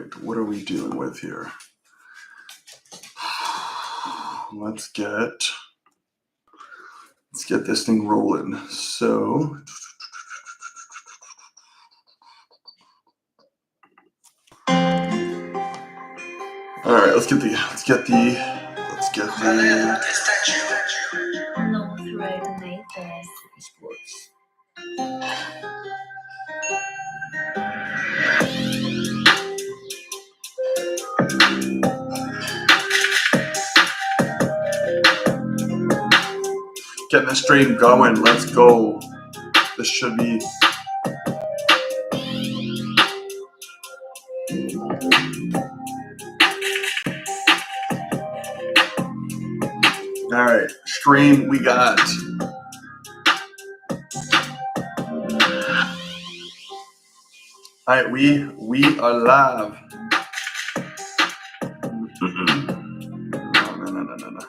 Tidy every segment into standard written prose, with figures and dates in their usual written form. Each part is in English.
right, what are we dealing with here? Let's get this thing rolling. So all right, let's get the sports. Getting the stream going. Let's go. This should be. All right, stream we got. All right, we are live. No.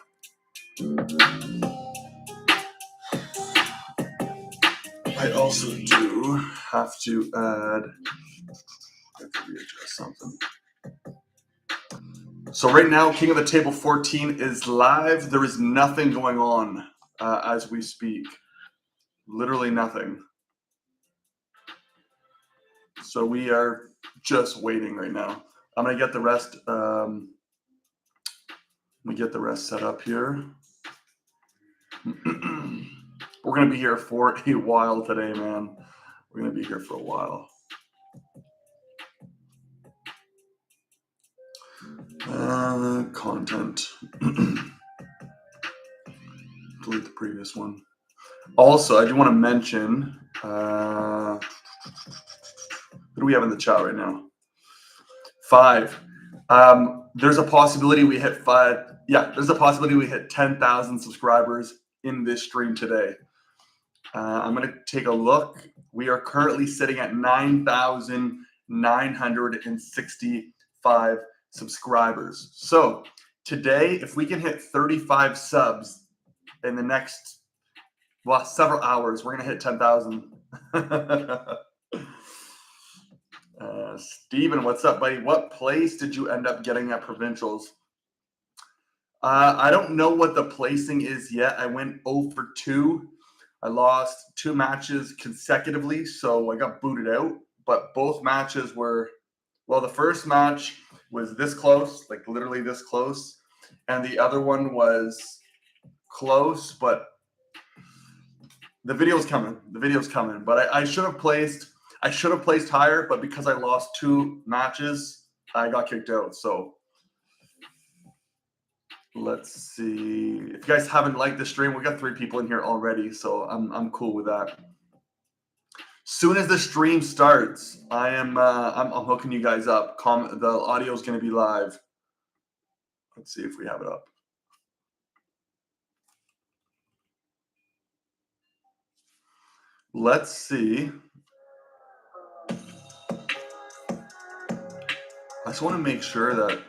I also do have to add. I have to readjust something. So right now, King of the Table 14 is live. There is nothing going on as we speak. Literally nothing. So we are just waiting right now. I'm gonna get the rest. Let me get the rest set up here. We're gonna be here for a while today, man. We're gonna be here for a while. Content. Delete the previous one. Also, I do want to mention. Who do we have in the chat right now? 5. There's a possibility we hit 5. Yeah, there's a possibility we hit 10,000 subscribers in this stream today. I'm going to take a look. We are currently sitting at 9,965 subscribers. So today, if we can hit 35 subs in the next, several hours, we're going to hit 10,000. Steven, what's up, buddy? What place did you end up getting at Provincials? I don't know what the placing is yet. I went 0 for 2. I lost 2 matches consecutively, so I got booted out. But both matches were, the first match was this close, like literally this close. And the other one was close, but the video's coming. But I should have placed higher, but because I lost 2 matches, I got kicked out. So let's see. If you guys haven't liked the stream, we got 3 people in here already, so I'm cool with that. Soon as the stream starts, I'm hooking you guys up. The audio is going to be live. Let's see if we have it up. Let's see. I just want to make sure that.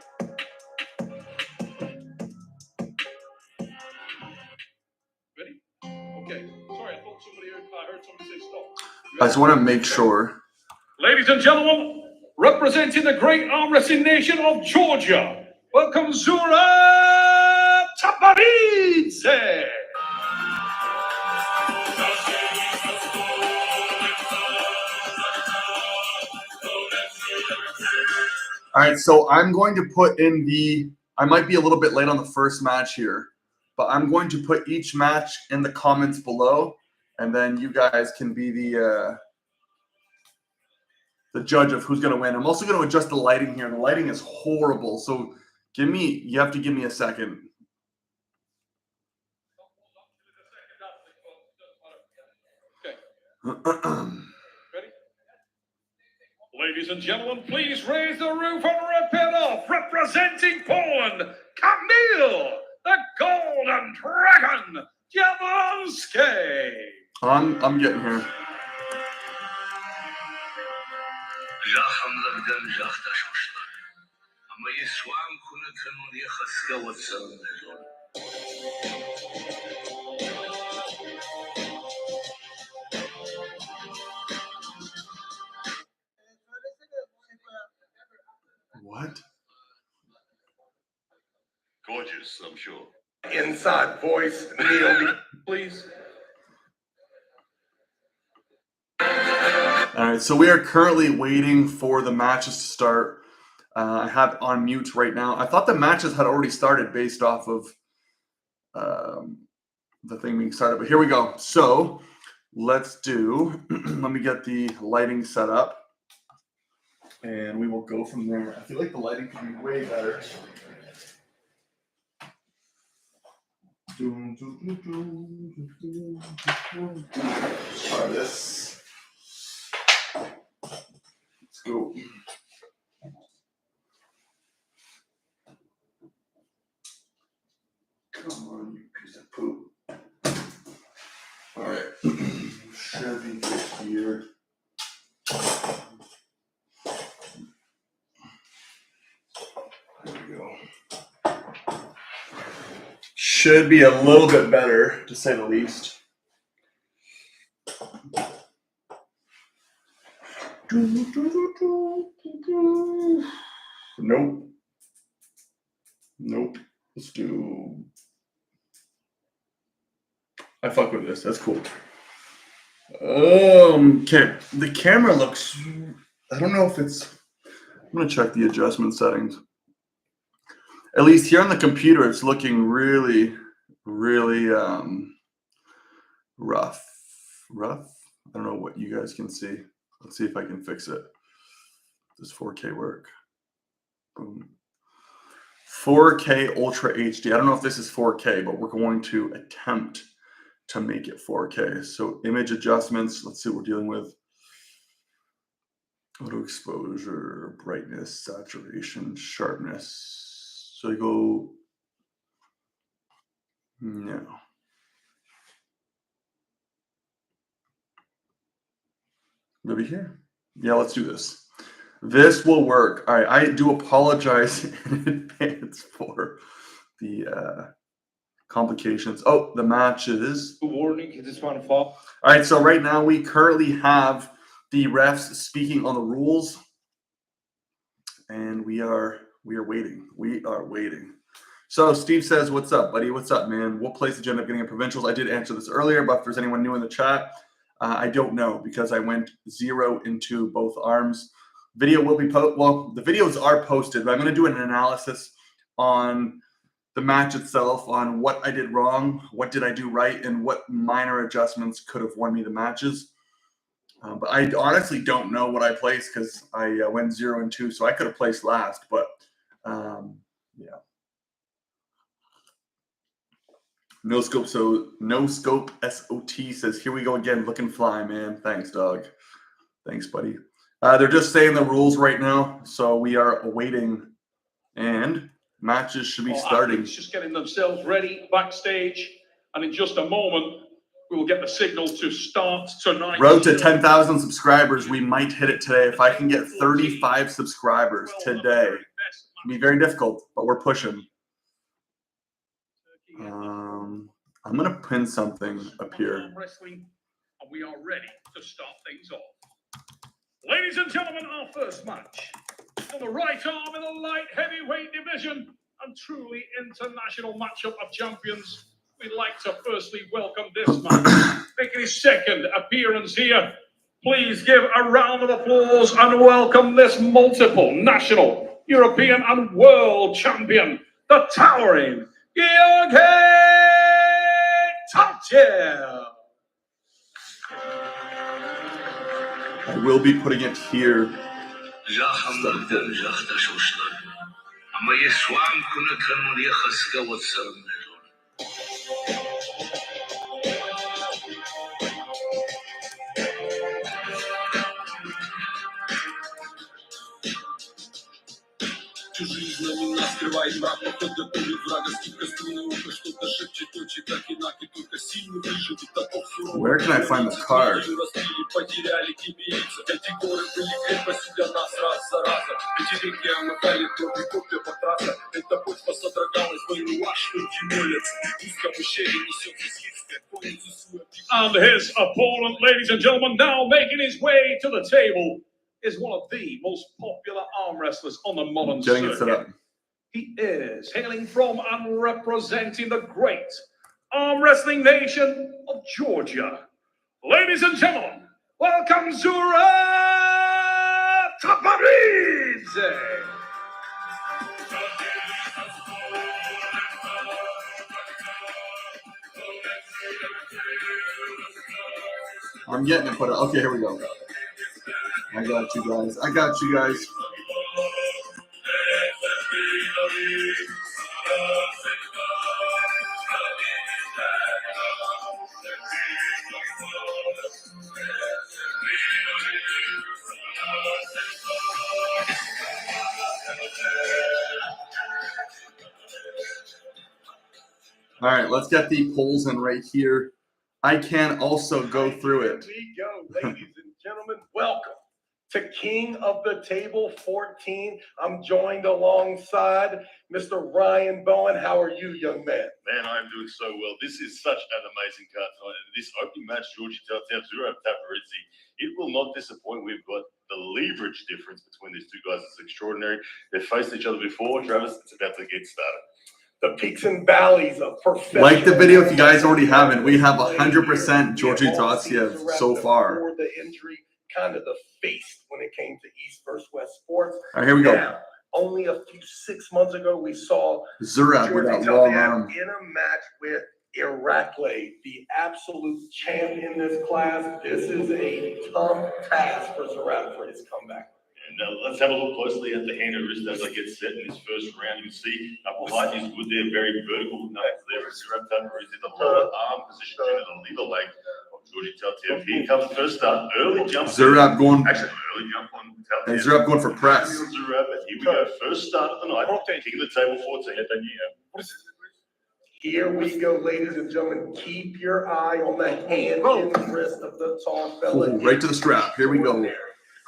Ready? Okay. Sorry, I thought I heard somebody say stop. I just want to make sure. Ladies and gentlemen, representing the great arm wrestling nation of Georgia, welcome Zura Tavadze. All right, so I'm going to put in I might be a little bit late on the first match here, but I'm going to put each match in the comments below, and then you guys can be the judge of who's going to win. I'm also going to adjust the lighting here. The lighting is horrible, so you have to give me a second. Okay. Ready? Ladies and gentlemen, please raise the roof and rip it off. Representing Poland, Kamil, the Golden Dragon, Jablonski. I'm getting here. I'm sure. Inside voice, Neil, please. All right, so we are currently waiting for the matches to start. I have it on mute right now. I thought the matches had already started based off of the thing being started, but here we go. So let's do, let me get the lighting set up and we will go from there. I feel like the lighting could be way better. Try this. Let's go. Come on, you piece of poop. All right. Should be good here. There we go. Should be a little bit better, to say the least. Nope. Nope. Let's do. I fuck with this. That's cool. Okay. The camera looks. I don't know if it's. I'm gonna check the adjustment settings. At least here on the computer, it's looking really, really rough. Rough. I don't know what you guys can see. Let's see if I can fix it. Does 4K work? Boom. 4K Ultra HD. I don't know if this is 4K, but we're going to attempt to make it 4K. So image adjustments. Let's see what we're dealing with. Auto exposure, brightness, saturation, sharpness. So you go. No. Maybe here. Yeah, let's do this. This will work. All right, I do apologize in advance for the complications. Oh, the matches. Warning, it is one fall. All right, so right now we currently have the refs speaking on the rules, and we are waiting. We are waiting. So Steve says, "What's up, buddy? What's up, man? What place did you end up getting in provincials?" I did answer this earlier, but if there's anyone new in the chat, I don't know because I went 0 into both arms. Video will be well, the videos are posted, but I'm going to do an analysis on the match itself, on what I did wrong, what did I do right, and what minor adjustments could have won me the matches. But I honestly don't know what I placed because I went 0 and 2, so I could have placed last. But yeah, no scope. So no scope. SOT says, "Here we go again, looking fly, man. Thanks, dog. Thanks, buddy." They're just saying the rules right now, so we are awaiting, and matches should be starting. Just getting themselves ready backstage, and in just a moment, we will get the signal to start tonight. Road to 10,000 subscribers. We might hit it today. If I can get 35 subscribers today, it'll be very difficult, but we're pushing. I'm going to pin something up here. Wrestling, and we are ready to start things off. Ladies and gentlemen, our first match. On the right arm in the light heavyweight division, and truly international matchup of champions. We'd like to firstly welcome this man, making his second appearance here. Please give a round of applause and welcome this multiple national, European and world champion, the towering Tavadze. I will be putting it here. Where can I find the card? And his opponent, ladies and gentlemen, now making his way to the table, is one of the most popular arm wrestlers on the modern Getting it set circuit. up. He is hailing from and representing the great arm wrestling nation of Georgia. Ladies and gentlemen, welcome Tavadze. I'm getting it, but okay, here we go. I got you guys. I got you guys. All right, let's get the polls in right here. I can also go through it. Here we go, ladies and gentlemen. Welcome to King of the Table 14. I'm joined alongside Mr. Ryan Bowen. How are you, young man? Man, I'm doing so well. This is such an amazing card tonight. And this opening match, Vyciaute, Tapar, it will not disappoint. We've got the leverage difference between these two guys. It's extraordinary. They've faced each other before. Travis, it's about to get started. The peaks and valleys of perfection. Like the video if you guys already haven't. We have 100% Vyciaute so far. Before the injury, kind of the face when it came to East versus West sports. All right, here we go. Now, only a few 6 months ago, we saw Zurav with that long arm. in a match with Irakli, the absolute champ in this class. This is a tough task for Zurav for his comeback. And let's have a look closely at the hand and wrist as I get set in this first round. You can see upper height is good there, very vertical knuckles there. Tapar is in the lower arm position to the lever leg of Vyciaute. Here comes the first start. Early jump. Zurav going. Actually, early jump on Vyciaute. And Zurav going for press. Zurav, and here we go. First start of the night. King of the table 14. Here we go, ladies and gentlemen. Keep your eye on the hand and wrist of the tall fella. Ooh, right to the strap. Here we go.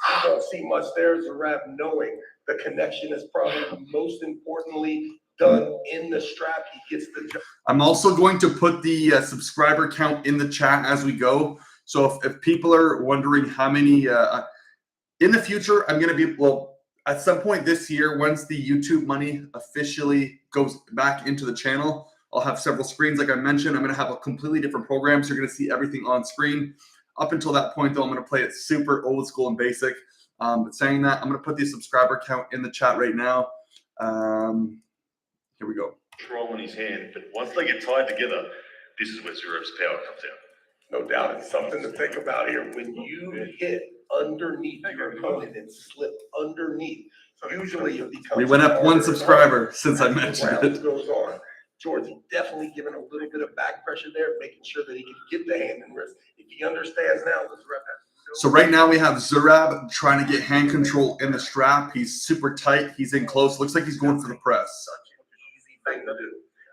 You don't see much there. Zurav knowing the connection is probably most importantly done in the strap. He gets the job. I'm also going to put the subscriber count in the chat as we go. So if people are wondering how many, in the future, I'm going to be, well, at some point this year, once the YouTube money officially goes back into the channel, I'll have several screens. Like I mentioned, I'm going to have a completely different program. So you're going to see everything on screen. Up until that point, though, I'm going to play it super old school and basic. But saying that, I'm going to put the subscriber count in the chat right now. Here we go. Control in his hand, but once they get tied together, this is where Zurav's power comes out. No doubt, it's something to think about here. When you hit underneath your opponent and slip underneath, usually it becomes. We went up one subscriber since I mentioned it. Goes on. Georgie definitely giving a little bit of back pressure there, making sure that he can get the hand and wrist. If he understands now, the Zurav has. So right now we have Zurav trying to get hand control in the strap. He's super tight. He's in close. Looks like he's going for the press. Such an easy thing to do.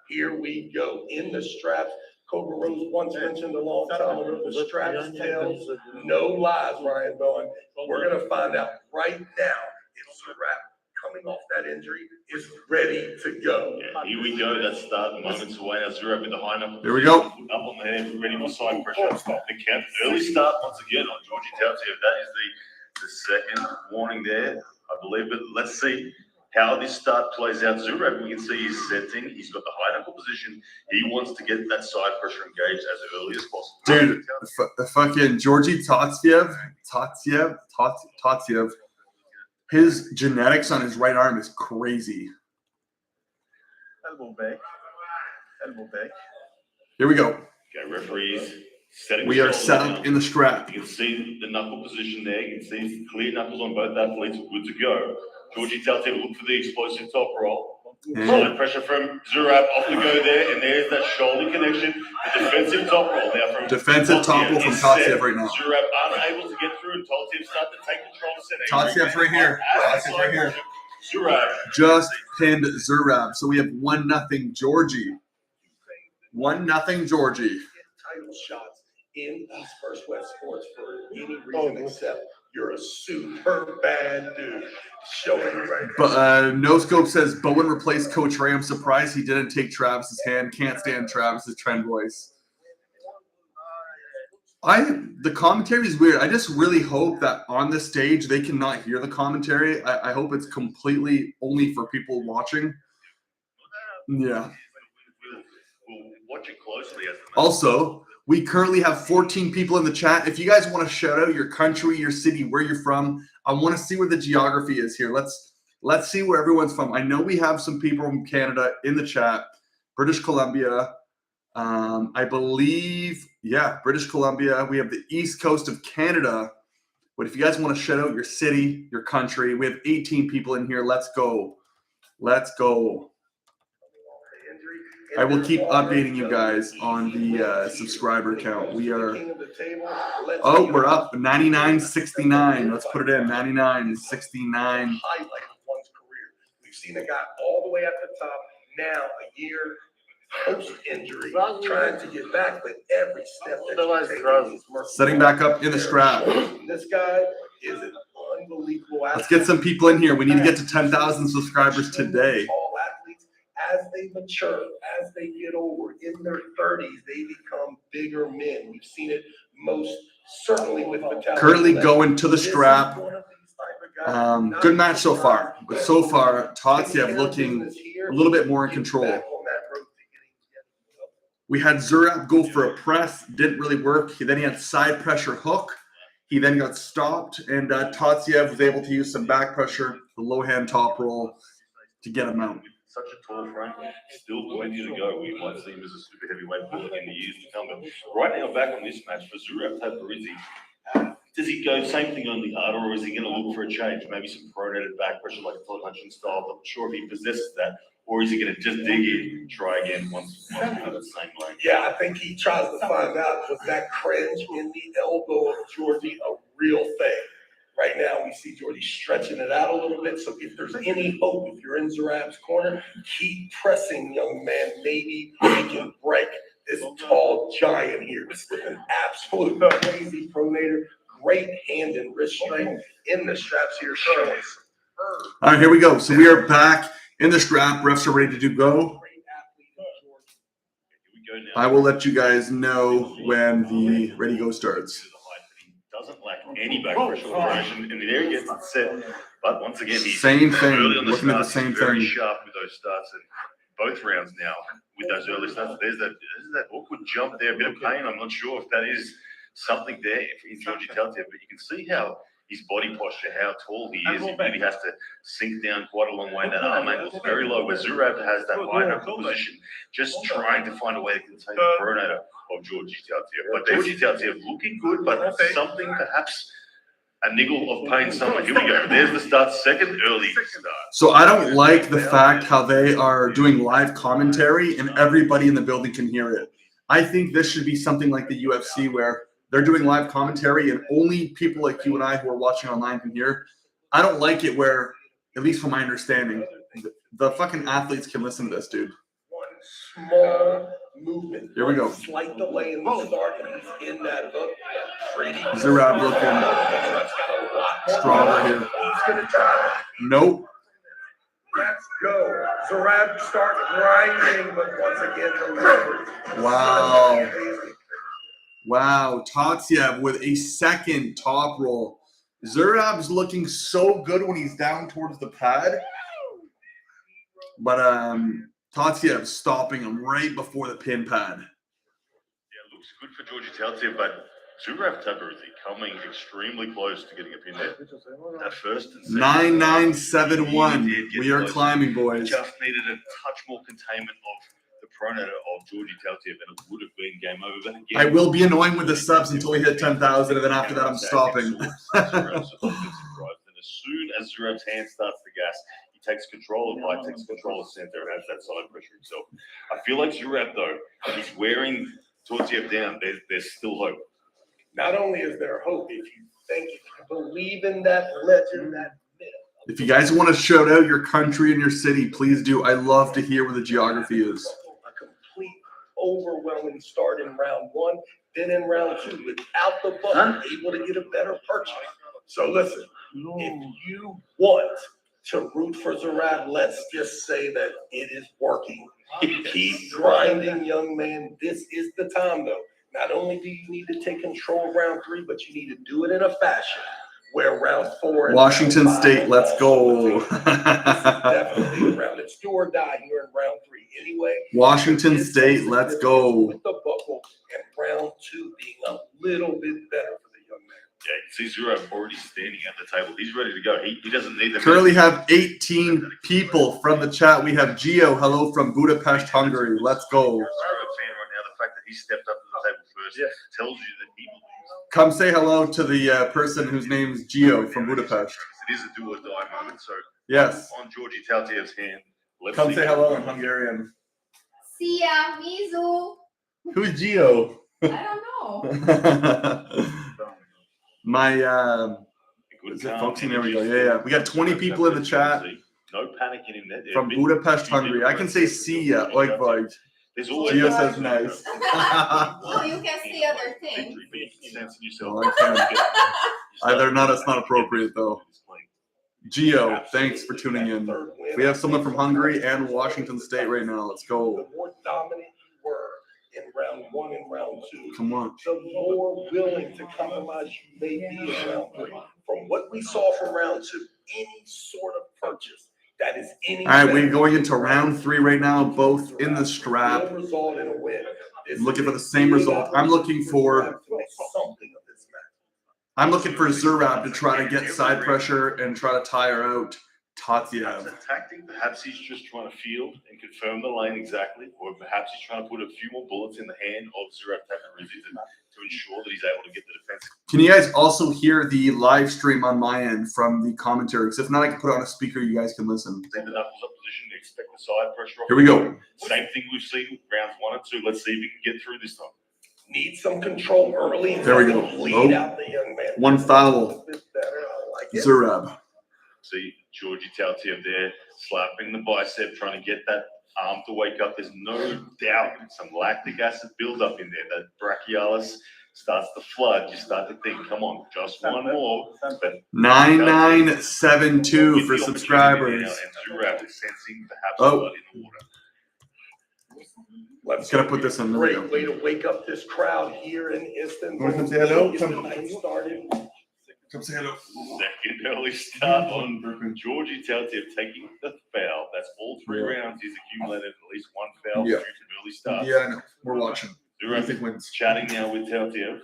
Here we go in the straps. Cobra Rose once mentioned a long time ago, the straps tells no lies, Ryan Bowen. We're going to find out right now if Zurav, coming off that injury, is ready to go. Yeah, here we go. That start moments away. Now Zurav with the high knuckle. Here we go. Up on the hand, ready for side pressure. The count. Early start once again on Vyciaute. That is the second warning there, I believe. But let's see how this start plays out. Zurav, we can see he's setting. He's got the high knuckle position. He wants to get that side pressure engaged as early as possible. Dude, the fucking Georgi Tatsiev, his genetics on his right arm is crazy. Elbow back. Elbow back. Here we go. Okay, referees setting. We are set up in the strap. You can see the knuckle position there. You can see clear knuckles on both athletes. Good to go. Vyciaute look for the explosive top roll. Solid pressure from Zurav off the go there, and there's that shoulder connection. The defensive top roll now from defensive top roll from Tatsiev right now. Zurav unable to get through, and Tatsiev start to take control of setting. Tatsiev's right here. Tatsiev's right here. Zurav just pinned Zurav. So we have 1-0 Georgie. 1-0 Georgie. Title shots in East versus West sports for any reason except you're a super bad dude. Showing right now. But No Scope says Bowen replaced Coach Ray. I'm surprised he didn't take Travis's hand. Can't stand Travis's trend voice. The commentary is weird. I just really hope that on the stage they cannot hear the commentary. I hope it's completely only for people watching. Yeah. We'll watch it closely as the match. Also, we currently have 14 people in the chat. If you guys want to shout out your country, your city, where you're from, I want to see where the geography is here. Let's see where everyone's from. I know we have some people from Canada in the chat. British Columbia, I believe, yeah, British Columbia. We have the east coast of Canada. But if you guys want to shout out your city, your country, we have 18 people in here. Let's go. Let's go. I will keep updating you guys on the subscriber count. We are, we're up 99.69. Let's put it in 99.69. Highlight of one's career. We've seen a guy all the way at the top. Now a year post-injury, trying to get back, but every step that you take is mercy. Setting back up in the strap. This guy is an unbelievable athlete. Let's get some people in here. We need to get to 10,000 subscribers today. All athletes, as they mature, as they get older, in their 30s, they become bigger men. We've seen it most certainly with Vitaly. Currently going to the strap. Good match so far. But so far, Tavadze looking a little bit more in control. We had Zurab go for a press. Didn't really work. Then he had side pressure hook. He then got stopped. And Tavadze was able to use some back pressure, the low hand top roll to get him out. Such a tall frame, still plenty to go. We might see him as a super heavyweight in the years to come. But right now, back on this match for Zurab Tapar, does he go same thing on the harder, or is he going to look for a change? Maybe some pronated back pressure like a Todd Hutchins style. I'm not sure if he possesses that, or is he going to just dig in, try again once out of the same lane? Yeah, I think he tries to find out, was that cringe in the elbow of Georgie a real thing? Right now, we see Georgie stretching it out a little bit. So if there's any hope, if you're in Zurab's corner, keep pressing, young man. Maybe he can break this tall giant here. This is an absolute crazy pronator. Great hand and wrist strength in the straps here. All right, here we go. So we are back in the strap. Refs are ready to go. I will let you guys know when the ready go starts. Doesn't lack any back pressure operation, and there he gets it set. But once again, he's same thing. Early on the Looking at the starts, same very thing. sharp with those starts, and both rounds now with those early starts. There's that awkward jump there, a bit of pain. I'm not sure if that is something there in Georgie Tavadze, but you can see how his body posture, how tall he is. He really has to sink down quite a long way. That arm angle is very low, where Zurab has that high knuckle position, just trying to find a way to contain the pronator of Georgie Tavadze. But Georgie Tavadze looking good, but something perhaps a niggle of pain somewhere. Here we go. There's the start, second early start. So I don't like the fact how they are doing live commentary and everybody in the building can hear it. I think this should be something like the UFC where they're doing live commentary and only people like you and I who are watching online can hear. I don't like it where, at least from my understanding, the fucking athletes can listen to this, dude. One small movement. Here we go. Slight delay in the start, and he's in that hook. Zurab looking stronger here. He's gonna try. Nope. Let's go. Zurab start grinding, but once again, the leverage. Wow. Wow. Tavadze with a second top roll. Zurab's looking so good when he's down towards the pad. But Tavadze stopping him right before the pin pad. Yeah, it looks good for Georgie Tavadze, but Zurab Tapar is coming extremely close to getting a pin there. That first and second. 9971. We are climbing, boys. Just needed a touch more containment of the pronator of Georgie Tavadze, and it would have been game over. But again, I will be annoying with the subs until we hit 10,000, and then after that, I'm stopping. And as soon as Zurab's hand starts the gas, he takes control of Vyciaute, takes control of center, and has that side pressure himself. I feel like Zurab, though, he's wearing Tavadze down. There's still hope. Not only is there hope, if you think, if you believe in that legend, that myth. If you guys want to shout out your country and your city, please do. I love to hear where the geography is. A complete, overwhelming start in round one, then in round two, without the button, able to get a better purchase. So listen, if you want to root for Zurab, let's just say that it is working. Keep grinding, young man. This is the time, though. Not only do you need to take control of round three, but you need to do it in a fashion where round 4 and Washington round 5 State, let's also go. this is definitely a round. It's do or die here in round 3 anyway. Washington State, let's go. With the buckle and round 2 being a little bit better for the young man. Yeah, you see Zurab already standing at the table. He's ready to go. He doesn't need the Currently have 18 people from the chat. We have Gio, hello from Budapest, Hungary. Let's go. Zurab fan right now. The fact that he stepped up to the table first tells you that he believes. Come say hello to the person whose name is Gio from Budapest. It is a do or die moment. So yes, on Georgi Tautiev's hand. Come say hello in Hungarian. Sia, Mizu. Who's Gio? I don't know. My is it folksy? There we go. Yeah. We got 20 people in the chat. No panicking in there. From Budapest, Hungary. I can say Sia. Oikvite. Gio says nice. Oh, you can see other things. Oh, I can. It's not appropriate though. Gio, thanks for tuning in. We have someone from Hungary and Washington State right now. Let's The go. more dominant you were in round 1 and round 2, Come on. the more willing to compromise you may be in round 3. From what we saw from round 2, any sort of purchase that is any. All right, we're going into round 3 right now, both in the strap. Will result in a win. I'm looking for the same result. I'm looking for Zurab to try to get side pressure and try to tire out That's Tautiev. a tactic. Perhaps he's just trying to field and confirm the lane exactly, or perhaps he's trying to put a few more bullets in the hand of Zurab Tapar to ensure that he's able to get the defense. Can you guys also hear the live stream on my end from the commentary? Because if not, I can put it on a speaker. You guys can listen. In the knuckles up position to expect the side pressure. Here we go. Same thing we've seen rounds 1 and 2. Let's see if we can get through this time. Need some control early. And There we go. Lead out the young man. One foul. Zurab. See Georgi Tautiev there slapping the bicep, trying to get that arm to wake up. There's no doubt some lactic acid buildup in there. That brachialis starts to flood. You start to think, come on, just one more. But 9972 for subscribers. And Zurab is sensing perhaps Oh. blood in the water. Let's Gotta put this in. There we Great go. way to wake up this crowd here in Istanbul. Wanna come say hello? Get the night started. Come say hello. Second early start on Georgi Tautiev taking the foul. That's all 3 rounds. He's accumulated at least 1 foul Yeah. due to early start. Yeah, I know. We're watching. Zurab wins. chatting now with Tautiev.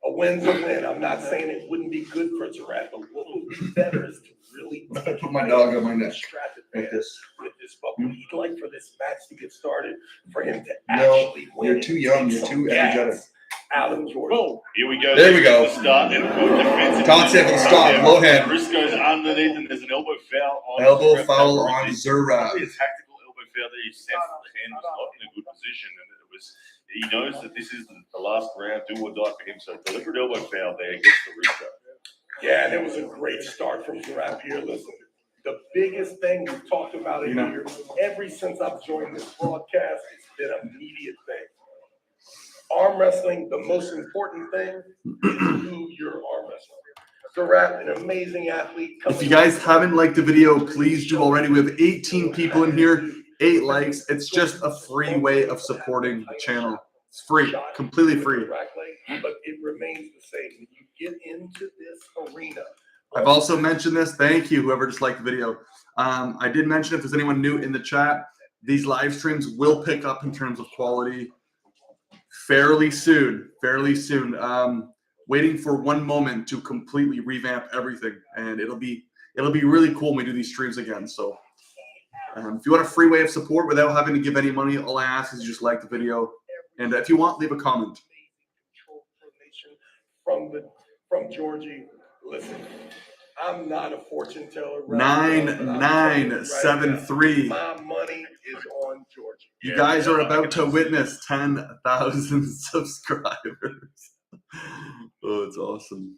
A win's a win. I'm not saying it wouldn't be good for Zurab, but what would be better is to really Put my dog on my neck. strap it Like this. with this buckle. He'd like for this match to get started, for him to No, actually win. you're too young, and you're take too some gas energetic. Out of Georgia. Here we go. There we go. The start and good defensive. Tautiev with the start, low hand. Wrist goes underneath and there's an elbow foul on Elbow Zurab. foul on Probably Zurab. a tactical elbow foul that he sensed that the hand was not in a good position, and it was. He knows that this is the last round, do or die for him. So deliberate elbow foul there gets the restart. Yeah, and it was a great start from Zurab here. Listen, the biggest thing we've talked about in here, ever since I've joined this broadcast, it's been an immediate thing. Arm wrestling, the most important thing is who you're arm wrestling. Zurab, an amazing athlete. If you guys haven't liked the video, please do already. We have 18 people in here, 8 likes. It's just a free way of supporting the channel. It's free, completely free. But it remains the same. When you get into this arena. I've also mentioned this. Thank you, whoever just liked the video. I did mention if there's anyone new in the chat, these live streams will pick up in terms of quality fairly soon. Waiting for one moment to completely revamp everything, and it'll be really cool when we do these streams again. So if you want a free way of support without having to give any money, all I ask is you just like the video, and if you want, leave a comment. From Georgie, listen, I'm not a fortune teller. 9973. My money is on Georgie. You guys are about to witness 10,000 subscribers. Oh, it's awesome.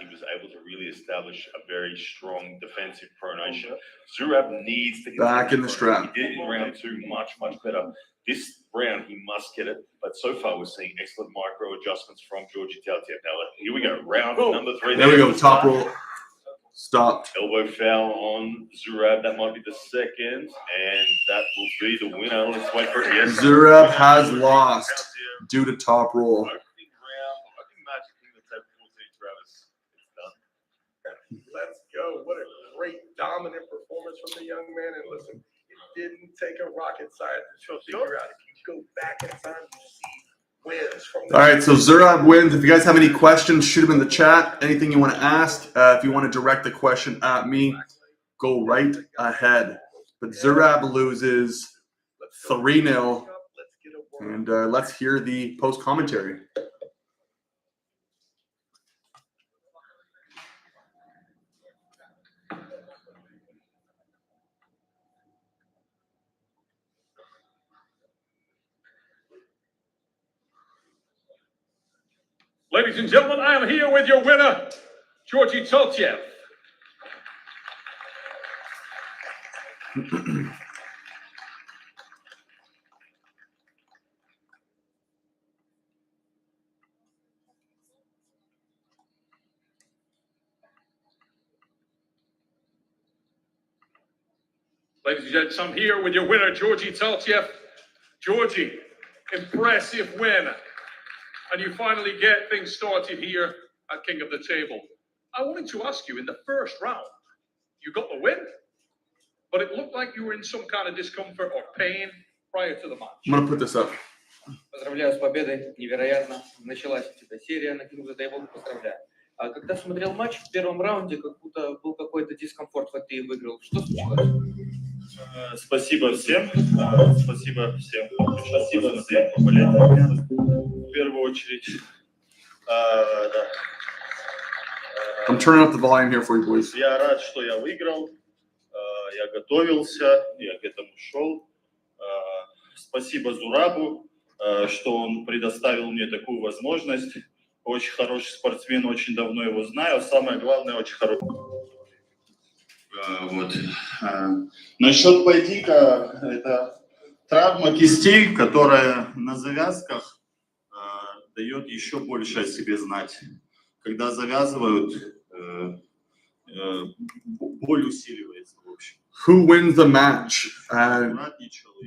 He was able to really establish a very strong defensive pronation. Zurab needs to Back in the strap. He did in round 2 much better. This round he must get it, but so far we're seeing excellent micro adjustments from Georgi Tautiev. Now here we go, round number 3. There we go, top roll. Stopped. Elbow foul on Zurab. That might be the second, and that will be the winner. Let's wait for it. Yes. Zurab has lost due to top roll. dominant performance from the young man. And listen, it didn't take a rocket scientist to figure out. If you go back in time, you see wins from the All right, so Zurab wins. If you guys have any questions, shoot them in the chat. Anything you want to ask, if you want to direct the question at me, go right ahead. But Zurab loses 3-0. And let's hear the post commentary. Ladies and gentlemen, I am here with your winner, Georgi Toltiev. Ladies and gentlemen, I'm here with your winner, Georgi Toltiev. Georgi, impressive win. And you finally get things started here at King of the Table. I wanted to ask you, in the first round, you got the win, but it looked like you were in some kind of discomfort or pain prior to the match. I'm going to put this up. Поздравляю с победой, невероятно. Началась у тебя серия на King of the Table, поздравляю. А когда смотрел матч в первом раунде, как будто был какой-то дискомфорт, хоть ты и выиграл. Что случилось? Спасибо всем. Спасибо всем. Спасибо всем, кто болел за меня. В первую очередь. Да. I'm turning up the volume here for you, boys. Я рад, что я выиграл. Я готовился, я к этому шел. Спасибо Зурабу, что он предоставил мне такую возможность. Очень хороший спортсмен, очень давно его знаю. Самое главное, очень хороший. Вот. Насчет поединка, это травма кистей, которая на завязках дает еще больше о себе знать. Когда завязывают, боль усиливается, в общем. Who wins the match?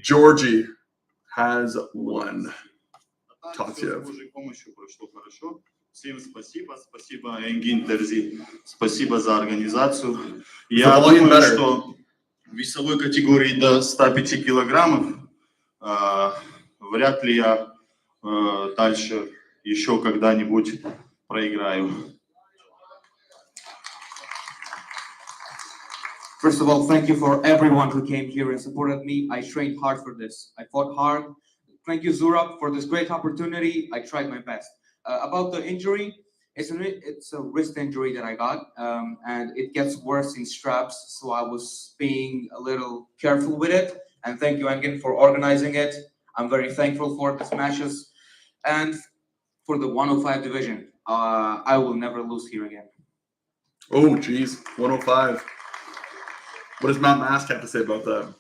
Georgi has won. С Божьей помощью прошло хорошо. Всем спасибо. Спасибо, Энгин Терзи. Спасибо за организацию. Я думаю, что в весовой категории до 105 килограммов вряд ли я дальше еще когда-нибудь проиграю. First of all, thank you for everyone who came here and supported me. I trained hard for this. I fought hard. Thank you, Zurab, for this great opportunity. I tried my best. About the injury, it's a wrist injury that I got, and it gets worse in straps, so I was being a little careful with it. And thank you, Engin, for organizing it. I'm very thankful for these matches. And for the 105 division, I will never lose here again. Oh, geez, 105. What does Matt Mask have to say about that?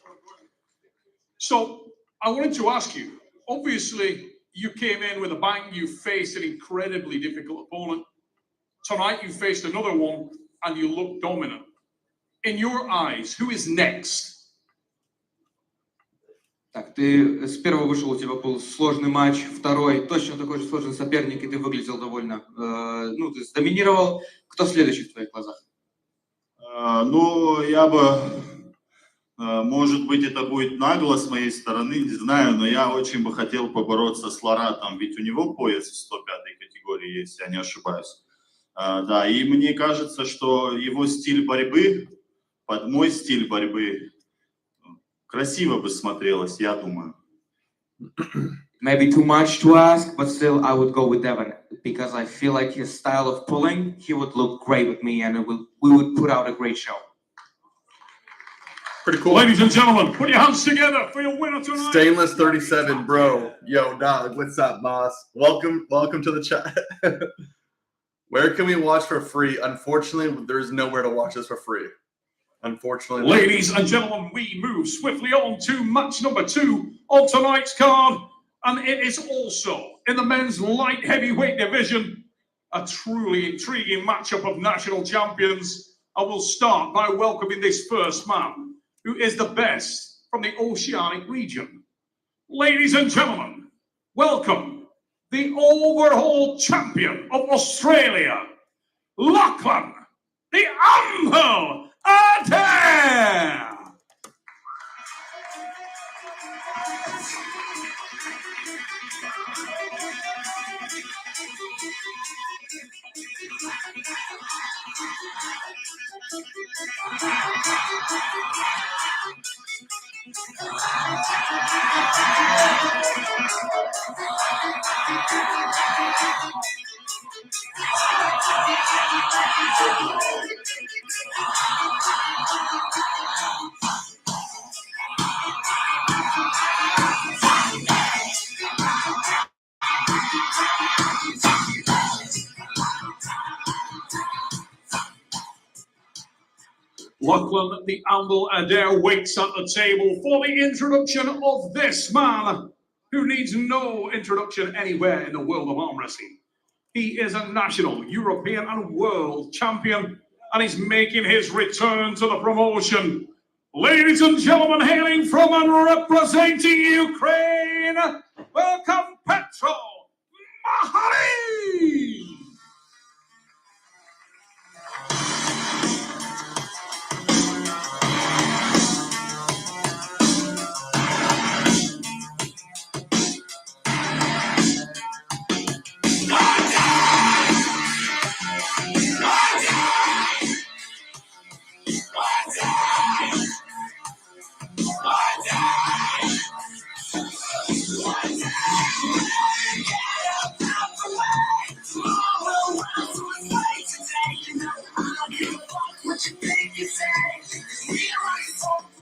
So, I wanted to ask you, obviously, you came in with a bang, you faced an incredibly difficult opponent. Tonight, you faced another one, and you look dominant. In your eyes, who is next? Так, ты с первого вышел, у тебя был сложный матч, второй точно такой же сложный соперник, и ты выглядел довольно, ты доминировал. Кто следующий в твоих глазах? Ну, я бы, может быть, это будет нагло с моей стороны, не знаю, но я очень бы хотел побороться с Ларратом, ведь у него пояс в 105-й категории, если я не ошибаюсь. Да, и мне кажется, что его стиль борьбы, под мой стиль борьбы, красиво бы смотрелось, я думаю. Maybe too much to ask, but still I would go with Devon because I feel like his style of pulling, he would look great with me and we would put out a great show. Pretty cool. Ladies and gentlemen, put your hands together for your winner tonight. Stainless 37, bro. Yo, dog, what's up, boss? Welcome to the chat. Where can we watch for free? Unfortunately, there's nowhere to watch this for free. Unfortunately. Ladies and gentlemen, we move swiftly on to match number 2 on tonight's card. And it is also in the men's light heavyweight division, a truly intriguing matchup of national champions. I will start by welcoming this first man, who is the best from the Oceanic region. Ladies and gentlemen, welcome the overall champion of Australia, Lachlan, the Anvil Adair. Lachlan the Amble Adair waits at the table for the introduction of this man, who needs no introduction anywhere in the world of arm wrestling. He is a national, European, and world champion, and he's making his return to the promotion. Ladies and gentlemen, hailing from and representing Ukraine, welcome Petro Mahoni!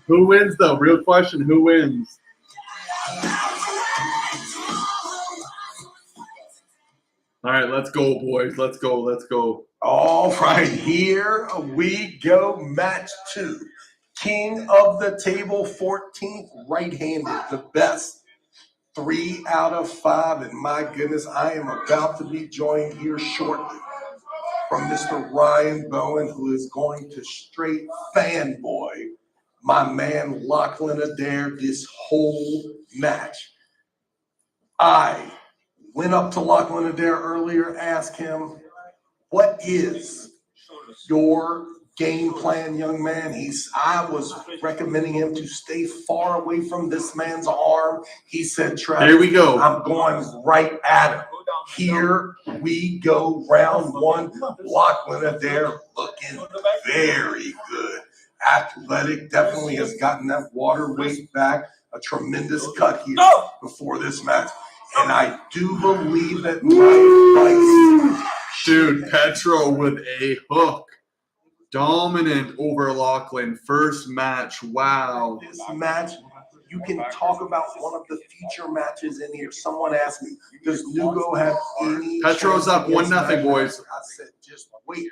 Who wins, though? Real question. Who wins? All right, let's go, boys. Let's go. Let's go. All right, here we go. Match 2. King of the table, 14th right-handed, the best. 3 out of 5, and my goodness, I am about to be joined here shortly from Mr. Ryan Bowen, who is going to straight fanboy my man Lachlan Adair this whole match. I went up to Lachlan Adair earlier, asked him, what is your game plan, young man? I was recommending him to stay far away from this man's arm. He said, Travis, Here we go. I'm going right at him. Here we go, round 1. Lachlan Adair looking very good. Athletic, definitely has gotten that water weight back. A tremendous cut here before this match. And I do believe that my advice. Dude, Petro with a hook. Dominant over Lachlan. First match. Wow. This match, you can talk about one of the future matches in here. Someone asked me, does Nugo have any? Petro's up 1-0, boys. I said, just wait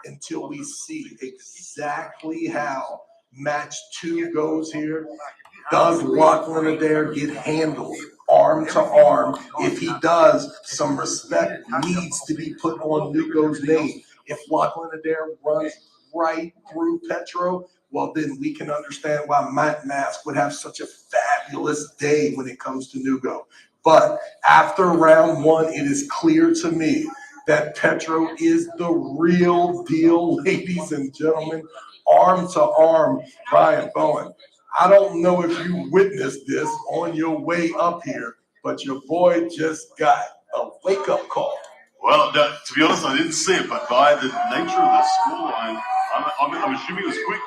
until we see exactly how match 2 goes here. Does Lachlan Adair get handled arm to arm? If he does, some respect needs to be put on Nugo's name. If Lachlan Adair runs right through Petro, well, then we can understand why Matt Mask would have such a fabulous day when it comes to Nugo. But after round 1, it is clear to me that Petro is the real deal, ladies and gentlemen. Arm to arm, Ryan Bowen. I don't know if you witnessed this on your way up here, but your boy just got a wake-up call. Well, to be honest, I didn't see it, but by the nature of the scoreline, I'm assuming it was quick.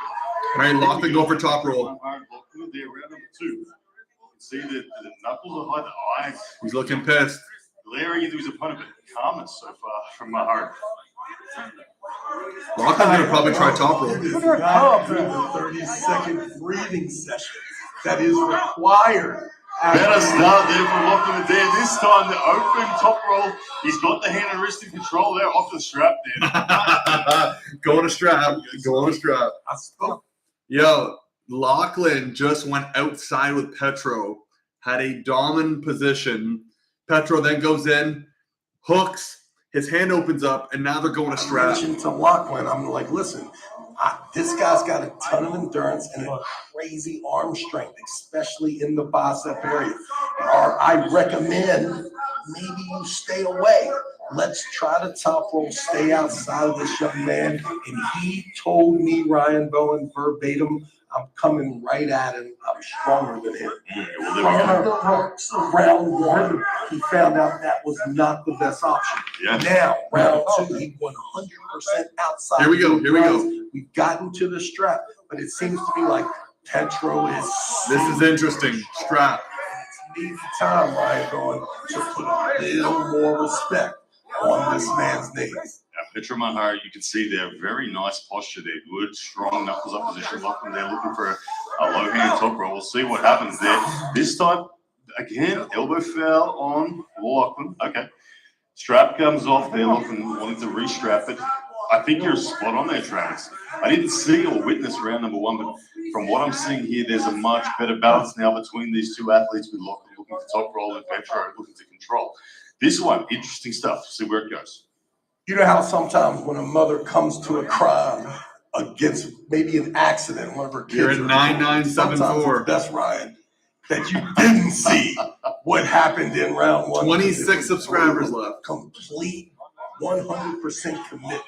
All right, Lachlan, go for top roll. Lachlan there, round number 2. You can see that the knuckles are high, the eyes He's looking pissed. glaring into his opponent, but calmness so far from Mahoni. Lachlan's going to probably try top roll. It is not the 30-second breathing session that is required. Better start there from Lachlan Adair. This time, the open top roll. He's got the hand and wrist in control there, off the strap there. Go on a strap. Go on a strap. I spoke. Yo, Lachlan just went outside with Petro, had a dominant position. Petro then goes in, hooks, his hand opens up, and now they're going to I strap. mentioned to Lachlan, I'm like, listen, this guy's got a ton of endurance and a crazy arm strength, especially in the bicep area. I recommend maybe you stay away. let's try to top roll, stay outside of this young man. And he told me, Ryan Bowen, verbatim, I'm coming right at him. I'm stronger than him. Round one, he found out that was not the best option. Yeah. Now, round two, he 100% outside. Here we go. We've gotten to the strap, but it seems to me like Petro is. This is interesting. Strap. It needs time, Ryan, going to put a little more respect on this man's name. Petro Mahari, you can see there, very nice posture there. Good, strong knuckles up position. Lachlan there looking for a low hand top roll. We'll see what happens there. This time, again, elbow foul on Lachlan. Okay. Strap comes off there. Lachlan wanting to re-strap it. I think you're spot on there, Travis. I didn't see or witness round number one, but from what I'm seeing here, there's a much better balance now between these two athletes, with Lachlan looking to top roll and Petro looking to control. This one, interesting stuff. See where it goes. You know how sometimes when a mother comes to a crime against maybe an accident, one of her kids. You're at 9974. Sometimes it's best, Ryan, that you didn't see what happened in round one. 26 subscribers left. Complete 100% commitment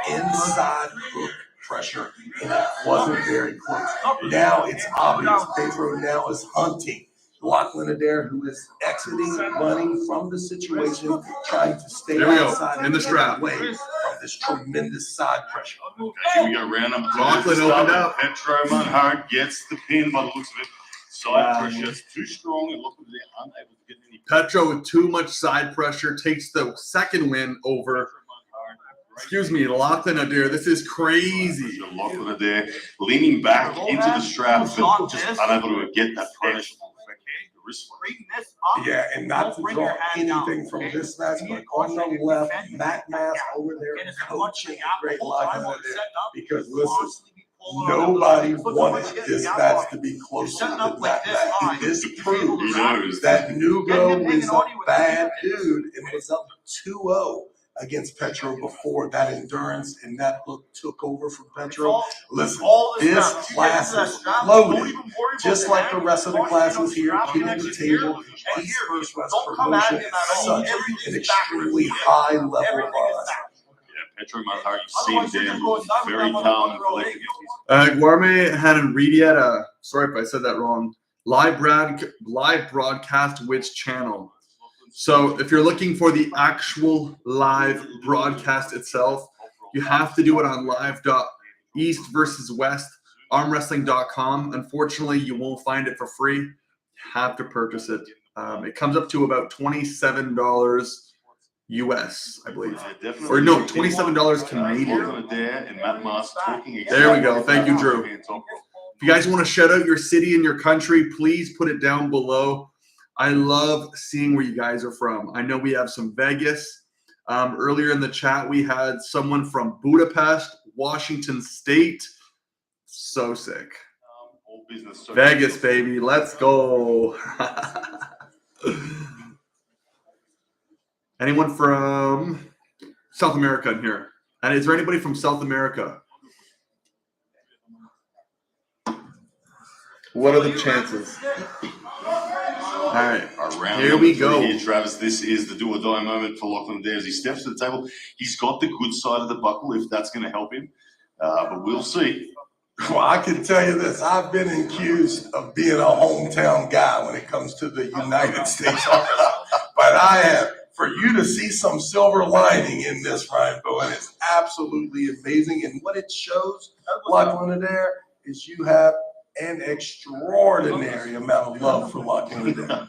inside hook pressure, and it wasn't very close. Now it's obvious. Pedro now is hunting Lachlan Adair, who is exiting, running from the situation, trying to stay outside in the strap away from this tremendous side pressure. Okay, here we go, round number two. Lachlan opened up. Petro Mahari gets the pin by the looks of it. Side pressure is too strong, and Lachlan Adair unable to get any. Petro with too much side pressure takes the second win over. Excuse me, Lachlan Adair. This is crazy. Lachlan Adair leaning back into the strap, but just unable to get that punish. Yeah, and not to draw anything from this match, but on the left, Matt Mass over there coaching a great Lachlan Adair, because listen, nobody wanted this match to be closer than that. This proves that Nugo is a bad dude and was up 2-0 against Petro before that endurance and that hook took over from Petro. Listen, this class is loaded, just like the rest of the classes here, hitting the table. These first West promotion is such an extremely high level of us. Petro Mahari, you see him there, very calm and collected. Guarme hadn't read yet. Sorry if I said that wrong. Live broadcast which channel? So if you're looking for the actual live broadcast itself, you have to do it on live.east versus west armwrestling.com. Unfortunately, you won't find it for free. You have to purchase it. It comes up to about $27 US, I believe. Or no, $27 Canadian. There we go. Thank you, Drew. If you guys want to shout out your city and your country, please put it down below. I love seeing where you guys are from. I know we have some Vegas. Earlier in the chat, we had someone from Budapest, Washington State. So sick. Vegas, baby. Let's go. Anyone from South America in here? And is there anybody from South America? What are the chances? All right, here we go. Here, Travis, this is the do or die moment for Lachlan Adair as he steps to the table. He's got the good side of the buckle, if that's going to help him. But we'll see. Well, I can tell you this. I've been accused of being a hometown guy when it comes to the United States. But I have. For you to see some silver lining in this, Ryan Bowen, is absolutely amazing. And what it shows, Lachlan Adair, is you have an extraordinary amount of love for Lachlan Adair.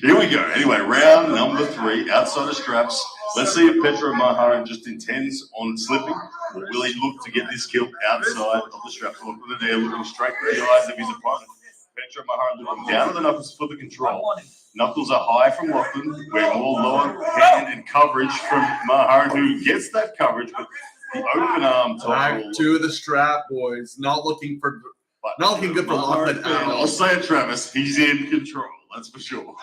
Here we go. Anyway, round number 3, outside of straps. Let's see if Petro Mahari just intends on slipping, or will he look to get this kill outside of the straps? Lachlan Adair looking straight to the eyes of his opponent. Petro Mahari looking down at the knuckles for the control. Knuckles are high from Lachlan. We're more lower hand and coverage from Mahari, who gets that coverage, but the open arm back to the strap, boys. Not looking good for Lachlan at all. I'll say it, Travis. He's in control. That's for sure.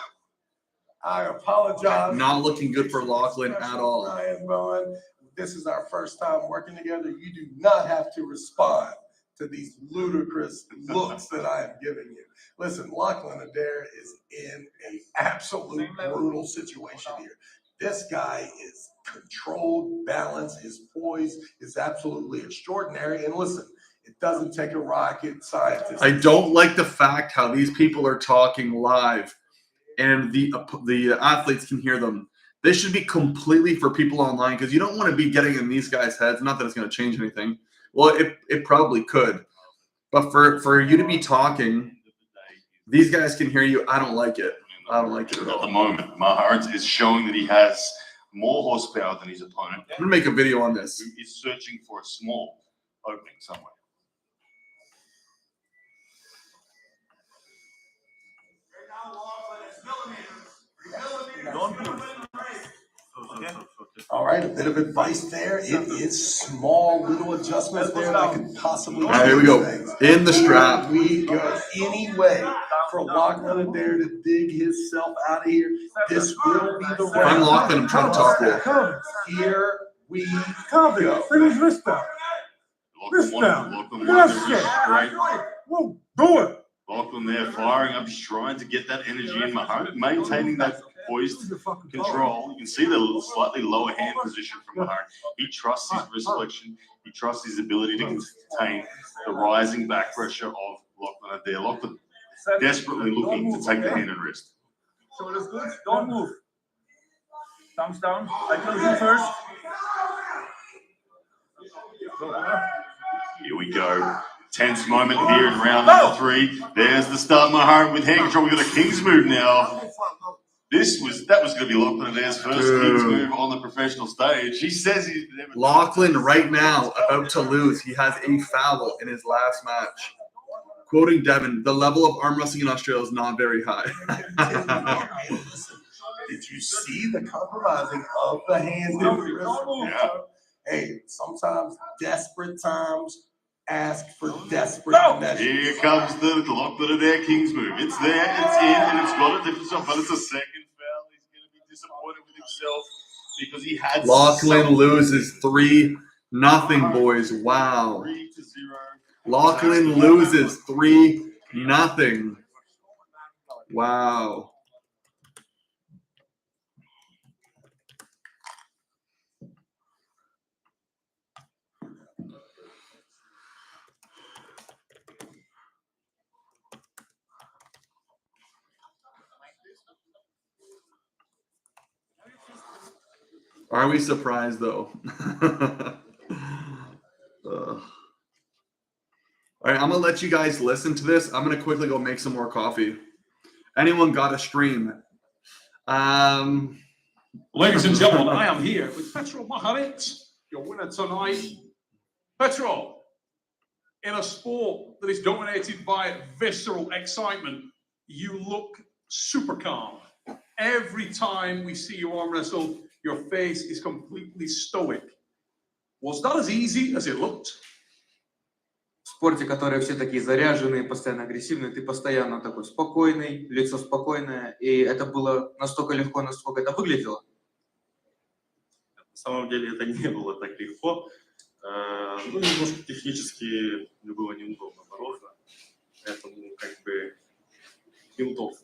I apologize. Not looking good for Lachlan at all. Ryan Bowen, this is our first time working together. You do not have to respond to these ludicrous looks that I am giving you. Listen, Lachlan Adair is in an absolute brutal situation here. This guy is controlled, balanced, his poise is absolutely extraordinary. And listen, it doesn't take a rocket scientist. I don't like the fact how these people are talking live and the athletes can hear them. This should be completely for people online because you don't want to be getting in these guys' heads. Not that it's going to change anything. Well, it probably could. But for you to be talking, these guys can hear you. I don't like it. I don't like it at At all. the moment, Mahoni is showing that he has more horsepower than his opponent. I'm going to make a video on this. Who is searching for a small opening somewhere. All right, a bit of advice there. It is small little adjustments there that could possibly. All right, here we go. In the strap. Here we go. Any way for Lachlan Adair to dig himself out of here. This will be the round. I'm Lachlan. I'm trying to talk to you. Here we Come here. go. Bring his wrist down. Wrist down. Lachlan Look at wants that to shit. straight. Whoa, do it. Lachlan there firing up, he's trying to get that energy in Mahoni, maintaining that poised control. You can see the slightly lower hand position from Mahoni. He trusts his wrist selection. He trusts his ability to contain the rising back pressure of Lachlan Adair. Lachlan desperately looking to take the hand and wrist. Shoulders good. Don't move. Thumbs down. I tell you first. Here we go. Tense moment here in round number 3. There's the start, Mahoni with hand control. We've got a King's move now. That was going to be Lachlan Adair's first King's move on the professional stage. He says he's never. Lachlan right now about to lose. He has a foul in his last match. Quoting Devin, the level of arm wrestling in Australia is not very high. Listen, did you see the compromising of the hand and the wrist? Yeah. Hey, sometimes desperate times ask for desperate measures. Here comes the Lachlan Adair King's move. It's there, it's in, and it's got a different shot, but it's a second foul. He's going to be disappointed with himself because he had. Lachlan loses 3-0, boys. Wow. 3-0. Lachlan loses 3-0. Wow. Are we surprised though? All right, I'm gonna let you guys listen to this. I'm gonna quickly go make some more coffee. Anyone got a stream? Ladies and gentlemen, I am here with Petro Mahoni, your winner tonight. Petro, in a sport that is dominated by visceral excitement, you look super calm. Every time we see you arm wrestle, your face is completely stoic. Was that as easy as it looked? В спорте, которые все такие заряженные, постоянно агрессивные, ты постоянно такой спокойный, лицо спокойное, и это было настолько легко, насколько это выглядело. На самом деле это не было так легко. Ну, немножко технически мне было неудобно бороться, поэтому как бы неудобно.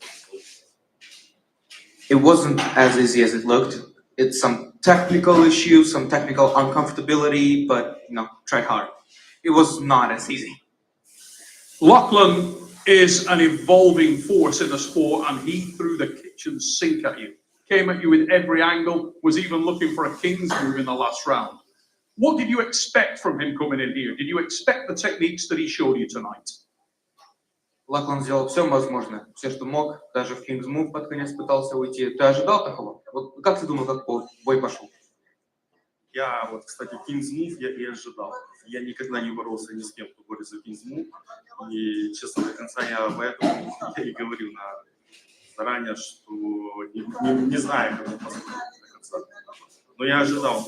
It wasn't as easy as it looked. It's some technical issues, some technical uncomfortability, but tried hard. It was not as easy. Lachlan is an evolving force in the sport, and he threw the kitchen sink at you. Came at you with every angle, was even looking for a King's move in the last round. What did you expect from him coming in here? Did you expect the techniques that he showed you tonight? Лаклан сделал все возможное, все, что мог. Даже в King's Move под конец пытался уйти. Ты ожидал такого? Вот как ты думал, как бой пошел? Я вот, кстати, King's Move я и ожидал. Я никогда не боролся ни с кем, кто борется в King's Move. И, честно, до конца я поэтому я и говорил заранее, что не знаю, как он посмотрит до конца. Но я ожидал.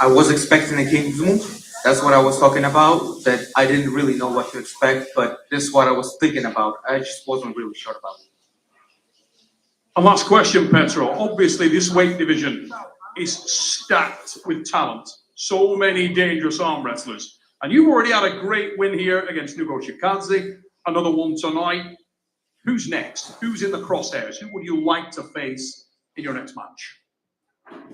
I was expecting a King's Move. That's what I was talking about. That I didn't really know what to expect, but this is what I was thinking about. I just wasn't really sure about it. A last question, Petro. Obviously, this weight division is stacked with talent. So many dangerous arm wrestlers. And you've already had a great win here against Tavadze. Another one tonight. Who's next? Who's in the crosshairs? Who would you like to face in your next match?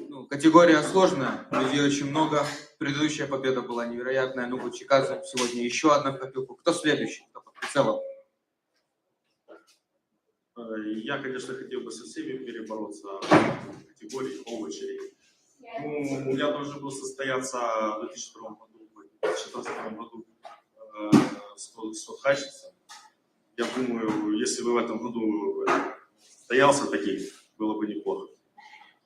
Ну, категория сложная, людей очень много. Предыдущая победа была невероятная. Ну, вот Чиказов сегодня еще одна в копилку. Кто следующий? Кто под прицелом? Я, конечно, хотел бы со всеми перебороться в категории по очереди. Ну, я должен был состояться в 2002 году, в 2014 году с Хачинсом. Я думаю, если бы в этом году состоялся таких, было бы неплохо.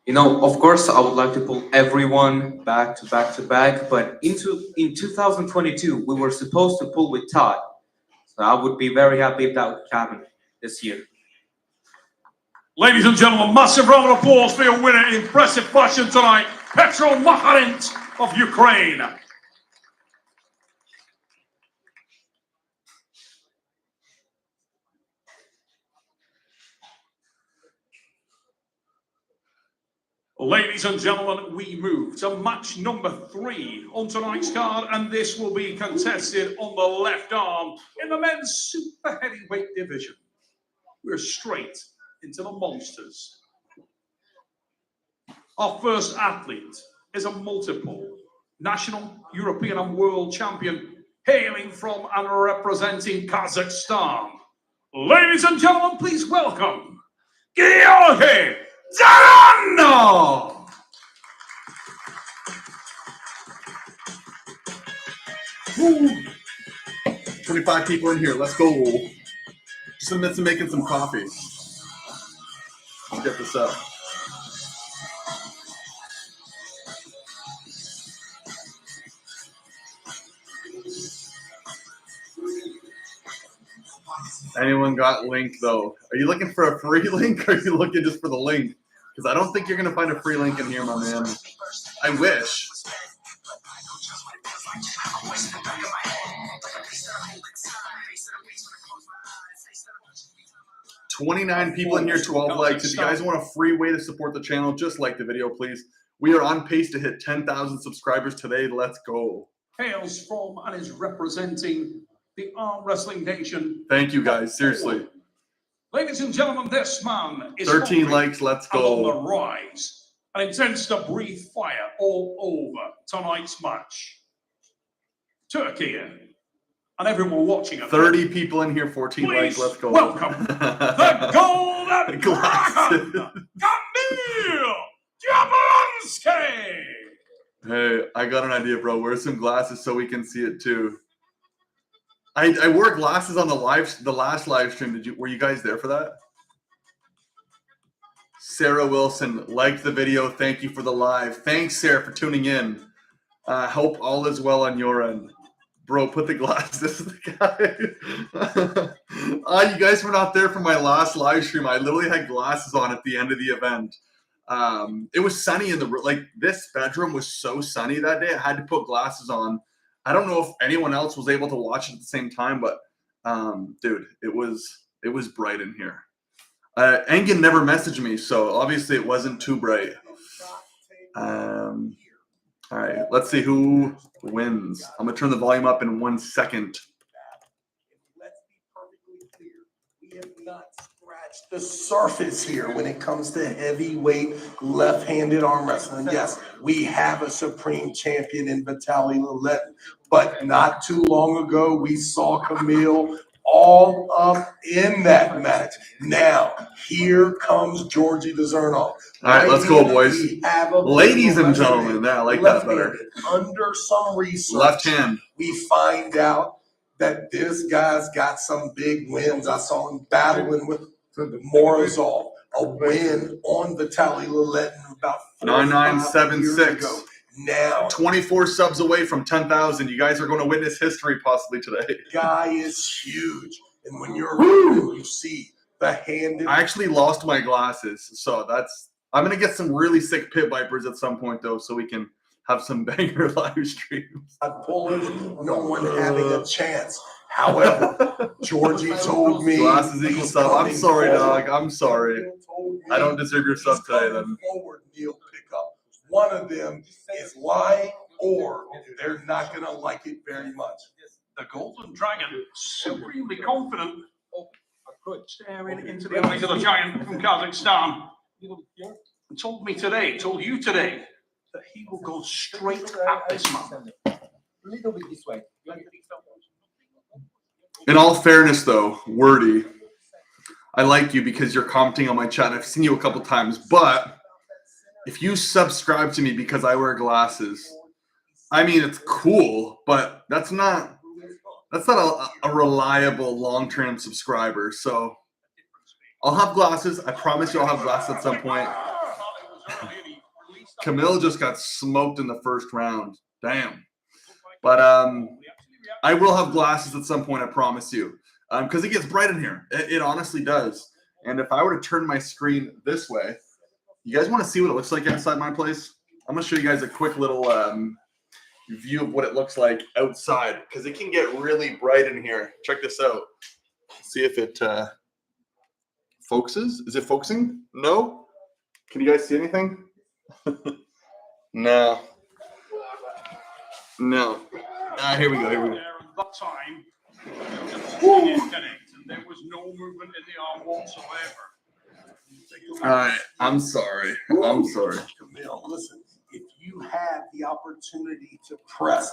You know, of course, I would like to pull everyone back to back to back, but in 2022, we were supposed to pull with Todd. So I would be very happy if that would happen this year. Ladies and gentlemen, massive round of applause for your winner in impressive fashion tonight, Petro Makarint of Ukraine. Ladies and gentlemen, we move to match number 3 on tonight's card, and this will be contested on the left arm in the men's super heavyweight division. We're straight into the monsters. Our first athlete is a multiple national, European and world champion hailing from and representing Kazakhstan. Ladies and gentlemen, please welcome Vyciaute! 25 people in here. Let's go. Just in the midst of making some coffee. Let's get this up. Anyone got link though? Are you looking for a free link or are you looking just for the link? Because I don't think you're going to find a free link in here, my man. I wish. $29 people in here, 12 likes. If you guys want a free way to support the channel, just like the video, please. We are on pace to hit 10,000 subscribers today. Let's go. Hails from and is representing the Arm Wrestling Nation. Thank you, guys. Seriously. Ladies and gentlemen, this man is 13 likes. Let's go. on the rise and intends to breathe fire all over tonight's match. Turkey and everyone watching it. 30 people in here, 14 Please likes. Let's go. welcome the Golden Dragon, Kamil Jablonski. Hey, I got an idea, bro. Wear some glasses so we can see it too. I wore glasses on the last live stream. Were you guys there for that? Sarah Wilson liked the video. Thank you for the live. Thanks, Sarah, for tuning in. Hope all is well on your end. Bro, put the glasses. This is the guy. You guys were not there for my last live stream. I literally had glasses on at the end of the event. It was sunny in the room. This bedroom was so sunny that day. I had to put glasses on. I don't know if anyone else was able to watch it at the same time, but dude, it was bright in here. Engin never messaged me, so obviously it wasn't too bright. All right, let's see who wins. I'm gonna turn the volume up in 1 second. Let's be perfectly clear. We have not scratched the surface here when it comes to heavyweight left-handed arm wrestling. Yes, we have a supreme champion in Vitaly Laletin, but not too long ago we saw Kamil all up in that match. Now, here comes Georgie Chernov. All right, let's go, boys. Ladies and gentlemen, gentlemen, I like that better. Under some research, Left hand. we find out that this guy's got some big wins. I saw him battling with Morozov, a win on Vitaly Laletin about 9976. years ago. Now, 24 subs away from 10,000. You guys are going to witness history possibly today. guy is huge, and when you're around, you see the hand. I actually lost my glasses, so I'm going to get some really sick pit vipers at some point though, so we can have some banger live streams. Pullers, no one having a chance. However, Georgie told me glasses equal he's sub. I'm coming sorry, forward. dog. I'm sorry. Neil told me I don't deserve your sub he's today coming then. Forward, Neil, pick up. One of them is lying, or they're not going to like it very much. The Golden Dragon, supremely confident, staring into the eyes of the giant from Kazakhstan. and told you today, that he will go straight at this man. A little bit this way. In all fairness, though, Wordy, I like you because you're commenting on my chat. And I've seen you a couple times, but if you subscribe to me because I wear glasses, I mean, it's cool, but that's not a reliable long-term subscriber. So I'll have glasses. I promise you I'll have glasses at some point. Camille just got smoked in the first round. Damn. But I will have glasses at some point, I promise you. Because it gets bright in here. It honestly does. And if I were to turn my screen this way, you guys want to see what it looks like outside my place? I'm going to show you guys a quick little view of what it looks like outside. Because it can get really bright in here. Check this out. See if it focuses. Is it focusing? No? Can you guys see anything? No. No. Here we go. At that time, and there was no movement in the arm whatsoever. All right. I'm sorry. Camille, listen, if you had the opportunity to press,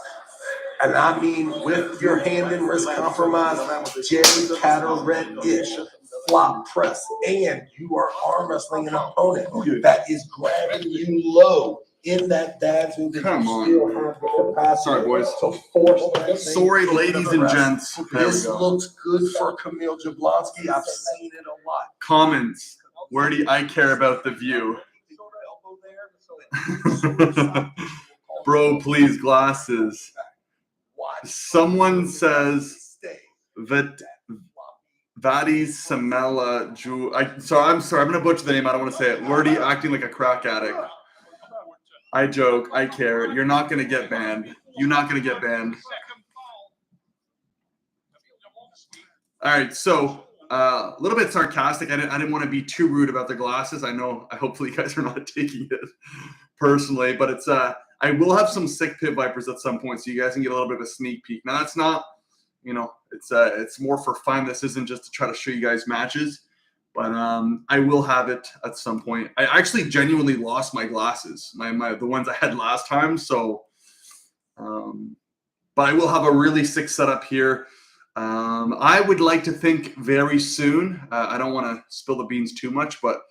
and I mean with your hand and wrist compromised, Jerry Catarette-ish flop press, and you are arm wrestling an opponent that is grabbing you low in that dad's move, Come you on. still have the capacity Sorry, boys. to force that thing Sorry, into ladies the and rest. gents. There we This go. looks good for Camille Jablonski. I've seen it a lot. Comments. Where do I care about the view? Bro, please, glasses. Someone says that Vadi Samela Ju. I'm sorry. I'm going to butcher the name. I don't want to say it. Wordy acting like a crack addict. I joke. I care. You're not going to get banned. You're not going to get banned. All right. So a little bit sarcastic. I didn't want to be too rude about the glasses. I know. Hopefully you guys are not taking it personally, but it's I will have some sick pit vipers at some point, so you guys can get a little bit of a sneak peek. Now that's not, it's more for fun. This isn't just to try to show you guys matches, but I will have it at some point. I actually genuinely lost my glasses, the ones I had last time. So, but I will have a really sick setup here. I would like to think very soon. I don't want to spill the beans too much, but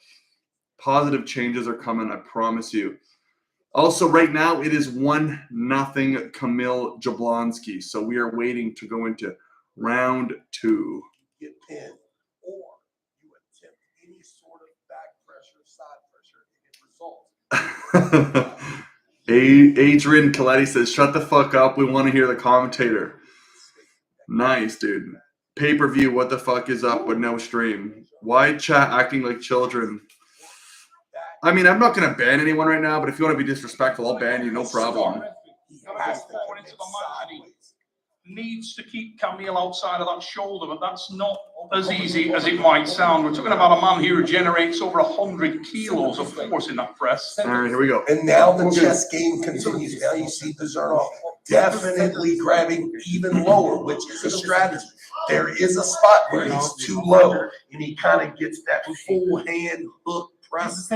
positive changes are coming. I promise you. Also, right now, it is 1-0 Camille Jablonski. So we are waiting to go into round 2. Get pinned, or you attempt any sort of back pressure, side pressure, and it results. Adrian Coletti says, shut the fuck up. We want to hear the commentator. Nice, dude. Pay-per-view, what the fuck is up with no stream? Why chat acting like children? I mean, I'm not going to ban anyone right now, but if you want to be disrespectful, I'll ban you, no problem. Needs to keep Camille outside of that shoulder, but that's not as easy as it might sound. We're talking about a man here who generates over 100 kilos of force in that press. All right, here we go. And now the chess game continues. Now you see the Chernov definitely grabbing even lower, which is a strategy. There is a spot where he's too low, and he kind of gets that full hand hook press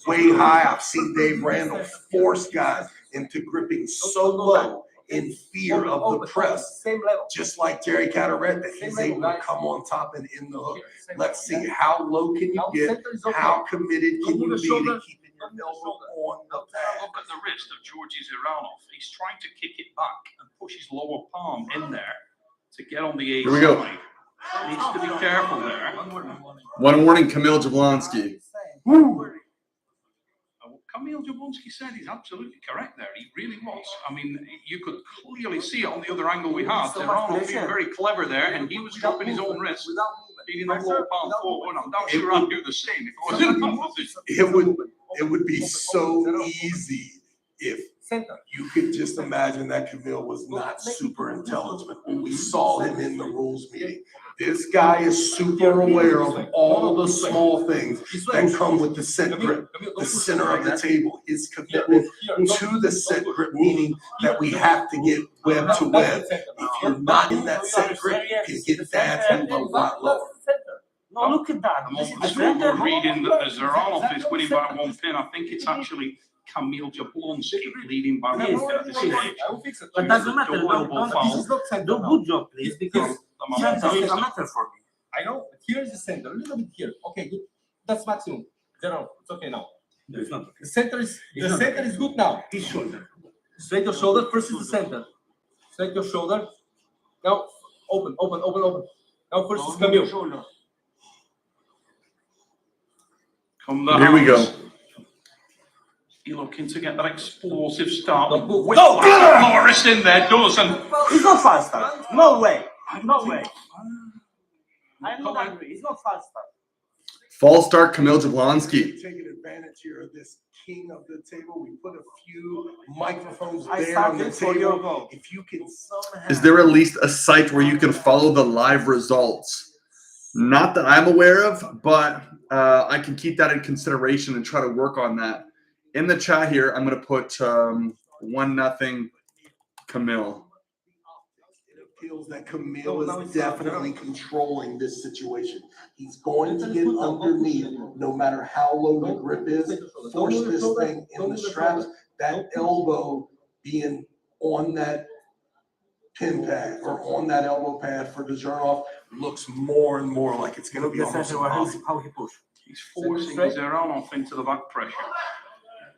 way high. I've seen Dave Randall force guys into gripping so low in fear of the press, just like Jerry Catarette, that he's able to come on top and in the hook. Let's see, how low can you get? How committed can you be to keeping your elbow on the pad? Look at the wrist of Georgi Ziranov. He's trying to kick it back and push his lower palm in there to get on the A Here we go. side. Needs to be careful there. One warning, Camille Jablonski. Camille Jablonski said he's absolutely correct there. He really was. I mean, you could clearly see it on the other angle we had. Ziranov being very clever there, and he was dropping his own wrist, feeding the lower palm forward. I'm not sure I'd do the same if I was in that position. It would be so easy if you could just imagine that Camille was not super intelligent when we saw him in the rules meeting. This guy is super aware of all the small things that come with the set grip, the center of the table, his commitment to the set grip, meaning that we have to get web to web. If you're not in that set grip, you can get that a lot lower. No, look at that. I'm This is on the the center. reading that Zaranov is winning by 1 pin. I think it's actually Micheal Jablonski leading by 1 pin at this stage. I will fix it. But doesn't matter. This is not center. Do good job, please, because center is a matter for me. I know. But here is the center. A little bit here. Okay, good. That's maximum. Zero. It's okay now. No, it's not. The center is good now. His shoulder. Straight your shoulder. First is the center. Straight your shoulder. Now open. Now first is Camille. Come the Here we go. hounds. You're looking to get that explosive start. Don't move. Whip Go! lower wrist in there, does, and It's not faster. No way. No way. I'm not angry. It's not faster. False start, Micheal Jablonski. Taking advantage here of this king of the table. We put a few microphones I there on the started for your table. goal. If you can somehow. Is there at least a site where you can follow the live results? Not that I'm aware of, but I can keep that in consideration and try to work on that. In the chat here, I'm going to put 1-0 Camille. It appeals that Camille is definitely controlling this situation. He's going to get underneath, no matter how low the grip is, force this thing in the straps, that elbow being on that pin pad or on that elbow pad for Chernov looks more and more like it's going to be almost impossible. How he push. he's forcing Zaranov into the back pressure.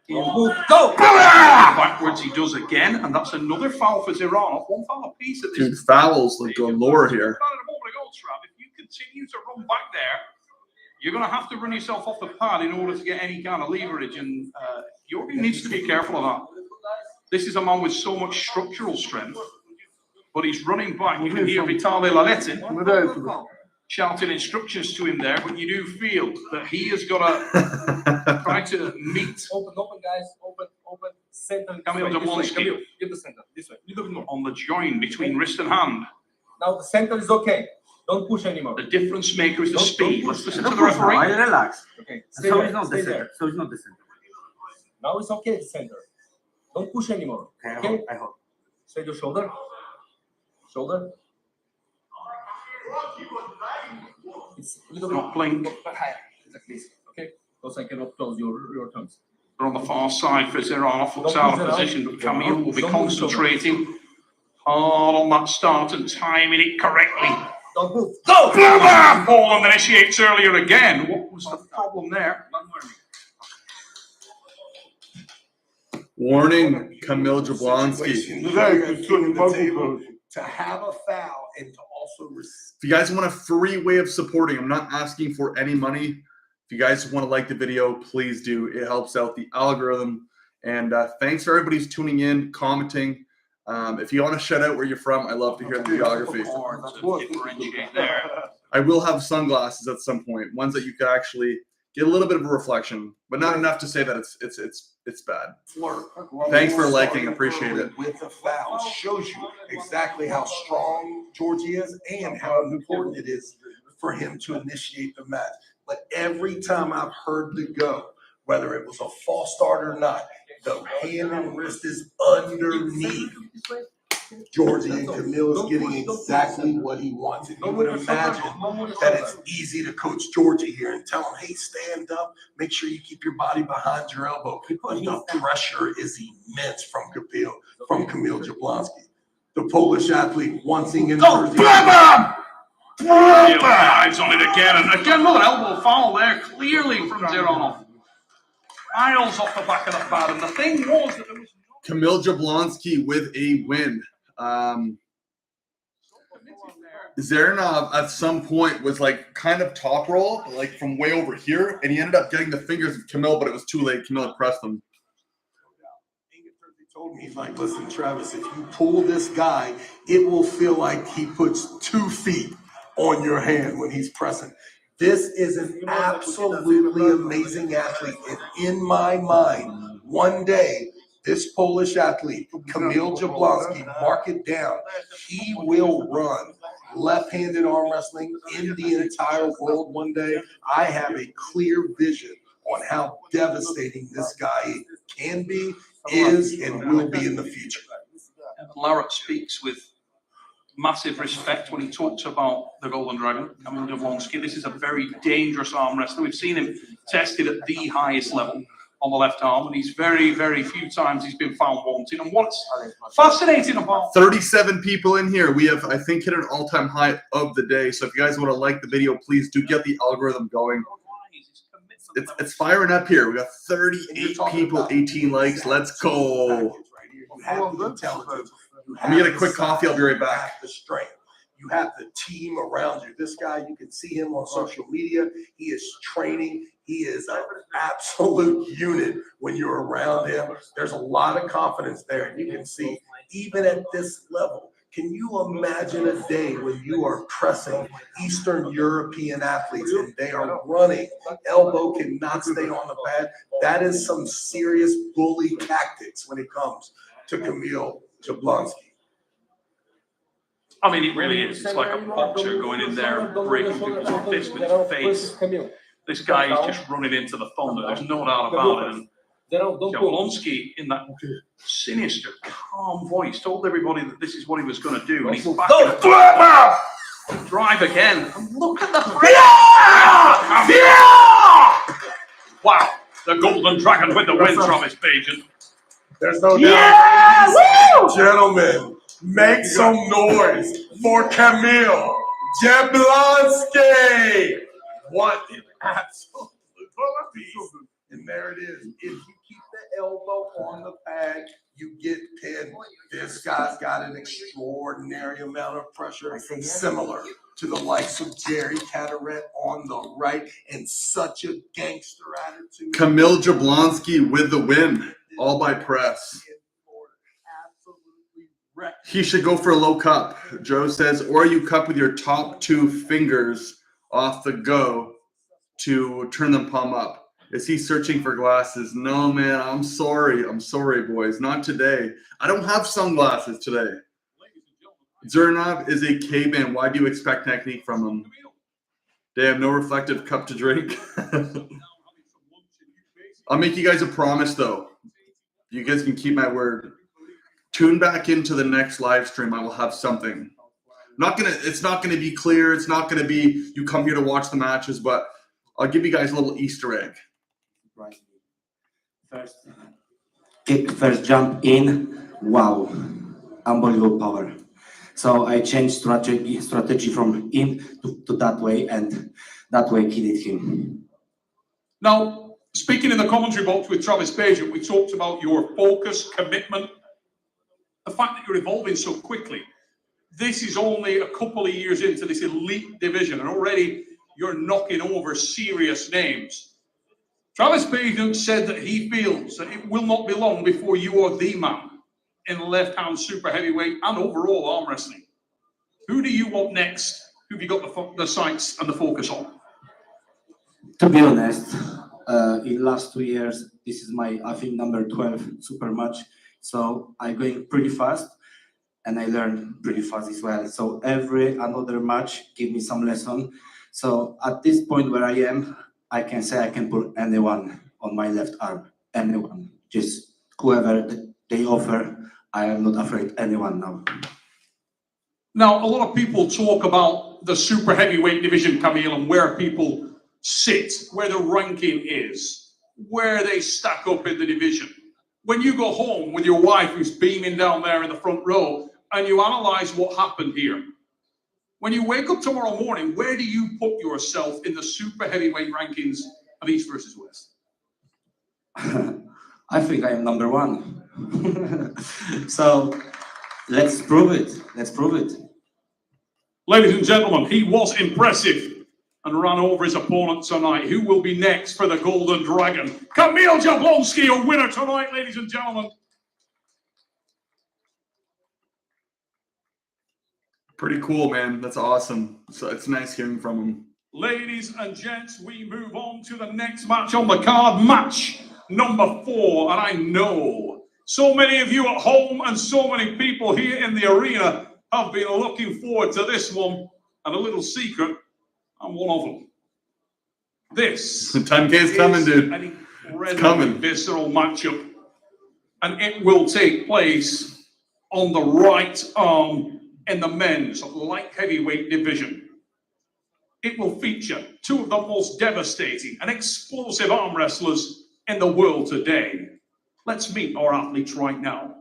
Go! Backwards he does again, and that's another foul for Zaranov. 1 foul apiece at this. Dude, fouls look galore here. If you continue to run back there, you're going to have to run yourself off the pad in order to get any kind of leverage, and Georgi needs to be careful of that. This is a man with so much structural strength, but he's running back. You can hear Vitaly Laletin shouting instructions to him there, but you do feel that he has got to try to meet Open, guys. Open. Center. Micheal Jablonski Give the center. This way. Little bit more. on the join between wrist and hand. Now the center is okay. Don't push anymore. The difference maker is the Don't speed. push. Let's listen to the referee. Relax. Okay. So it's not the center. So it's not the center. Now it's okay, the center. Don't push anymore. Okay, I hope. Straight your shoulder. Shoulder. It's a little bit Not blink. but higher. Like this. Okay? Because I cannot close your tongues. They're on the far side for Zaranov. Looks out of position, but Camille will be concentrating hard on that start and timing it correctly. Don't move. Go! Poland initiates earlier again. What was the problem there? Warning, Micheal Jablonski. To have a foul and to also receive. If you guys want a free way of supporting, I'm not asking for any money. If you guys want to like the video, please do. It helps out the algorithm. And thanks for everybody who's tuning in, commenting. If you want to shout out where you're from, I love to hear the geography. Differentiate there. I will have sunglasses at some point, ones that you can actually get a little bit of a reflection, but not enough to say that it's bad. Flirt. Thanks for liking, appreciate it. With the foul shows you exactly how strong Georgie is and how important it is for him to initiate the match. But every time I've heard the go, whether it was a false start or not, the hand and wrist is underneath. Georgie and Camille is getting exactly what he wants. And you would imagine that it's easy to coach Georgie here and tell him, hey, stand up, make sure you keep your body behind your elbow. But the pressure is immense from Micheal Jablonski. The Polish athlete wanting in Jersey. Dives on it again, and again another elbow foul there, clearly from Zaranov. Miles off the back of the pad, and the thing was that there was Micheal Jablonski with a win. Zaranov at some point was like kind of top roll, like from way over here, and he ended up getting the fingers of Camille, but it was too late. Camille had pressed him. He told me, he's like, listen, Travis, if you pull this guy, it will feel like he puts 2 feet on your hand when he's pressing. This is an absolutely amazing athlete. And in my mind, one day, this Polish athlete, Micheal Jablonski, mark it down, he will run left-handed arm wrestling in the entire world one day. I have a clear vision on how devastating this guy can be, is, and will be in the future. Larratt speaks with massive respect when he talks about the Golden Dragon, Kamil Jablonski. This is a very dangerous arm wrestler. We've seen him tested at the highest level on the left arm, and he's very, very few times he's been found wanting. And what's fascinating about 37 people in here. We have, I think, hit an all-time high of the day. So if you guys want to like the video, please do get the algorithm going. It's firing up here. We got 38 people, 18 likes. Let's go. I'm gonna get a quick coffee. I'll be right back. The strength. You have the team around you. This guy, you can see him on social media. He is training. He is an absolute unit when you're around him. There's a lot of confidence there. And you can see, even at this level, can you imagine a day when you are pressing Eastern European athletes and they are running, elbow cannot stay on the pad? That is some serious bully tactics when it comes to Micheal Jablonski. I mean, it really is. It's like a boxer going in there, breaking people's fists with his face. This guy is just running into the thunder. There's no doubt about it. And Jablonski, in that sinister, calm voice, told everybody that this is what he was going to do. And he's back in the drive again. And look at the wow, the Golden Dragon with the win, Travis Pageant. There's no doubt. Gentlemen, make some noise for Micheal Jablonski. What an absolute piece. And there it is. If you keep the elbow on the pad, you get pinned. This guy's got an extraordinary amount of pressure, similar to the likes of Jerry Cataret on the right, and such a gangster attitude. Kamil Jablonski with the win, all by press. He should go for a low cup, Joe says, or you cup with your top two fingers off the go to turn them palm up. Is he searching for glasses? No, man, I'm sorry. I'm sorry, boys. Not today. I don't have sunglasses today. Chernov is a caveman. Why do you expect technique from him? They have no reflective cup to drink. I'll make you guys a promise, though. You guys can keep my word. Tune back into the next live stream. I will have something. It's not gonna be clear. It's not gonna be you come here to watch the matches, but I'll give you guys a little Easter egg. Right. First jump in. Wow, unbelievable power. So I changed strategy from in to that way, and that way killed him. Now, speaking in the commentary box with Travis Pageant, we talked about your focus, commitment, the fact that you're evolving so quickly. This is only a couple of years into this elite division, and already you're knocking over serious names. Travis Pageant said that he feels that it will not be long before you are the man in the left-hand super heavyweight and overall arm wrestling. Who do you want next? Who have you got the sights and the focus on? To be honest, in the last 2 years, this is my, I think, number 12 super match. So I'm going pretty fast, and I learn pretty fast as well. So another match give me some lesson. So at this point where I am, I can say I can put anyone on my left arm, anyone, just whoever they offer. I am not afraid anyone now. Now, a lot of people talk about the super heavyweight division, Kamil, and where people sit, where the ranking is, where they stack up in the division. When you go home with your wife who's beaming down there in the front row and you analyze what happened here, when you wake up tomorrow morning, where do you put yourself in the super heavyweight rankings of East versus West? I think I am number one. So let's prove it. Let's prove it. Ladies and gentlemen, he was impressive and ran over his opponent tonight. Who will be next for the Golden Dragon? Micheal Jablonski, your winner tonight, ladies and gentlemen. Pretty cool, man. That's awesome. So it's nice hearing from him. Ladies and gents, we move on to the next match on the card, match number 4. And I know so many of you at home and so many people here in the arena have been looking forward to this one. And a little secret, I'm one of them. This The 10K is coming, dude. an It's coming. incredibly visceral matchup. And it will take place on the right arm in the men's light heavyweight division. It will feature two of the most devastating and explosive arm wrestlers in the world today. Let's meet our athletes right now.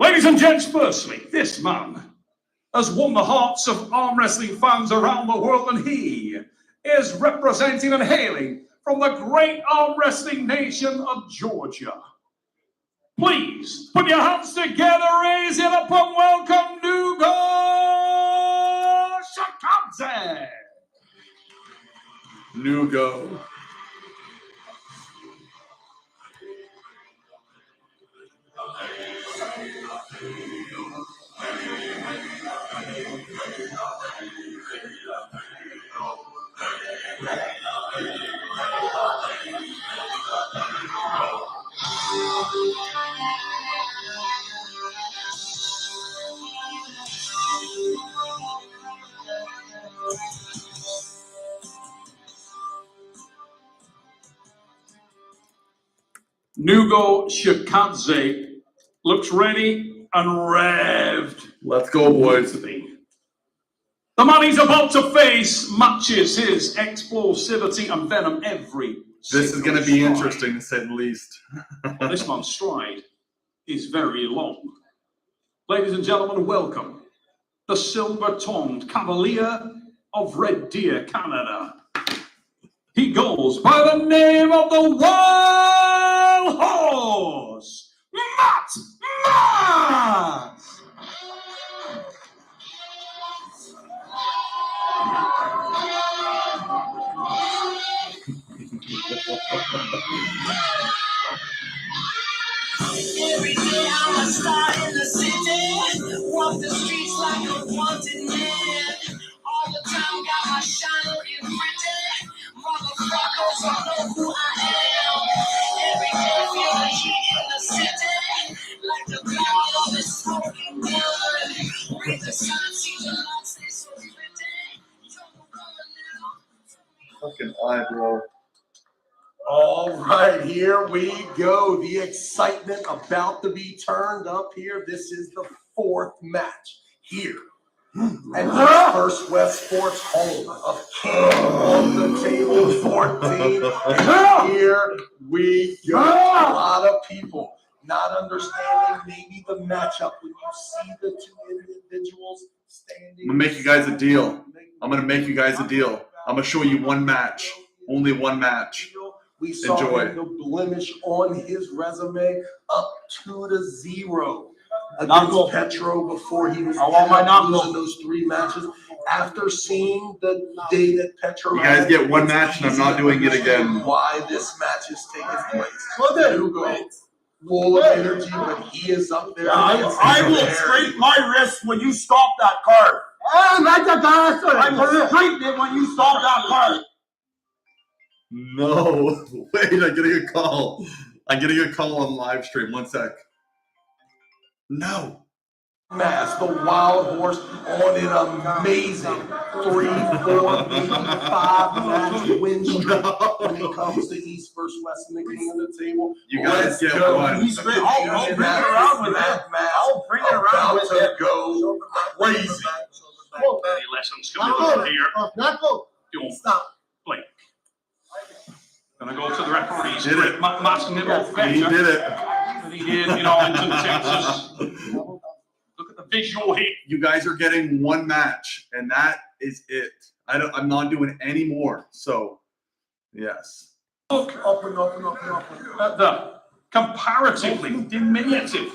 Ladies and gents, firstly, this man has won the hearts of arm wrestling fans around the world, and he is representing and hailing from the great arm wrestling nation of Georgia. Please put your hands together, raise it up, and welcome Nugo Shakadze. Nugo. Nugo Shakadze looks ready and revved. Let's go, boys. The man he's about to face matches his explosivity and venom every. This is going to be interesting, to say the least. Well, this man's stride is very long. Ladies and gentlemen, welcome the silver-tongued Cavalier of Red Deer, Canada. He goes by the name of the Wild Horse, Matt. Every day I'm a star in the city. Walk the streets like a wanted man. All the time got my shine looking pretty. Motherfuckers don't know who I am. Every day feel the heat in the city. Like the cloud of the smoking gun. Read the sign, see the lights, they so pretty. Fucking eye, bro. All right, here we go. The excitement about to be turned up here. This is the fourth match here at the First West Sports home of King on the Table 14. And here we go. A lot of people not understanding maybe the matchup when you see the two individuals standing. I'm going to make you guys a deal. I'm going to show you one match. Only one match. We saw Enjoy. the blemish on his resume up 2-0 against Knuckle. Petro before he was I want my knuckle. losing those three matches. After seeing the day that Petro You guys had, get one it's match, and I'm easy not to doing it understand again. Why this match is taking place. Hugo. Full of energy, but he is up there. I will scrape my wrist when you stop that card. I will straighten it when you stop that card. No. Wait, I'm getting a call. I'm getting a call on live stream. One sec. No. Mass, the Wild Horse on an amazing 3, 4, maybe 5 match win streak when it comes to East versus West and the King of the Table. You guys Let's get go. one. I'll bring it around with that. I'll bring it around with About that. to go crazy. Any lessons coming over here? Stop. Blake. Gonna go to the referees. Did it. Matt Nibble. He did it. That he did in Arlington, Texas. Look at the visual here. You guys are getting one match, and that is it. I'm not doing any more. So, yes. Look Up and up and up and up. at the comparatively diminutive.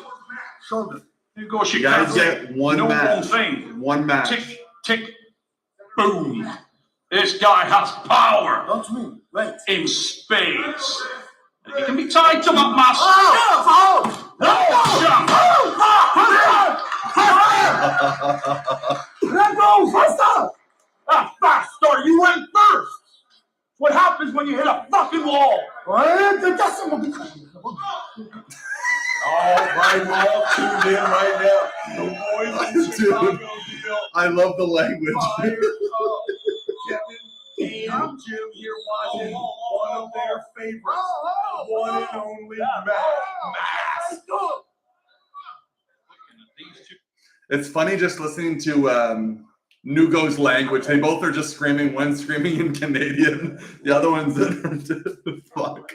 Shoulder. Here goes You guys get one no match. one thing. One match. Tick, tick, boom. This guy has power Don't move. Right. in space. And he can be tied to that mask. Let go, faster! Ah, faster! You went first! What happens when you hit a fucking wall? All right, we're all tuned in right now. The boys in Chicago deal. I love the language. Fired up. Kevin and Jim here watching one of their favorites. One and only Matt. It's funny just listening to Nugo's language. They both are just screaming. One's screaming in Canadian, the other one's fuck.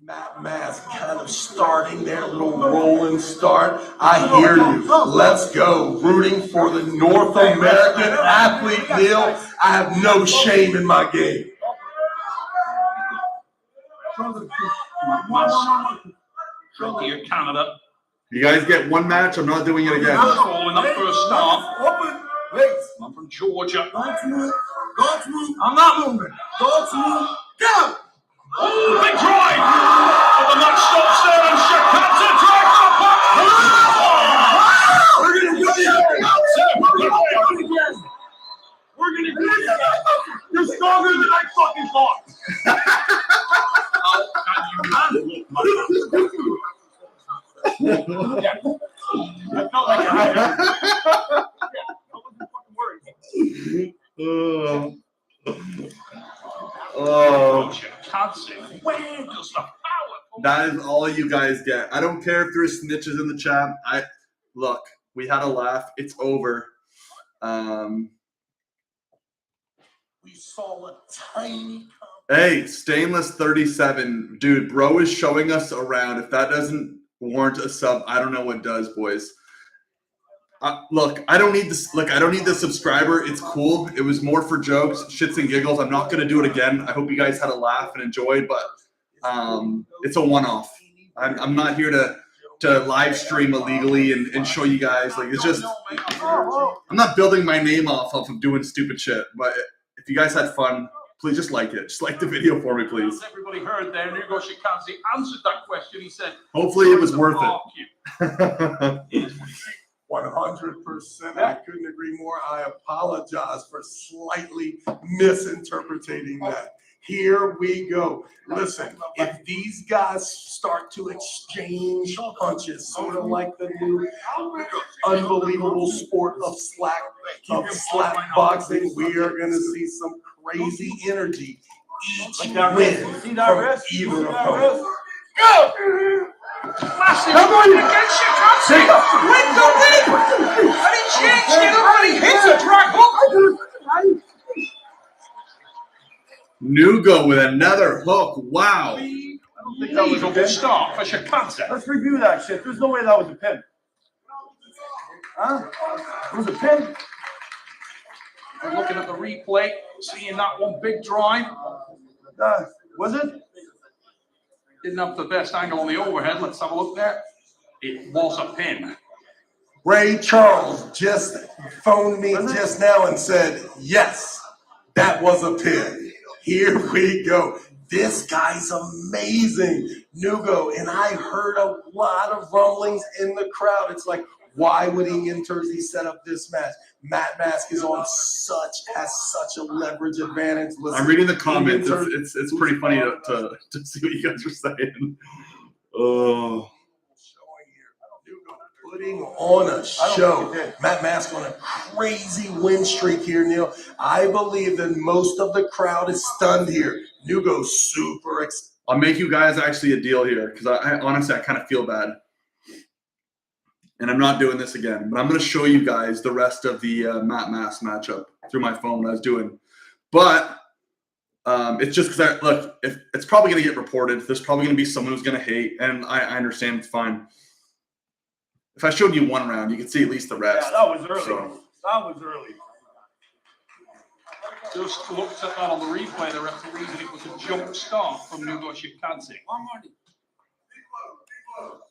Matt Mask kind of starting their little rolling start. I hear you. Let's go. Rooting for the North American athlete, Neil. I have no shame in my game. Here, Canada. You guys get one match. I'm not doing it again. Following up for a start. I'm from Georgia. Don't move. I'm not moving. Don't move. Go! Oh, big drive! But the match stops there and Vyciaute drives the puck! We're gonna do it again. We're gonna do it again. You're stronger than I fucking thought. How can you handle my I felt like I had it. I wasn't fucking worried. Oh. Where does the power come? That is all you guys get. I don't care if there's snitches in the chat. Look, we had a laugh. It's over. We saw a tiny. Hey, Stainless 37, dude, bro is showing us around. If that doesn't warrant a sub, I don't know what does, boys. Look, I don't need this. Look, I don't need the subscriber. It's cool. It was more for jokes, shits and giggles. I'm not gonna do it again. I hope you guys had a laugh and enjoyed, but it's a one-off. I'm not here to live stream illegally and show you guys. Like, it's just, I'm not building my name off of doing stupid shit. But if you guys had fun, please just like it. Just like the video for me, please. Everybody heard there. Nugo Vyciaute answered that question. He said, hopefully it was worth it. 100%. I couldn't agree more. I apologize for slightly misinterpreting that. Here we go. Listen, if these guys start to exchange punches, sort of like the new unbelievable sport of slap boxing, we are going to see some crazy energy. Each win from either opponent. Go! Massive against Vyciaute. Win the win. And he changed it up and he hits a drag hook. Nugo with another hook. Wow. I don't think that was a good start for Vyciaute. Let's review that shit. There's no way that was a pin. Huh? It was a pin. We're looking at the replay, seeing that one big drive. Was it? Didn't have the best angle on the overhead. Let's have a look there. It was a pin. Ray Charles just phoned me just now and said, yes, that was a pin. Here we go. This guy's amazing. Nugo, and I heard a lot of rumblings in the crowd. It's like, why would Ingen Terzi set up this match? Matt Mask is has such a leverage advantage. Listen, I'm reading the comments. It's pretty funny to see what you guys are saying. Oh. Putting on a show. Matt Mask on a crazy win streak here, Neil. I believe that most of the crowd is stunned here. Nugo super excited. I'll make you guys actually a deal here because I honestly, I kind of feel bad. And I'm not doing this again, but I'm going to show you guys the rest of the Matt Mask matchup through my phone that I was doing. But it's just because look, if it's probably going to get reported. There's probably going to be someone who's going to hate, and I understand it's fine. If I showed you one round, you could see at least the rest. Yeah, that was early. So. That was early. Just looked at that on the replay. The referee said it was a jump start from Nugo Vyciaute.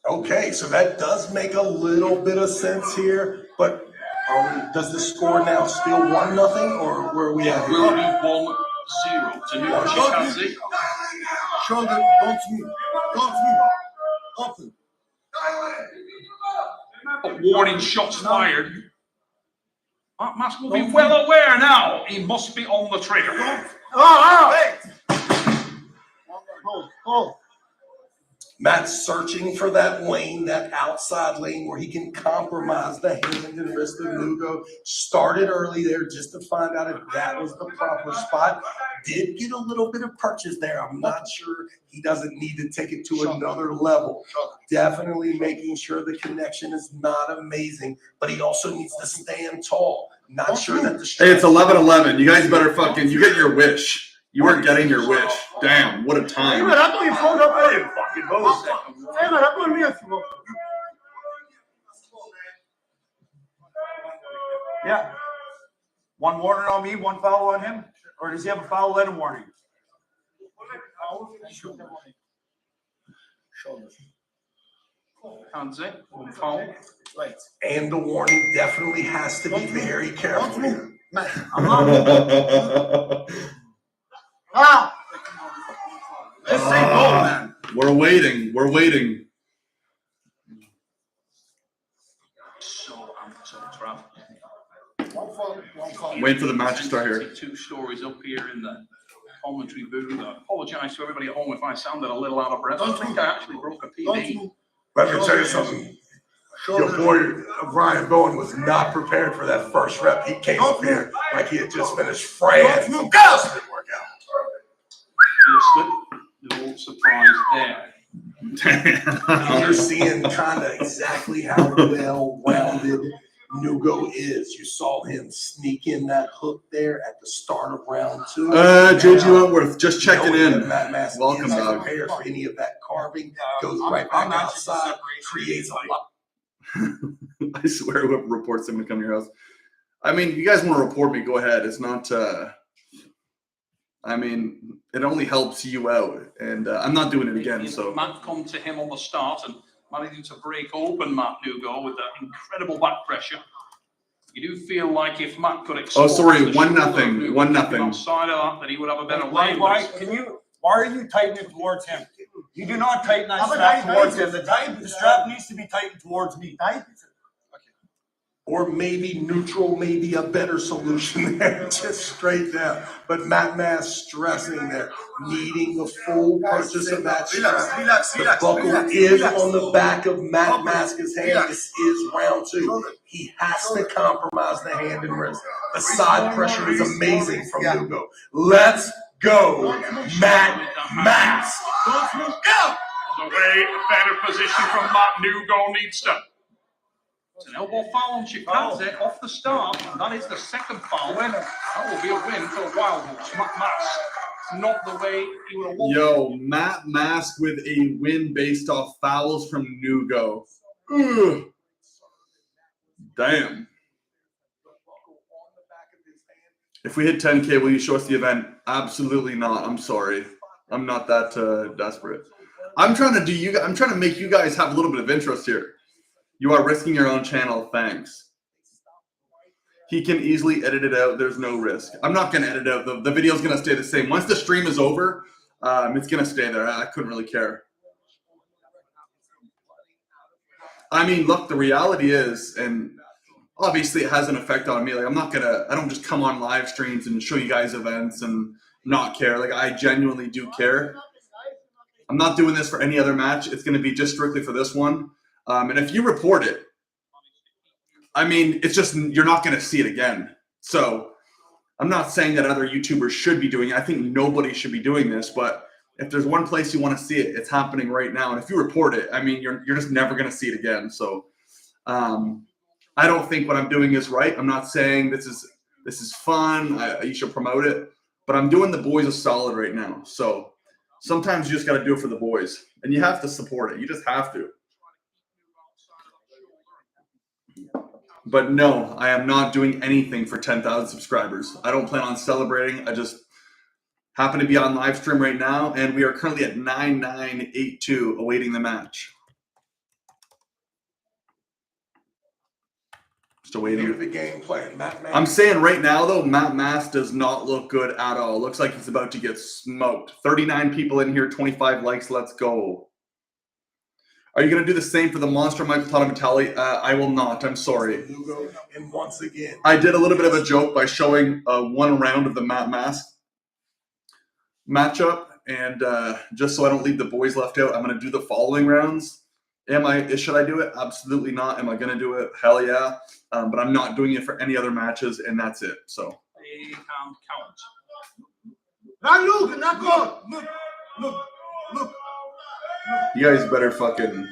Okay, so that does make a little bit of sense here, but does the score now still 1-0, or where are we at It here? will be 1-0 to Nugo Vyciaute. Shoulder, don't move. Don't move. Open. Warning shots fired. Matt Mask will be well aware now. He must be on the trigger. Hold. Matt's searching for that lane, that outside lane where he can compromise the hand and wrist of Nugo. Started early there just to find out if that was the proper spot. did get a little bit of purchase there. I'm not sure he doesn't need to take it to another level. Definitely making sure the connection is not amazing, but he also needs to stand tall. Not sure that the Hey, it's 11-11. You guys better fucking, you get your wish. You weren't getting your wish. Damn, what a time. Yeah. One warning on me, one foul on him? Or does he have a foul and a warning? Tavadze, one foul. Right. And the warning definitely has to be very careful here. We're waiting. We're waiting. So tough. Wait for the match to start here. Two stories up here in the commentary booth. I apologize to everybody at home if I sounded a little out of breath. I think I actually broke a PB. Let me tell you something. Your boy Ryan Bowen was not prepared for that first rep. He came up here like he had just finished France. Didn't work out. No surprise there. You're seeing kind of exactly how well-rounded Nugo is. You saw him sneak in that hook there at the start of round 2. JG Wentworth, just checking in. Welcome, dog. Prepared for any of that carving, goes right back outside, creates a lot. I swear whoever reports him to come to your house. I mean, if you guys want to report me, go ahead. It's not, I mean, it only helps you out. And I'm not doing it again, so. Matt come to him on the start and managing to break open Matt Nugo with that incredible back pressure. You do feel like if Matt could expose sorry, the 1-0, 1-0. outside of that he would have a better Why are you tightening it towards him? You do not tighten that strap towards him. The strap needs to be tightened towards me. Or maybe neutral, maybe a better solution there, just straight down. But Matt Mass stressing there, needing a full purchase of that strap. The buckle is on the back of Matt Maska's hand. This is round 2. He has to compromise the hand and wrist. The side pressure is amazing from Nugo. Let's go, Matt Mass. On the way, a better position from Matt Nugo needs to. It's an elbow foul on Chikadze off the start, and that is the second foul. That will be a win for the Wild Wolves. Matt Mask, not the way he would have wanted. Yo, Matt Mask with a win based off fouls from Nugo. Ugh. Damn. If we hit 10K, will you show us the event? Absolutely not. I'm sorry. I'm not that desperate. I'm trying to make you guys have a little bit of interest here. You are risking your own channel. Thanks. He can easily edit it out. There's no risk. I'm not going to edit out. The video's going to stay the same. Once the stream is over, it's going to stay there. I couldn't really care. I mean, look, the reality is, and obviously it has an effect on me. Like, I don't just come on live streams and show you guys events and not care. Like, I genuinely do care. I'm not doing this for any other match. It's going to be just strictly for this one. And if you report it, I mean, it's just, you're not going to see it again. So I'm not saying that other YouTubers should be doing it. I think nobody should be doing this, but if there's one place you want to see it, it's happening right now. And if you report it, I mean, you're just never going to see it again. So I don't think what I'm doing is right. I'm not saying this is fun. You should promote it, but I'm doing the boys a solid right now. So sometimes you just got to do it for the boys, and you have to support it. You just have to. But no, I am not doing anything for 10,000 subscribers. I don't plan on celebrating. I just happen to be on live stream right now, and we are currently at 9982 awaiting the match. Just awaiting. The game plan, Matt Mass. I'm saying right now, though, Matt Mass does not look good at all. Looks like he's about to get smoked. 39 people in here, 25 likes. Let's go. Are you going to do the same for the monster Micheal Todd and Vitaly? I will not. I'm sorry. And once again, I did a little bit of a joke by showing one round of the Matt Mask matchup, and just so I don't leave the boys left out, I'm going to do the following rounds. Should I do it? Absolutely not. Am I going to do it? Hell yeah. But I'm not doing it for any other matches, and that's it. So They can count. Look. You guys better fucking.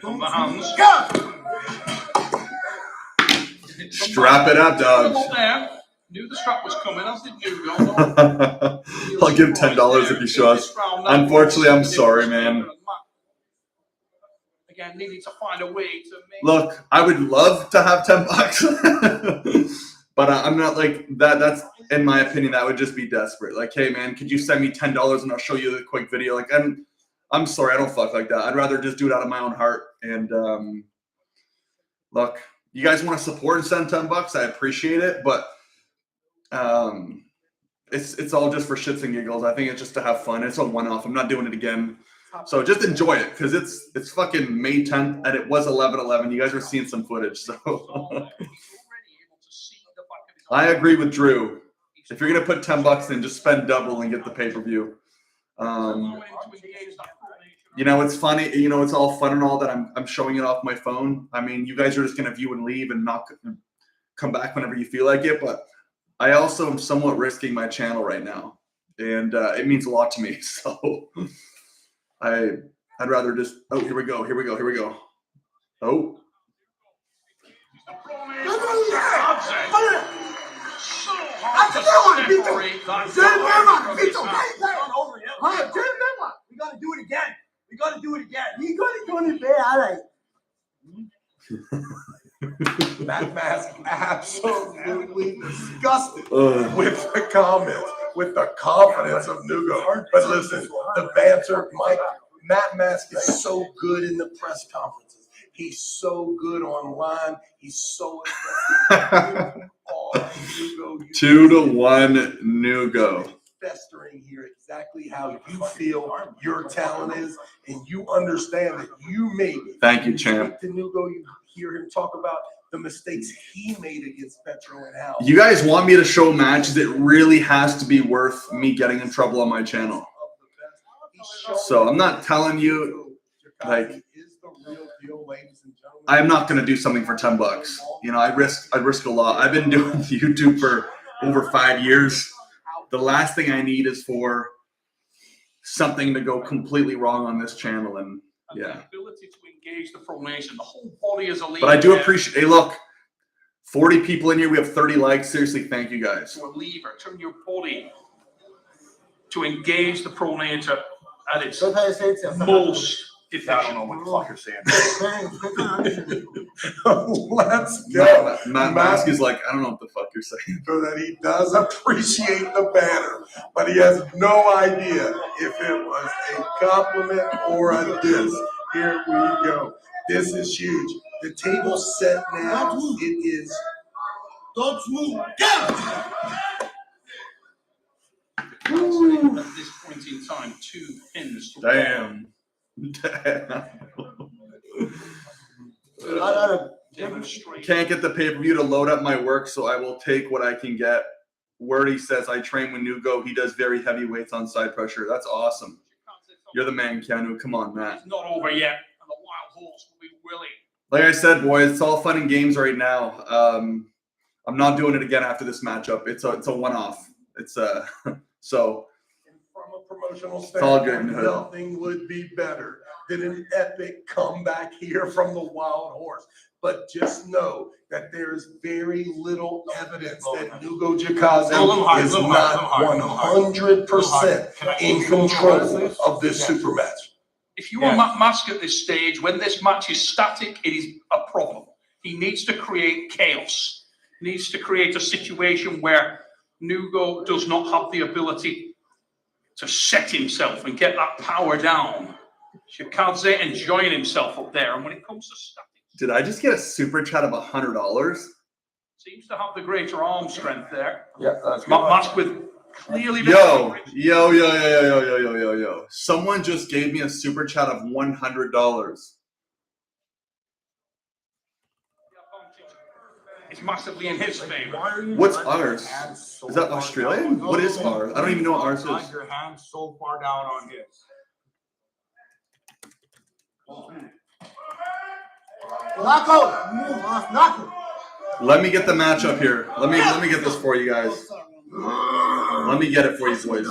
From the hands. Strap it up, dogs. There. Knew the strap was coming, as did Nugo. I'll give $10 if you show us. Unfortunately, I'm sorry, man. Again, needing to find a way to make. Look, I would love to have $10, but I'm not like that. That's, in my opinion, that would just be desperate. Like, hey, man, could you send me $10 and I'll show you a quick video? Like, I'm sorry, I don't fuck like that. I'd rather just do it out of my own heart. And look, you guys want to support and send $10? I appreciate it, but it's all just for shits and giggles. I think it's just to have fun. It's a one-off. I'm not doing it again. So just enjoy it, because it's fucking May 10th and it was 11/11. You guys are seeing some footage, so I agree with Drew. If you're gonna put $10 in, just spend double and get the pay-per-view. You know, it's funny. You know, it's all fun and all that I'm showing it off my phone. I mean, you guys are just gonna view and leave and not come back whenever you feel like it. But I also am somewhat risking my channel right now, and it means a lot to me. So. I'd rather just. Oh, here we go. Oh. We gotta do it again. You gotta do it bad. That mask absolutely disgusted with the comments, with the confidence of Nugo. But listen, the banter, Matt Mask is so good in the press conferences. He's so good online. He's so invested. 2-1 Nugo. Festering here exactly how you feel your talent is, and you understand that you made it. Thank you, champ. To Nugo, you hear him talk about the mistakes he made against Petro and how. You guys want me to show matches? It really has to be worth me getting in trouble on my channel. So I'm not telling you, like, I'm not going to do something for $10. You know, I risk a lot. I've been doing YouTube for over 5 years. The last thing I need is for something to go completely wrong on this channel, and yeah. The ability to engage the formation, the whole body is a leader. But I do appreciate. Hey, look, 40 people in here. We have 30 likes. Seriously, thank you guys. To a lever, turn your body to engage the pronator at its most. I don't know what the fuck you're saying. Let's go. Mask is like, I don't know what the fuck you're saying. So that he does appreciate the banner, but he has no idea if it was a compliment or a diss. Here we go. This is huge. The table's set now. It is. Don't move. Go! At this point in time, 2 pins. Damn. Can't get the pay-per-view to load up my work, so I will take what I can get. Wordy says, I train with Nugo. He does very heavy weights on side pressure. That's awesome. You're the man, Keanu. Come on, Matt. It's not over yet, and the wild horse will be willing. Like I said, boys, it's all fun and games right now. I'm not doing it again after this matchup. It's a one-off. It's so. From a promotional standpoint, nothing would be better than an epic comeback here from the wild horse. But just know that there is very little evidence that Nugo Jakaze is not 100% in control of this super match. If you are Mask at this stage, when this match is static, it is a problem. He needs to create chaos. He needs to create a situation where Nugo does not have the ability to set himself and get that power down. Jakaze enjoying himself up there. And when it comes to static, did I just get a super chat of $100? Seems to have the greater arm strength there. Yeah, that's Mask with clearly. Yo. Someone just gave me a super chat of $100. It's massively in his favor. What's ours? Is that Australian? What is ours? I don't even know what ours is. Your hand so far down on his. Knock out. Move, knock him. Let me get the matchup here. Let me get this for you guys. Let me get it for you boys.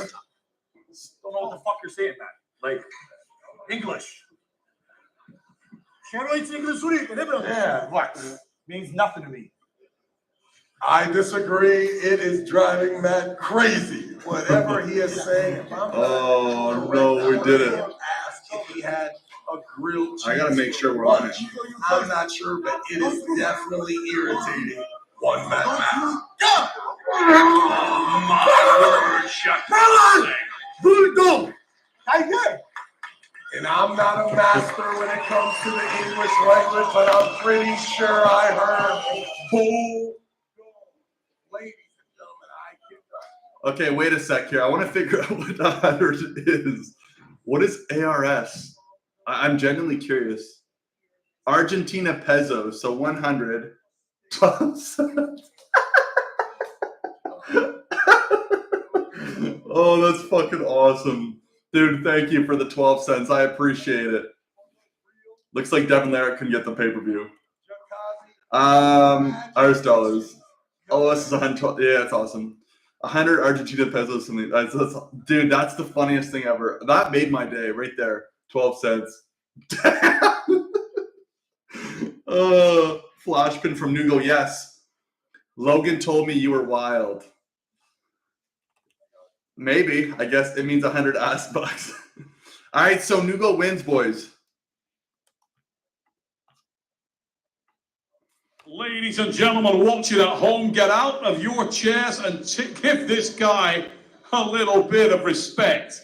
Don't know what the fuck you're saying, man. Like, English. Yeah, what? Means nothing to me. I disagree. It is driving Matt crazy. Whatever he is saying. Oh no, we did it. Ask if he had a grilled cheese. I gotta make sure we're on it. I'm not sure, but it is definitely irritating. One Matt. My word, shut And I'm not a master when it comes to the English language, but I'm pretty sure I heard bull. Ladies and gentlemen, I can. Okay, wait a sec here. I want to figure out what that is. What is ARS? I'm genuinely curious. Argentina pesos, so 100. Oh, that's fucking awesome. Dude, thank you for the 12 cents. I appreciate it. Looks like Devin Larratt can get the pay-per-view. Irish dollars. Oh, this is 112. Yeah, that's awesome. 100 Argentina pesos. Dude, that's the funniest thing ever. That made my day right there. 12 cents. Flash pin from Nugo. Yes. Logan told me you were wild. Maybe. I guess it means 100 ass bucks. All right, so Nugo wins, boys. Ladies and gentlemen watching at home, get out of your chairs and give this guy a little bit of respect.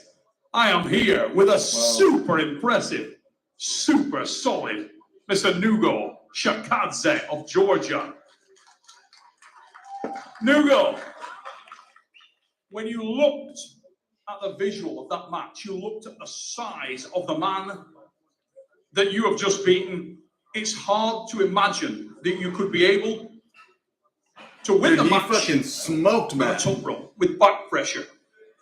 I am here with a super impressive, super solid Mr. Nugo Shakadze of Georgia. Nugo, when you looked at the visual of that match, you looked at the size of the man that you have just beaten. It's hard to imagine that you could be able to win the match. Fucking smoked, man. Top rope with back pressure.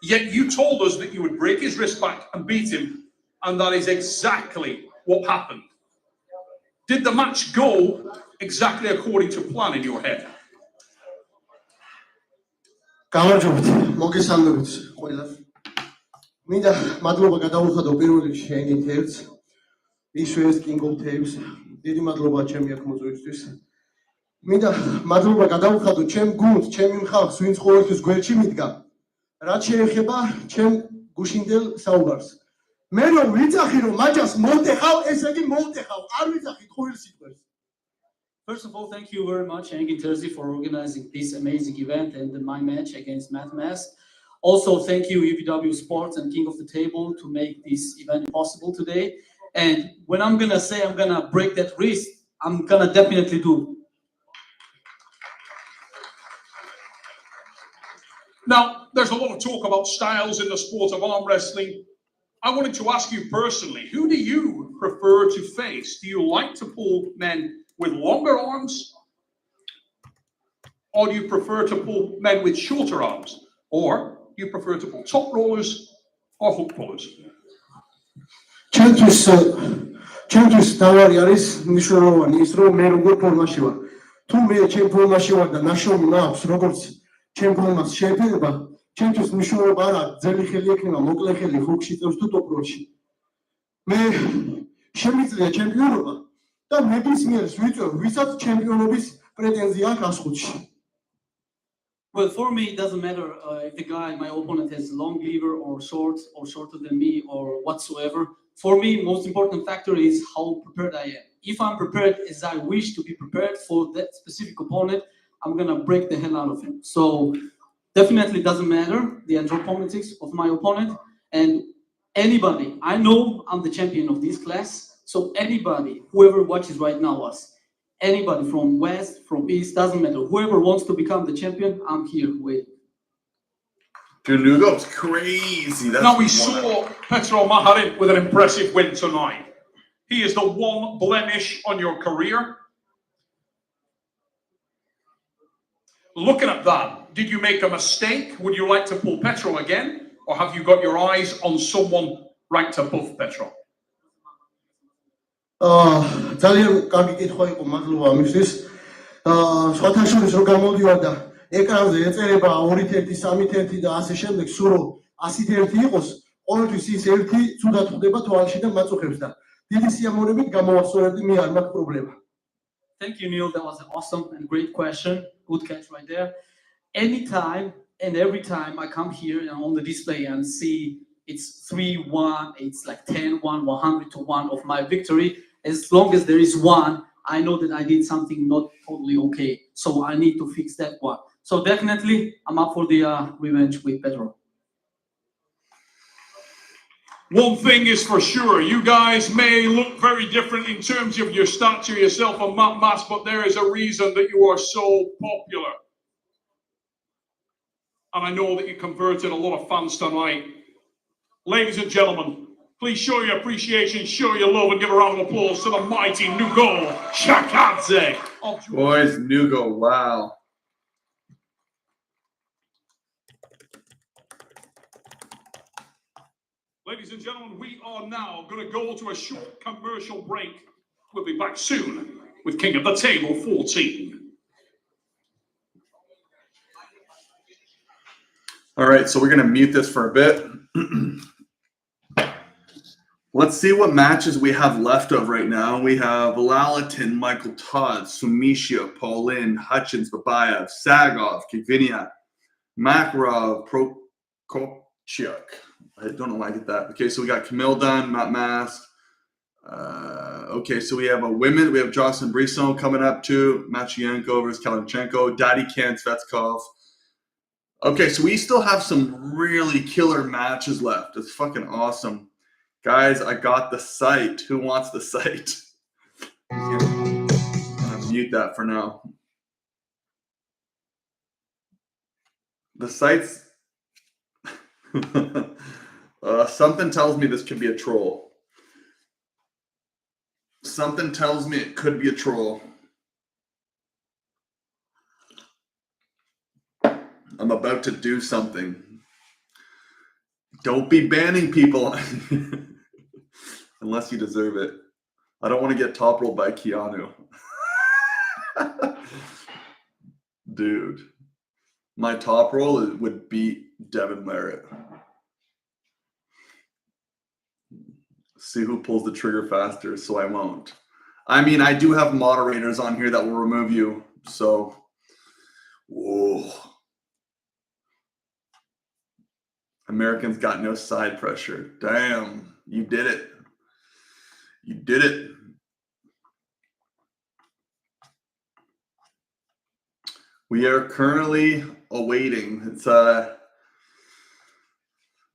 Yet you told us that you would break his wrist back and beat him, and that is exactly what happened. Did the match go exactly according to plan in your head? გამარჯობთ, მოგესალმებით ყველას. მინდა მადლობა გადავუხადო პირველ რიგში შენით ერთს, ისვეს King of Tapes. დიდი მადლობა ჩემი აქ მოწვევისთვის. მინდა მადლობა გადავუხადო ჩემ გუნდს, ჩემი მხარს, ვინც ყოველთვის გვერდში მიდგა. რაც შეეხება ჩემ გუშინდელ საუბარს. მე რომ ვიცახი რომ მაჯას მოვტეხავ, ესე იგი მოვტეხავ, არ ვიცახით ყოველ სიტყვას. First of all, thank you very much, Engin Terzi, for organizing this amazing event and my match against Matt Mass. Also, thank you, UVW Sports and King of the Table, to make this event possible today. And when I'm going to say I'm going to break that wrist, I'm going to definitely do. Now, there's a lot of talk about styles in the sport of arm wrestling. I wanted to ask you personally, who do you prefer to face? Do you like to pull men with longer arms? Or do you prefer to pull men with shorter arms? Or do you prefer to pull top rollers or hook pullers? ჩემთვის დავარი არის მნიშვნელოვანი ის რომ მე როგორ ფორმაში ვარ. თუ მე ჩემ ფორმაში ვარ და ნაშრომი მაქვს როგორც ჩემ ფორმას შეეფერება, ჩემთვის მნიშვნელობა არ აქვს ძელი ხელი ექნება, მოკლე ხელი ხუქში წევს თუ ტოპროში. მე შემიძლია ჩემპიონობა და ნებისმიერს ვიწევ, ვისაც ჩემპიონობის პრეტენზია აქვს ასხუთში. Well, for me, it doesn't matter if the guy, my opponent, has long lever or shorter than me or whatsoever. For me, most important factor is how prepared I am. If I'm prepared as I wish to be prepared for that specific opponent, I'm going to break the hell out of him. So definitely doesn't matter the anthropometrics of my opponent. And anybody, I know I'm the champion of this class. So anybody, whoever watches right now us, anybody from West, from East, doesn't matter. Whoever wants to become the champion, I'm here waiting. Dude, Nugo's crazy. That's now we saw Petro Maharin with an impressive win tonight. He is the one blemish on your career. Looking at that, did you make a mistake? Would you like to pull Petro again? Or have you got your eyes on someone ranked above Petro? ძალიან კარგი კითხვა იყო, მადლობა ამისთვის. სხვათა შორის რომ გამოდივარ და ეკრანზე ეწერება 2-1, 3-1 და ასე შემდეგ, სულ რომ 100-1 იყოს, ყოველთვის ის ერთი ცუდად ხვდება თვალში და მაწუხებს და დიდი სიამოვნებით გამოვასწორებდი, მე არ მაქვს პრობლემა. Thank you, Neil. That was an awesome and great question. Good catch right there. Anytime and every time I come here and on the display and see it's 3-1, it's like 10-1, 100-1 of my victory, as long as there is one, I know that I did something not totally okay. So I need to fix that one. So definitely, I'm up for the revenge with Pedro. One thing is for sure, you guys may look very different in terms of your stature, yourself and Matt Mass, but there is a reason that you are so popular. And I know that you converted a lot of fans tonight. Ladies and gentlemen, please show your appreciation, show your love, and give a round of applause to the mighty Nugo Shakadze. Boys, Nugo, wow. Ladies and gentlemen, we are now going to go to a short commercial break. We'll be back soon with King of the Table 14. All right, so we're going to mute this for a bit. Let's see what matches we have left of right now. We have Laletin, Micheal Todd, Samushia, Paulin, Hutchins, Babayev, Sagov, Kvikvinia, Makarov, Poperecneac. I don't know why I get that. Okay, so we got Camille done, Matt Mask. Okay, so we have a women. We have Jocelyn Brisson coming up too. Matyushenko versus Kalaydzhyan, Dakan, Svetsov. Okay, so we still have some really killer matches left. It's fucking awesome. Guys, I got the site. Who wants the site? I'm gonna mute that for now. The site's... something tells me this could be a troll. Something tells me it could be a troll. I'm about to do something. Don't be banning people unless you deserve it. I don't want to get top rolled by Keanu. Dude, my top roll would beat Devin Larratt. See who pulls the trigger faster, so I won't. I mean, I do have moderators on here that will remove you, so... Whoa. Americans got no side pressure. Damn, you did it. You did it. We are currently awaiting. It's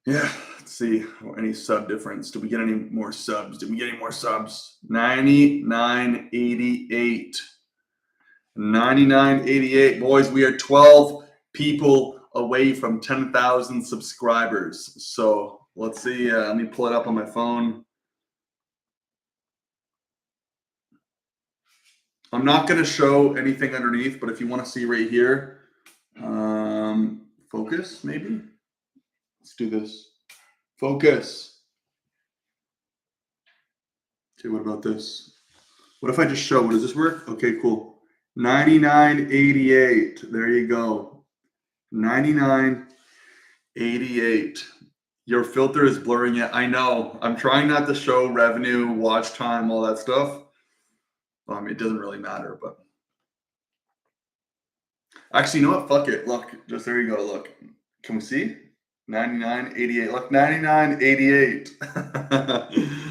yeah, let's see. Any sub difference? Did we get any more subs? 99.88. 99.88. Boys, we are 12 people away from 10,000 subscribers. So let's see. Let me pull it up on my phone. I'm not going to show anything underneath, but if you want to see right here, focus maybe. Let's do this. Focus. Okay, what about this? What if I just show? Does this work? Okay, cool. 99.88. There you go. 99.88. Your filter is blurring it. I know. I'm trying not to show revenue, watch time, all that stuff. I mean, it doesn't really matter, but actually, you know what? Fuck it. Look, just there you go. Look, can we see? 99.88. Look, 99.88.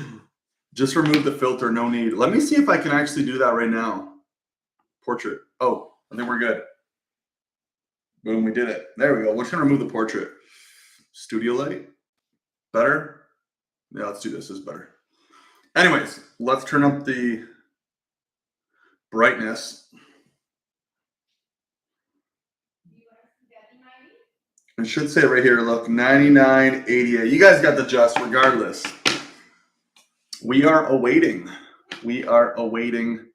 Just remove the filter. No need. Let me see if I can actually do that right now. Portrait. Oh, I think we're good. Boom, we did it. There we go. We're just gonna remove the portrait. Studio light. Better? Yeah, let's do this. This is better. Anyways, let's turn up the brightness. It should say right here, look, 99.88. You guys got the gist regardless. We are awaiting. We are awaiting.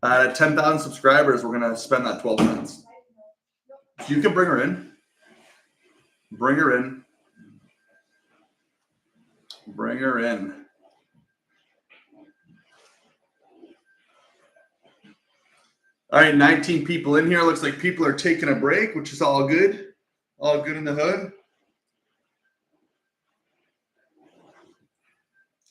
At 10,000 subscribers, we're going to spend that 12 minutes. You can bring her in. Bring her in. Bring her in. All right, 19 people in here. Looks like people are taking a break, which is all good. All good in the hood.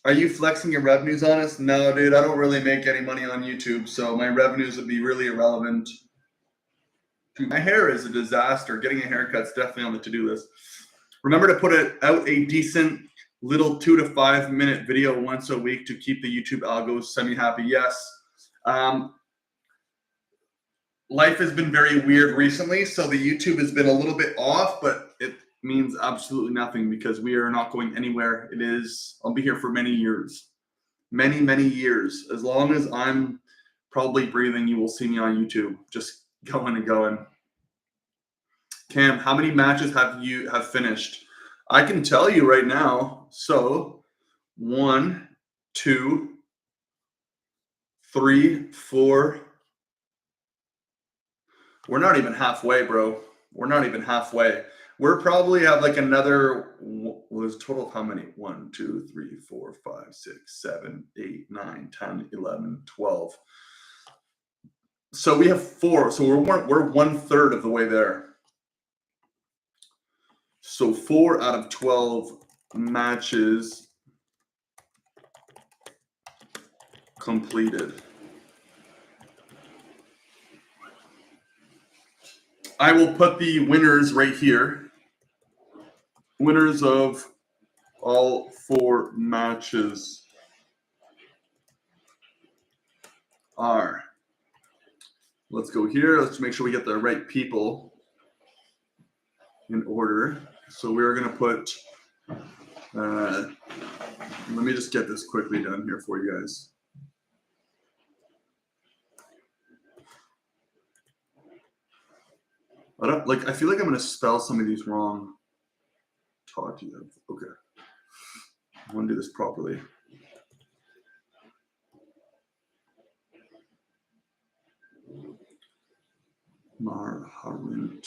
Are you flexing your revenues on us? No, dude, I don't really make any money on YouTube, so my revenues would be really irrelevant. Dude, my hair is a disaster. Getting a haircut's definitely on the to-do list. Remember to put out a decent little 2 to 5 minute video once a week to keep the YouTube algos semi-happy. Yes. Life has been very weird recently, so the YouTube has been a little bit off, but it means absolutely nothing because we are not going anywhere. I'll be here for many years. Many, many years. As long as I'm probably breathing, you will see me on YouTube. Just going and going. Cam, how many matches have you finished? I can tell you right now. So 1, 2, 3, 4. We're not even halfway, bro. We're not even halfway. We're probably have like another, was total of how many? 1, 2, 3, 4, 5, 6, 7, 8, 9, 10, 11, 12. So we have 4. So we're 1/3 of the way there. So 4 out of 12 matches completed. I will put the winners right here. Winners of all 4 matches are. Let's go here. Let's make sure we get the right people in order. So we're going to put, let me just get this quickly done here for you guys. I feel like I'm going to spell some of these wrong. Okay. I want to do this properly. Marharint.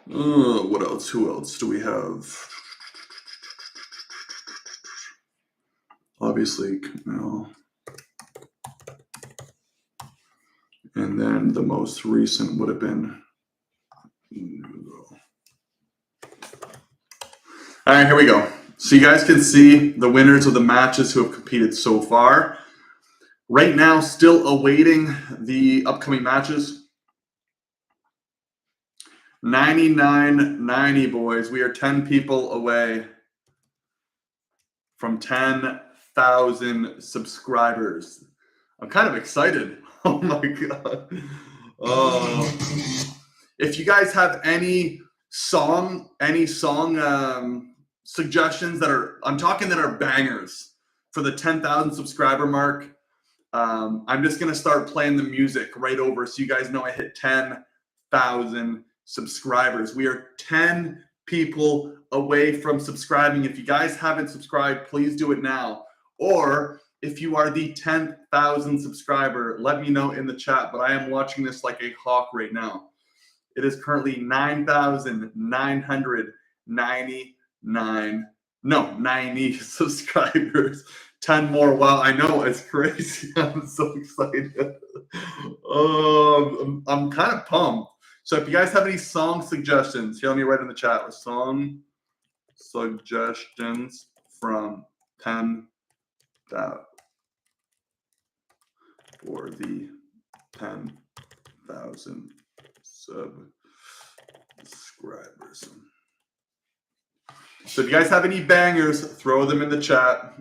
What else? Who else do we have? Obviously, and then the most recent would have been. All right, here we go. So you guys can see the winners of the matches who have competed so far. Right now, still awaiting the upcoming matches. 99.90, boys. We are 10 people away from 10,000 subscribers. I'm kind of excited. Oh my God. If you guys have any song suggestions that are bangers for the 10,000 subscriber mark, I'm just going to start playing the music right over so you guys know I hit 10,000 subscribers. We are 10 people away from subscribing. If you guys haven't subscribed, please do it now. Or if you are the 10,000 subscriber, let me know in the chat. But I am watching this like a hawk right now. It is currently 90 subscribers. 10 more. Wow, I know, it's crazy. I'm so excited. I'm kind of pumped. So if you guys have any song suggestions, here, let me write in the chat with song suggestions from 10,000 for the 10,000 subscribers. So if you guys have any bangers, throw them in the chat.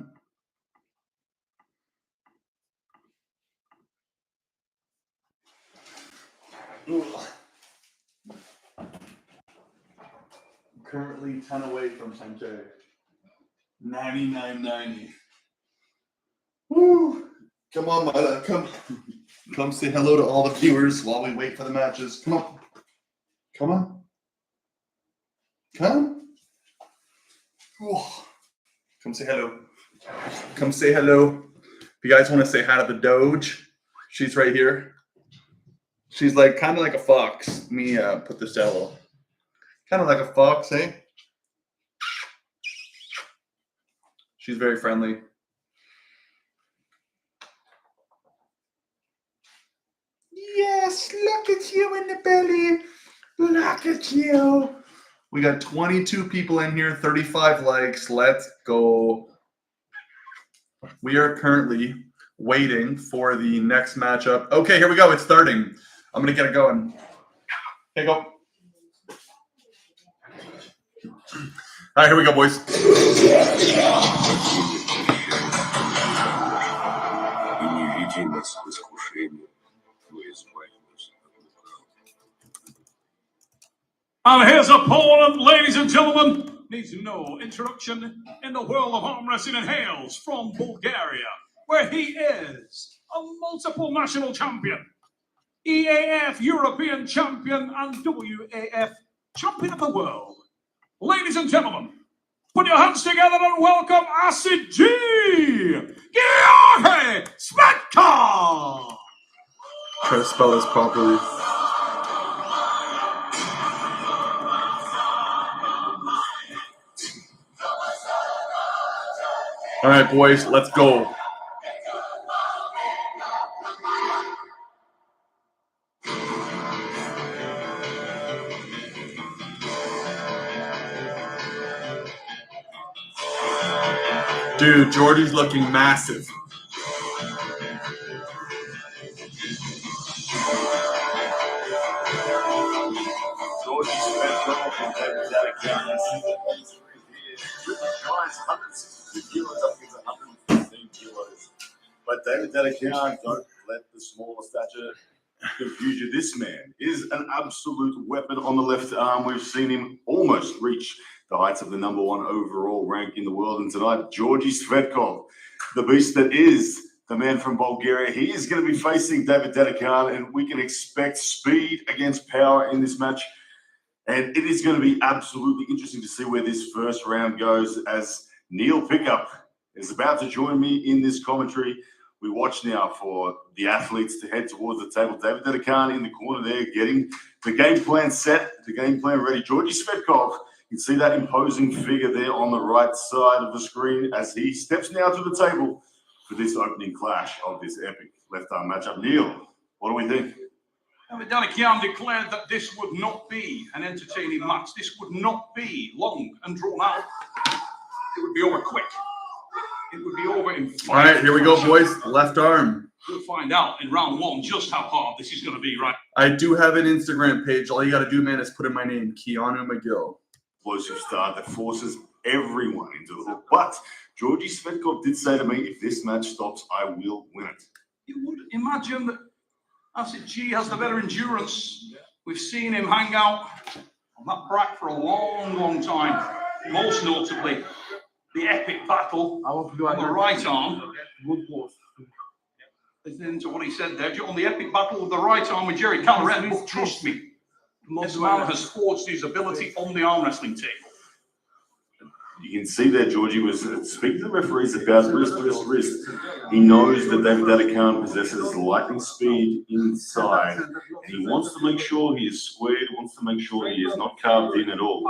Currently 10 away from 10K. 99.90. Woo! Come on, Mila. Come say hello to all the viewers while we wait for the matches. Come on. Come on. Come. Come say hello. Come say hello. If you guys want to say hi to the Doge, she's right here. She's like kind of like a fox. Let me put this down a little. Kind of like a fox, eh? She's very friendly. Yes, look at you in the belly. Look at you. We got 22 people in here, 35 likes. Let's go. We are currently waiting for the next matchup. Okay, here we go. It's starting. I'm going to get it going. Okay, go. All right, here we go, boys. And his opponent, ladies and gentlemen, needs no introduction in the world of arm wrestling and hails from Bulgaria, where he is a multiple national champion, EAF European champion, and WAF champion of the world. Ladies and gentlemen, put your hands together and welcome Acid G, Georgi Svetkov. Try to spell this properly. All right, boys, let's go. Dude, Georgie's looking massive. Georgie Svetkov from Dakan. Guys, 160 kilos up to 115 kilos. But David Dakan, don't let the smaller stature confuse you. This man is an absolute weapon on the left arm. We've seen him almost reach the heights of the #1 overall rank in the world. And tonight, Georgie Svetkov, the beast that is the man from Bulgaria, he is going to be facing David Dakan, and we can expect speed against power in this match. And it is going to be absolutely interesting to see where this first round goes, as Neil Pickup is about to join me in this commentary. We watch now for the athletes to head towards the table. David Dakan in the corner there, getting the game plan set, the game plan ready. Georgie Svetkov, you can see that imposing figure there on the right side of the screen as he steps now to the table for this opening clash of this epic left arm matchup. Neil, what do we think? Dakan declared that this would not be an entertaining match. This would not be long and drawn out. It would be over quick. It would be over in 5. All right, here we go, boys. Left arm. We'll find out in round 1 just how hard this is going to be, right? I do have an Instagram page. All you got to do, man, is put in my name, Keanu McGill. Explosive start that forces everyone into the hook. But Georgie Svetkov did say to me, if this match stops, I will win it. You would imagine that Acid G has the better endurance. We've seen him hang out on that brack for a long, long time. Most notably, the epic battle on the right arm. Listening to what he said there, on the epic battle of the right arm with Jerry Larratt. But trust me, this man has forged his ability on the arm wrestling table. You can see there, Georgie was speaking to the referees about wrist. He knows that David Dakan possesses lightning speed inside. And he wants to make sure he is squared, wants to make sure he is not carved in at all.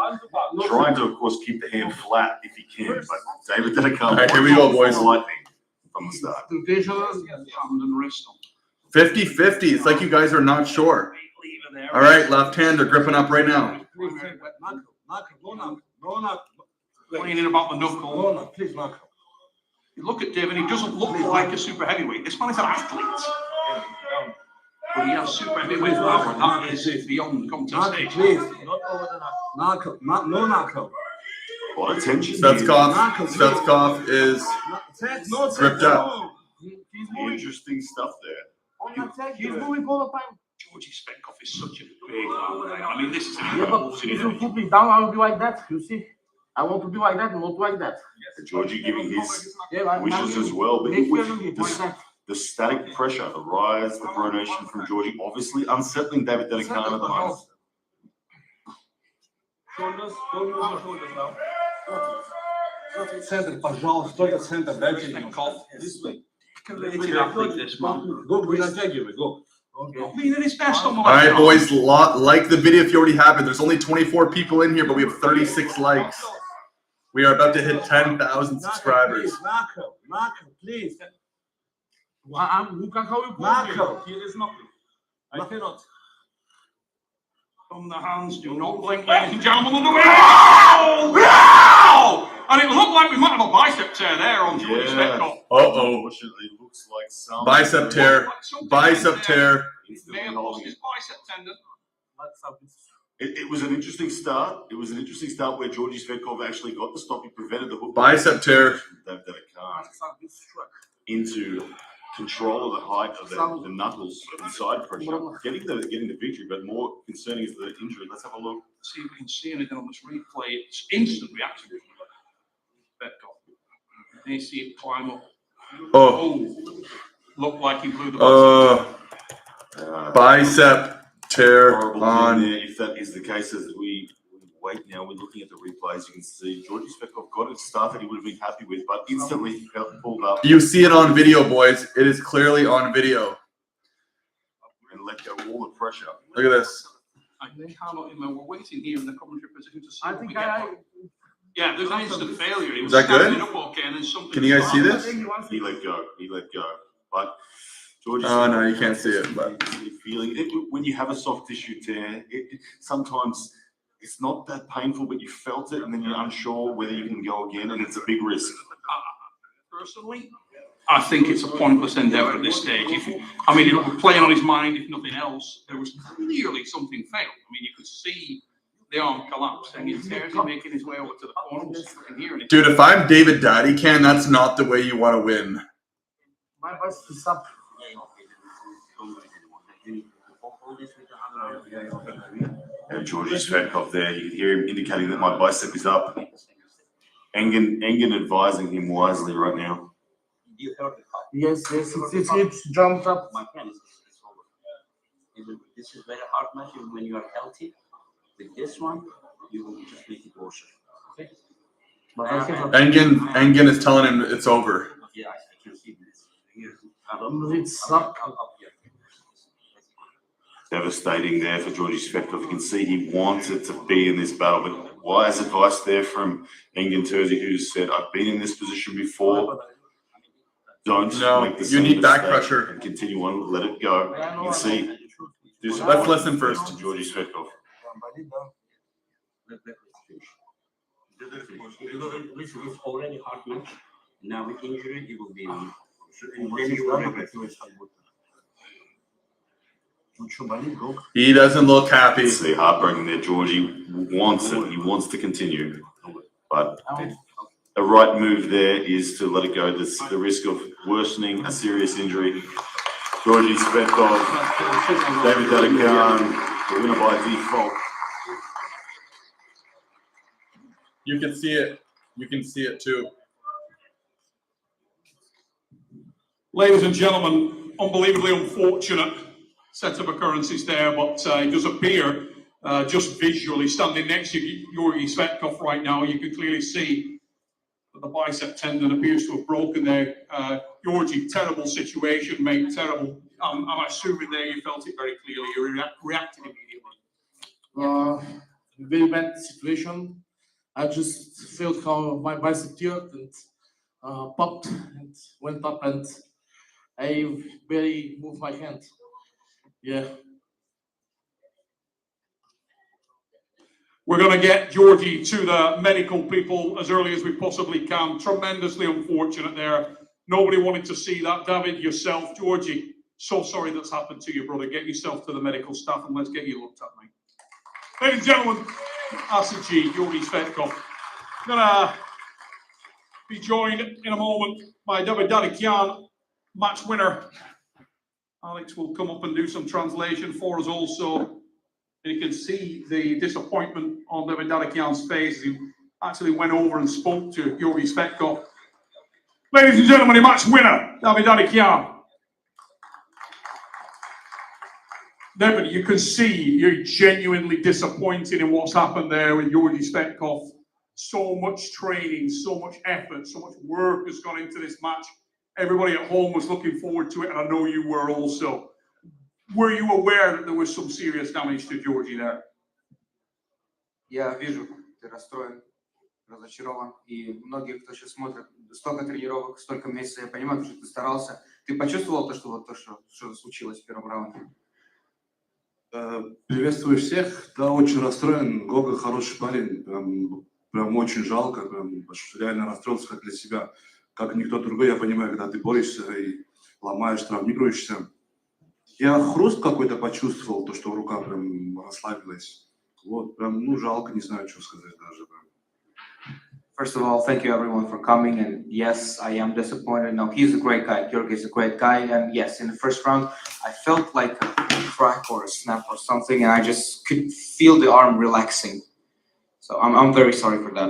Trying to, of course, keep the hand flat if he can. But David Dakan, all right, here we go, boys. Lightning from the start. 50-50. It's like you guys are not sure. All right, left hand, they're gripping up right now. Complaining about the knuckle. Please, Marco. You look at David, he doesn't look like a super heavyweight. This man is an athlete. But he has super heavyweight power. That is beyond contestation. Please, not over the knuckle. No knuckle. A lot of tension. Svetkov is gripped up. Interesting stuff there. He's moving all the time. Georgie Svetkov is such a big man. I mean, this is an Yeah, but if you put me down, I will be like that. You see? I want to be like that, not like that. Georgie giving his wishes as well, but the static pressure, the rise, the pronation from Georgie, obviously unsettling David Dakan at the moment. Shoulders, don't move your shoulders now. Center, пожалуйста, только центр, дальше. This way. Go, we натягивай, go. All right, boys, like the video if you already have it. There's only 24 people in here, but we have 36 likes. We are about to hit 10,000 subscribers. Marco, please. Marco. I cannot. From the hands, do not blink, ladies and gentlemen. Look away! Wow! And it looked like we might have a bicep tear there on Georgie Svetkov. Unfortunately, it looks like some Bicep tear. Bicep tear. May have lost his bicep tendon. It was an interesting start. It was an interesting start where Georgie Svetkov actually got the stop. He prevented the hook. Bicep tear. Dakan into control of the height of the knuckles and side pressure, getting the victory, but more concerning is the injury. Let's have a look. See if we can see anything on this replay. It's instant reaction. Svetkov. And you see it climb up. Looked like he blew the bicep tear horrible on. there. If that is the case, as we wait now, we're looking at the replays. You can see Georgie Svetkov got a start that he would have been happy with, but instantly he pulled up. You see it on video, boys. It is clearly on video. And let go all the pressure. Look at this. I think we're waiting here in the commentary position to see what we get. Yeah, there's an instant failure. He was Is that good? standing up okay, and then something Can you guys see this? He let go. But Georgie no, you can't see it. But feeling it, when you have a soft tissue tear, sometimes it's not that painful, but you felt it, and then you're unsure whether you can go again, and it's a big risk. Personally, I think it's a pointless endeavour at this stage. Playing on his mind, if nothing else, there was clearly something failed. I mean, you could see the arm collapse, and he's making his way over to the corner. dude, if I'm David Dakan, that's not the way you want to win. And Georgie Svetkov there, you can hear him indicating that my bicep is up. Engen advising him wisely right now. Yes, it's jumped up. This is very hard match when you are healthy. With this one, you will just make it worse. Okay? Engen is telling him it's over. Yeah, I can see this. It's up. Devastating there for Georgie Svetkov. You can see he wanted to be in this battle, but wise advice there from Engen Terzi, who said, I've been in this position before. Don't make the same need back mistake pressure. and continue on. Let it go. You can see. Let's listen first. Georgie Svetkov. Listen, it's already hard match. Now with injury, it will be. He doesn't look happy. It's the heartbreaking there. Georgie wants it. He wants to continue. But the right move there is to let it go. There's the risk of worsening a serious injury. Georgie Svetkov, David Dakan, the winner by default. You can see it. You can see it too. Ladies and gentlemen, unbelievably unfortunate set of occurrences there, but it does appear, just visually, standing next to Georgie Svetkov right now, you can clearly see that the bicep tendon appears to have broken there. Georgie, terrible situation, mate, terrible. I'm assuming there you felt it very clearly. You reacted immediately. Very bad situation. I just felt how my bicep teared and popped and went up, and I barely moved my hand. Yeah. We're going to get Georgie to the medical people as early as we possibly can. Tremendously unfortunate there. Nobody wanted to see that. David, yourself, Georgie, so sorry that's happened to you, brother. Get yourself to the medical staff and let's get you looked at, mate. Ladies and gentlemen, RCG, Georgie Svetkov. Going to be joined in a moment by David Dakan, match winner. Alex will come up and do some translation for us also. You can see the disappointment on David Dakan's face as he actually went over and spoke to Georgie Svetkov. Ladies and gentlemen, the match winner, David Dakan. David, you can see you're genuinely disappointed in what's happened there with Georgie Svetkov. So much training, so much effort, so much work has gone into this match. Everybody at home was looking forward to it, and I know you were also. Were you aware that there was some serious damage to Georgie there? Я вижу, ты расстроен, разочарован, и многие, кто сейчас смотрит, столько тренировок, столько месяцев, я понимаю, что ты старался. Ты почувствовал то, что случилось в первом раунде? Приветствую всех. Да, очень расстроен. Гога хороший парень. Прям очень жалко. Прям реально расстроился как для себя. Как никто другой, я понимаю, когда ты борешься и ломаешь, травмируешься. Я хруст какой-то почувствовал, то, что рука прям расслабилась. Вот, прям, ну, жалко, не знаю, что сказать даже. First of all, thank you everyone for coming. And yes, I am disappointed. No, he's a great guy. Georgi is a great guy. And yes, in the first round, I felt like a crack or a snap or something, and I just could feel the arm relaxing. So I'm very sorry for that.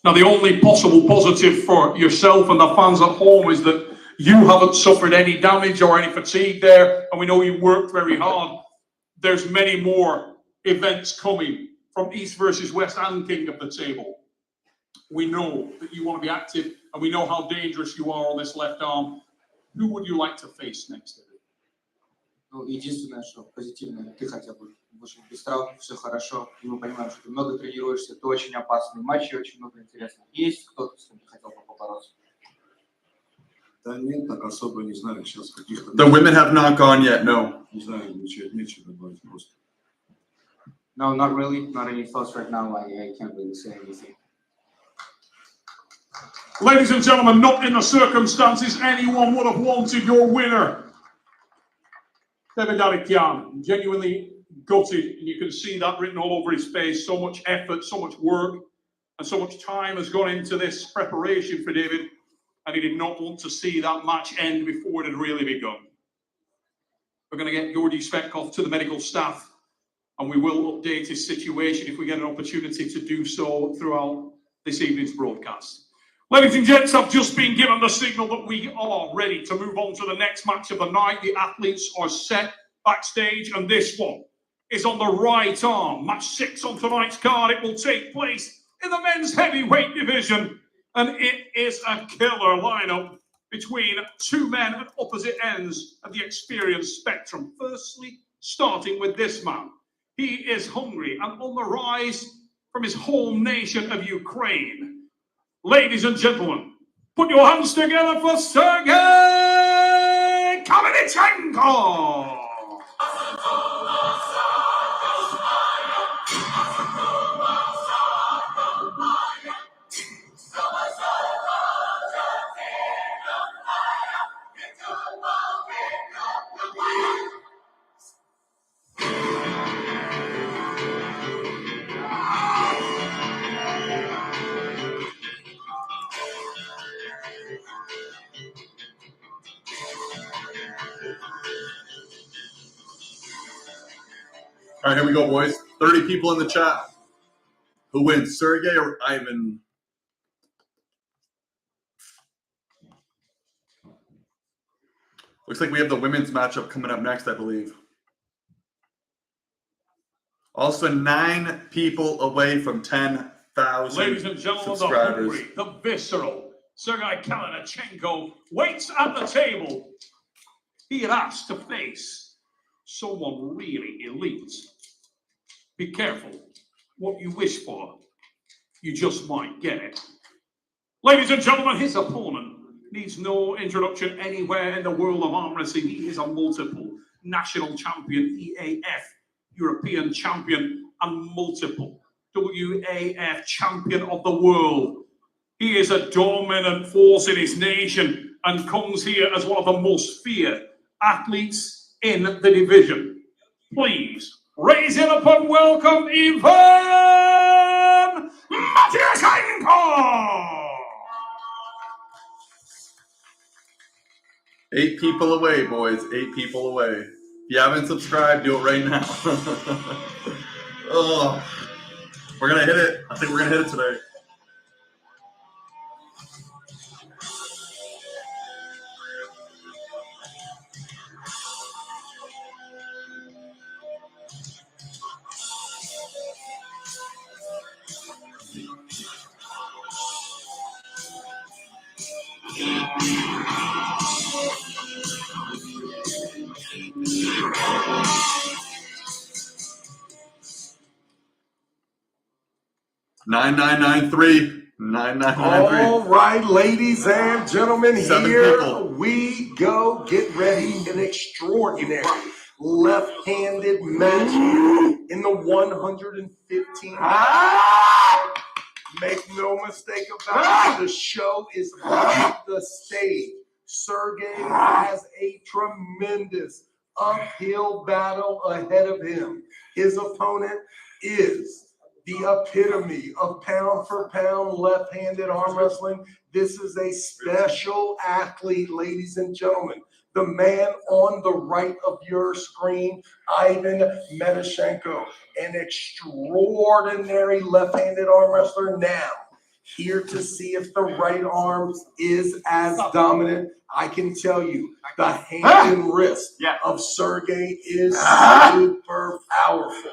Now, the only possible positive for yourself and the fans at home is that you haven't suffered any damage or any fatigue there, and we know you worked very hard. There's many more events coming from East versus West and King of the Table. We know that you want to be active, and we know how dangerous you are on this left arm. Who would you like to face next? Ну, единственное, что позитивное, ты хотя бы вышел без травм, все хорошо. И мы понимаем, что ты много тренируешься, ты очень опасный матч, и очень много интересных. Есть кто-то, с кем ты хотел бы побороться? Да нет, так особо не знаю сейчас каких-то... The women have not gone yet, no. Не знаю, нечего добавить просто. No, not really. Not any thoughts right now. I can't really say anything. Ladies and gentlemen, not in the circumstances anyone would have wanted your winner. Dakan, genuinely gutted, and you can see that written all over his face. So much effort, so much work, and so much time has gone into this preparation for David, and he did not want to see that match end before it had really begun. We're going to get Georgi Svetkov to the medical staff, and we will update his situation if we get an opportunity to do so throughout this evening's broadcast. Ladies and gents, I've just been given the signal that we are ready to move on to the next match of the night. The athletes are set backstage, and this one is on the right arm. Match 6 on tonight's card. It will take place in the men's heavyweight division, and it is a killer lineup between two men at opposite ends of the experience spectrum. Firstly, starting with this man. He is hungry and on the rise from his home nation of Ukraine. Ladies and gentlemen, put your hands together for Sergey Kalaydzhyan. 'All right, here we go, boys. 30 people in the chat. Who wins, Sergey or Ivan? Looks like we have the women's matchup coming up next, I believe. Also, 9 people away from 10,000 Ladies and gentlemen, subscribers. the hungry, the visceral Sergey Kalaydzhyan waits at the table. He had asked to face someone really elite. Be careful what you wish for. You just might get it. Ladies and gentlemen, his opponent needs no introduction anywhere in the world of arm wrestling. He is a multiple national champion, EAF European champion, and multiple WAF champion of the world. He is a dominant force in his nation and comes here as one of the most feared athletes in the division. Please raise it up and welcome Ivan Matyushenko! 8 people away, boys. 8 people away. If you haven't subscribed, do it right now. Oh, we're going to hit it. I think we're going to hit it today. All right, ladies and gentlemen, 7 here people. we go. Get ready. An extraordinary left-handed match in the 115. Make no mistake about it, the show is on the stage. Sergey has a tremendous uphill battle ahead of him. His opponent is the epitome of pound for pound left-handed arm wrestling. This is a special athlete, ladies and gentlemen. The man on the right of your screen, Ivan Matyushenko, an extraordinary left-handed arm wrestler now. Here to see if the right arm is as dominant. I can tell you, the hand and wrist of Sergey is super powerful.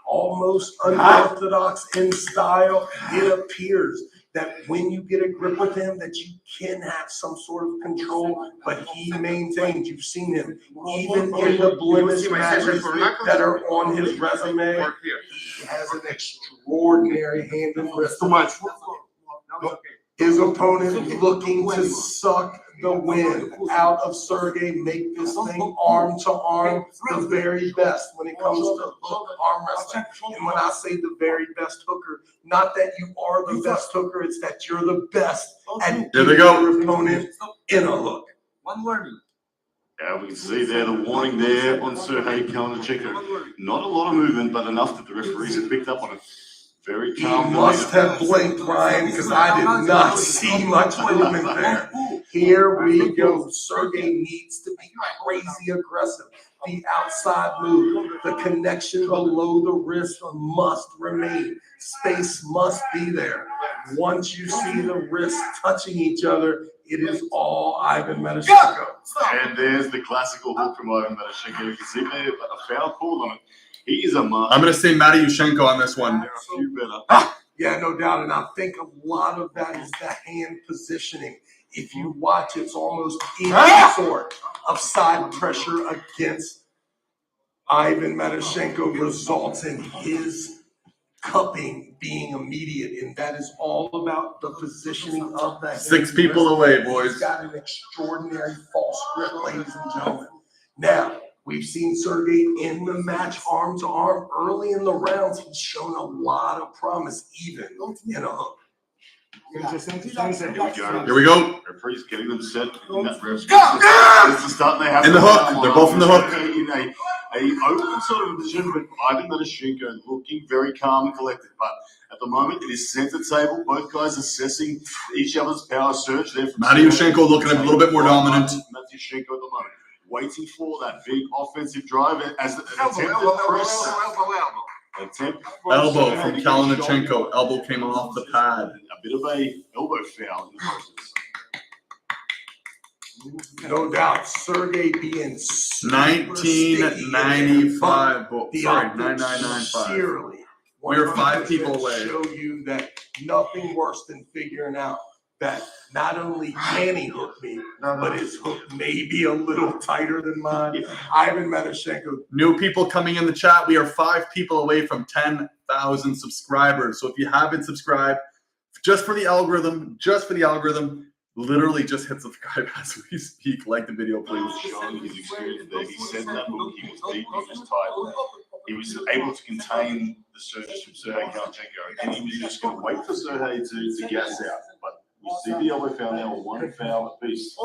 Almost unorthodox in style. It appears that when you get a grip with him, that you can have some sort of control, but he maintains. You've seen him, even in the blemish matches that are on his resume, he has an extraordinary hand and wrist. Too much. His opponent looking to suck the wind out of Sergey, make this thing arm to arm, the very best when it comes to hook arm wrestling. And when I say the very best hooker, not that you are the best hooker, it's that you're the best at getting your opponent in a hook. One warning. Yeah, we can see there the warning there on Sergey Kalaydzhyan. Not a lot of movement, but enough that the referees have picked up on it. Very calm. He must have blinked, Ryan, because I did not see much movement there. Here we go. Sergey needs to be crazy aggressive. The outside move, the connection below the wrist must remain. Space must be there. Once you see the wrists touching each other, it is all Ivan Matyushenko. And there's the classical hook from Ivan Matyushenko. You can see there a foul called on it. He is a master. I'm going to say Matyushenko on this one. You better. Yeah, no doubt. And I think a lot of that is the hand positioning. If you watch, it's almost any sort of side pressure against Ivan Matyushenko results in his cupping being immediate. And that is all about the positioning of the hand. 6 people away, boys. He's got an extraordinary false grip, ladies and gentlemen. Now, we've seen Sergey in the match arm to arm. Early in the rounds, he's shown a lot of promise, even in a hook. Here we go. Referee's getting them set. It's the start they have in the hook. They're both in the hook. In a open sort of position, but Ivan Matyushenko looking very calm and collected. But at the moment, it is center table. Both guys assessing each other's power surge there. Matyushenko looking a little bit more dominant. Matyushenko at the moment, waiting for that big offensive drive as the Elbow from Kalaydzhyan. Elbow came off the pad. A bit of a elbow foul in the process. No doubt, Sergey being 1995. Sorry, 9995. We were 5 people away. Show you that nothing worse than figuring out that not only can he hook me, but his hook may be a little tighter than mine. Ivan Matyushenko. New people coming in the chat. We are 5 people away from 10,000 subscribers. So if you haven't subscribed, just for the algorithm, literally just hit subscribe as we speak. Like the video, please. Showing his experience there. He said that hook. He was deep. He was tight. He was able to contain the surges from Sergey Kalaydzhyan, and he was just going to wait for Sergey to gas out. But we see the elbow foul now, 1 foul apiece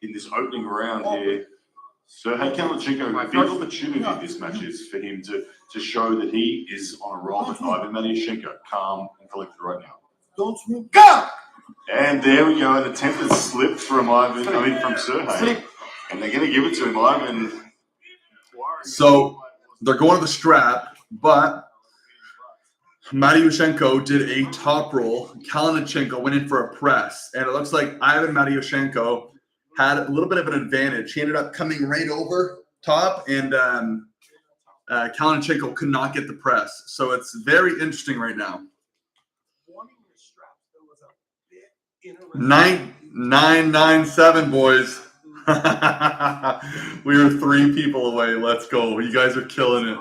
in this opening round here. Sergey Kalaydzhyan, a big opportunity this match is for him to show that he is on a roll with Ivan Matyushenko, calm and collected right now. Go! And there we go, an attempted slip from Sergey. And they're going to give it to him, Ivan. So they're going to the strap, but Matyushenko did a top roll. Kalaydzhyan went in for a press, and it looks like Ivan Matyushenko had a little bit of an advantage. He ended up coming right over top, and Kalaydzhyan could not get the press. So it's very interesting right now. 997, boys. We are 3 people away. Let's go. You guys are killing it.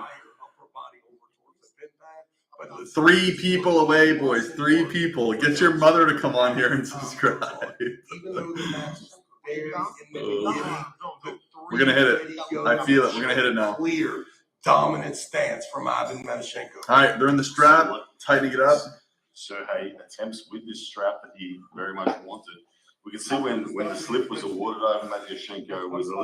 3 people away, boys. 3 people. Get your mother to come on here and subscribe. very in the beginning. We're gonna hit it. I feel it. We're gonna hit it now. Clear, dominant stance from Ivan Matyushenko. All right, they're in the strap, tightening it up. Sergey attempts with this strap that he very much wanted. We can see when the slip was awarded over Matyushenko was a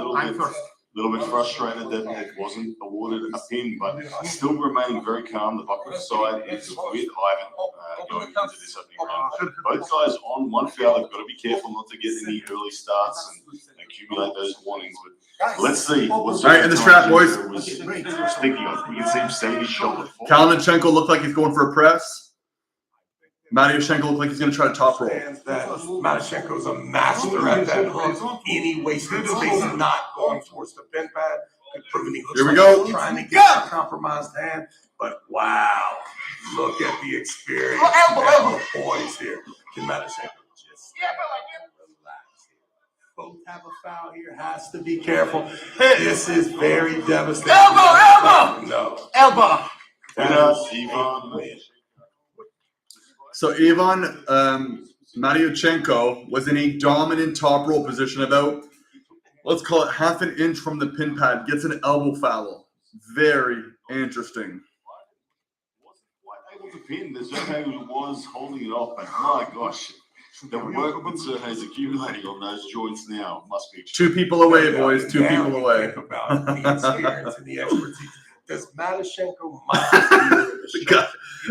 little bit frustrated that it wasn't awarded a pin, but still remaining very calm. The bucket side is with Ivan going into this opening round. Both guys on one foul. They've got to be careful not to get any early starts and accumulate those warnings. But let's see. All right, in the strap, boys. Was thinking of. We can see him save his shoulder. Kalaydzhyan looked like he's going for a press. Matyushenko looked like he's going to try to top roll. Matyushenko's a master at that hook. Any wasted space, not going towards the pin pad. Here we go. Trying to get a compromised hand, but wow, look at the experience. Elbow. Boys here. Can Matyushenko just relax here? Both have a foul here. Has to be careful. This is very devastating. Elbow. No. Elbow. So Ivan Matyushenko was in a dominant top roll position about, let's call it half an inch from the pin pad, gets an elbow foul. Very interesting. Able to pin, the Sergey was holding it off, but my gosh, the work that Sergey's accumulating on those joints now must be 2 people away, boys. 2 people away. About the experience and the expertise. Does Matyushenko mind?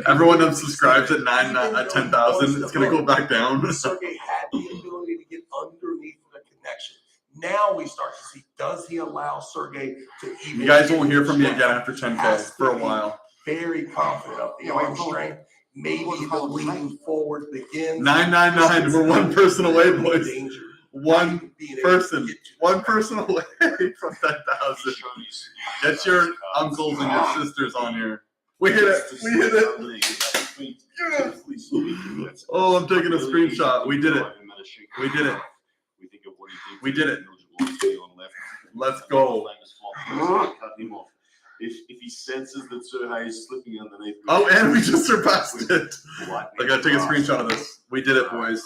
Everyone unsubscribes at 10,000. It's going to go back down. Sergey had the ability to get underneath the connection. Now we start to see, does he allow Sergey to even... You guys won't hear from me again after 10K for a while. Very confident of the arm strength. Maybe the leaning forward begins. 999. We're 1 person away, boys. One person away from 10,000. Get your uncles and your sisters on here. We hit it. Yes. Oh, I'm taking a screenshot. We did it. We did it. Let's go. If he senses that Sergey is slipping underneath. Oh, and we just surpassed it. I gotta take a screenshot of this. We did it, boys.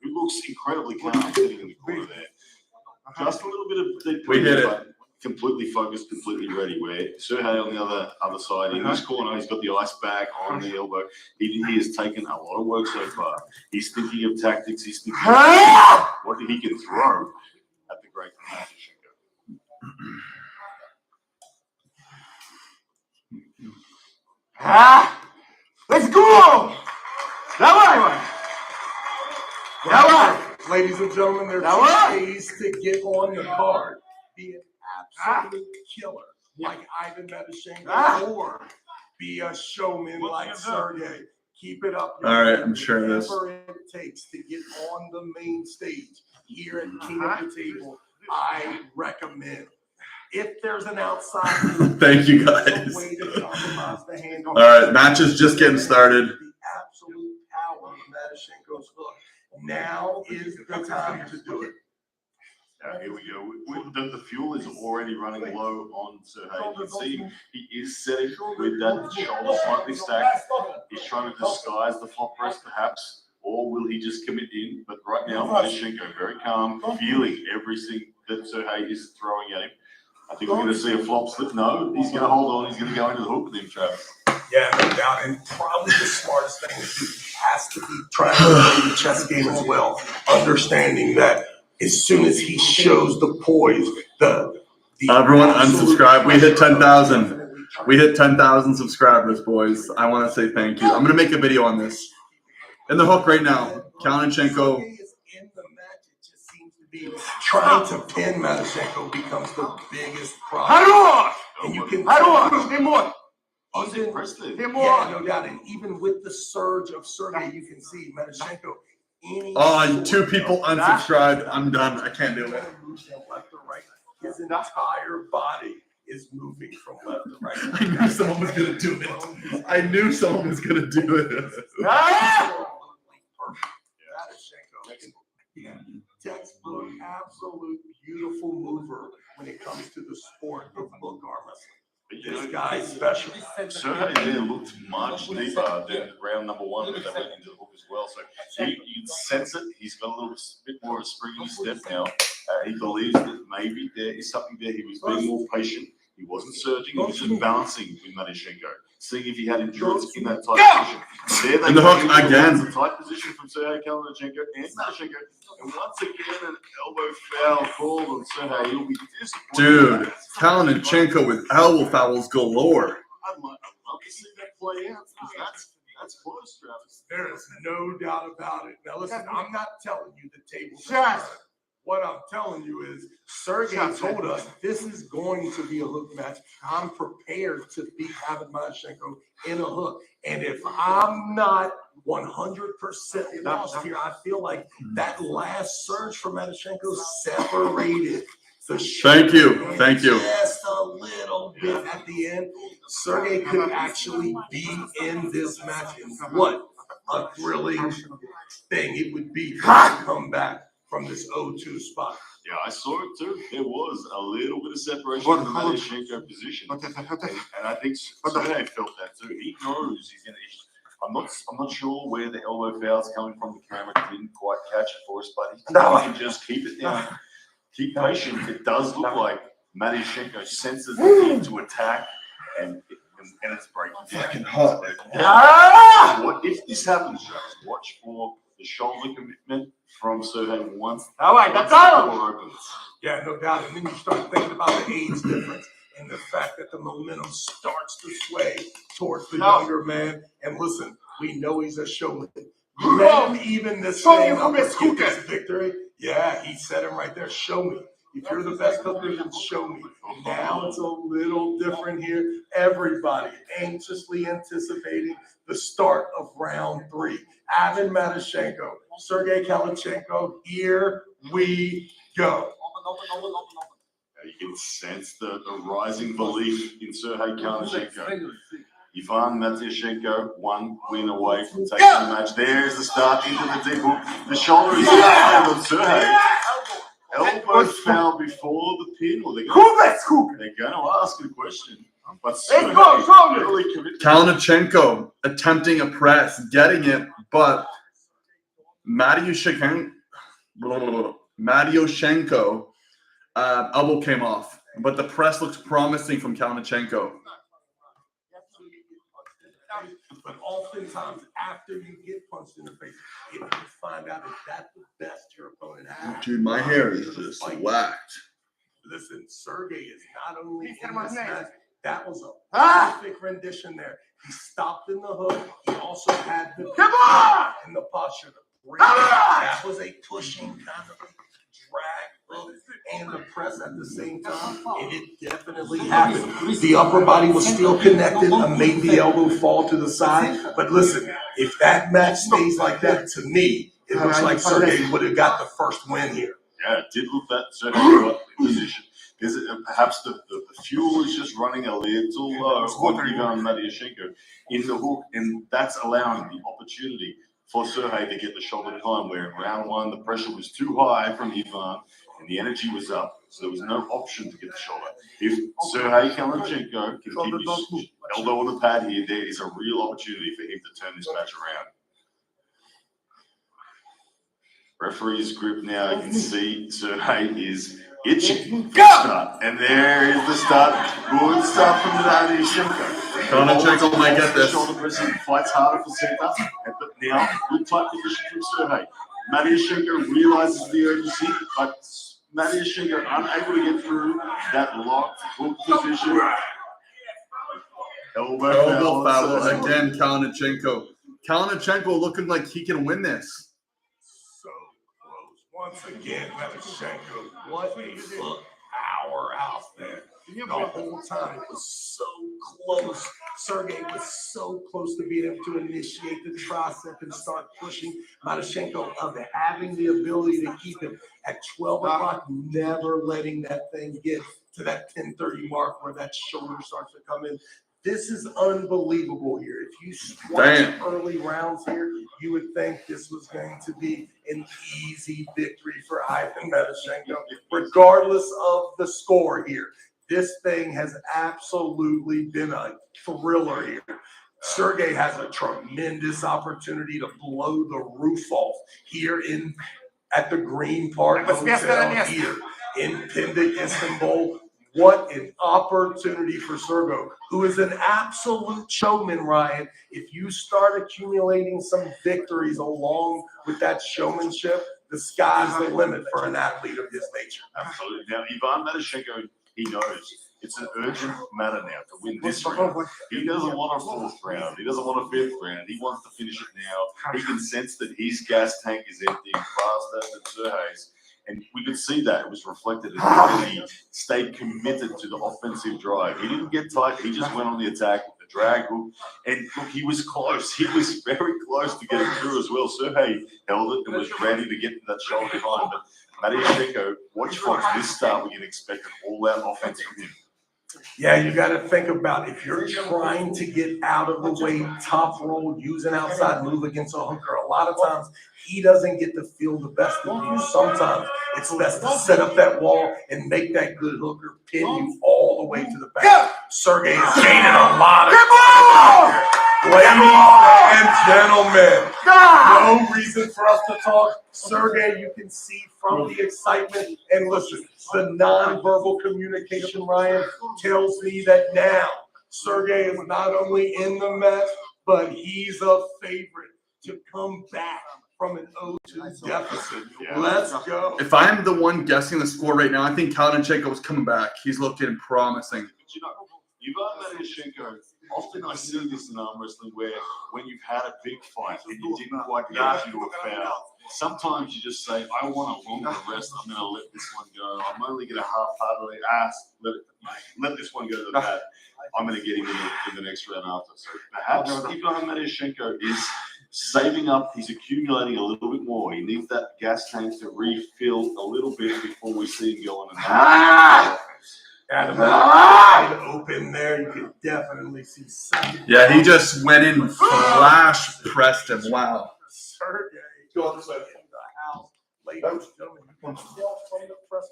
Who looks incredibly calm sitting in the corner there. Just a little bit of deep. We hit it. Completely focused, completely ready. Where Sergey on the other side in this corner, he's got the ice bag on the elbow. He has taken a lot of work so far. He's thinking of tactics. He's thinking of what he can throw at the great Matyushenko. Let's go! Ladies and gentlemen, there are 2 ways to get on the card. Be an absolute killer like Ivan Matyushenko, or be a showman like Sergey. Keep it up. All right, I'm sure of this. Whatever it takes to get on the main stage here at King of the Table, I recommend. If there's an outside, thank you guys. way to compromise the hand. All right, match is just getting started. The absolute power of Matyushenko's hook. Now is the time to do it. Here we go. The fuel is already running low on Sergey. You can see he is setting with that shoulder slightly stacked. He's trying to disguise the flop press perhaps, or will he just commit in? But right now, Matyushenko very calm, feeling everything that Sergey is throwing at him. I think we're going to see a flop slip. No, he's going to hold on. He's going to go into the hook with him, Travis. Yeah, no doubt. And probably the smartest thing to do has to be trying to play the chess game as well. Understanding that as soon as he shows the poise, the everyone unsubscribe. We hit 10,000. We hit 10,000 subscribers, boys. I want to say thank you. I'm going to make a video on this. In the hook right now, Kalaydzhyan. Trying to pin Matyushenko becomes the biggest problem. And you can Impressive. Yeah, no doubt. And even with the surge of Sergey, you can see Matyushenko. Oh, 2 people unsubscribed. I'm done. I can't do it. Left to right. His entire body is moving from left to right. I knew someone was going to do it. I knew someone was going to do it. Textbook, absolute beautiful mover when it comes to the sport of hook arm wrestling. This guy's special. Sergey there looked much deeper than round number 1 when they went into the hook as well. So you can sense it. He's got a little bit more of a springy step now. He believes that maybe there is something there. He was being more patient. He wasn't surging. He was just balancing with Matyushenko, seeing if he had endurance in that tight position. There they And the hook came again. towards a tight position from Sergei Kalaydzhyan and Matyushenko. And once again, an elbow foul called on Sergei. He'll be disappointed. Dude, Kalaydzhyan with elbow fouls galore. I'd love to see that play out because that's close, Travis. There is no doubt about it. Now listen, I'm not telling you the table. What I'm telling you is Sergey told us this is going to be a hook match. I'm prepared to beat Matyushenko in a hook. And if I'm not 100% lost here, I feel like that last surge for Matyushenko separated the Thank you. Thank you. just a little bit at the end. Sergey could actually be in this match. And what a thrilling thing it would be to come back from this 0-2 spot. Yeah, I saw it too. There was a little bit of separation in the Matyushenko position. And I think Sergey felt that too. He knows he's going to. I'm not sure where the elbow foul's coming from. The camera didn't quite catch it for us, but he can just keep it down. Keep patient. It does look like Matyushenko senses the need to attack, and it's breaking down. Fucking hot. What if this happens, Travis? Watch for the shoulder commitment from Sergey once. That's all. Yeah, no doubt. And then you start thinking about the age difference and the fact that the momentum starts to sway towards the younger man. And listen, we know he's a showman. Let him even this thing up and get this victory. Yeah, he said him right there. Show me. If you're the best hooker, then show me. Now it's a little different here. Everybody anxiously anticipating the start of round 3. Ivan Matyushenko, Sergey Kalaydzhyan, here we go. You can sense the rising belief in Sergey Kalaydzhyan. Ivan Matyushenko, 1 win away from taking the match. There's the start into the deep hook. The shoulder is down on Sergey. Elbow foul before the pin, or they're going to ask a question. But Kalaydzhyan attempting a press, getting it, but Matyushenko elbow came off. But the press looks promising from Kalaydzhyan. But oftentimes, after you get punched in the face, if you find out that that's the best your opponent has. Dude, my hair is just whacked. Listen, Sergey is not only in this match, that was a perfect rendition there. He stopped in the hook. He also had the in the posture. That was a pushing kind of drag hook and the press at the same time, and it definitely happened. The upper body was still connected. I made the elbow fall to the side, but listen, if that match stays like that, to me, it looks like Sergey would have got the first win here. Yeah, it did look that Sergey got in position. Is it perhaps the fuel is just running a little low on Ivan Matyushenko in the hook, and that's allowing the opportunity for Sergey to get the shoulder climb, where in round 1 the pressure was too high from Ivan and the energy was up, so there was no option to get the shoulder. If Sergey Kalaydzhyan can keep his elbow on the pad here, there is a real opportunity for him to turn this match around. Referee's grip now, you can see Sergey is itching. Start. And there is the start. Good start from Matyushenko. Kalaydzhyan might get this. Shoulder pressing, fights harder for center. But now, good tight position from Sergey. Matyushenko realizes the urgency, but Matyushenko unable to get through that locked hook position. Elbow foul again, Kalaydzhyan. Kalaydzhyan looking like he can win this. Once again, Matyushenko, what a powerhouse there. The whole time it was so close. Sergey was so close to being able to initiate the tricep and start pushing. Matyushenko of having the ability to keep him at 12 o'clock, never letting that thing get to that 10:30 mark where that shoulder starts to come in. This is unbelievable here. If you watch early rounds here, you would think this was going to be an easy victory for Ivan Matyushenko, regardless of the score here. This thing has absolutely been a thriller here. Sergey has a tremendous opportunity to blow the roof off here at the Green Park Hotel here in Pindik, Istanbul. What an opportunity for Sergey, who is an absolute showman, Ryan. If you start accumulating some victories along with that showmanship, the sky's the limit for an athlete of his nature. Absolutely. Now, Ivan Matyushenko, he knows it's an urgent matter now to win this round. He doesn't want a fourth round. He doesn't want a fifth round. He wants to finish it now. He can sense that his gas tank is emptying faster than Sergey's. And we could see that. It was reflected in that he stayed committed to the offensive drive. He didn't get tight. He just went on the attack with the drag hook. And look, he was close. He was very close to getting through as well. Sergey held it and was ready to get to that shoulder behind. But Matyushenko, watch for this start. We can expect an all-out offense from him. Yeah, you got to think about if you're trying to get out of the way, top roll, use an outside move against a hooker. A lot of times he doesn't get to feel the best of you. Sometimes it's best to set up that wall and make that good hooker pin you all the way to the back. Sergey is gaining a lot of. Ladies and gentlemen, no reason for us to talk. Sergey, you can see from the excitement. And listen, the nonverbal communication, Ryan, tells me that now Sergey is not only in the match, but he's a favorite to come back from an 0-2 deficit. Let's go. If I'm the one guessing the score right now, I think Kalaydzhyan is coming back. He's looking promising. You know, Ivan Matyushenko, often I see this in arm wrestling where when you've had a big fight and you didn't quite get into a foul, sometimes you just say, I want a longer rest. I'm going to let this one go. I'm only going to half-heartedly let this one go to the pad. I'm going to get him in the next round after. So perhaps Ivan Matyushenko is saving up. He's accumulating a little bit more. He needs that gas tank to refill a little bit before we see him go on another. Adam, wide open there. You can definitely see something. Yeah, he just went in, flash pressed him. Wow. Sergey, go on this way. The house. Ladies and gentlemen, you can tell from the press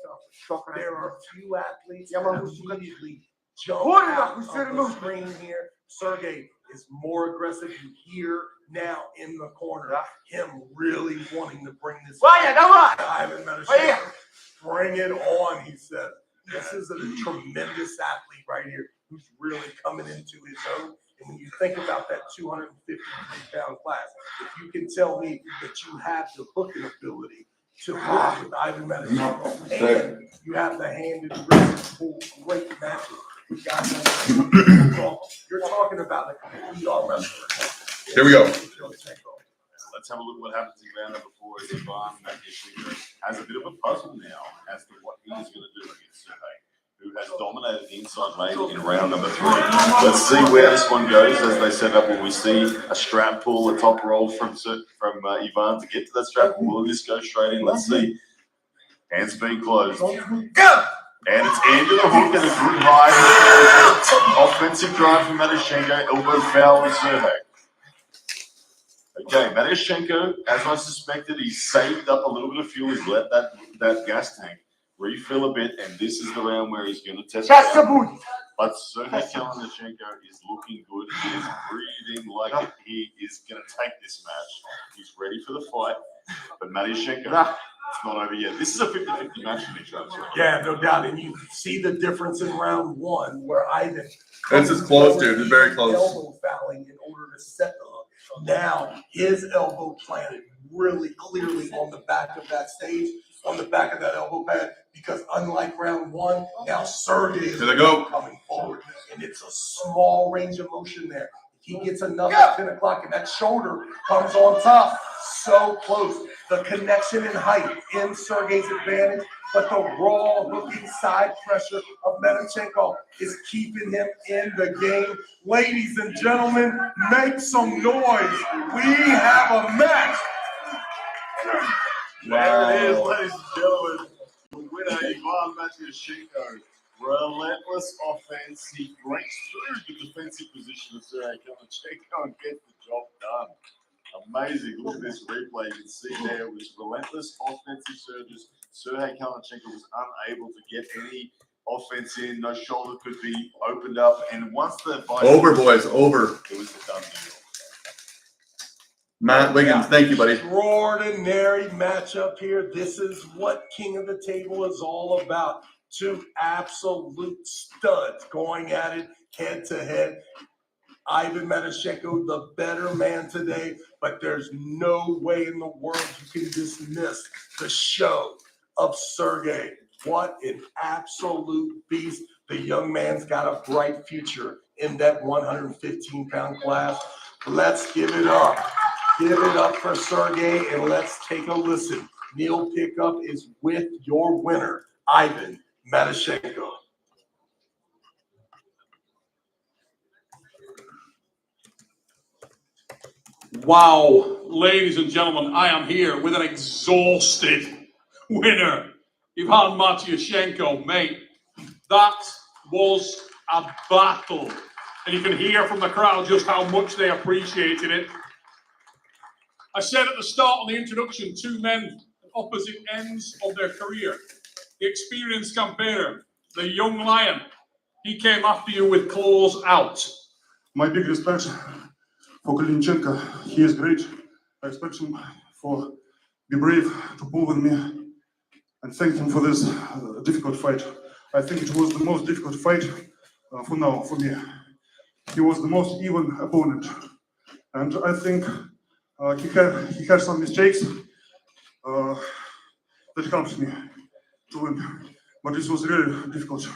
conference, there are few athletes that immediately jump out of the screen here. Sergey is more aggressive. You hear now in the corner him really wanting to bring this. Ivan Matyushenko. Bring it on, he said. This is a tremendous athlete right here who's really coming into his own. And when you think about that 253-pound class, if you can tell me that you have the hooking ability to hook with Ivan Matyushenko, and you have the hand and wrist to pull great matches with guys like that, you're talking about a complete arm wrestler. Here we go. Let's have a look at what happens in round number 4 as Ivan Matyushenko has a bit of a puzzle now as to what he is going to do against Sergey, who has dominated the inside lane in round number 3. Let's see where this one goes as they set up. Will we see a strap pull, a top roll from Ivan to get to that strap pull? Will this go straight in? Let's see. Hands being closed. Go! And it's into the hook and a good high offensive drive from Matyushenko. Elbow foul on Sergey. Okay, Matyushenko, as I suspected, he's saved up a little bit of fuel. He's let that gas tank refill a bit, and this is the round where he's going to test it. But Sergey Kalaydzhyan is looking good. He is breathing like he is going to take this match. He's ready for the fight. But Matyushenko, it's not over yet. This is a 50-50 match for me, Travis. Yeah, no doubt. And you see the difference in round 1 where Ivan. This is close, dude. It's very close. Elbow fouling in order to set the hook. Now his elbow planted really clearly on the back of that stage, on the back of that elbow pad, because unlike round 1, now Sergey is coming forward, and it's a small range of motion there. If he gets another 10 o'clock and that shoulder comes on top, so close. The connection in height in Sergey's advantage, but the raw hooking side pressure of Matyushenko is keeping him in the game. Ladies and gentlemen, make some noise. We have a match. There it is, ladies and gentlemen. The winner, Ivan Matyushenko. Relentless offense. He breaks through the defensive position of Sergey Kalaydzhyan and gets the job done. Amazing. Look at this replay. You can see there it was relentless offensive surges. Sergey Kalaydzhyan was unable to get any offense in, no shoulder could be opened up, and once the Over, boys, over. it was a done deal. Matt Wiggins, thank you, buddy. Extraordinary matchup here. This is what King of the Table is all about. Two absolute studs going at it head to head. Ivan Matyushenko, the better man today, but there's no way in the world you can dismiss the show of Sergey. What an absolute beast. The young man's got a bright future in that 115-pound class. Let's give it up. Give it up for Sergey, and let's take a listen. Neil Pickup is with your winner, Ivan Matyushenko. Wow, ladies and gentlemen, I am here with an exhausted winner, Ivan Matyushenko, mate. That was a battle. And you can hear from the crowd just how much they appreciated it. I said at the start of the introduction, two men at opposite ends of their career. The experienced campaigner, the young lion, he came after you with claws out. My big respect for Kalaydzhyan. He is great. I expect him for be brave to pull with me and thank him for this difficult fight. I think it was the most difficult fight for now for me. He was the most even opponent, and I think he had some mistakes that helped me to win. But this was really difficult.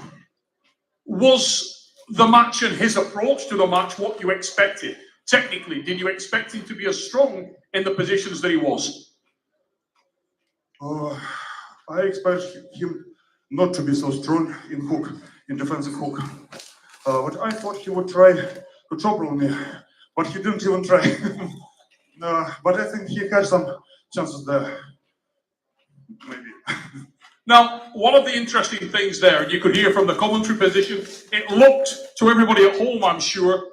Was the match and his approach to the match what you expected? Technically, did you expect him to be as strong in the positions that he was? I expect him not to be so strong in hook, in defensive hook. But I thought he would try to topple me, but he didn't even try. But I think he had some chances there. Maybe. Now, one of the interesting things there, and you could hear from the commentary position, it looked to everybody at home, I'm sure,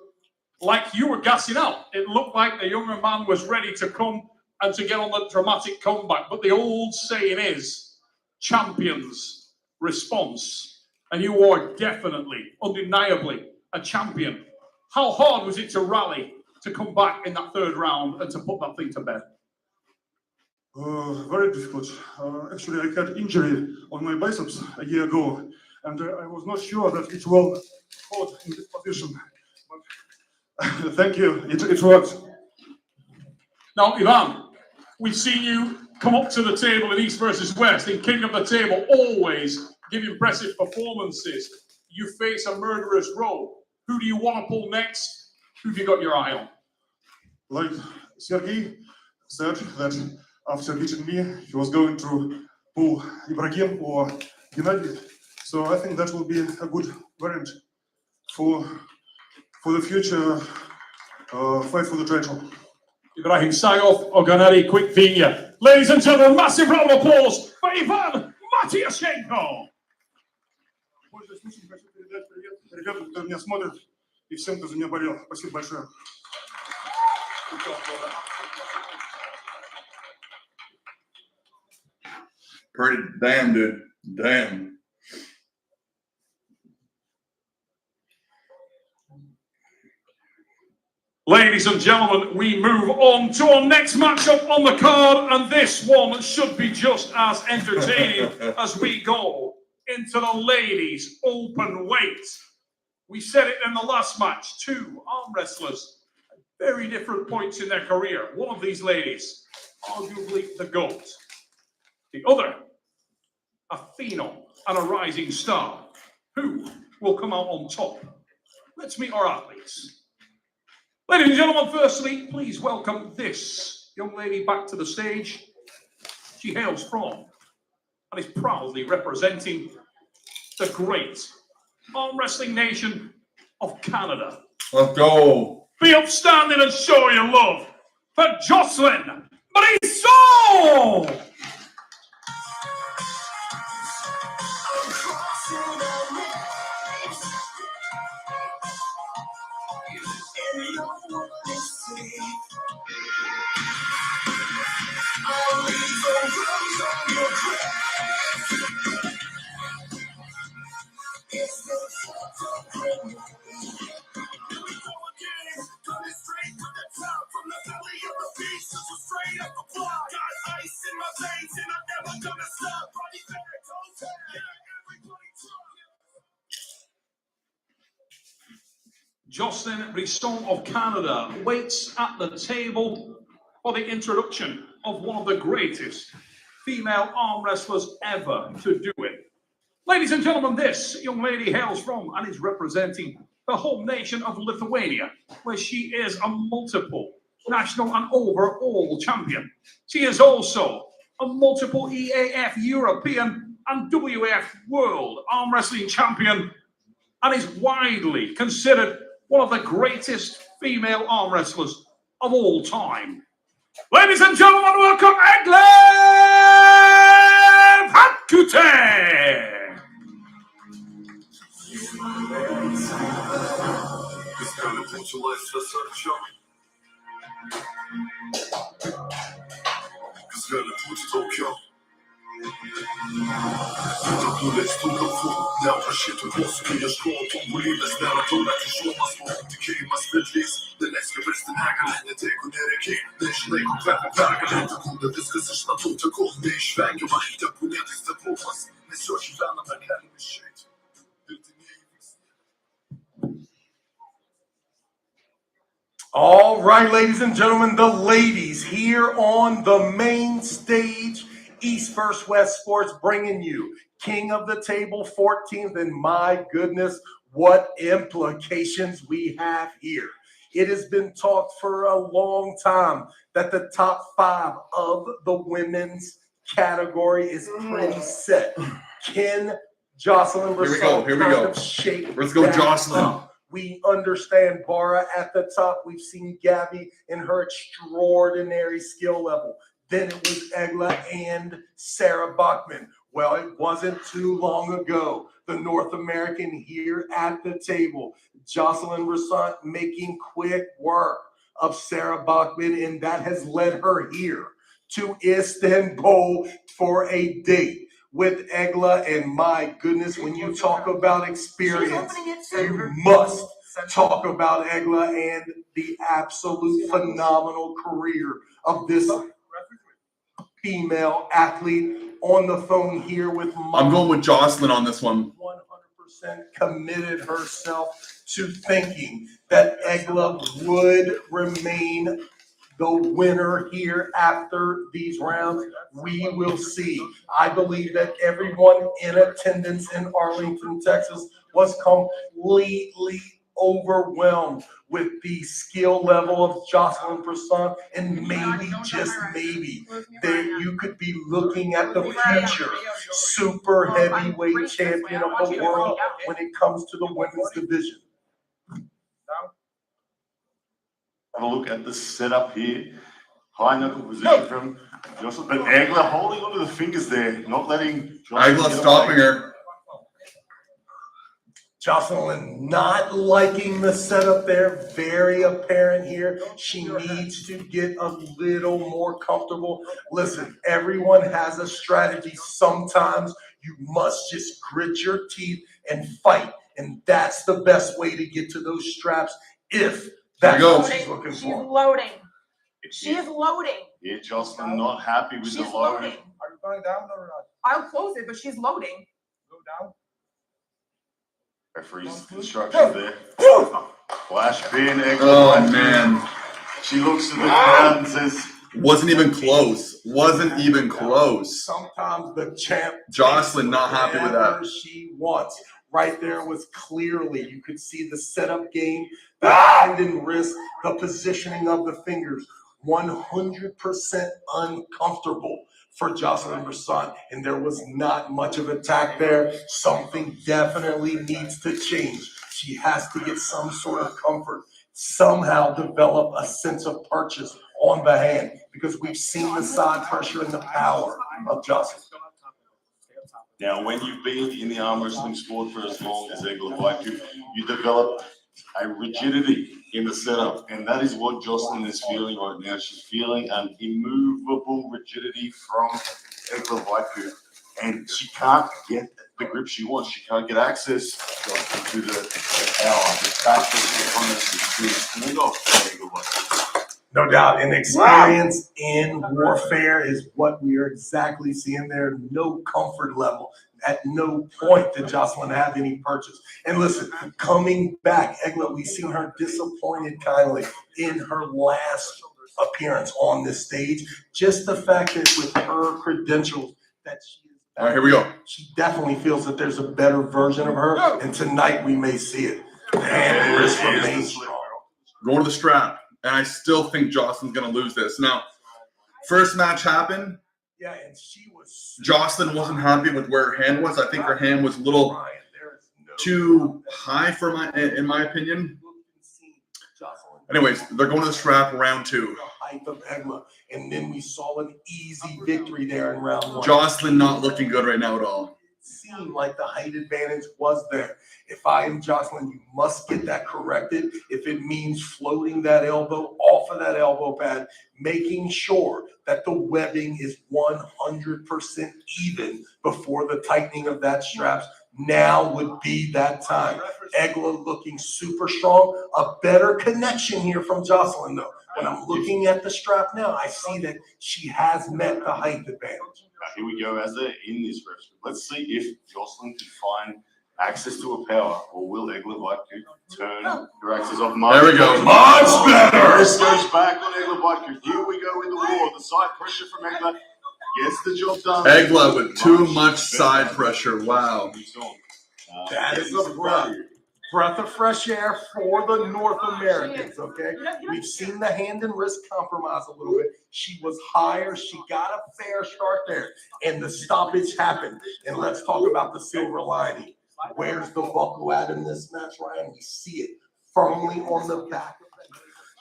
like you were gassing out. It looked like the younger man was ready to come and to get on the dramatic comeback. But the old saying is, champions response. And you are definitely, undeniably, a champion. How hard was it to rally, to come back in that third round and to put that thing to bed? Very difficult. Actually, I had injury on my biceps a year ago, and I was not sure that it will hold in this position. But thank you, it worked. Now, Ivan, we've seen you come up to the table in East versus West, in King of the Table, always give impressive performances. You face a murderer's row. Who do you want to pull next? Who have you got your eye on? Like Sergey said that after beating me, he was going to pull Ibrahim or Gennady. So I think that will be a good variant for the future fight for the title. Ibrahim Sagov or Gennady Kvikvinia. Ladies and gentlemen, massive round of applause for Ivan Matyushenko. Пользуясь случаем, хочу передать привет ребятам, кто меня смотрит, и всем, кто за меня болел. Спасибо большое. Pretty damn, dude. Damn. Ladies and gentlemen, we move on to our next matchup on the card, and this one should be just as entertaining as we go into the ladies' open weight. We said it in the last match, two arm wrestlers at very different points in their career. One of these ladies, arguably the GOAT. The other, a phenom and a rising star. Who will come out on top? Let's meet our athletes. Ladies and gentlemen, firstly, please welcome this young lady back to the stage. She hails from and is proudly representing the great arm wrestling nation of Canada. Let's go. Be upstanding and show your love for Jocelyn Marisol! Jocelyn Brisson of Canada waits at the table for the introduction of one of the greatest female arm wrestlers ever to do it. Ladies and gentlemen, this young lady hails from and is representing the home nation of Lithuania, where she is a multiple national and overall champion. She is also a multiple EAF European and WAF World Arm Wrestling Champion, and is widely considered one of the greatest female arm wrestlers of all time. Ladies and gentlemen, welcome Adair Vyciaute! All right, ladies and gentlemen, the ladies here on the main stage, East vs. West Sports, bringing you King of the Table 14th, and my goodness, what implications we have here. It has been talked for a long time that the top 5 of the women's category is pretty set. Can Jocelyn Here we go. shake Let's go, that Jocelyn. up? We understand Bara at the top. We've seen Gabby in her extraordinary skill level. Then it was Egla and Sarah Bachman. Well, it wasn't too long ago. The North American here at the table, Jocelyn Brisson, making quick work of Sarah Bachman, and that has led her here to Istanbul for a date with Egla. And my goodness, when you talk about experience, you must talk about Egla and the absolute phenomenal career of this female athlete. On the phone here with I'm going with Jocelyn on this one. 100% committed herself to thinking that Egla would remain the winner here after these rounds. We will see. I believe that everyone in attendance in Arlington, Texas was completely overwhelmed with the skill level of Jocelyn Brisson, and maybe, just maybe, that you could be looking at the future super heavyweight champion of the world when it comes to the women's division. Have a look at the setup here. High knuckle position from Jocelyn, but Egla holding onto the fingers there, not letting Egla stopping her. Jocelyn not liking the setup there, very apparent here. She needs to get a little more comfortable. Listen, everyone has a strategy. Sometimes you must just grit your teeth and fight, and that's the best way to get to those straps if that's what she's looking for. She's loading. She's loading. Yeah, Jocelyn not happy with the She's load. loading. Are you going down or not? I'll close it, but she's loading. Go down. Referee's instructions there. Flash pin, Egla. Oh, man. She looks at the crowd and says, Wasn't even close. Wasn't even close. Sometimes the champ. Jocelyn not happy with that. Whatever she wants. Right there was clearly, you could see the setup game, the hand and wrist, the positioning of the fingers. 100% uncomfortable for Jocelyn Brisson, and there was not much of attack there. Something definitely needs to change. She has to get some sort of comfort, somehow develop a sense of purchase on the hand, because we've seen the side pressure and the power of Jocelyn. now when you've been in the arm wrestling sport for as long as Egla Vyciaute, you develop a rigidity in the setup, and that is what Jocelyn is feeling right now. She's feeling an immovable rigidity from Egla Vyciaute, and she can't get the grip she wants. She can't get access to the power, the back of No doubt, and experience in warfare is what we are exactly seeing there. No comfort level. At no point did Jocelyn have any purchase. And listen, coming back, Egla, we've seen her disappointed kindly in her last appearance on this stage. Just the fact that with her credentials that she is. All right, here we go. She definitely feels that there's a better version of her, and tonight we may see it. The hand and wrist remains strong. Going to the strap, and I still think Jocelyn's going to lose this. Now, first match happened. Yeah, and she was. Jocelyn wasn't happy with where her hand was. I think her hand was a little too high in my opinion. Anyways, they're going to the strap round 2. Height of Egla, and then we saw an easy victory there in round 1. Jocelyn not looking good right now at all. It seemed like the height advantage was there. If I am Jocelyn, you must get that corrected. If it means floating that elbow off of that elbow pad, making sure that the webbing is 100% even before the tightening of that straps. Now would be that time. Egla looking super strong. A better connection here from Jocelyn, though. When I'm looking at the strap now, I see that she has met the height advantage. Here we go, as they're in this ref. Let's see if Jocelyn can find access to a power, or will Egla Vyciaute turn her access off? There we go. Much better. This goes back on Egla Vyciaute. Here we go in the war. The side pressure from Egla gets the job done. Egla with too much side pressure. Wow. That is a breath of fresh air for the North Americans, okay? We've seen the hand and wrist compromise a little bit. She was higher. She got a fair start there, and the stoppage happened. And let's talk about the silver lining. Where's the buckle at in this match, Ryan? We see it firmly on the back.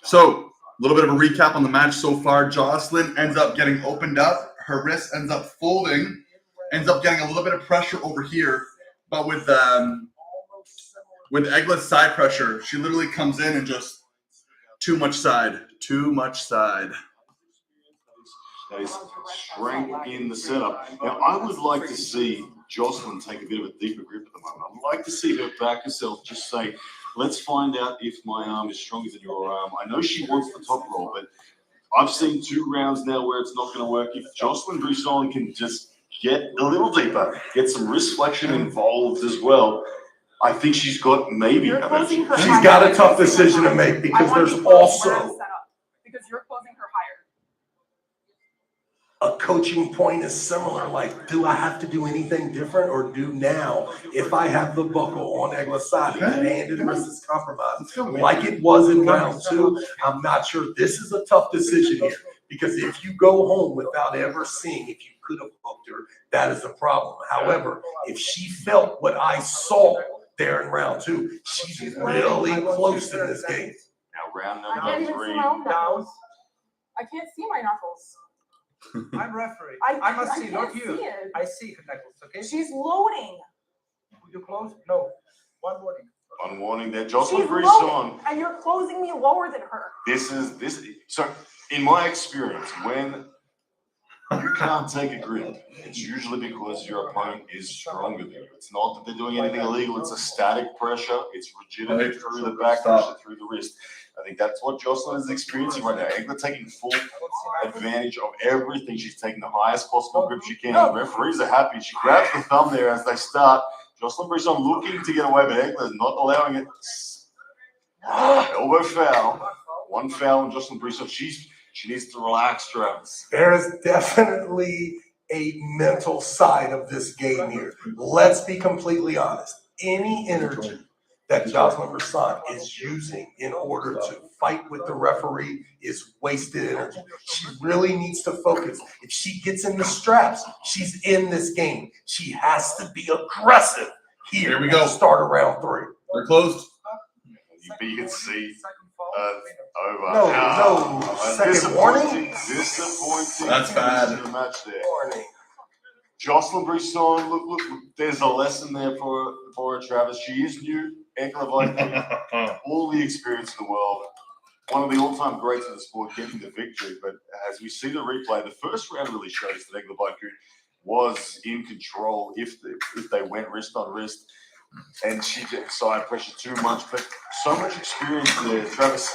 So, a little bit of a recap on the match so far. Jocelyn ends up getting opened up. Her wrist ends up folding, ends up getting a little bit of pressure over here. But with Egla's side pressure, she literally comes in and just too much side. There's strength in the setup. Now, I would like to see Jocelyn take a bit of a deeper grip at the moment. I'd like to see her back herself, just say, let's find out if my arm is stronger than your arm. I know she wants the top roll, but I've seen 2 rounds now where it's not going to work. If Jocelyn Brisson can just get a little deeper, get some wrist flexion involved as well, I think she's got maybe. She's got a tough decision to make because there's also because you're closing her higher. a coaching point is similar. Like, do I have to do anything different, or do now, if I have the buckle on Egla's side and the hand and wrist is compromised, like it was in round 2, I'm not sure. This is a tough decision here because if you go home without ever seeing if you could have hooked her, that is a problem. However, if she felt what I saw there in round 2, she's really close in this game. Now, round I can't number even 3. see my own knuckles. I can't see my knuckles. I'm referee. I must see, not can't you. see it. I see her knuckles, okay? She's loading. You close? No. One warning. One warning there. Jocelyn She's Brisson. loading, and you're closing me lower than her. So in my experience, when you can't take a grip, it's usually because your opponent is stronger than you. It's not that they're doing anything illegal. It's a static pressure. It's legitimate through the back pressure, through the wrist. I think that's what Jocelyn is experiencing right now. Egla taking full advantage of everything. She's taking the highest possible grip she can. The referees are happy. She grabs the thumb there as they start. Jocelyn Brisson looking to get away, but Egla is not allowing it. Elbow foul. One foul on Jocelyn Brisson. She needs to relax, Travis. There is definitely a mental side of this game here. Let's be completely honest. Any energy that Jocelyn Brisson is using in order to fight with the referee is wasted energy. She really needs to focus. If she gets in the straps, she's in this game. She has to be aggressive here we go. to start around 3. They're closed. You can see over. No, second warning. Disappointing. That's bad. The match there. Jocelyn Brisson, look, there's a lesson there for her, Travis. She is new. Egla Vyciaute, all the experience in the world. One of the all-time greats of the sport, getting the victory. But as we see the replay, the first round really shows that Egla Vyciaute was in control if they went wrist on wrist. And she did side pressure too much, but so much experience there. Travis,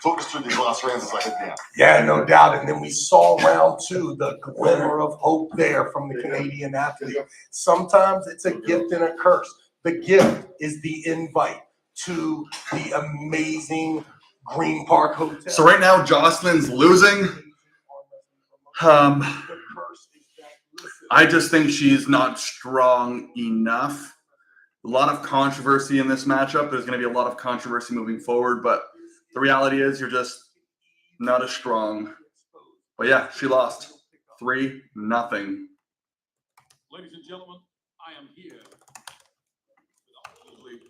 Talk us through these last rounds as I head down. Yeah, no doubt. And then we saw round two, the glimmer of hope there from the Canadian athlete. Sometimes it's a gift and a curse. The gift is the invite to the amazing Green Park Hotel. So right now, Jocelyn's losing. I just think she's not strong enough. A lot of controversy in this matchup. There's going to be a lot of controversy moving forward, but the reality is you're just not as strong. But yeah, she lost 3-0. Ladies and gentlemen, I am here with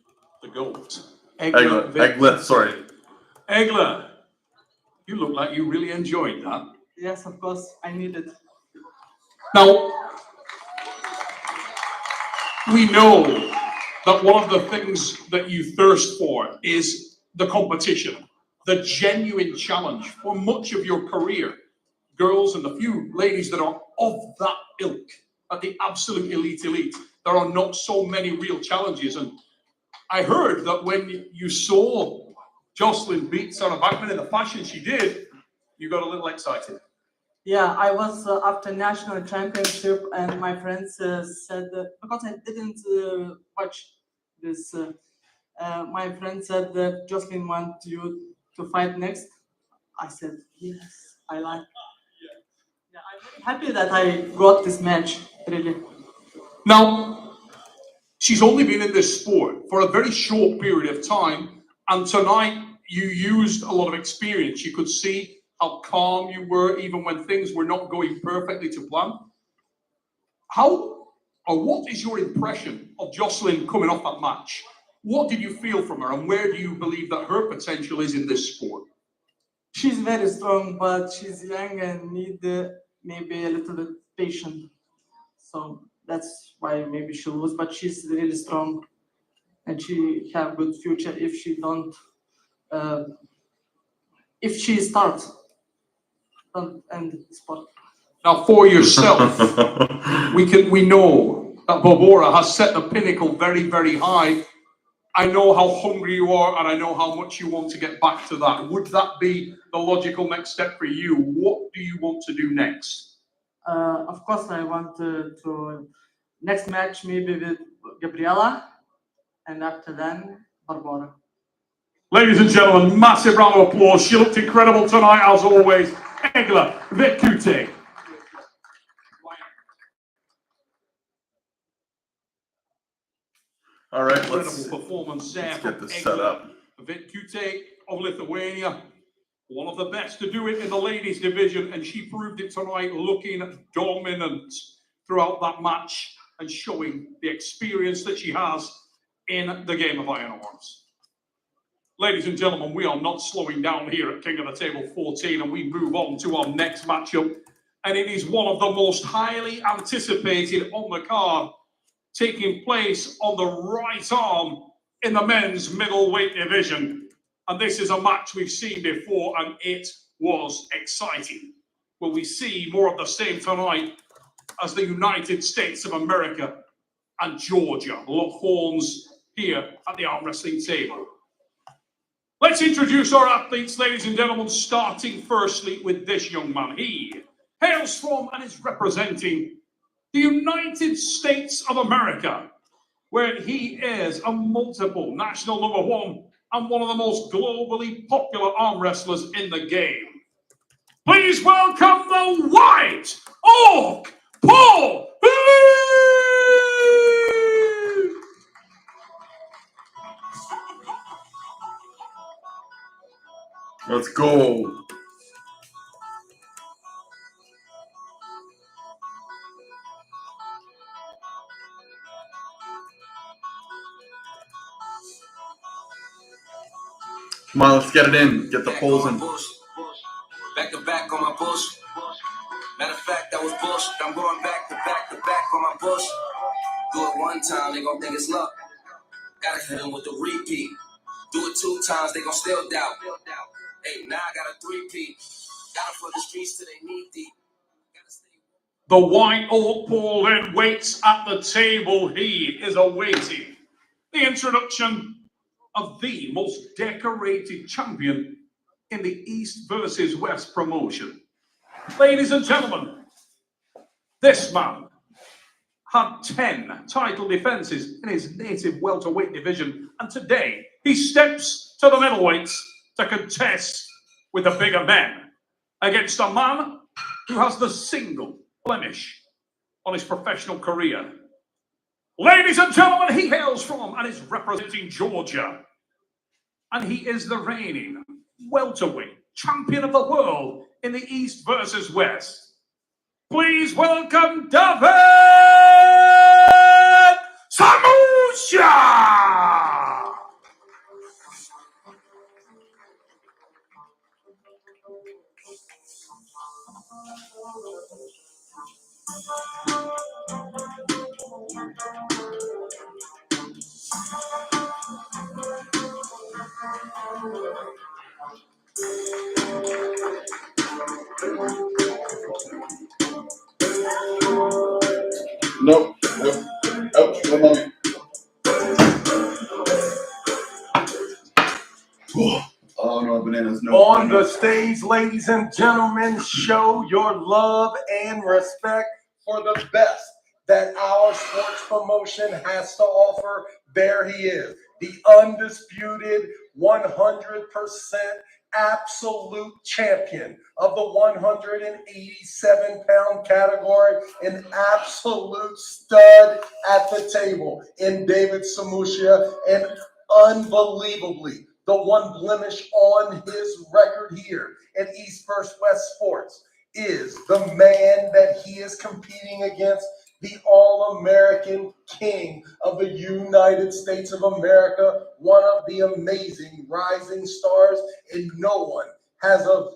the GOAT. Egla, sorry. Egla, you look like you really enjoyed that. Yes, of course, I need it. Now, we know that one of the things that you thirst for is the competition, the genuine challenge. For much of your career, girls and the few ladies that are of that ilk, at the absolute elite, there are not so many real challenges. And I heard that when you saw Jocelyn beat Sarah Bachman in the fashion she did, you got a little excited. Yeah, I was after national championship, and my friends said that because I didn't watch this. My friend said that Jocelyn wants you to fight next. I said yes, I like. Yeah, I'm very happy that I got this match. Really. Now, she's only been in this sport for a very short period of time, and tonight you used a lot of experience. You could see how calm you were, even when things were not going perfectly to plan. How or what is your impression of Jocelyn coming off that match? What did you feel from her, and where do you believe that her potential is in this sport? She's very strong, but she's young and need maybe a little bit patient. So that's why maybe she'll lose. But she's really strong, and she have good future if she don't. If she starts, don't end the sport. Now, for yourself, we know that Barbora has set the pinnacle very, very high. I know how hungry you are, and I know how much you want to get back to that. Would that be the logical next step for you? What do you want to do next? Of course, I want to next match maybe with Gabriela, and after then Barbora. Ladies and gentlemen, massive round of applause. She looked incredible tonight, as always. Egla Vyciaute. All right, Incredible performance there. Let's get this set up. Vyciaute of Lithuania, one of the best to do it in the ladies division, and she proved it tonight, looking dominant throughout that match and showing the experience that she has in the game of iron arms. Ladies and gentlemen, we are not slowing down here at King of the Table 14, and we move on to our next matchup, and it is one of the most highly anticipated on the card, taking place on the right arm in the men's middleweight division. And this is a match we've seen before, and it was exciting. Will we see more of the same tonight as the United States of America and Georgia lock horns here at the arm wrestling table? Let's introduce our athletes, ladies and gentlemen, starting firstly with this young man. He hails from and is representing the United States of America, where he is a multiple national #1 and one of the most globally popular arm wrestlers in the game. Please welcome the White Hawk, Paul! Let's go. Come on, let's get it in. Get the poles in. Back to back on my bush. Matter of fact, that was bullshit. I'm going back to back to back on my bush. Do it one time, they gon' think it's luck. Gotta hit them with the repeat. Do it 2 times, they gon' still doubt. Hey, now I got a 3-peat. Got 'em for the streets till they need deep. The White Hawk Paul then waits at the table. He is awaiting the introduction of the most decorated champion in the East versus West promotion. Ladies and gentlemen, this man had 10 title defenses in his native welterweight division, and today he steps to the middleweights to contest with the bigger men against a man who has the single blemish on his professional career. Ladies and gentlemen, he hails from and is representing Georgia, and he is the reigning welterweight champion of the world in the East versus West. Please welcome David Samushia! Nope. Oh, no mommy. Oh no, bananas. No. On the stage, ladies and gentlemen, show your love and respect for the best that our sports promotion has to offer. There he is, the undisputed 100% absolute champion of the 187-pound category, an absolute stud at the table in David Samushia, and unbelievably the one blemish on his record here at East vs. West Sports is the man that he is competing against, the All-American King of the United States of America, one of the amazing rising stars, and no one has a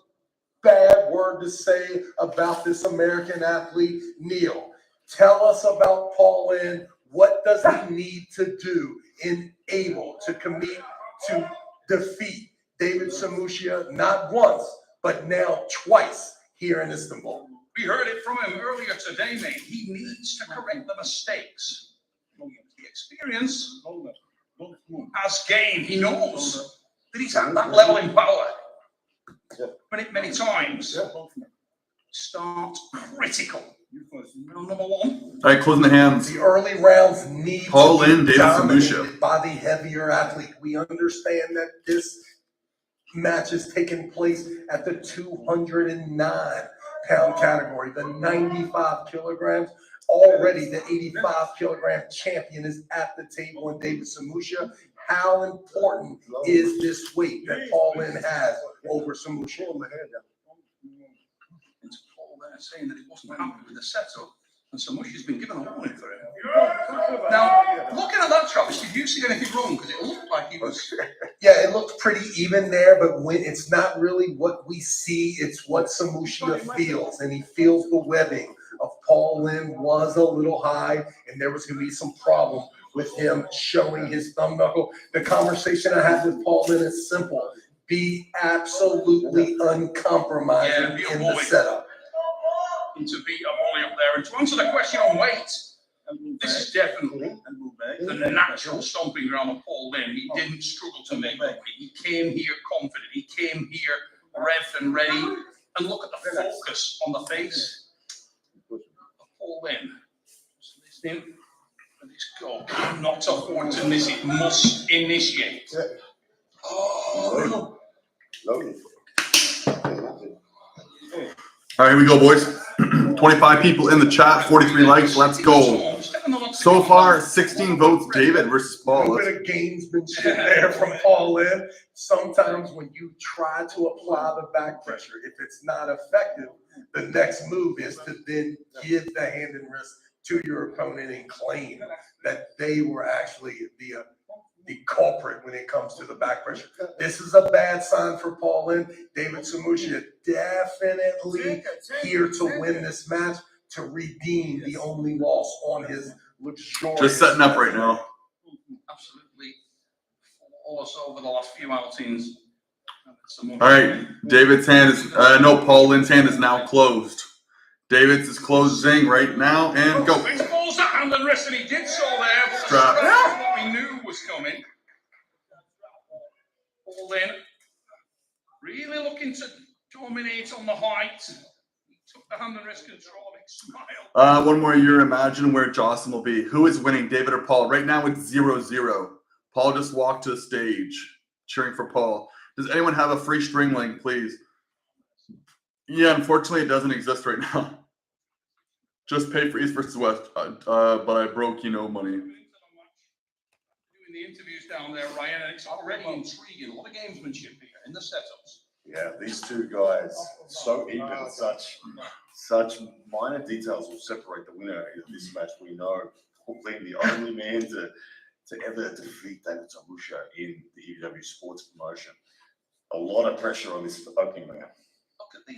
bad word to say about this American athlete. Neil, tell us about Paul Lynn. What does he need to do in able to commit to defeat David Samushia not once, but now twice here in Istanbul? We heard it from him earlier today, mate. He needs to correct the mistakes. The experience has gained. He knows that he's at that level in power. Many times. Start critical. Round number one. All right, closing the hands. The early rounds need Paul to be Lynn, David Samushia. dominated by the heavier athlete. We understand that this match is taking place at the 209-pound category, the 95 kilograms. Already the 85-kilogram champion is at the table in David Samushia. How important is this weight that Paul Lynn has over Samushia? Saying that he wasn't happy with the setup, and Samushia's been given a warning for it. Now, looking at that, Travis, did you see anything wrong? Because it looked like he was. Yeah, it looked pretty even there, but when it's not really what we see, it's what Samushia feels, and he feels the webbing of Paul Lynn was a little high, and there was going to be some problem with him showing his thumb knuckle. The conversation I had with Paul Lynn is simple: be absolutely uncompromising in the setup. To beat a volley up there. And to answer the question on weight, this is definitely the natural stomping ground of Paul Lynn. He didn't struggle to make that weight. He came here confident. He came here revved and ready. And look at the focus on the face of Paul Lynn. Just listening to this goal. Not to afford to miss it. Must initiate. Oh. All right, here we go, boys. 25 people in the chat, 43 likes. Let's go. So far, 16 votes, David versus Paul. A little bit of gamesmanship there from Paul Lynn. Sometimes when you try to apply the back pressure, if it's not effective, the next move is to then give the hand and wrist to your opponent and claim that they were actually the culprit when it comes to the back pressure. This is a bad sign for Paul Lynn. David Samushia definitely here to win this match, to redeem the only loss on his luxurious. Just setting up right now. Absolutely. Also over the last few outings. All right, David's hand is, Paul Lynn's hand is now closed. David's is closing right now, and go. Exposed that hand and wrist, and he did so there, but the Strap. strap what we knew was coming. Paul Lynn really looking to dominate on the height. He took the hand and wrist control, big smile. One more year, imagine where Jocelyn will be. Who is winning, David or Paul? Right now it's 0-0. Paul just walked to the stage, cheering for Paul. Does anyone have a free string link, please? Yeah, unfortunately, it doesn't exist right now. Just pay for East versus West, but I broke, money. Doing the interviews down there, Ryan, and it's already intriguing. A lot of gamesmanship here in the setups. Yeah, these two guys, so even, such minor details will separate the winner in this match. We know Paul Lane, the only man to ever defeat David Samushia in the EW sports promotion. A lot of pressure on this opening round. Look at the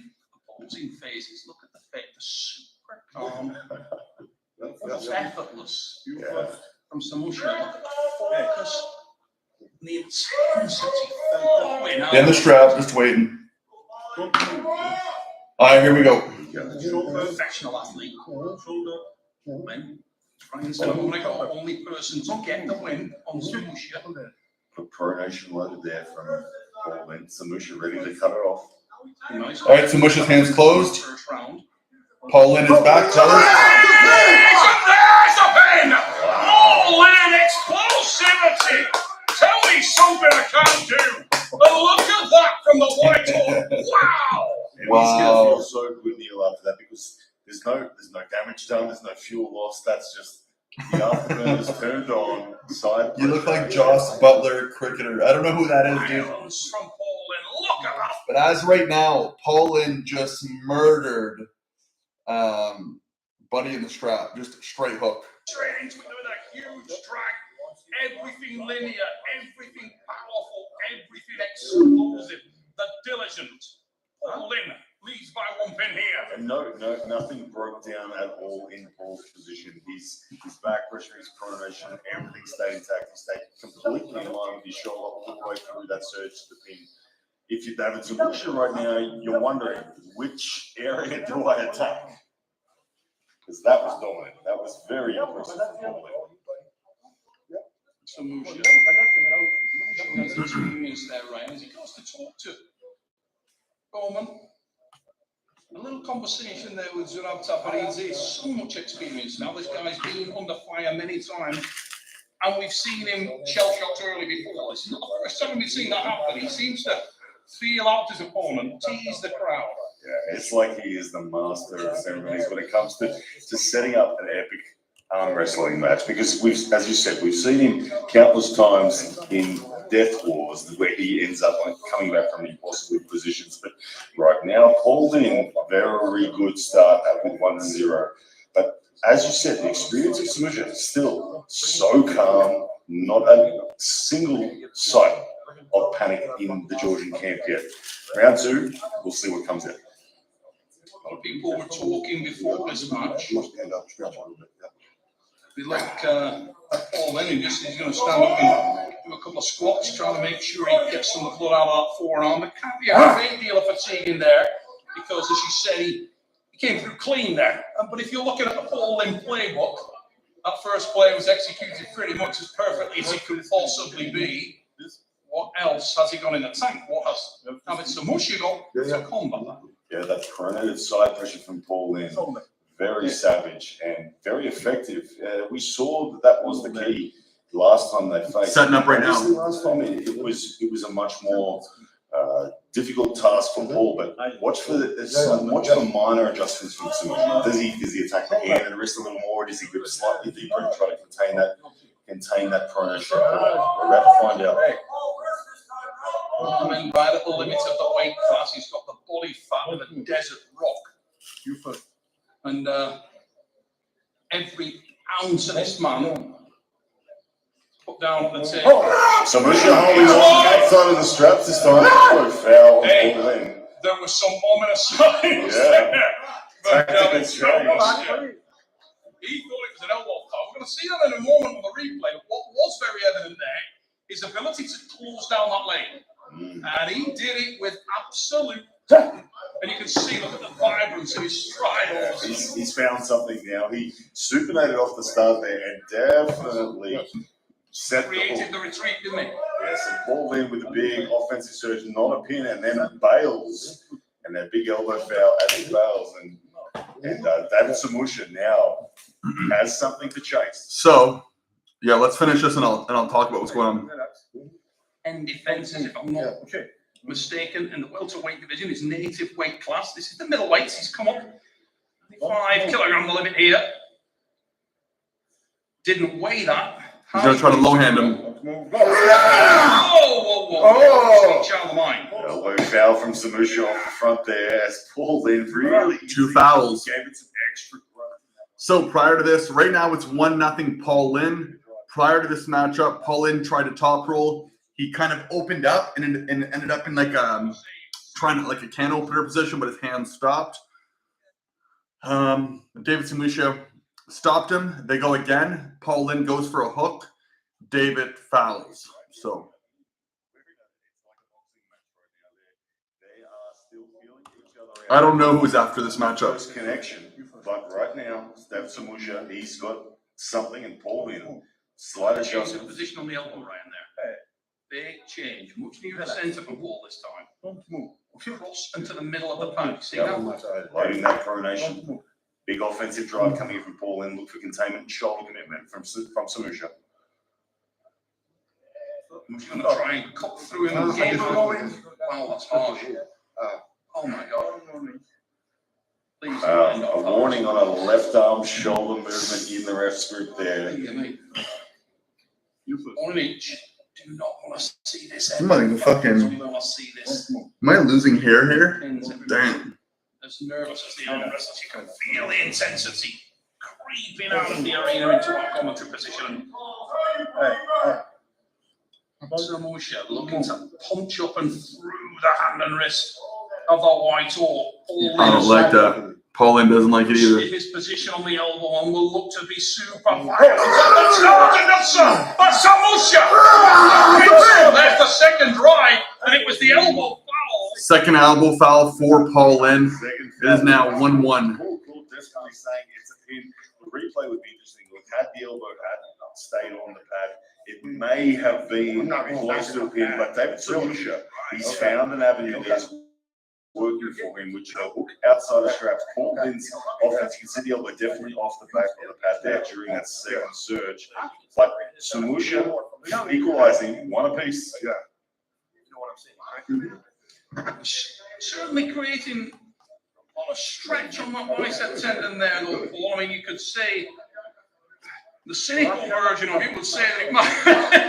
opposing faces. Look at the face. Super calm. Almost effortless. From Samushia. Look at the focus. The intensity. In the strap, just waiting. All right, here we go. Professional athlete. Win. Ryan Samushia, only person to get the win on Samushia. The pronation loaded there from Paul Lane. Samushia ready to cut it off. All right, Samushia's hands closed. Paul Lynn is back. Tell us. There's a pin! Paul Lynn explosivity! Tell me something I can't do! But look at that from the white hole! Wow! And he's gonna feel so good, Neil, after that, because there's no damage done, there's no fuel loss. That's just the afterburn is turned on. Side. You look like Joss Butler, cricketer. I don't know who that is, dude. From Paul Lynn, look at that! But as right now, Paul Lynn just murdered Buddy in the strap, just straight hook. Straight into it with a huge drag. Everything linear, everything powerful, everything explosive. The diligent Paul Lynn leads by one pin here. And nothing broke down at all in Paul's position. His back pressure, his pronation, everything stayed intact. He stayed completely in line with his shoulder all the way through that surge to the pin. If you're David Samushia right now, you're wondering, which area do I attack? Because that was dominant. That was very impressive. Samushia. That's the experience there, Ryan, as he goes to talk to Bowman. A little conversation there with Zurab Tapar. So much experience now. This guy's been under fire many times, and we've seen him shell-shocked early before. This is not the first time we've seen that happen. He seems to feel out his opponent, tease the crowd. Yeah, it's like he is the master of ceremonies when it comes to setting up an epic arm wrestling match. Because as you said, we've seen him countless times in death wars where he ends up coming back from impossible positions. But right now, Paul Lynn, very good start with 1-0. But as you said, the experience of Samushia is still so calm, not a single sight of panic in the Georgian camp yet. Round two, we'll see what comes out. A lot of people were talking before this match. We like Paul Lynn, he's going to stand up and do a couple of squats, trying to make sure he gets some of the blood out of that forearm. There can't be a great deal of fatigue in there because, as you said, he came through clean there. But if you're looking at the Paul Lynn playbook, that first play was executed pretty much as perfectly as it could possibly be. What else has he got in the tank? What has David Samushia got to combat that? Yeah, that pronated side pressure from Paul Lynn, very savage and very effective. We saw that was the key last time they faced. Setting up right now. Last time it was a much more difficult task for Paul, but watch for minor adjustments from Samushia. Does he attack the hand and wrist a little more? Does he grip slightly deeper and try to contain that pronation? We're about to find out. And right at the limit of the weight class, he's got the body fat of a desert rock. And every ounce of this man put down on the table. Samushia holding on outside of the straps this time. Foul. Hey, there was some ominous signs there. But he thought it was an elbow cut. We're going to see that in a moment on the replay. What was very evident there, his ability to close down that lane. And he did it with absolute, and you can see, look at the vibrance of his stride. He's found something now. He supinated off the start there and definitely set created the retreat, didn't he? Yes, and Paul Lynn with a big offensive surge, not a pin, and then bails, and that big elbow foul as he bails, and David Samushia now has something to chase. So, yeah, let's finish this and I'll talk about what's going on. And defenses, if I'm not mistaken, in the welterweight division, his native weight class. This is the middleweights. He's come up 5 kilogram the limit here. Didn't weigh that. He's gonna try to low hand him. Oh! Elbow foul from Samushia off the front there as Paul Lynn really 2 fouls. gave it some extra grunt. So prior to this, right now it's 1-0 Paul Lynn. Prior to this matchup, Paul Lynn tried to top roll. He kind of opened up and ended up in like trying to like a can opener position, but his hand stopped. David Samushia stopped him. They go again. Paul Lynn goes for a hook. David fouls. So I don't know who's after this matchup. Close connection, but right now, David Samushia, he's got something, and Paul Lynn slight adjustment. Position on the elbow, Ryan, there. Big change. Much nearer centre for Wall this time. Cross into the middle of the pack. See that? Loading that pronation. Big offensive drive coming in from Paul Lynn. Look for containment and shoulder commitment from Samushia. I'm just going to try and cut through him again. Wow, that's harsh. Oh my God. Please. A warning on a left arm shoulder movement in the ref's group there. On each. Do not want to see this. Somebody fucking. Want to see this. Am I losing hair here? Damn. As nervous as the arm wrestlers, you can feel the intensity creeping out of the arena into our commentary position. Samushia looking to punch up and through the hand and wrist of the white orc. I don't like that. Paul Lynn doesn't like it either. His position on the elbow and will look to be super violent. That's Samushia! There's the second drive, and it was the elbow foul. Second elbow foul for Paul Lynn. It is now 1-1. Cool, desperately saying it's a pin. The replay would be interesting. Look, had the elbow stayed on the pad, it may have been close to a pin, but David Samushia, he's found an avenue that's working for him, which a hook outside the straps. Paul Lynn's offense, you can see the elbow definitely off the back of the pad there during that second surge. But Samushia equalizing one apiece. Yeah. You know what I'm saying? Certainly creating a lot of stretch on that bicep tendon there, though, Paul. I mean, you could say the cynical version of it would say that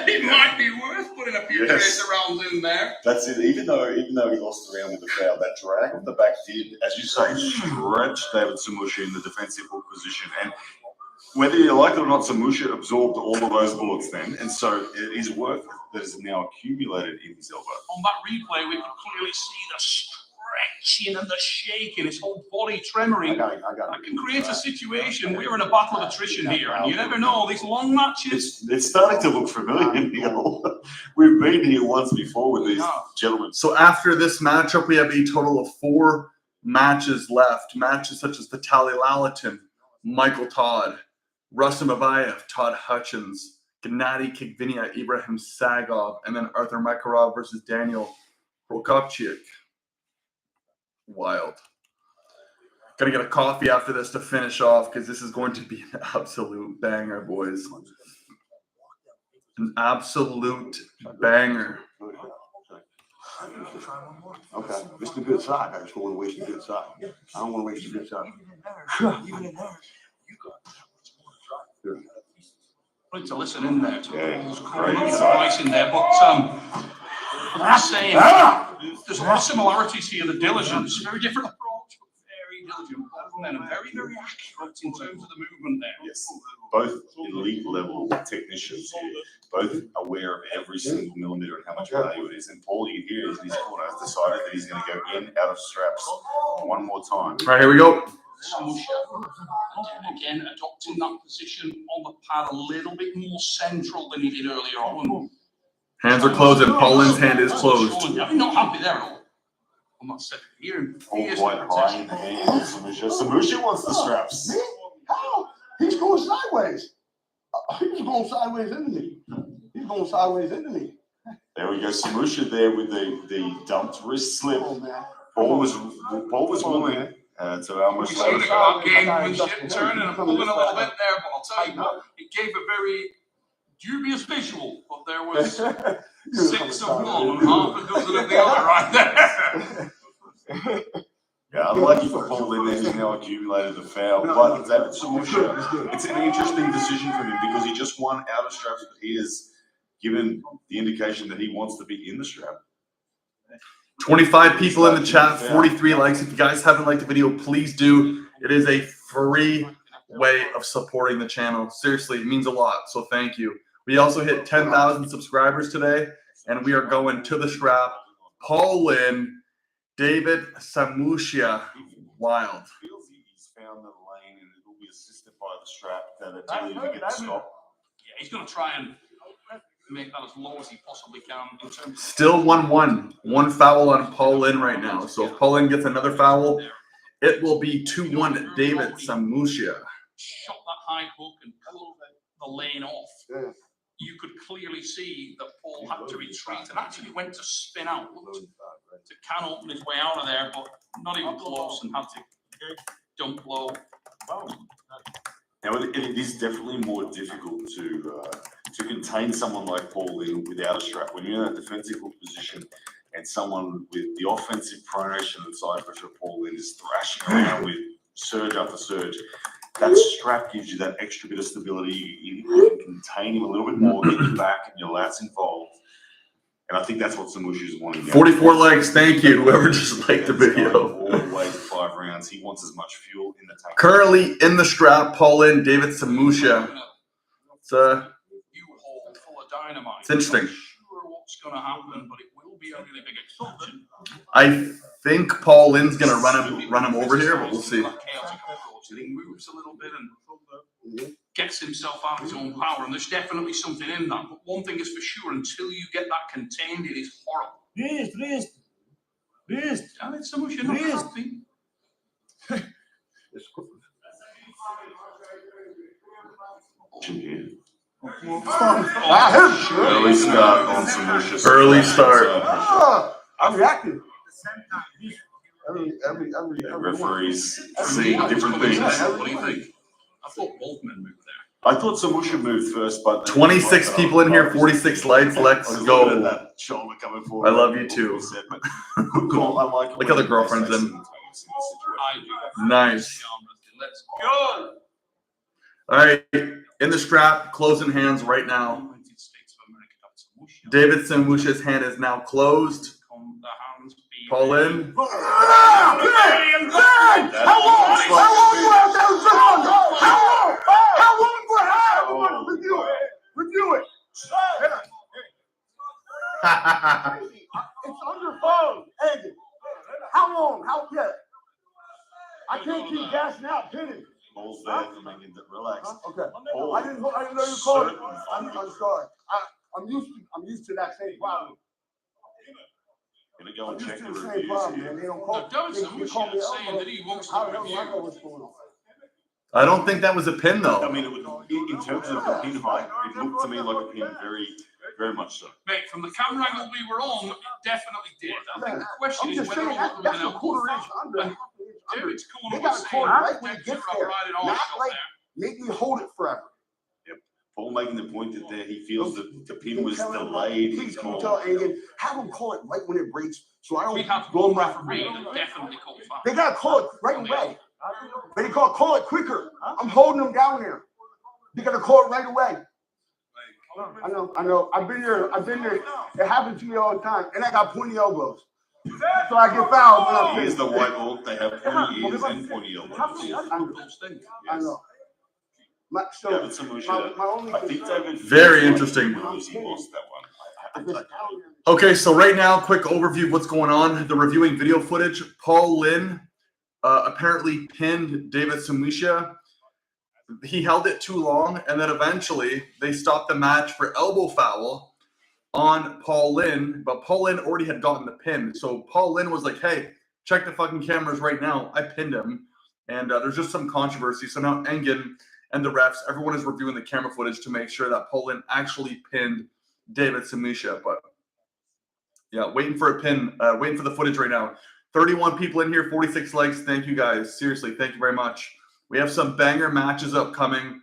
it might be worth putting a few tracer rounds in there. That's it. Even though he lost the round with the foul, that drag of the back did, as you say, stretch David Samushia in the defensive hook position. And whether you like it or not, Samushia absorbed all of those bullets then, and so it is worth that is now accumulated in his elbow. On that replay, we could clearly see the stretching and the shaking, his whole body tremoring. That can create a situation. We're in a battle of attrition here, and you never know. These long matches. It's starting to look familiar, Neil. We've been here once before with these gentlemen. So after this matchup, we have a total of 4 matches left. Matches such as Vitaly Laletin, Micheal Todd, Rustam Avayev, Todd Hutchins, Gennady Kvikvinia, Ibrahim Sagov, and then Arthur Makarov versus Daniel Prokopchuk. Wild. Gonna get a coffee after this to finish off because this is going to be an absolute banger, boys. An absolute banger. Okay, this is a good side. I just don't want to waste a good side. I don't want to waste a good side. Even in there, you got need to listen in there to Paul's advice in there, but I'm saying there's a lot of similarities here. The diligence, very different approach, but very diligent, and very, very accurate in terms of the movement there. Yes, both elite level technicians here, both aware of every single millimeter and how much value it is. And Paul, you can hear in his corner, has decided that he's going to go in, out of straps one more time. All right, here we go. Again, adopting that position on the pad a little bit more central than he did earlier on. Hands are closing. Paul Lynn's hand is closed. I'm not happy there at all. I'm not second here. All quite high in the hands. Samushia wants the straps. How? He's going sideways. He was going sideways, isn't he? You're going sideways into me. There we go. Samushia there with the dumped wrist slip. Come on, man. Ball was willing to almost. You see the gamesmanship turning and pulling a little bit there, but I'll tell you what, it gave a very dubious visual, but there was 6 of one and half a dozen of the other right there. Yeah, unlucky for Paul Lynn that he's now accumulated the foul, but David Samushia, it's an interesting decision for him because he just won out of straps, but he has given the indication that he wants to be in the strap. 25 people in the chat, 43 likes. If you guys haven't liked the video, please do. It is a free way of supporting the channel. Seriously, it means a lot, so thank you. We also hit 10,000 subscribers today, and we are going to the strap. Paul Lynn, David Samushia, wild. He's found the lane and it will be assisted by the strap that Adair will get the stop. Yeah, he's going to try and make that as low as he possibly can in terms of Still 1-1. One foul on Paul Lynn right now. So if Paul Lynn gets another foul, it will be 2-1 David Samushia. shot that high hook and pulled the lane off. You could clearly see that Paul had to retreat and actually went to spin out, looked to can open his way out of there, but not even close, and had to dump low. Now, it is definitely more difficult to contain someone like Paul Lynn without a strap. When you're in that defensive hook position and someone with the offensive pronation and side pressure of Paul Lynn is thrashing around with surge after surge, that strap gives you that extra bit of stability. You can contain him a little bit more, get your back and your lats involved. And I think that's what Samushia is wanting. 44 likes, thank you, whoever just liked the video. Always 5 rounds. He wants as much fuel in the tank. Currently in the strap, Paul Lynn, David Samushia. It's interesting. I'm not sure what's going to happen, but it will be a really big explosion. I think Paul Lynn's going to run him over here, but we'll see. He moves a little bit and gets himself out of his own power, and there's definitely something in that. But one thing is for sure, until you get that contained, it is horrible. And it's Samushia not happy. Early start on Samushia. Early start. I'm reacting. Referees seeing different things. What do you think? I thought both men moved there. I thought Samushia moved first, but 26 people in here, 46 likes. Let's go. That shoulder coming forward. I love you too. Good call. I like it. Look at the girlfriends in. Nice. Let's go. All right, in the strap, closing hands right now. David Samushia's hand is now closed. Paul Lynn. How long? Review it. It's under phone. Andy. How long? I can't keep gassing out, pinning. Ball's there. Relax. Okay. I didn't know you called it. I'm sorry. I'm used to that same problem. Gonna go and check the Same reviews problem, here. man. They don't call. Samushia saying that he wants to review. I know what's going on. I don't think that was a pin though. I mean, in terms of the pin height, it looked to me like a pin, very much so. Mate, from the camera angle we were on, it definitely did. I think the question is whether or not that's a quarter inch under. David's They corner got was a saying corner right when that it gets Zura there. right in our Not shot like there. make me hold it forever. Paul making the point that there he feels that the pin was delayed. Please, can you tell Aiden, have them call it right when it breaks, so I don't We have blow one my. referee that definitely called foul. They gotta call it right away. They call it quicker. I'm holding them down there. They gotta call it right away. I know. I've been there. It happens to me all the time, and I got pointy elbows, so I get fouled when I'm Here's the white ball. They have pointy ears and pointy elbows. I know. My only I think David. Very interesting. He lost that one. Okay, so right now, quick overview of what's going on. They're reviewing video footage. Paul Lynn apparently pinned David Samushia. He held it too long, and then eventually they stopped the match for elbow foul on Paul Lynn, but Paul Lynn already had gotten the pin. So Paul Lynn was like, hey, check the fucking cameras right now. I pinned him. And there's just some controversy. So now Engin and the refs, everyone is reviewing the camera footage to make sure that Paul Lynn actually pinned David Samushia, but yeah, waiting for a pin, waiting for the footage right now. 31 people in here, 46 likes. Thank you guys. Seriously, thank you very much. We have some banger matches upcoming.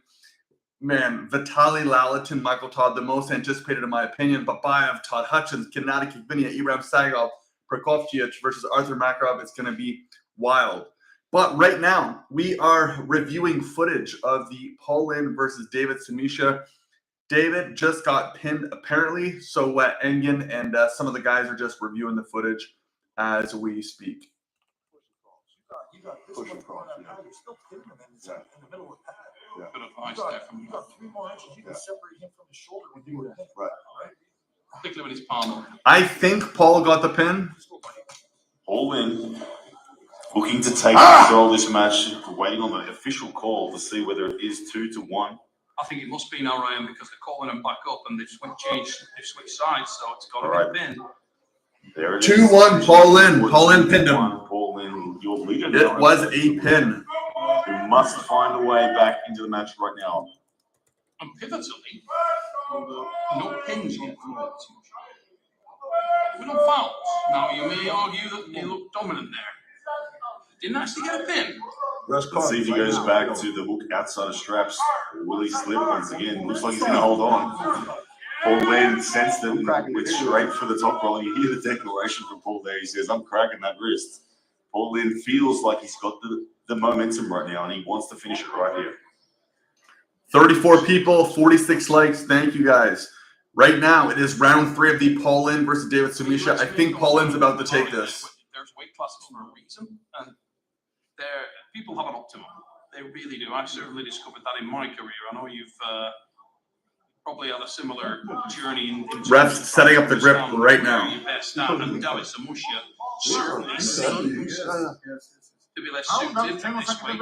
Man, Vitaly Laletin, Micheal Todd, the most anticipated in my opinion. Babayev, Todd Hutchins, Gennady Kvikvinia, Iram Sagov, Prokofiev versus Arthur Makarov. It's going to be wild. But right now, we are reviewing footage of the Paul Lynn versus David Samushia. David just got pinned, apparently, so Engin and some of the guys are just reviewing the footage as we speak. You got this one going on now, you're still pinning him in the middle of that. Good advice there from You got 3 more inches, you can separate him from the shoulder when you were Right. particularly with his palm. I think Paul got the pin. Paul Lynn looking to take control of this match, waiting on the official call to see whether it is 2-1. I think it must be now, Ryan, because they're calling him back up and they've switched sides, so it's got to All be a pin. There it is. 2-1, Paul Lynn. Paul Lynn pinned him. Paul Lynn, your leader. It was a pin. You must find a way back into the match right now. And pivotally, no pins yet. We don't fouls. Now, you may argue that he looked dominant there. Didn't actually get a pin. Let's see if he goes back to the hook outside of straps. Will he slip once again? Looks like he's going to hold on. Paul Lynn sensed it and went straight for the top roll. You hear the declaration from Paul there. He says, I'm cracking that wrist. Paul Lynn feels like he's got the momentum right now and he wants to finish it right here. 34 people, 46 likes. Thank you guys. Right now, it is round 3 of the Paul Lynn versus David Samushia. I think Paul Lynn's about to take this. There's weight classes for a reason, and people have an optimum. They really do. I certainly discovered that in my career. I know you've probably had a similar journey in Ref's setting up the grip right now. Your best now, and David Samushia certainly seems to be less suited this way.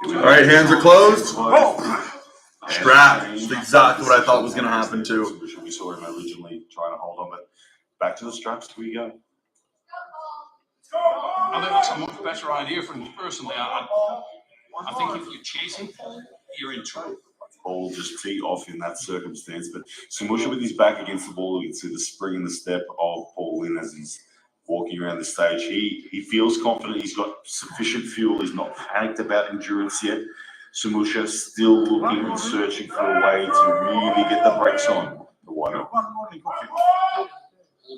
All right, hands are closed. Strap. That's exactly what I thought was going to happen too. We saw him originally trying to hold on, but back to the straps we go. I think that's a much better idea for me personally. I think if you're chasing Paul, you're in trouble. Paul just tee off in that circumstance, but Samushia with his back against the ball, you can see the spring and the step of Paul Lynn as he's walking around the stage. He feels confident. He's got sufficient fuel. He's not panicked about endurance yet. Samushia still looking and searching for a way to really get the brakes on the water.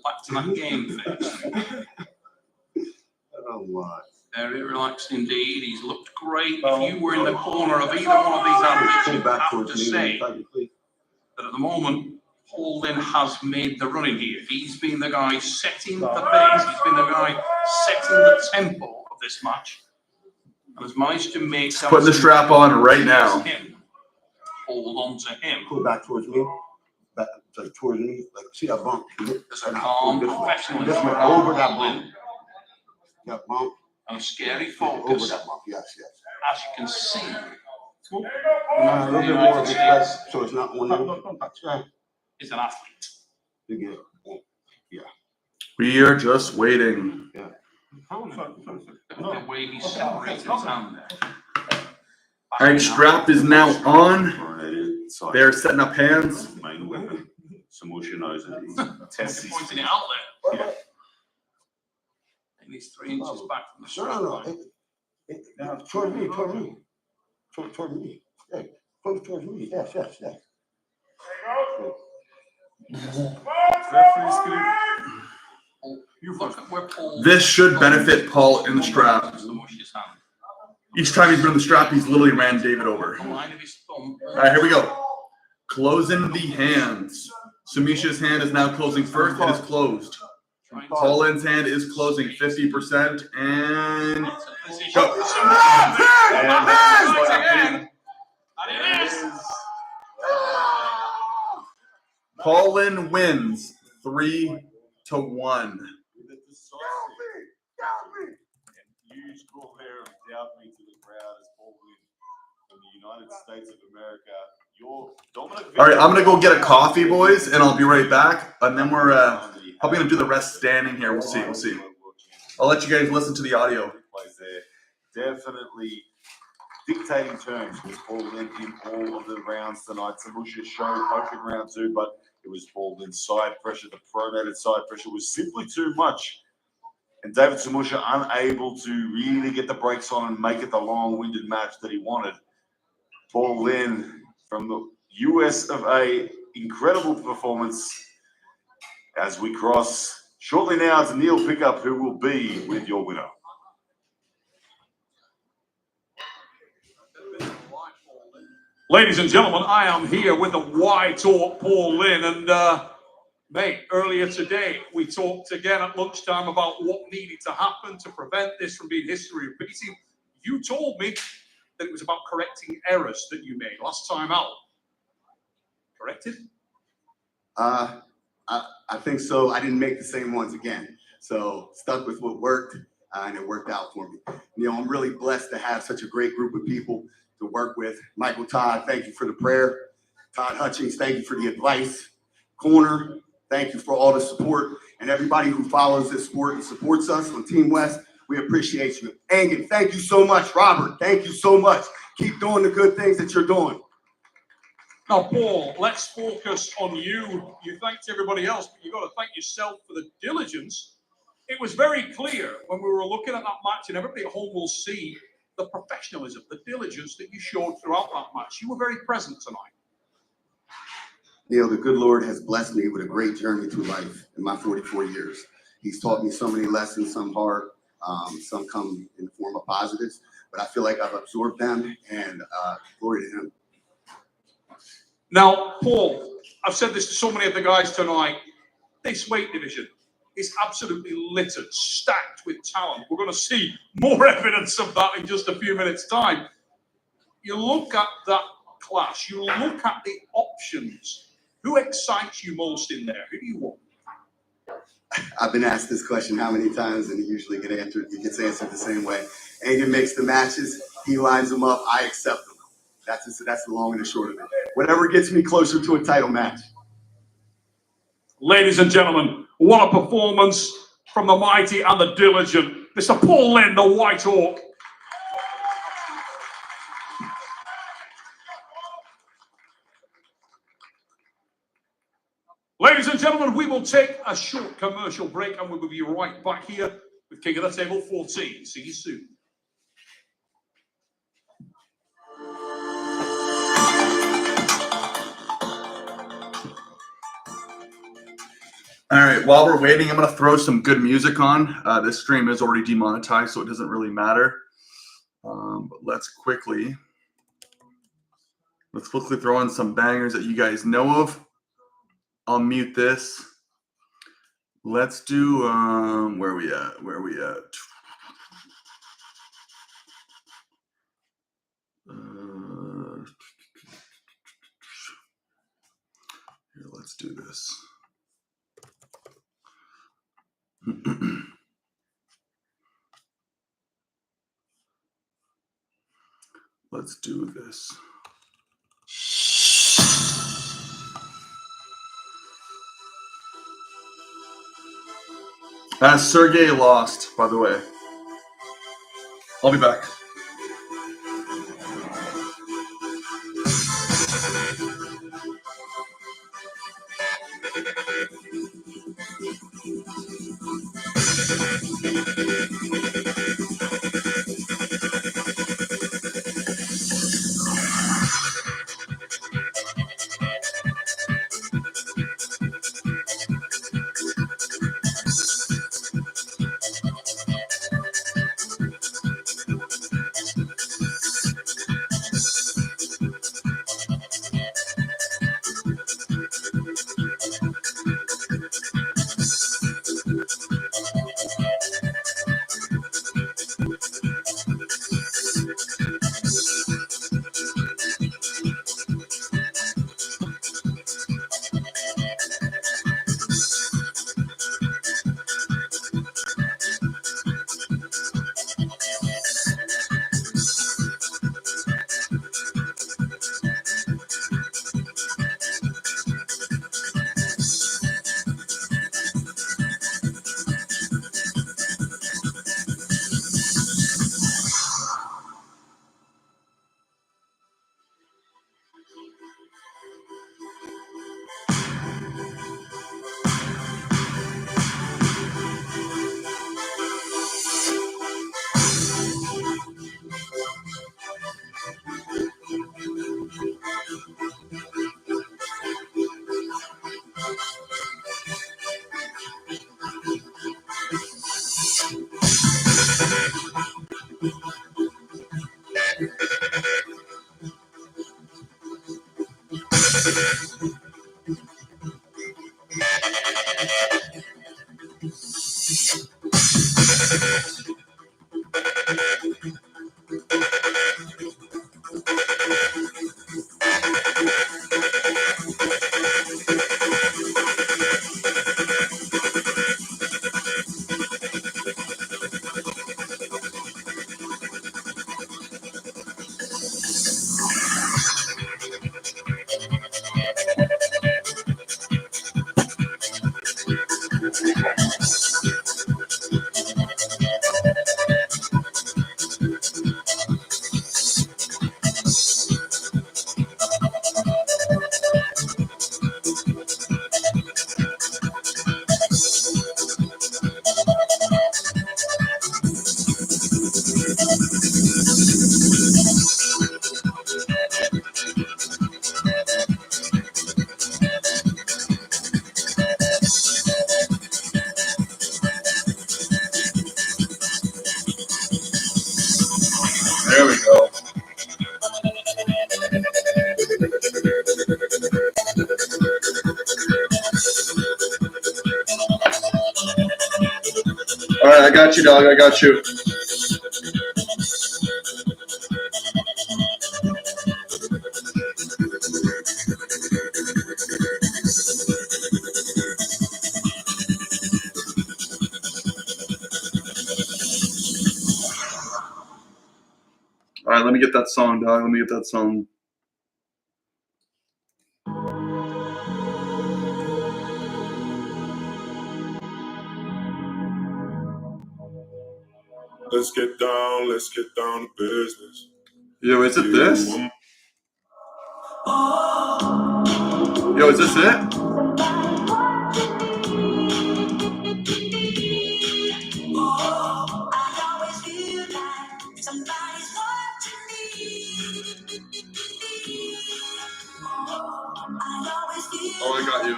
Back to that game face. Very relaxed indeed. He's looked great. If you were in the corner of either one of these athletes, you have to say that at the moment, Paul Lynn has made the running here. He's been the guy setting the pace. He's been the guy setting the tempo of this match. And has managed to make... Putting the strap on right now. Hold on to him. Pull back towards me. Back like towards me. Like, see that bump? There's a calm professionalism This went around over that Paul bump. Lynn. That bump. And a scary Over focus. that bump, yes, yes. As you can see, A little bit more of respect, so it's not one of them. is an athlete. You get it. Yeah. We are just waiting. Yeah. The way he separates his hand there. All right, strap is now on. They're setting up hands. Main weapon. Samushia knows it. He tests his Pointing it out there. Yeah. And he's 3 inches back from the strap No. line. Toward me. Toward me. Yeah. Towards me. Yes. Look at where Paul... This should benefit Paul in the strap. Each time he's been in the strap, he's literally ran David over. The line of his thumb. All right, here we go. Closing the hands. Samushia's hand is now closing first. It is closed. Paul Lynn's hand is closing 50% and go. Paul Lynn wins 3-1. Huge call there of doubt me to the crowd as Paul Lynn from the United States of America. Your dominant. All right, I'm gonna go get a coffee, boys, and I'll be right back. And then we're probably gonna do the rest standing here. We'll see. I'll let you guys listen to the audio. Definitely dictating terms was Paul Lynn in all of the rounds tonight. Samushia showed hope in round 2, but it was Paul Lynn's side pressure. The pronated side pressure was simply too much. And David Samushia unable to really get the brakes on and make it the long-winded match that he wanted. Paul Lynn from the US of A, incredible performance as we cross shortly now to Neil Pickup, who will be with your winner. Ladies and gentlemen, I am here with the Vyciaute Paul Lynn, and mate, earlier today we talked again at lunchtime about what needed to happen to prevent this from being history repeating. You told me that it was about correcting errors that you made last time out. Corrected? I think so. I didn't make the same ones again. So stuck with what worked, and it worked out for me. You know, I'm really blessed to have such a great group of people to work with. Micheal Todd, thank you for the prayer. Todd Hutchings, thank you for the advice. Corner, thank you for all the support. And everybody who follows this sport and supports us on Team West, we appreciate you. Angan, thank you so much. Robert, thank you so much. Keep doing the good things that you're doing. Now, Paul, let's focus on you. You thanked everybody else, but you've got to thank yourself for the diligence. It was very clear when we were looking at that match, and everybody at home will see the professionalism, the diligence that you showed throughout that match. You were very present tonight. Neil, the good Lord has blessed me with a great journey through life in my 44 years. He's taught me so many lessons, some hard, some come in the form of positives, but I feel like I've absorbed them, and glory to him. Now, Paul, I've said this to so many of the guys tonight. This weight division is absolutely littered, stacked with talent. We're going to see more evidence of that in just a few minutes' time. You look at that class, you look at the options. Who excites you most in there? Who do you want? I've been asked this question how many times, and it usually gets answered the same way. Angan makes the matches, he lines them up, I accept them. That's the long and the short of it. Whatever gets me closer to a title match. Ladies and gentlemen, what a performance from the mighty and the diligent, Mr. Paul Lynn, the Vyciaute. Ladies and gentlemen, we will take a short commercial break and we will be right back here with King of the Table 14. See you soon. All right, while we're waiting, I'm going to throw some good music on. This stream is already demonetized, so it doesn't really matter. But let's quickly throw in some bangers that you guys know of. I'll mute this. Let's do, where are we at? Here, let's do this. Let's do this. Sergey lost, by the way. I'll be back. There we go. All right, I got you, dog. I got you. All right, let me get that song, dog. Let me get that song. Let's get down to business. Yo, is it this? Yo, is this it? Oh, I got you.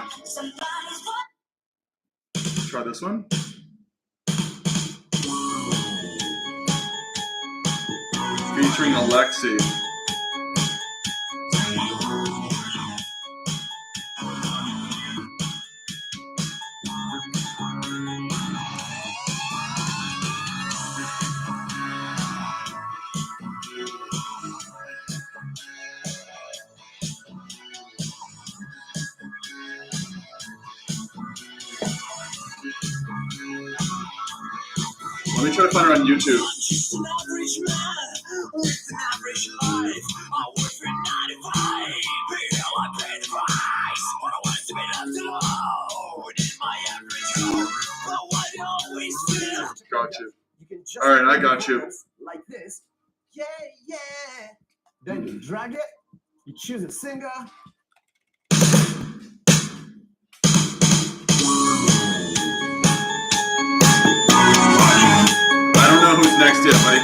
Try this one. Featuring Alexi. Let me try to find her on YouTube. Got you. All right, I got you. Like this. Yeah, yeah. Then you drag it. You choose a singer. I don't know who's next yet, buddy.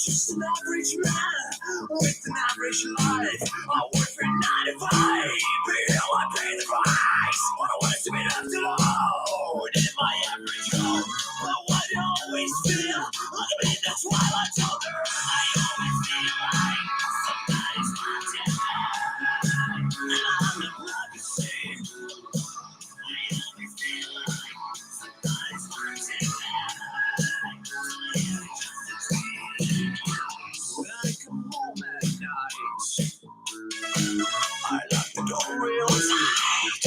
Just an average man with an average life. I work for 9 to 5. Bill, I pay the price. What I want is to be left alone in my average home. But what I always feel, look at me in the twilight thunder. I always feel like somebody's watching me. And I'm not glad to see. I always feel like somebody's watching me. When I come home at night, I lock the door real tight.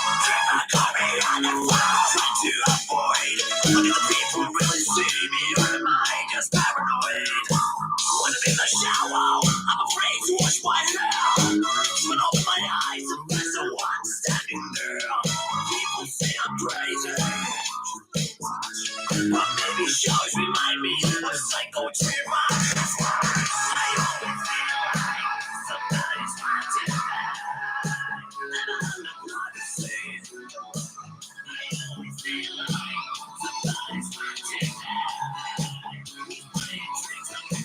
Drink my coffee on the floor, trying to avoid. When the people really see me, or am I just paranoid? When I'm in the shower, I'm afraid to wash my hair. When I open my eyes, I'm there's no one standing there. People say I'm crazy. But maybe shows remind me of psycho trip. I always feel like somebody's watching me. And I'm not glad to see it. I always feel like somebody's watching me. He's playing tricks on me.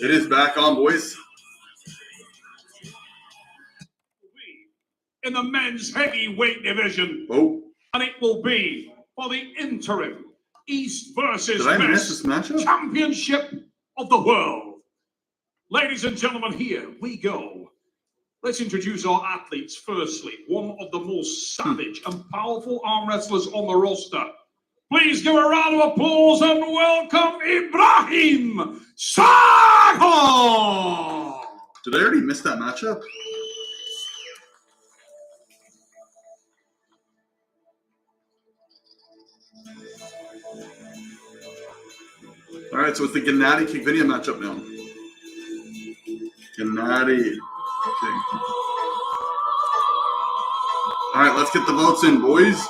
It is back on, boys. In the men's heavyweight division. Oh. And it will be for the interim East versus Did I miss West this matchup? Championship of the World. Ladies and gentlemen, here we go. Let's introduce our athletes. Firstly, one of the most savage and powerful arm wrestlers on the roster. Please give a round of applause and welcome Ibrahim Sagov! Did I already miss that matchup? All right, so it's the Gennady Kvikvinia matchup now. Gennady. Okay. All right, let's get the votes in, boys.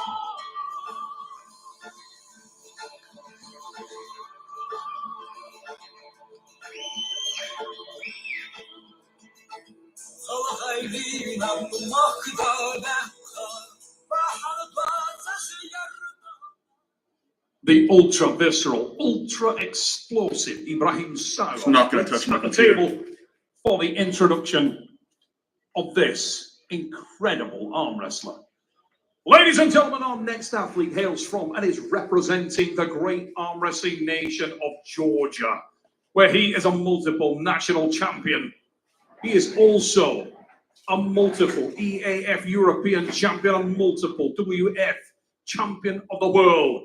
The ultra visceral, ultra explosive Ibrahim Sagov. I'm not going to touch my at the computer. table for the introduction of this incredible arm wrestler. Ladies and gentlemen, our next athlete hails from and is representing the great arm wrestling nation of Georgia, where he is a multiple national champion. He is also a multiple EAF European champion and multiple WF champion of the world.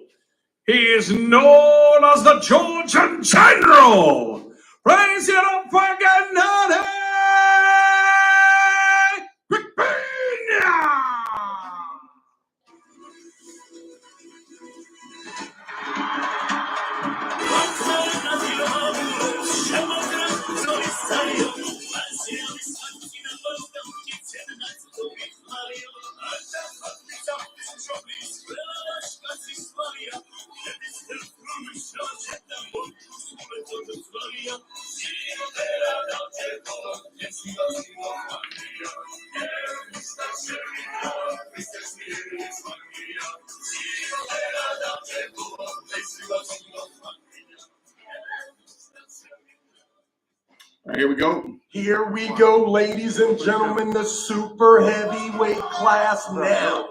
He is known as the Georgian General. Praise it up for Gennady Kvikvinia! All right, here we go. Here we go, ladies and gentlemen, the super heavyweight class now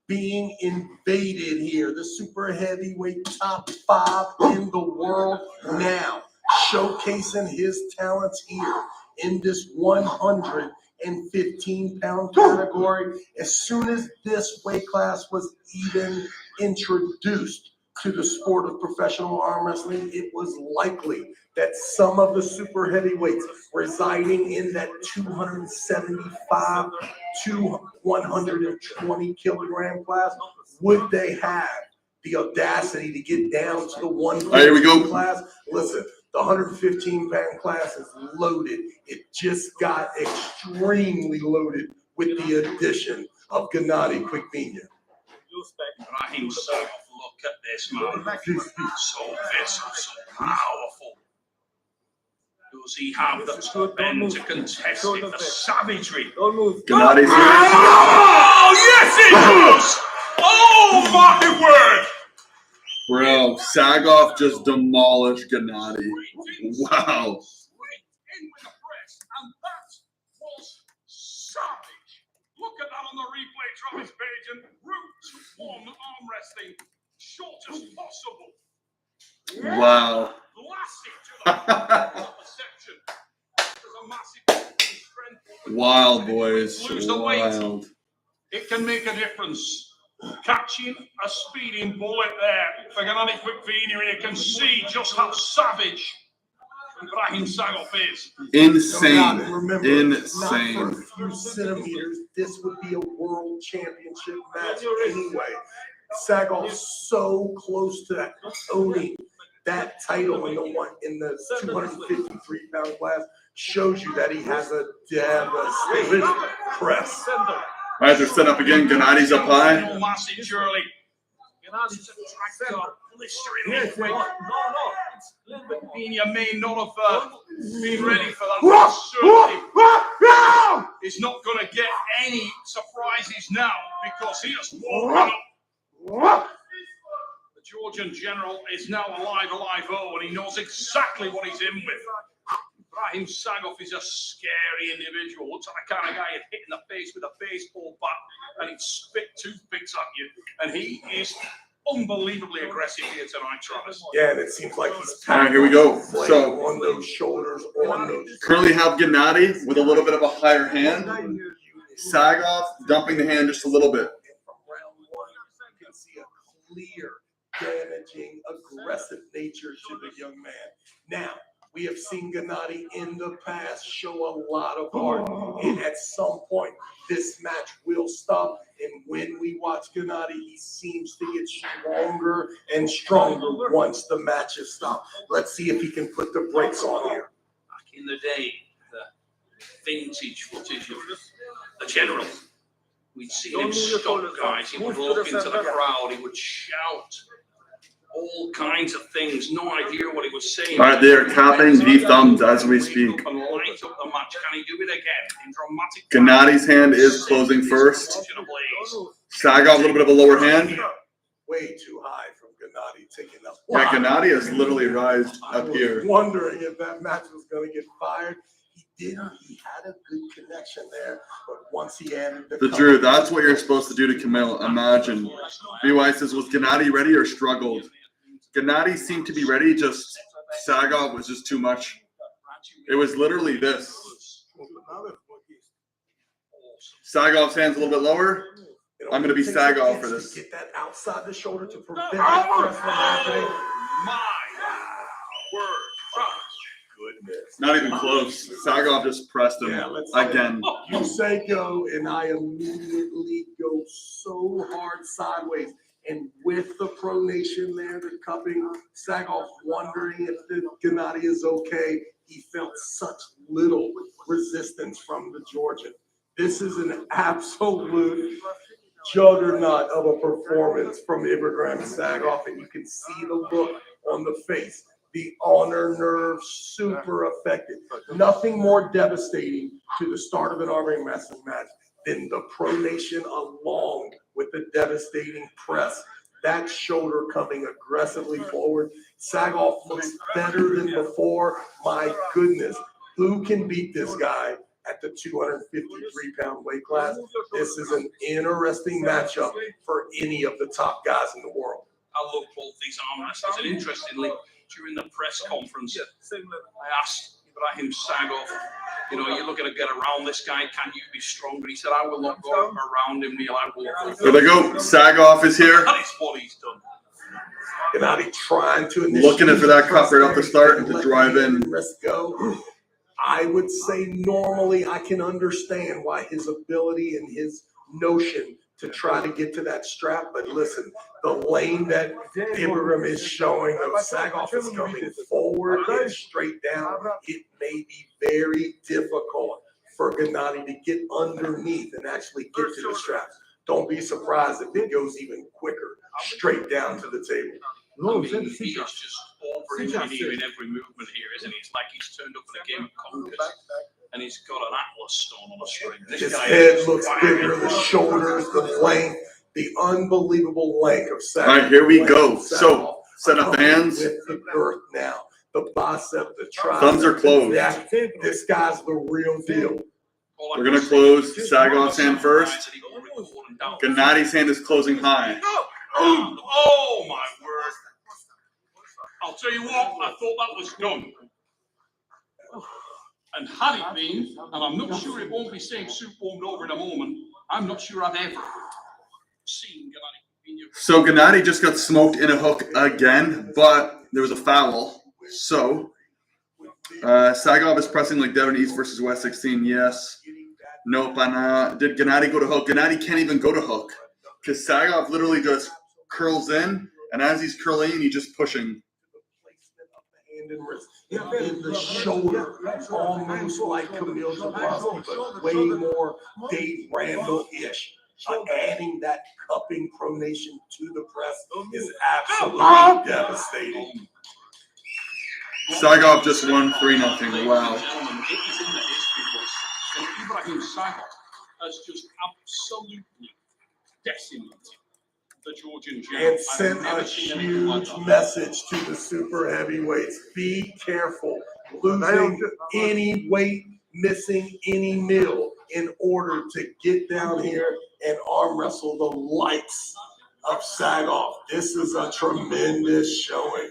being invaded here. The super heavyweight top 5 in the world now, showcasing his talents here in this 115-pound category. As soon as this weight class was even introduced to the sport of professional arm wrestling, it was likely that some of the super heavyweights residing in that 275 to 120 kilogram class, would they have the audacity to get down to the 115 class? Listen, the 115-pound class is loaded. It just got extremely loaded with the addition of Gennady Kvikvinia. Ibrahim Sagov, look at this man. So visceral, so powerful. Does he have the top end to contest it? The savagery. Gennady's Oh, yes, he does! Oh, my word! Bro, Sagov just demolished Gennady. Wow. And that was savage. Look at that on the replay, Travis Page, and route to 1 arm wrestling, short as possible. Wow. Classic to the perception. There's a massive strength. Wild, boys. Lose the weight. Wild. It can make a difference. Catching a speeding bullet there for Gennady Kvikvinia, and you can see just how savage Ibrahim Sagov is. Insane. Remember, Insane. not for a few centimeters, this would be a world championship match anyway. Sagov's so close to owning that title in the 253-pound class, shows you that he has a devastating press. All right, they're set up again. Gennady's up high. Massive Shirley. Gennady's a tractor, blistering liquid. Kvikvinia may not have been ready for that. Certainly, he's not going to get any surprises now because he has woken up. The Georgian general is now alive, oh, and he knows exactly what he's in with. Brahim Sagov is a scary individual. Looks like the kind of guy you'd hit in the face with a baseball bat and he'd spit toothpicks at you. And he is unbelievably aggressive here tonight, Travis. Yeah, and it seems like he's All right, here we go. So on those shoulders, on those. currently have Gennady with a little bit of a higher hand. Sagov dumping the hand just a little bit. From round one, you can see a clear, damaging, aggressive nature to the young man. Now, we have seen Gennady in the past show a lot of heart, and at some point, this match will stop. And when we watch Gennady, he seems to get stronger and stronger once the match is stopped. Let's see if he can put the brakes on here. Back in the day, the vintage footage of the general, we'd see him stop guys. He would walk into the crowd. He would shout all kinds of things. No idea what he was saying. All right, they are capping the thumbs as we speak. And light up the match. Can he do it again in dramatic? Gennady's hand is closing first. Sagov, a little bit of a lower hand. Way too high from Gennady taking up. Yeah, Gennady has literally rised up here. Wondering if that match was going to get fired. He didn't. He had a good connection there, but once he added The Drew, that's what you're supposed to do to Camille. Imagine. BY says, was Gennady ready or struggled? Gennady seemed to be ready, just Sagov was just too much. It was literally this. Sagov's hand's a little bit lower. I'm going to be Sagov for this. Get that outside the shoulder to prevent that press from happening. My word. Goodness. Not even close. Sagov just pressed him again. You say go, and I immediately go so hard sideways. And with the pronation there, the cupping, Sagov wondering if the Gennady is okay. He felt such little resistance from the Georgian. This is an absolute juggernaut of a performance from Ibrahim Sagov, and you can see the look on the face. The honor nerve, super effective. Nothing more devastating to the start of an arm wrestling match than the pronation along with the devastating press. That shoulder coming aggressively forward. Sagov looks better than before. My goodness, who can beat this guy at the 253-pound weight class? This is an interesting matchup for any of the top guys in the world. I love both these arm wrestlers, and interestingly, during the press conference, I asked Ibrahim Sagov, you're looking to get around this guy. Can you be stronger? He said, I will not go around him, Neil. I will. There they go. Sagov is here. That is what he's done. Gennady trying to looking for that cup right off the start and to drive in. Rest go. I would say normally I can understand why his ability and his notion to try to get to that strap, but listen, the lane that Ibrahim is showing, Sagov is coming forward and straight down. It may be very difficult for Gennady to get underneath and actually get to the straps. Don't be surprised if it goes even quicker, straight down to the table. I mean, he is just over-engineering every movement here, isn't he? It's like he's turned up in a game of Conquest, and he's got an Atlas stone on a string. His head looks bigger, the shoulders, the length, the unbelievable length of Sagov. All right, here we go. So, set up the hands. With the girth now, the bicep, the tricep. Thumbs are closed. This guy's the real deal. We're going to close Sagov's hand first. Gennady's hand is closing high. Oh, my word. I'll tell you what, I thought that was done. And had it been, and I'm not sure it won't be saying soup warmed over in a moment, I'm not sure I've ever seen Gennady. So Gennady just got smoked in a hook again, but there was a foul. So Sagov is pressing like Devon East versus West 16. Yes. Nope. And did Gennady go to hook? Gennady can't even go to hook because Sagov literally just curls in, and as he's curling, he's just pushing. Hand and wrist in the shoulder, almost like Camille Jablonski, but way more Dave Randall-ish. Adding that cupping pronation to the press is absolutely devastating. Sagov just won 3-0. Wow. It is in the history books. And Ibrahim Sagov has just absolutely decimated the Georgian general. And sent a huge message to the super heavyweights. Be careful losing any weight, missing any meal in order to get down here and arm wrestle the likes of Sagov. This is a tremendous showing.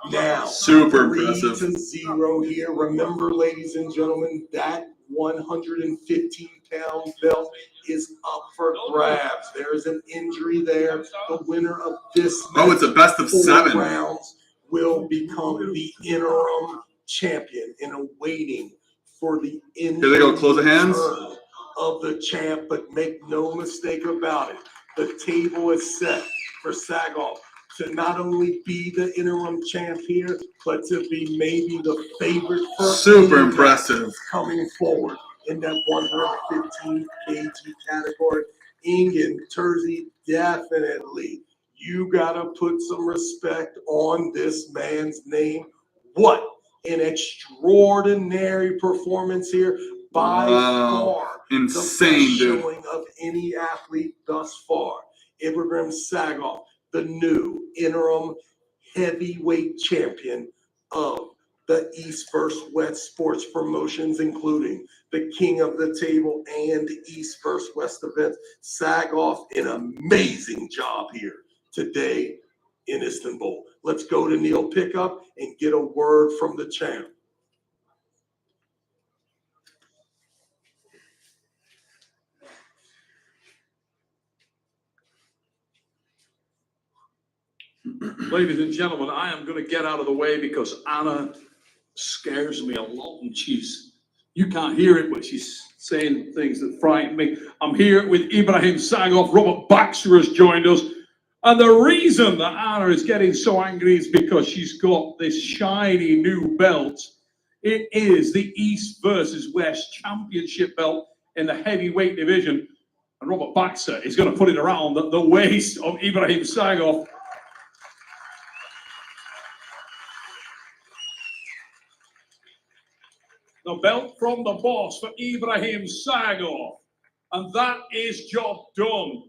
Now, Super 3-0 here. Remember, ladies and gentlemen, that 115-pound belt is up for grabs. There's an injury there. The winner of this match, it's a best of 4 7 rounds, will become the interim champion and awaiting for the Here they go, close the hands. return of the champ. But make no mistake about it, the table is set for Sagov to not only be the interim champ here, but to be maybe the favorite for Super any impressive. match coming forward in that 115 kg category. Ingen, Terzi, definitely. You gotta put some respect on this man's name. What an extraordinary performance here. By far, Insane, the best dude. showing of any athlete thus far. Ibrahim Sagov, the new interim heavyweight champion of the East vs. West sports promotions, including the King of the Table and East vs. West events. Sagov, an amazing job here today in Istanbul. Let's go to Neil Pickup and get a word from the champ. Ladies and gentlemen, I am going to get out of the way because Anna scares me a lot, and you can't hear it, but she's saying things that frighten me. I'm here with Ibrahim Sagov. Robert Baxter has joined us. And the reason that Anna is getting so angry is because she's got this shiny new belt. It is the East versus West Championship belt in the heavyweight division. And Robert Baxter is going to put it around the waist of Ibrahim Sagov. The belt from the boss for Ibrahim Sagov. And that is job done.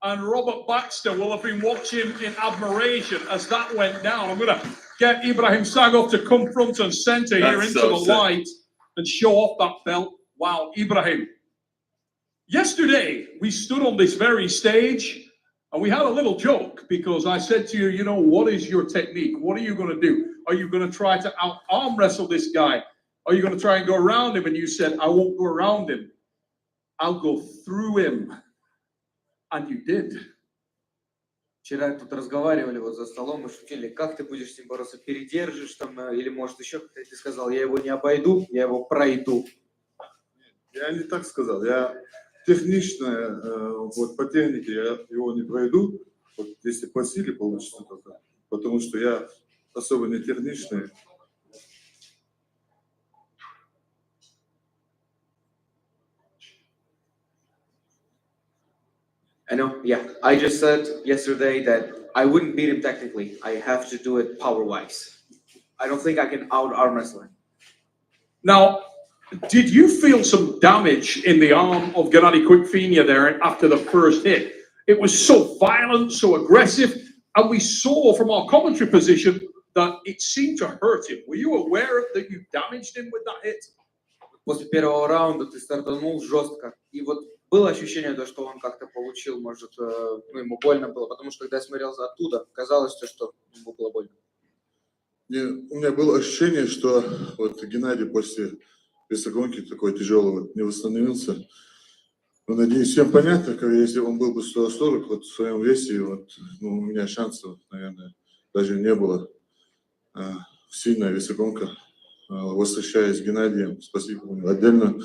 And Robert Baxter will have been watching in admiration as that went down. I'm going to get Ibrahim Sagov to come front and center here into the light and show off that belt. Wow, Ibrahim. Yesterday, we stood on this very stage and we had a little joke because I said to you, you know, what is your technique? What are you going to do? Are you going to try to out-arm wrestle this guy? Are you going to try and go around him? And you said, I won't go around him. I'll go through him. And you did. Вчера тут разговаривали вот за столом и шутили, как ты будешь с ним бороться, передержишь там, или может еще кто-то, ты сказал, я его не обойду, я его пройду. Я не так сказал, я технично, вот по технике я его не пройду, вот если по силе получится только, потому что я особо не техничный. I know, yeah. I just said yesterday that I wouldn't beat him technically. I have to do it power-wise. I don't think I can out-arm wrestle him. Now, did you feel some damage in the arm of Gennady Kvikvinia there after the first hit? It was so violent, so aggressive, and we saw from our commentary position that it seemed to hurt him. Were you aware that you damaged him with that hit? После первого раунда ты стартанул жестко, и вот было ощущение, что он как-то получил, может, ну, ему больно было, потому что когда я смотрел оттуда, казалось, что ему было больно. У меня было ощущение, что вот Геннадий после весогонки такой тяжелый вот не восстановился. Но, надеюсь, всем понятно, если он был бы 140 вот в своем весе, вот, ну, у меня шансов, наверное, даже не было. Сильная весогонка. Восхищаюсь Геннадием, спасибо ему. Отдельно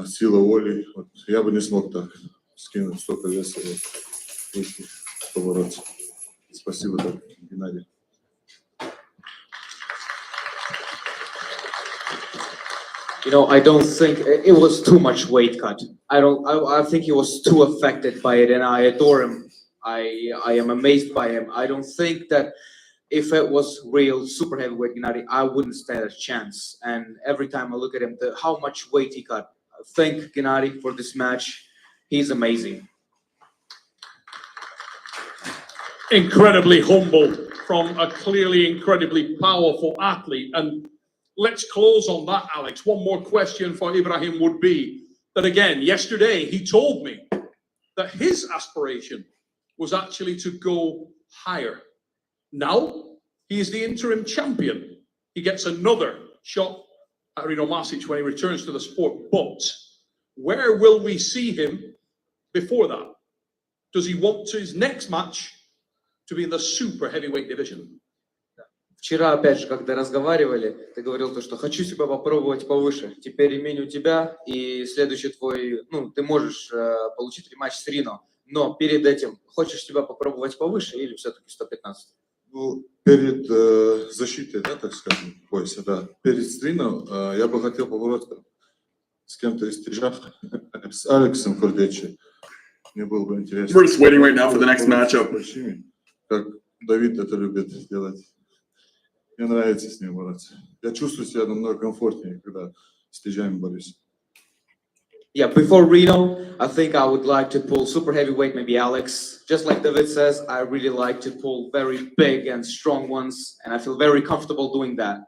сила воли. Вот, я бы не смог так скинуть столько веса вот, побороться. Спасибо, так, Геннадий. You know, I don't think it was too much weight cut. I think he was too affected by it, and I adore him. I am amazed by him. I don't think that if it was real super heavyweight Gennady, I wouldn't stand a chance. And every time I look at him, how much weight he cut. Thank Gennady for this match. He's amazing. Incredibly humble from a clearly incredibly powerful athlete. And let's close on that, Alex. One more question for Ibrahim would be that, again, yesterday he told me that his aspiration was actually to go higher. Now, he is the interim champion. He gets another shot at Rino Masic when he returns to the sport. But where will we see him before that? Does he want his next match to be in the super heavyweight division? Вчера, опять же, когда разговаривали, ты говорил то, что хочу себя попробовать повыше. Теперь ремень у тебя, и следующий твой, ты можешь получить рематч с Рино. Но перед этим хочешь себя попробовать повыше или все-таки 115? Ну, перед защитой, да, так скажем, пояса, да. Перед стрином я бы хотел побороться с кем-то из тяжах, с Алексом Кордечи. Мне было бы интересно. We're just waiting right now for the next matchup. Как Давид это любит делать. Мне нравится с ним бороться. Я чувствую себя намного комфортнее, когда с тяжами борюсь. Yeah, before Reno, I think I would like to pull super heavyweight, maybe Alex. Just like David says, I really like to pull very big and strong ones, and I feel very comfortable doing that.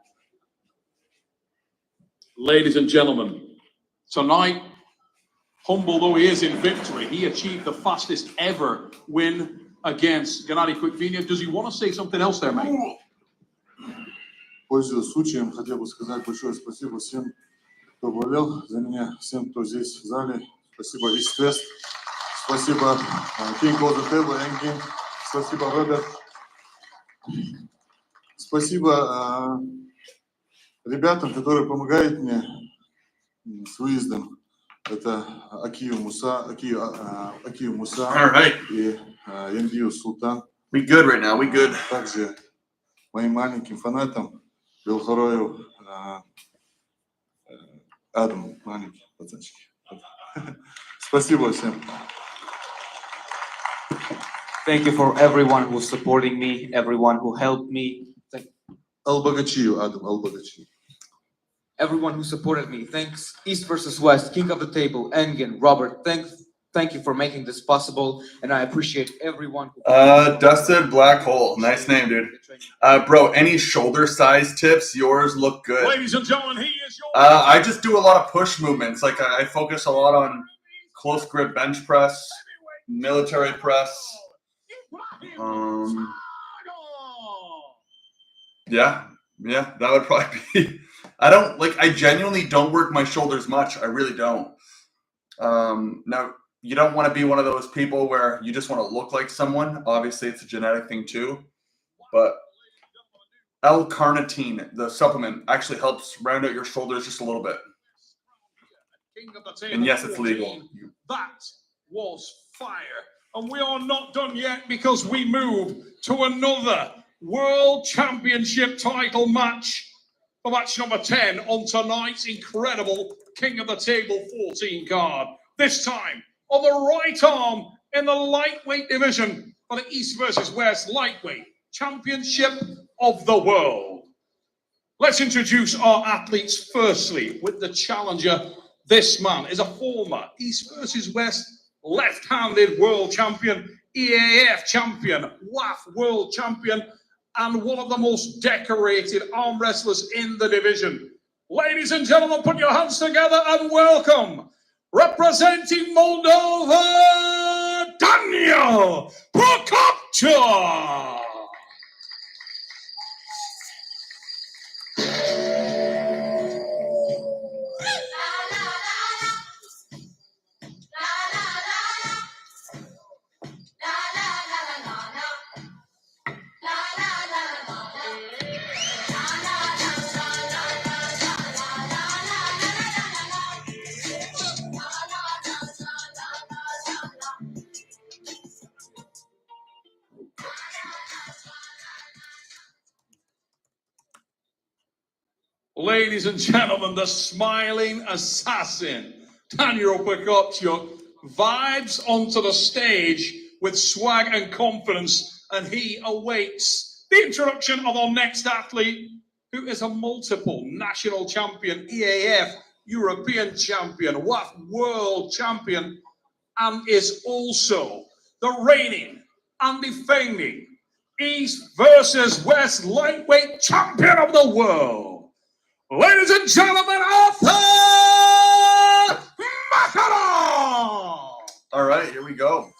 Ladies and gentlemen, tonight, humble though he is in victory, he achieved the fastest ever win against Gennady Kvikvinia. Does he want to say something else there, mate? Пользуясь случаем, хотел бы сказать большое спасибо всем, кто болел за меня, всем, кто здесь в зале. Спасибо East West. Спасибо King of the Table, Engin. Спасибо Роберт. Спасибо ребятам, которые помогают мне с выездом. Это Акию Муса и Яндию Султан. We good right now, we good. Также моим маленьким фанатам Белхорою, Адам, маленький пацанчик. Спасибо всем. Thank you for everyone who's supporting me, everyone who helped me. Албагачию, Адам, Албагачию. Everyone who supported me. Thanks, East versus West, King of the Table, Engin, Robert. Thank you for making this possible, and I appreciate everyone. Dusted Black Hole, nice name, dude. Bro, any shoulder size tips? Yours look good. Ladies and gentlemen, he is your. I just do a lot of push movements. Like I focus a lot on close grip bench press, military press. Yeah, that would probably be. I genuinely don't work my shoulders much. I really don't. Now, you don't want to be one of those people where you just want to look like someone. Obviously, it's a genetic thing too. But L-carnitine, the supplement, actually helps round out your shoulders just a little bit. And yes, it's legal. That was fire. And we are not done yet because we move to another World Championship title match. For match number 10 on tonight's incredible King of the Table 14 card. This time on the right arm in the lightweight division for the East versus West Lightweight Championship of the World. Let's introduce our athletes firstly with the challenger. This man is a former East versus West left-handed world champion, EAF champion, WAF world champion, and one of the most decorated arm wrestlers in the division. Ladies and gentlemen, put your hands together and welcome, representing Moldova, Daniel Prokopchuk. Ladies and gentlemen, the smiling assassin, Daniel Prokopchuk, vibes onto the stage with swag and confidence, and he awaits the introduction of our next athlete, who is a multiple national champion, EAF European champion, WAF world champion, and is also the reigning and defending East versus West lightweight champion of the world. ladies and gentlemen, Arthur Makarov! All right, here we go.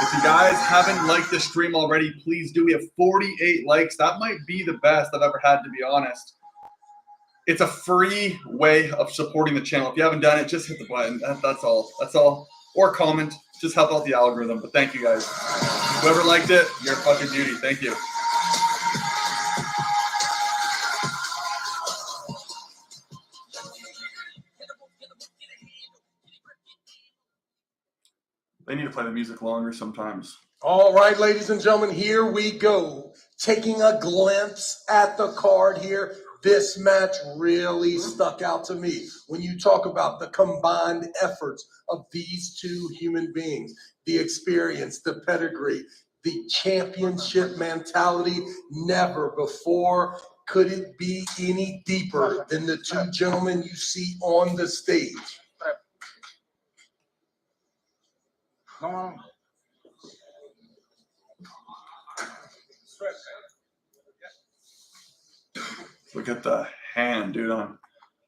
If you guys haven't liked the stream already, please do. We have 48 likes. That might be the best I've ever had, to be honest. It's a free way of supporting the channel. If you haven't done it, just hit the button. That's all. That's all. Or comment. Just help out the algorithm. But thank you guys. Whoever liked it, you're a fucking beauty. Thank you. They need to play the music longer sometimes. All right, ladies and gentlemen, here we go. Taking a glimpse at the card here. This match really stuck out to me when you talk about the combined efforts of these two human beings, the experience, the pedigree, the championship mentality. Never before could it be any deeper than the two gentlemen you see on the stage. Come on. Look at the hand, dude. On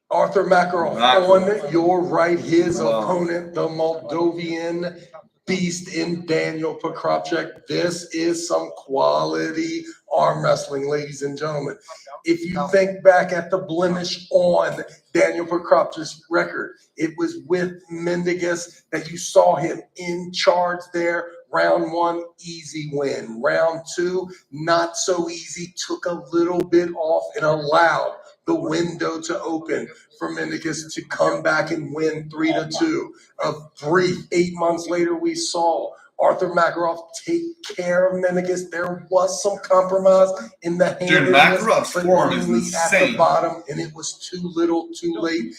Arthur Makarov on your right, his opponent, the Moldovan beast in Daniel Poperecneac. This is some quality arm wrestling, ladies and gentlemen. If you think back at the blemish on Daniel Poperecneac's record, it was with Mendigas that you saw him in charge there. Round one, easy win. Round two, not so easy. Took a little bit off and allowed the window to open for Mendigas to come back and win 3-2. A brief 8 months later, we saw Arthur Makarov take care of Mendigas. There was some compromise in the hand. Dude, Makarov's form is insane. At the bottom, and it was too little, too late.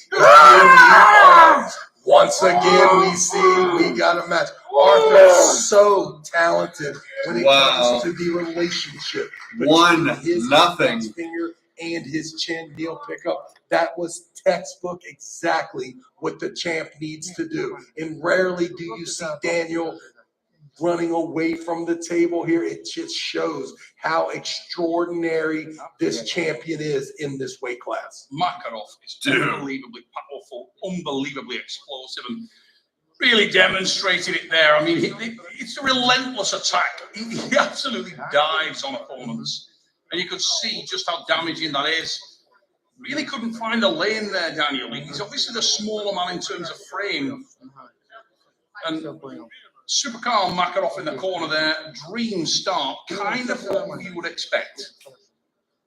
Once again, we see we got a match. Arthur is so talented when it comes to the relationship between his finger and his chin heel pickup. That was textbook, exactly what the champ needs to do. And rarely do you see Daniel running away from the table here. It just shows how extraordinary this champion is in this weight class. Makarov is unbelievably powerful, unbelievably explosive, and really demonstrated it there. I mean, it's a relentless attack. He absolutely dives on opponents, and you could see just how damaging that is. Really couldn't find a lane there, Daniel. He's obviously the smaller man in terms of frame. And Supercar Makarov in the corner there, dream start, kind of what you would expect.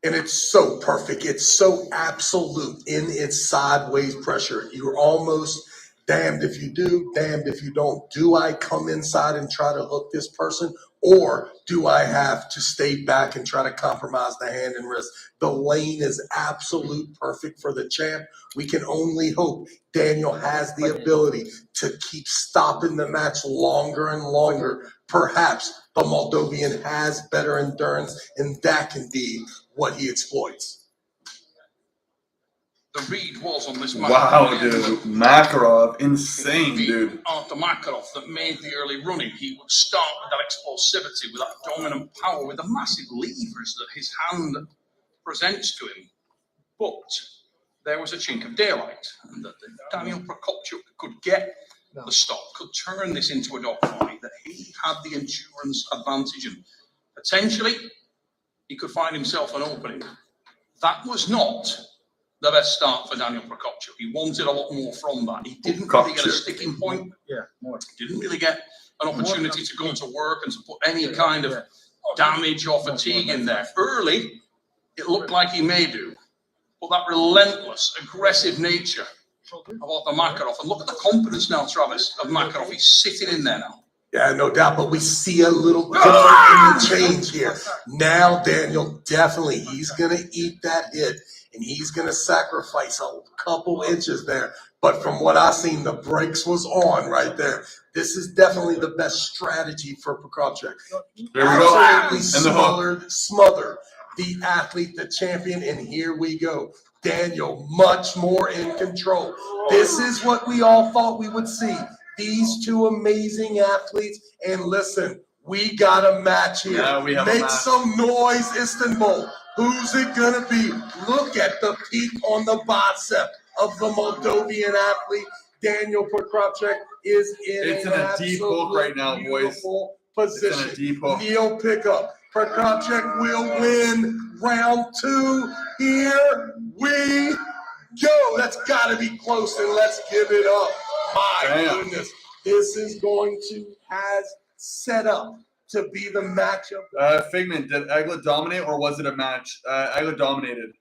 And it's so perfect. It's so absolute in its sideways pressure. You're almost damned if you do, damned if you don't. Do I come inside and try to hook this person, or do I have to stay back and try to compromise the hand and wrist? The lane is absolute perfect for the champ. We can only hope Daniel has the ability to keep stopping the match longer and longer. Perhaps the Moldovan has better endurance, and that can be what he exploits. The read was on this match. Wow, dude. Makarov, insane, dude. After Makarov that made the early running, he would start with that explosivity, with that dominant power, with the massive levers that his hand presents to him. But there was a chink of daylight, and that Daniel Poperecneac could get the stop, could turn this into a dogfight, that he had the endurance advantage, and potentially he could find himself an opening. That was not the best start for Daniel Poperecneac. He wanted a lot more from that. He didn't really get a sticking point. Didn't really get an opportunity to go to work and to put any kind of damage or fatigue in there. Early, it looked like he may do. But that relentless, aggressive nature of Arthur Makarov. And look at the confidence now, Travis, of Makarov. He's sitting in there now. Yeah, no doubt, but we see a little different in the change here. Now, Daniel, definitely, he's going to eat that hit, and he's going to sacrifice a couple inches there. But from what I've seen, the brakes was on right there. This is definitely the best strategy for Poperecneac. There we go. Absolutely smother the athlete, the champion, and here we go. Daniel, much more in control. This is what we all thought we would see. These two amazing athletes, and listen, We got a match here. Yeah, we have a Make match. some noise, Istanbul. Who's it gonna be? Look at the peak on the bicep of the Moldovan athlete. Daniel Poperecneac is It's in in a deep hook right now, boys. beautiful It's in a position. deep hook. Neil pickup. Poperecneac will win round 2. Here we go. That's got to be close, and let's give it up. My Damn. goodness, this is going to has set up to be the matchup. Figment, did Egla dominate or was it a match? Egla dominated.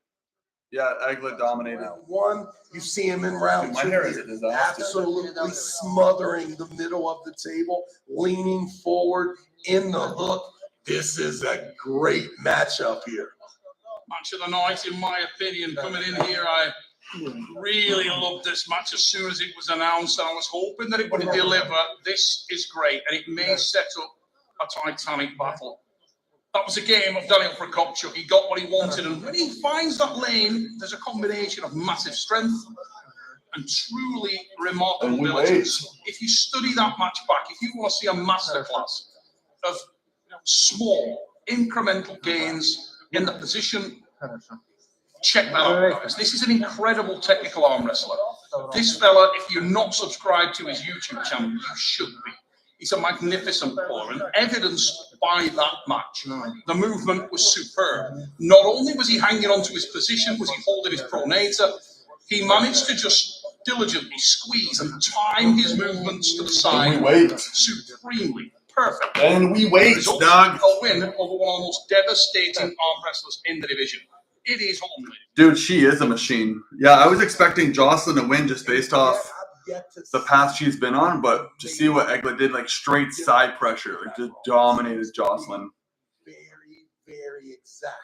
Yeah, Egla dominated. Round 1, you see him in round Dude, my 2. hair is a disaster. Absolutely smothering the middle of the table, leaning forward in the hook. This is a great matchup here. Match of the night, in my opinion. Coming in here, I really loved this match as soon as it was announced, and I was hoping that it would deliver. This is great, and it may set up a titanic battle. That was a game of Daniel Poperecneac. He got what he wanted, and when he finds that lane, there's a combination of massive strength and truly remarkable abilities. If you study that match back, if you want to see a masterclass of small, incremental gains in the position, check that out, guys. This is an incredible technical arm wrestler. This fella, if you're not subscribed to his YouTube channel, you should be. He's a magnificent player, and evidenced by that match. The movement was superb. Not only was he hanging on to his position, was he holding his pronator, he managed to just diligently squeeze and time his movements to the side. And we wait. Supremely perfect. And we wait, Result, dog. A win over one of the most devastating arm wrestlers in the division. It is on. Dude, she is a machine. Yeah, I was expecting Jocelyn to win just based off the path she's been on, but to see what Egla did, like straight side pressure, like just dominated Jocelyn. Very, very exact.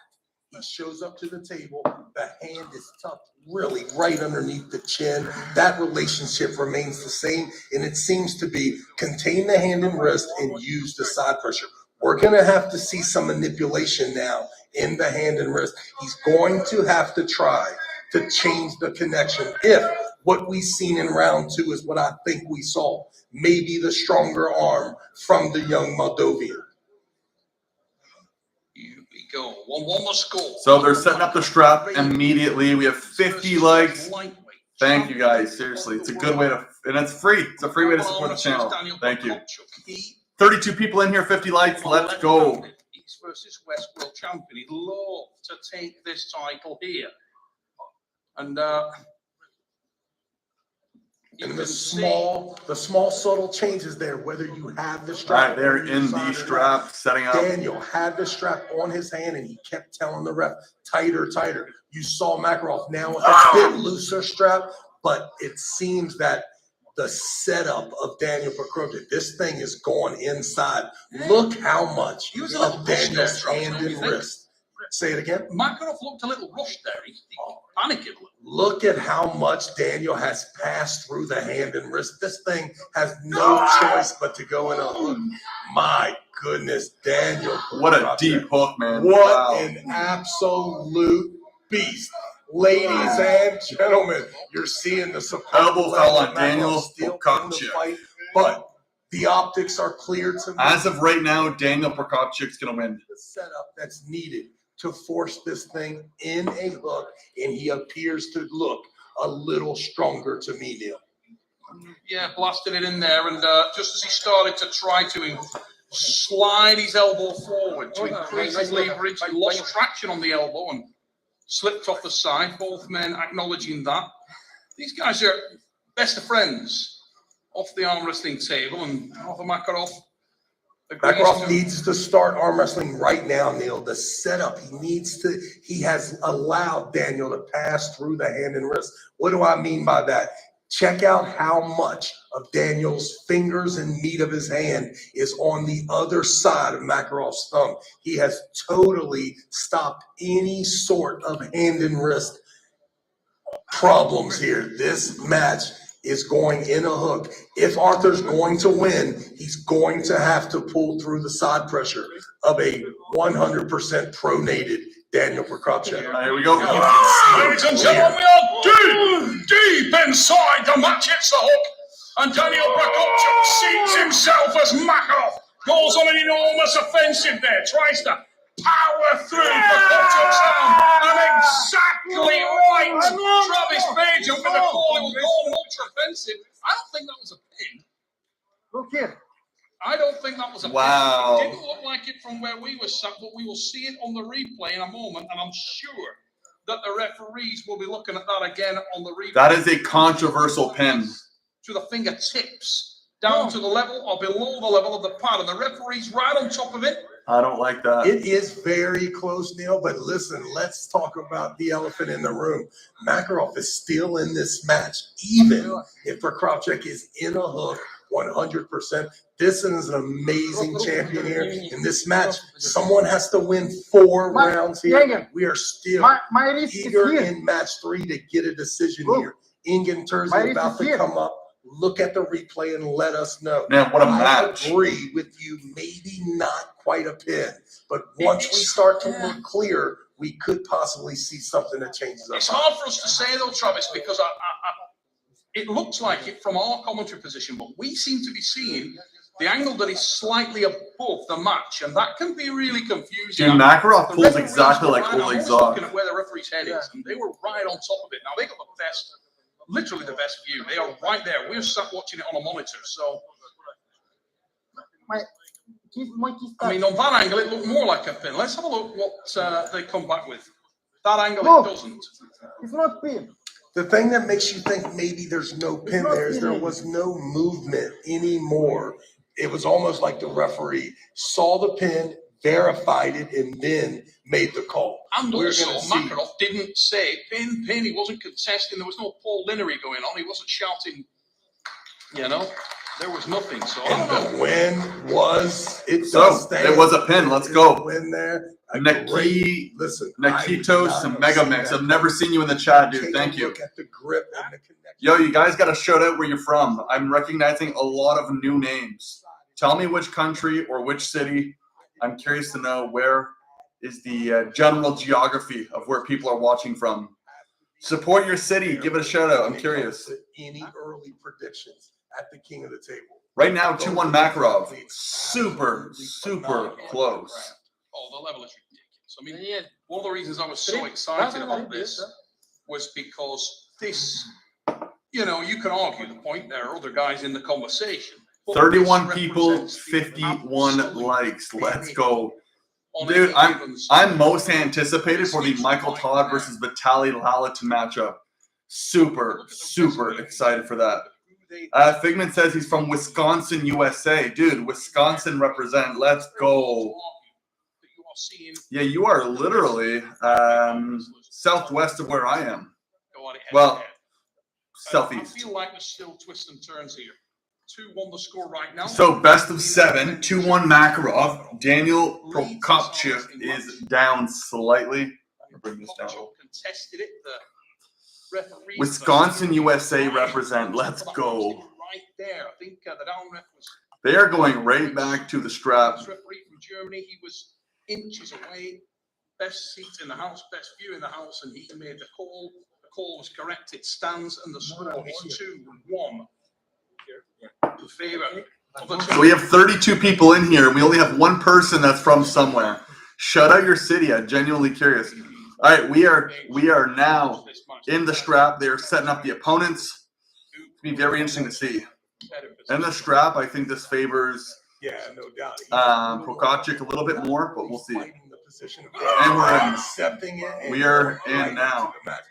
He shows up to the table. The hand is tucked really right underneath the chin. That relationship remains the same, and it seems to be contain the hand and wrist and use the side pressure. We're going to have to see some manipulation now in the hand and wrist. He's going to have to try to change the connection. If what we've seen in round 2 is what I think we saw, maybe the stronger arm from the young Moldovan. Go. 1-1 the score. So they're setting up the strap immediately. We have 50 likes. Thank you guys. Seriously, it's a good way to, and it's free. It's a free way to support the channel. Thank you. 32 people in here, 50 likes. Let's go. East versus West World Champion. He'd love to take this title here. And the small subtle changes there, whether you have the strap. All right, they're in the strap, setting up. Daniel had the strap on his hand, and he kept telling the ref, tighter, tighter. You saw Makarov now with a bit looser strap, but it seems that the setup of Daniel Poperecneac, this thing is going inside. Look how much of Daniel's hand and wrist. Say it again. Makarov looked a little rushed there. He panicked a little. Look at how much Daniel has passed through the hand and wrist. This thing has no choice but to go in a hook. My goodness, Daniel. What a deep hook, man. What an absolute beast. Ladies and gentlemen, you're seeing the support. Elbow fell on Daniel Poperecneac. But the optics are clear to me. As of right now, Daniel Poperecneac's going to win. The setup that's needed to force this thing in a hook, and he appears to look a little stronger to me, Neil. Yeah, blasted it in there, and just as he started to try to slide his elbow forward to increase his leverage, he lost traction on the elbow and slipped off the side. Both men acknowledging that. These guys are best of friends off the arm wrestling table, and Arthur Makarov. Makarov needs to start arm wrestling right now, Neil. The setup, he has allowed Daniel to pass through the hand and wrist. What do I mean by that? Check out how much of Daniel's fingers and meat of his hand is on the other side of Makarov's thumb. He has totally stopped any sort of hand and wrist problems here. This match is going in a hook. If Arthur's going to win, he's going to have to pull through the side pressure of a 100% pronated Daniel Poperecneac. Here we go. Ladies and gentlemen, we are deep inside the match. It's the hook. And Daniel Poperecneac sees himself as Makarov Goes on an enormous offensive there. Tries to power through for touchdown. And exactly right. Travis Page up with the call. It was all ultra offensive. I don't think that was a pin. Look here. I don't think that was a Wow. pin. It didn't look like it from where we were sat, but we will see it on the replay in a moment, and I'm sure that the referees will be looking at that again on the replay. That is a controversial pin. To the fingertips, down to the level or below the level of the pad, and the referee's right on top of it. I don't like that. It is very close, Neil, but listen, let's talk about the elephant in the room. Makarov is still in this match, even if Poperecneac is in a hook 100%. This is an amazing champion here in this match. Someone has to win 4 rounds here. We are still eager in match 3 to get a decision here. Ingen Terzi about to come up. Look at the replay and let us know. Man, what a match. I agree with you, maybe not quite a pin, but once we start to look clear, we could possibly see something that changes our It's mind. hard for us to say though, Travis, because it looks like it from our commentary position, but we seem to be seeing the angle that is slightly above the match, and that can be really confusing. Dude, Makarov The pulls referees exactly were like right- I'm Oleg always Zog. looking at where the referee's head is, and they were right on top of it. Now they got the best, literally the best view. They are right there. We're sat watching it on a monitor, so. I mean, on that angle, it looked more like a pin. Let's have a look what they come back with. That angle, it doesn't. It's not pin. The thing that makes you think maybe there's no pin there is there was no movement anymore. It was almost like the referee saw the pin, verified it, and then made the call. And We're also, gonna see. Makarov didn't say pin, pin. He wasn't contesting. There was no Paul Linery going on. He wasn't shouting, you know. There was nothing. So I And don't the know. win was it. So, does stand. it was a pin. Let's go. The win there. Nakitos I and would not Mega have Mix. seen I've that never seen you in the chat, dude. Take Thank a you. Look at the grip and the connection. Yo, you guys got to shout out where you're from. I'm recognizing a lot of new names. Tell me which country or which city. I'm curious to know where is the general geography of where people are watching from. Support your city. Give it a shout out. I'm curious. Any early predictions at the king of the table? Right now, 2-1 Makarov. Super close. Oh, the level is ridiculous. I mean, one of the reasons I was so excited about this was because this, you know, you can argue the point. There are other guys in the conversation. But 31 this people, represents the 51 absolute likes. Let's go. on Dude, any given I'm most anticipated for the Micheal Todd versus Vitaly Laletin matchup. Super excited for that. Figment says he's from Wisconsin, USA. Dude, Wisconsin represent. Let's go. Yeah, you are literally southwest of where I am. Well, southeast. I feel like there's still twists and turns here. 2-1 the score right now. So best of 7, 2-1 Makarov. Daniel Prokopchuk is down slightly. I'll bring this down. Contested it. The referees, Wisconsin, USA represent. Let's go. right there. I think the down ref was They are going right back to the strap. referee from Germany. He was inches away. Best seat in the house, best view in the house, and he made the call. The call was correct. It stands, and the score is 2-1 in favor of the So we have 32 people in here, and we only have one person that's from somewhere. Shout out your city. I'm genuinely curious. All right, we are now in the strap. They're setting up the opponents. It'll be very interesting to see. In the strap, I think this favors no doubt. Prokopchuk a little bit more, but we'll see. And we're in. Accepting it. And We are going right in now. into the match.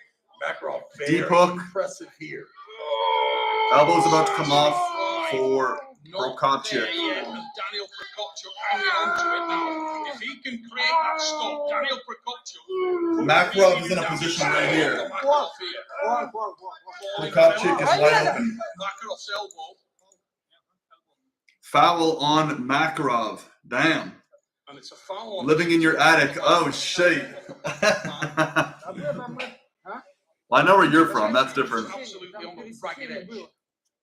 Makarov, Deep very hook. impressive here. Elbow's about to come off for Prokopchuk. Daniel Prokopchuk hanging on to it now. If he can create that stop, Daniel Prokopchuk. Makarov is in a position right here. Prokopchuk is wide open. Makarov's elbow. Foul on Makarov. Damn. And it's a foul on Living in your attic. Oh, shit. Well, I know where you're from. That's different. absolutely on the bracket edge.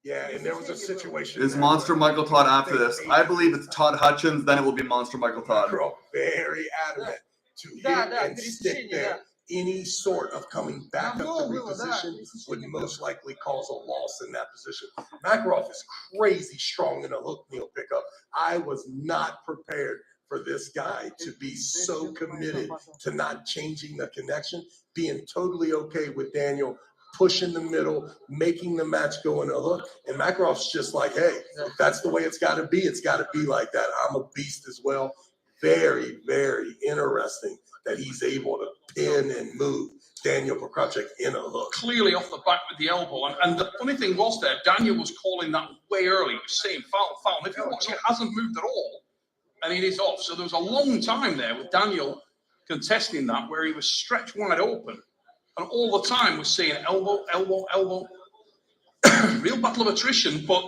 Yeah, and there was a situation. Is there Monster where Micheal Todd after this? I believe it's Todd Hutchins, then it will be Monster Micheal Todd. Makarov very adamant to hit and stick there. any sort of coming back up to reposition would most likely cause a loss in that position. Makarov is crazy strong in a hook kneel pickup. I was not prepared for this guy to be so committed to not changing the connection, being totally okay with Daniel pushing the middle, making the match go in a hook. And Makarov's just like, hey, if that's the way it's got to be, it's got to be like that. I'm a beast as well. Very, very interesting that he's able to pin and move Daniel Poperecneac in a hook. Clearly off the back with the elbow. And the funny thing was there, Daniel was calling that way early. He was saying foul, foul. And if you watch, it hasn't moved at all. And it is off. So there was a long time there with Daniel contesting that where he was stretched wide open. And all the time was saying elbow, elbow, elbow. Real battle of attrition, but...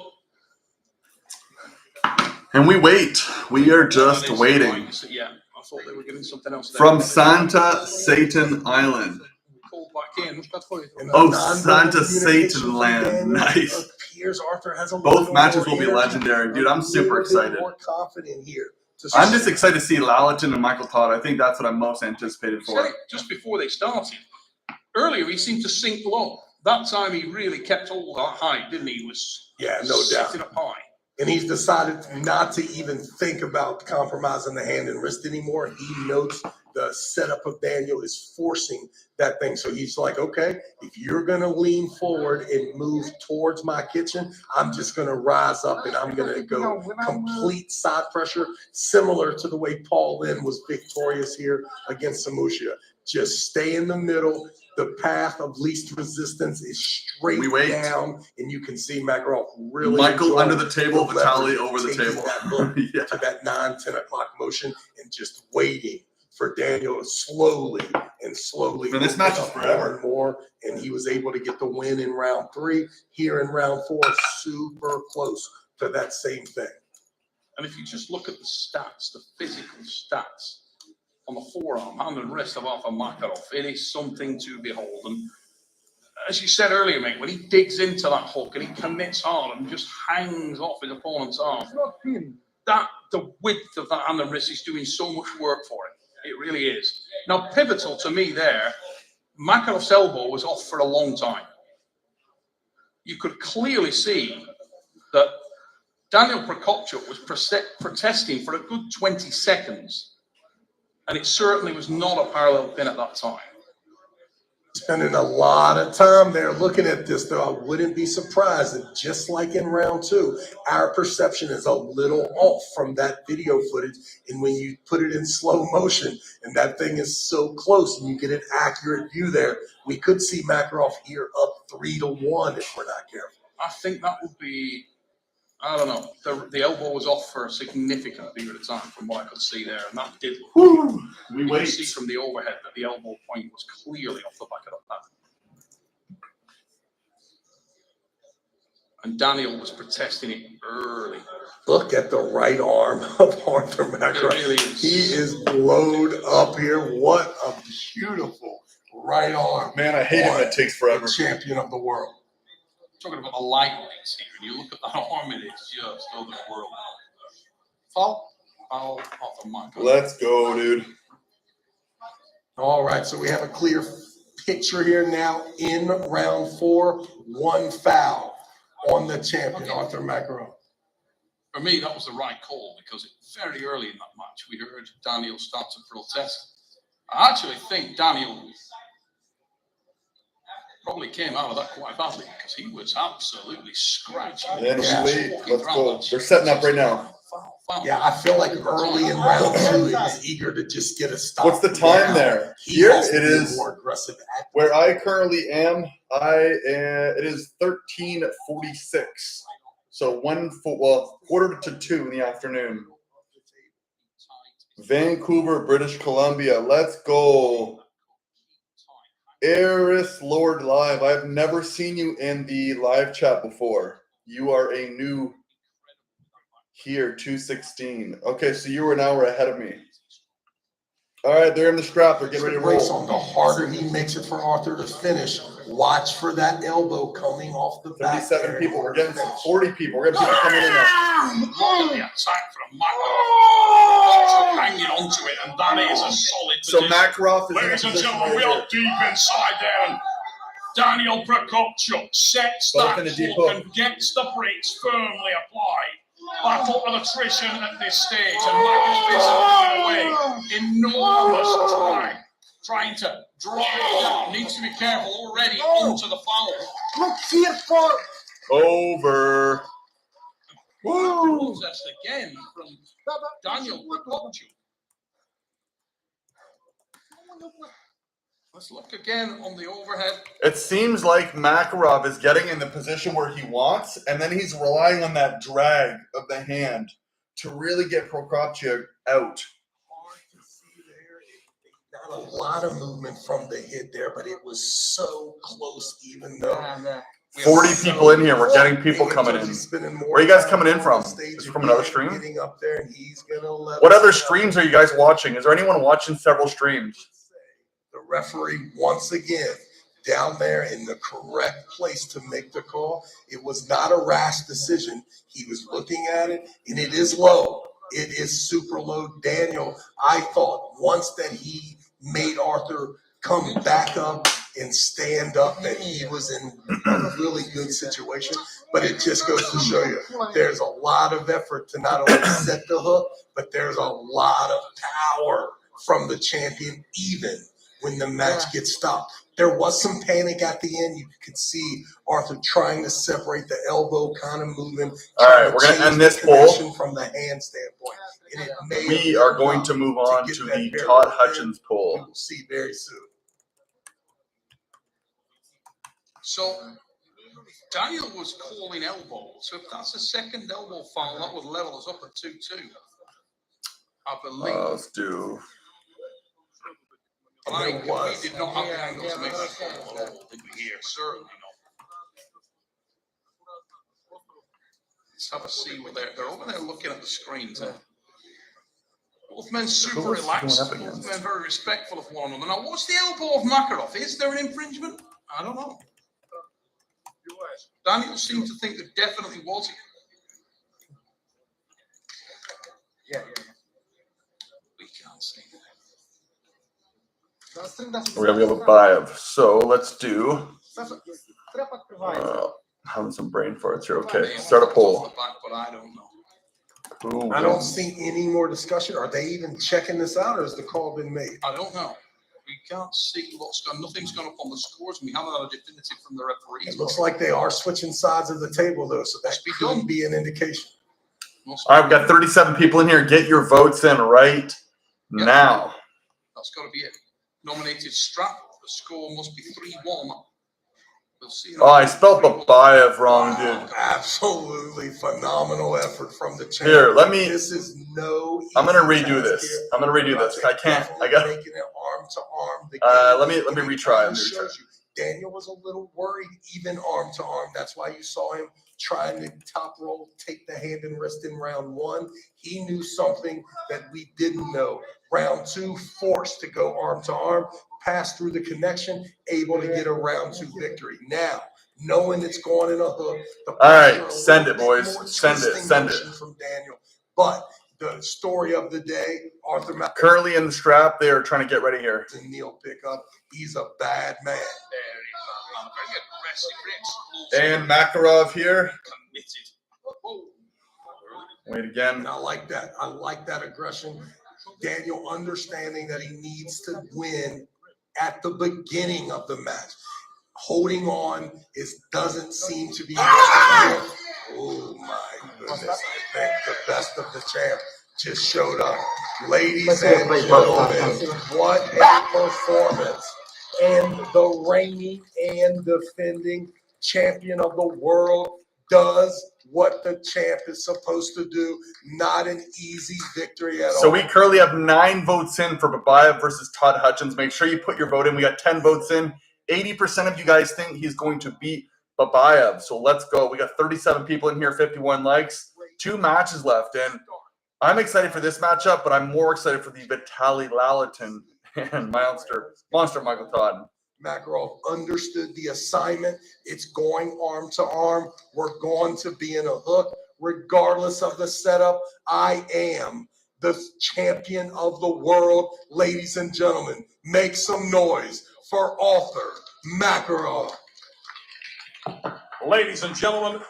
And we wait. We are just waiting. Yeah, I thought they were getting something else there. From Santa Satan Island. Called back in. Oh, Santa Satan Land. Nice. Arthur has a both matches will be legendary. Dude, I'm super excited. More confident here. I'm just excited to see Laletin and Micheal Todd. I think that's what I'm most anticipated for. Just before they started. Earlier, he seemed to sink low. That time, he really kept all that height, didn't he? He was no doubt. sitting up high. And he's decided not to even think about compromising the hand and wrist anymore. He notes the setup of Daniel is forcing that thing. So he's like, okay, if you're going to lean forward and move towards my kitchen, I'm just going to rise up and I'm going to go complete side pressure, similar to the way Paul Lynn was victorious here against Samushia. Just stay in the middle. The path of least resistance is straight down, and you can see Makarov really. Michael under the table, Vitaly over the table. That look to that 9-10 o'clock motion and just waiting for Daniel to slowly. And this match is forever. And more, and he was able to get the win in round 3. Here in round 4, super close to that same thing. And if you just look at the stats, the physical stats, on the forearm, hand and wrist of Arthur Makarov, it is something to behold. And as you said earlier, mate, when he digs into that hook and he commits hard and just hangs off his opponent's arm, the width of that hand and wrist is doing so much work for him. It really is. Now, pivotal to me there, Makarov's elbow was off for a long time. You could clearly see that Daniel Poperecneac was protesting for a good 20 seconds. And it certainly was not a parallel pin at that time. Spending a lot of time there looking at this, though. I wouldn't be surprised that just like in round 2, our perception is a little off from that video footage. And when you put it in slow motion and that thing is so close and you get an accurate view there, we could see Makarov here up 3-1 if we're not careful. I think that would be, I don't know. The elbow was off for a significant period of time from what I could see there. And that did look. You could see from the overhead that the elbow point was clearly off the back of that. And Daniel was protesting it early. Look at the right arm of Arthur Makarov. Really he is blowed up here. What a beautiful right arm. Man, I hate it. It takes forever. The champion of the world. Talking about the lightweights here, and you look at that arm, it is just over the world. Foul, Arthur Makarov. Let's go, dude. All right, so we have a clear picture here now in round 4. 1 foul on the champion, Arthur Makarov. For me, that was the right call because very early in that match, we heard Daniel start to protest. I actually think Daniel probably came out of that quite badly because he was absolutely scratching. And let's go. They're setting up right now. Yeah, I feel like early in round 2, he was eager to just get a stop. What's the time there? Here it is. More aggressive. Where I currently am, it is 13:46. So 1:45 in the afternoon. Vancouver, British Columbia. Let's go. Eris Lord Live. I've never seen you in the live chat before. You are a new here, 216. Okay, so you are an hour ahead of me. All right, they're in the scrap. They're getting ready to roll. The harder he makes it for Arthur to finish, watch for that elbow coming off the back. 37 people. We're getting 40 people. We're getting people coming in now. On the outside for a Makarov. Hanging on onto it, and that is a solid So position. Makarov is in a Ladies and position gentlemen, right we here. are deep inside there, and Daniel Prokopchuk sets Both that in a deep hook hook. and gets the brakes firmly applied. Battle of attrition at this stage, and Makarov is away. Enormous drag, trying to drive that. Needs to be careful already onto the foul. Look here for Over. Woo! That's again from Daniel Prokopchuk. Let's look again on the overhead. It seems like Makarov is getting in the position where he wants, and then he's relying on that drag of the hand to really get Prokopchuk out. Not a lot of movement from the hit there, but it was so close, even though 40 people in here. We're getting people coming in. Where are you guys coming in from? Is it from another stream? getting up there, and he's gonna let What us other know. streams are you guys watching? Is there anyone watching several streams? The referee once again down there in the correct place to make the call. It was not a rash decision. He was looking at it, and it is low. It is super low. Daniel, I thought once that he made Arthur come back up and stand up, that he was in a really good situation. But it just goes to show you, there's a lot of effort to not only set the hook, but there's a lot of power from the champion, even when the match gets stopped. There was some panic at the end. You could see Arthur trying to separate the elbow, kind of moving. All right, we're going to end this poll. From the hand standpoint. And it may We have are been going to move on get to that the barrel Todd in. Hutchins poll. We'll see very soon. So Daniel was calling elbow. So if that's a second elbow foul, that would level us up at 2-2. I believe. Let's do. We did not have the angle to make that call at all, did we here? Certainly not. Let's have a see what they're over there looking at the screens. Both men super relaxed, both men very respectful of one another. Now, what's the elbow of Makarov? Is there an infringement? I don't know. Daniel seemed to think there definitely was. Yeah. We can't see that. We're going to be able to buy. So let's do. Having some brain farts here. Okay, start a poll. But I don't know. Who I don't wins? see any more discussion. Are they even checking this out, or has the call been made? I don't know. We can't see what's gone. Nothing's gone up on the scores, and we haven't had a definitive from the referees. It looks like they are switching sides of the table, though, so that could be an indication. All right, we've got 37 people in here. Get your votes in right now. That's got to be it. Nominated Strap. The score must be 3-1. We'll see. Oh, I spelled Babayev wrong, dude. Absolutely phenomenal effort from the champ. Here, let me. This is no. I'm gonna redo this. I'm gonna redo this. I can't. I got. Making it arm to arm. Let me retry. Daniel was a little worried, even arm to arm. That's why you saw him trying to top roll, take the hand and wrist in round one. He knew something that we didn't know. Round two, forced to go arm to arm, pass through the connection, able to get a round two victory. Now, knowing it's going in a hook. All right, send it, boys. Send it. Send it. From Daniel, but the story of the day, Arthur. Currently in the strap, they are trying to get ready here. And Neil pick up. He's a bad man. And Makarov here. Wait again. And I like that. I like that aggression. Daniel understanding that he needs to win at the beginning of the match. Holding on doesn't seem to be. Oh my goodness. I think the best of the champ just showed up. Ladies and gentlemen, what a performance. And the reigning and defending champion of the world does what the champ is supposed to do. Not an easy victory at all. So we currently have 9 votes in for Babayev versus Todd Hutchins. Make sure you put your vote in. We got 10 votes in. 80% of you guys think he's going to beat Babayev. So let's go. We got 37 people in here, 51 likes. 2 matches left. And I'm excited for this matchup, but I'm more excited for the Vitaly Laletin and Monster Micheal Todd. Makarov understood the assignment. It's going arm to arm. We're going to be in a hook. Regardless of the setup, I am the champion of the world. Ladies and gentlemen, make some noise for Arthur Makarov. Ladies and gentlemen,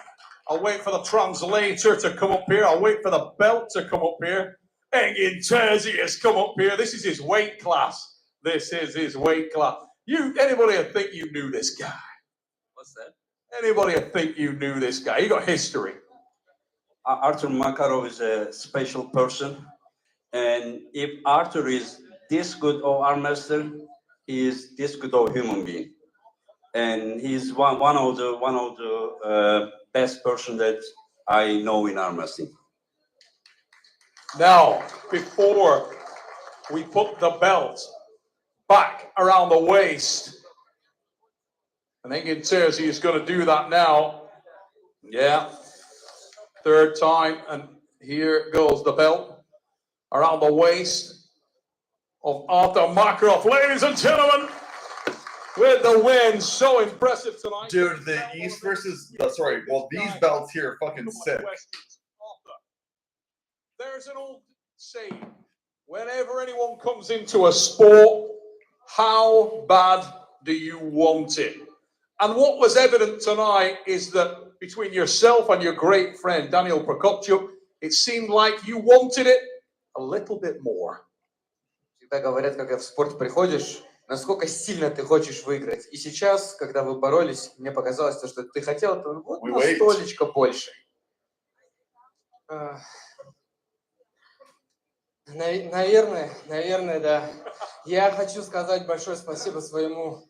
I'll wait for the translator to come up here. I'll wait for the belt to come up here. Engin Terzi has come up here. This is his weight class. This is his weight class. Anybody think you knew this guy? What's that? Anybody think you knew this guy? You got history. Arthur Makarov is a special person, and if Arthur is this good of arm master, he is this good of human being, and he's one of the best person that I know in arm wrestling. Now, before we put the belt back around the waist, I think Engin Terzi is going to do that now. Yeah. Third time, and here goes the belt around the waist of Arthur Makarov. Ladies and gentlemen, with the win, so impressive tonight. Dude, the East versus, these belts here are fucking sick. There's an old saying, whenever anyone comes into a sport, how bad do you want it? And what was evident tonight is that between yourself and your great friend, Daniel Prokopchuk, it seemed like you wanted it a little bit more. Всегда говорят, когда в спорт приходишь, насколько сильно ты хочешь выиграть. И сейчас, когда вы боролись, мне показалось, что ты хотел этого вот на столечко больше. Наверное, да. Я хочу сказать большое спасибо своему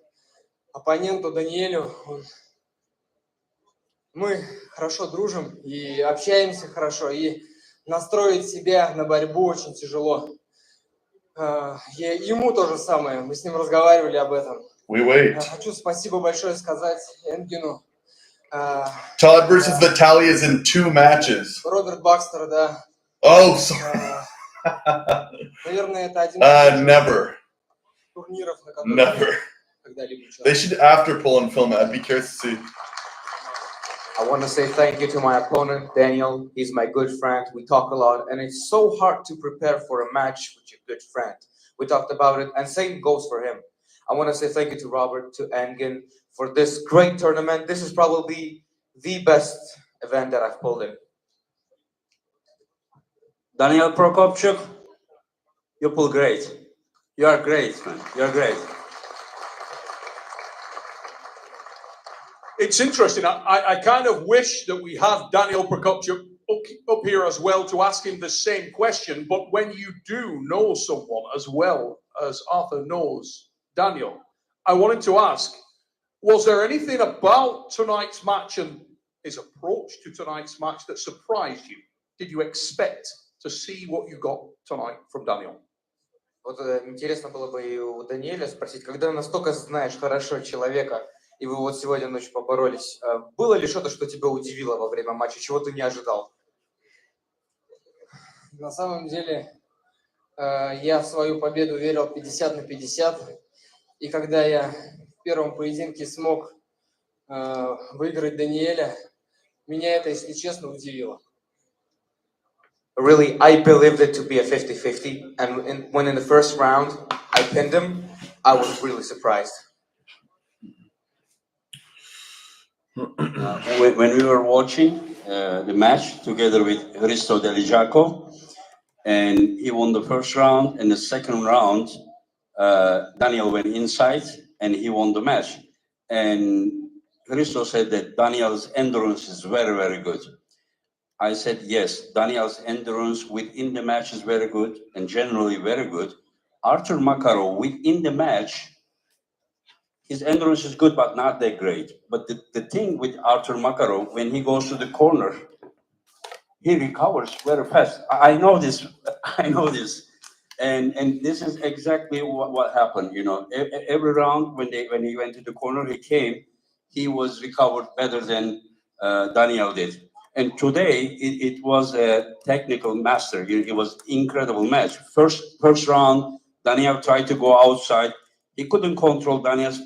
оппоненту Даниэлю. Мы хорошо дружим и общаемся хорошо, и настроить себя на борьбу очень тяжело. Ему то же самое, мы с ним разговаривали об этом. Хочу спасибо большое сказать Энгину. Todd versus Vitaly is in 2 matches. Роберт Бакстер, да. Oh, sorry. Наверное, это один из never. турниров, на которых Never. когда-либо участвовал. They should after pull and film it. I'd be curious to see. I want to say thank you to my opponent, Daniel. He's my good friend. We talk a lot, and it's so hard to prepare for a match with your good friend. We talked about it, and same goes for him. I want to say thank you to Robert, to Engin, for this great tournament. This is probably the best event that I've pulled in. Daniel Prokopchuk, you pull great. You are great, man. You're great. It's interesting. I kind of wish that we had Daniel Prokopchuk up here as well to ask him the same question. But when you do know someone as well as Arthur knows Daniel, I wanted to ask, was there anything about tonight's match and his approach to tonight's match that surprised you? Did you expect to see what you got tonight from Daniel? Вот интересно было бы и у Даниэля спросить, когда настолько знаешь хорошо человека, и вы вот сегодня ночью поборолись, было ли что-то, что тебя удивило во время матча, чего ты не ожидал? На самом деле, я в свою победу верил 50 на 50, и когда я в первом поединке смог выиграть Даниэля, меня это, если честно, удивило. Really, I believed it to be a 50-50, and when in the first round I pinned him, I was really surprised. When we were watching the match together with Hristo Delijaco, and he won the first round, and the second round, Daniel went inside and he won the match. And Hristo said that Daniel's endurance is very, very good. I said, yes, Daniel's endurance within the match is very good and generally very good. Arthur Makarov within the match, his endurance is good, but not that great. But the thing with Arthur Makarov, when he goes to the corner, he recovers very fast. I know this. I know this. And this is exactly what happened. You know, every round when he went to the corner, he was recovered better than Daniel did. And today it was a technical master. It was incredible match. First round, Daniel tried to go outside. He couldn't control Daniel's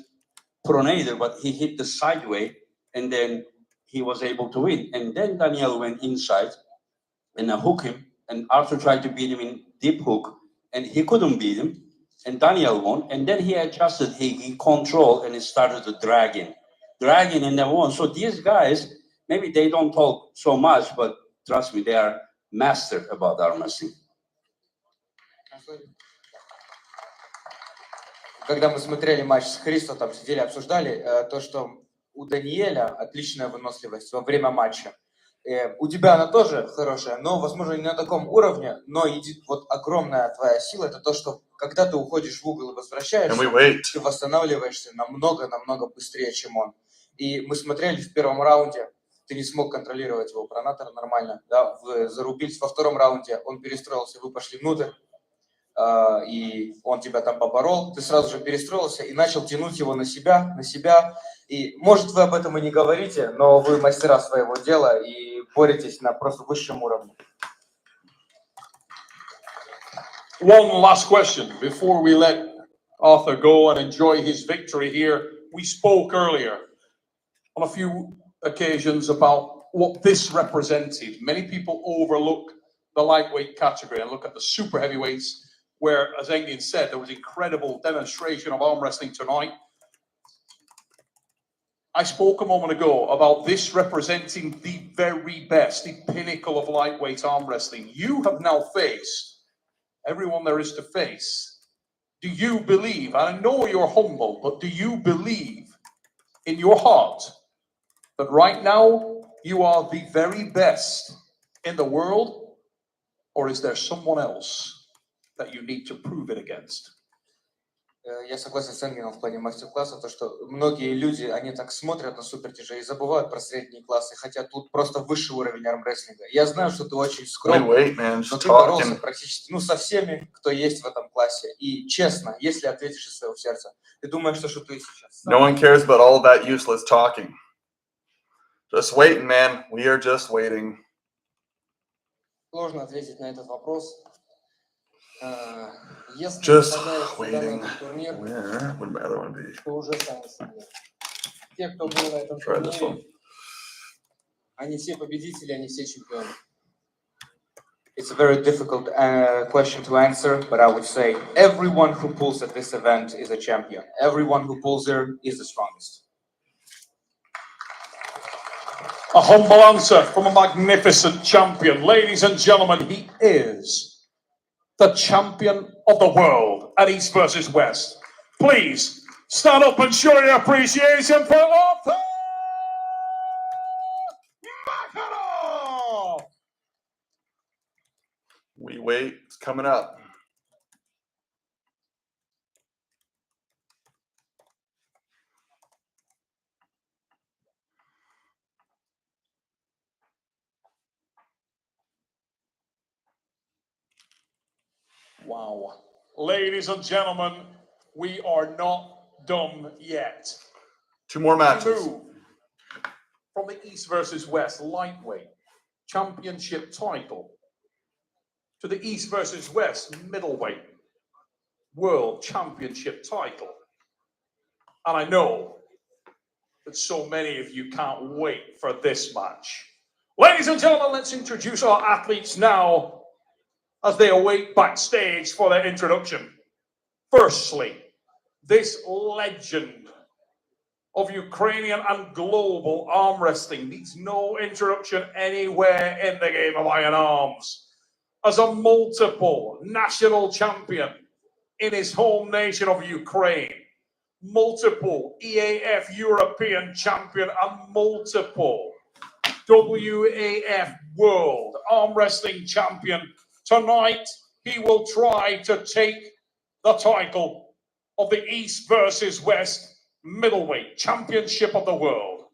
pronator, but he hit the sideway, and then he was able to win. And then Daniel went inside and hooked him, and Arthur tried to beat him in deep hook, and he couldn't beat him, and Daniel won, and then he adjusted, he controlled, and he started to drag in, and then won. So these guys, maybe they don't talk so much, but trust me, they are master about arm wrestling. Когда мы смотрели матч с Христо, там сидели, обсуждали то, что у Даниэля отличная выносливость во время матча. У тебя она тоже хорошая, но, возможно, не на таком уровне, но вот огромная твоя сила — это то, что когда ты уходишь в угол и возвращаешься, ты восстанавливаешься намного быстрее, чем он. И мы смотрели в первом раунде, ты не смог контролировать его пронатор нормально, да, вы зарубились во втором раунде, он перестроился, вы пошли внутрь, и он тебя там поборол, ты сразу же перестроился и начал тянуть его на себя, и, может, вы об этом и не говорите, но вы мастера своего дела и боретесь на просто высшем уровне. One last question before we let Arthur go and enjoy his victory here. We spoke earlier on a few occasions about what this represented. Many people overlook the lightweight category and look at the super heavyweights, where, as Engin said, there was incredible demonstration of arm wrestling tonight. I spoke a moment ago about this representing the very best, the pinnacle of lightweight arm wrestling. You have now faced everyone there is to face. Do you believe, and I know you're humble, but do you believe in your heart that right now you are the very best in the world, or is there someone else that you need to prove it against? Я согласен с Энгином в плане мастер-класса, то, что многие люди, они так смотрят на супертяжей и забывают про средние классы, хотя тут просто высший уровень армрестлинга. Я знаю, что ты очень скромный, но ты боролся практически, со всеми, кто есть в этом классе. И честно, если ответишь из своего сердца, ты думаешь, что ты сейчас... No one cares about all that useless talking. Just waiting, man. We are just waiting. Сложно ответить на этот вопрос. Just waiting. Where would my other one be? Те, кто был на этом Try this one. турнире, они все победители, они все чемпионы. It's a very difficult question to answer, but I would say everyone who pulls at this event is a champion. Everyone who pulls there is the strongest. A humble answer from a magnificent champion. Ladies and gentlemen, he is the champion of the world at East versus West. Please stand up and show your appreciation for Arthur Makarov. We wait. It's coming up. Wow. Ladies and gentlemen, we are not done yet. 2 more matches. We move from the East versus West lightweight championship title to the East versus West middleweight world championship title. And I know that so many of you can't wait for this match. Ladies and gentlemen, let's introduce our athletes now as they await backstage for their introduction. Firstly, this legend of Ukrainian and global arm wrestling needs no introduction anywhere in the game of Iron Arms. As a multiple national champion in his home nation of Ukraine, multiple EAF European champion and multiple WAF World Arm Wrestling Champion, tonight he will try to take the title of the East versus West Middleweight Championship of the World.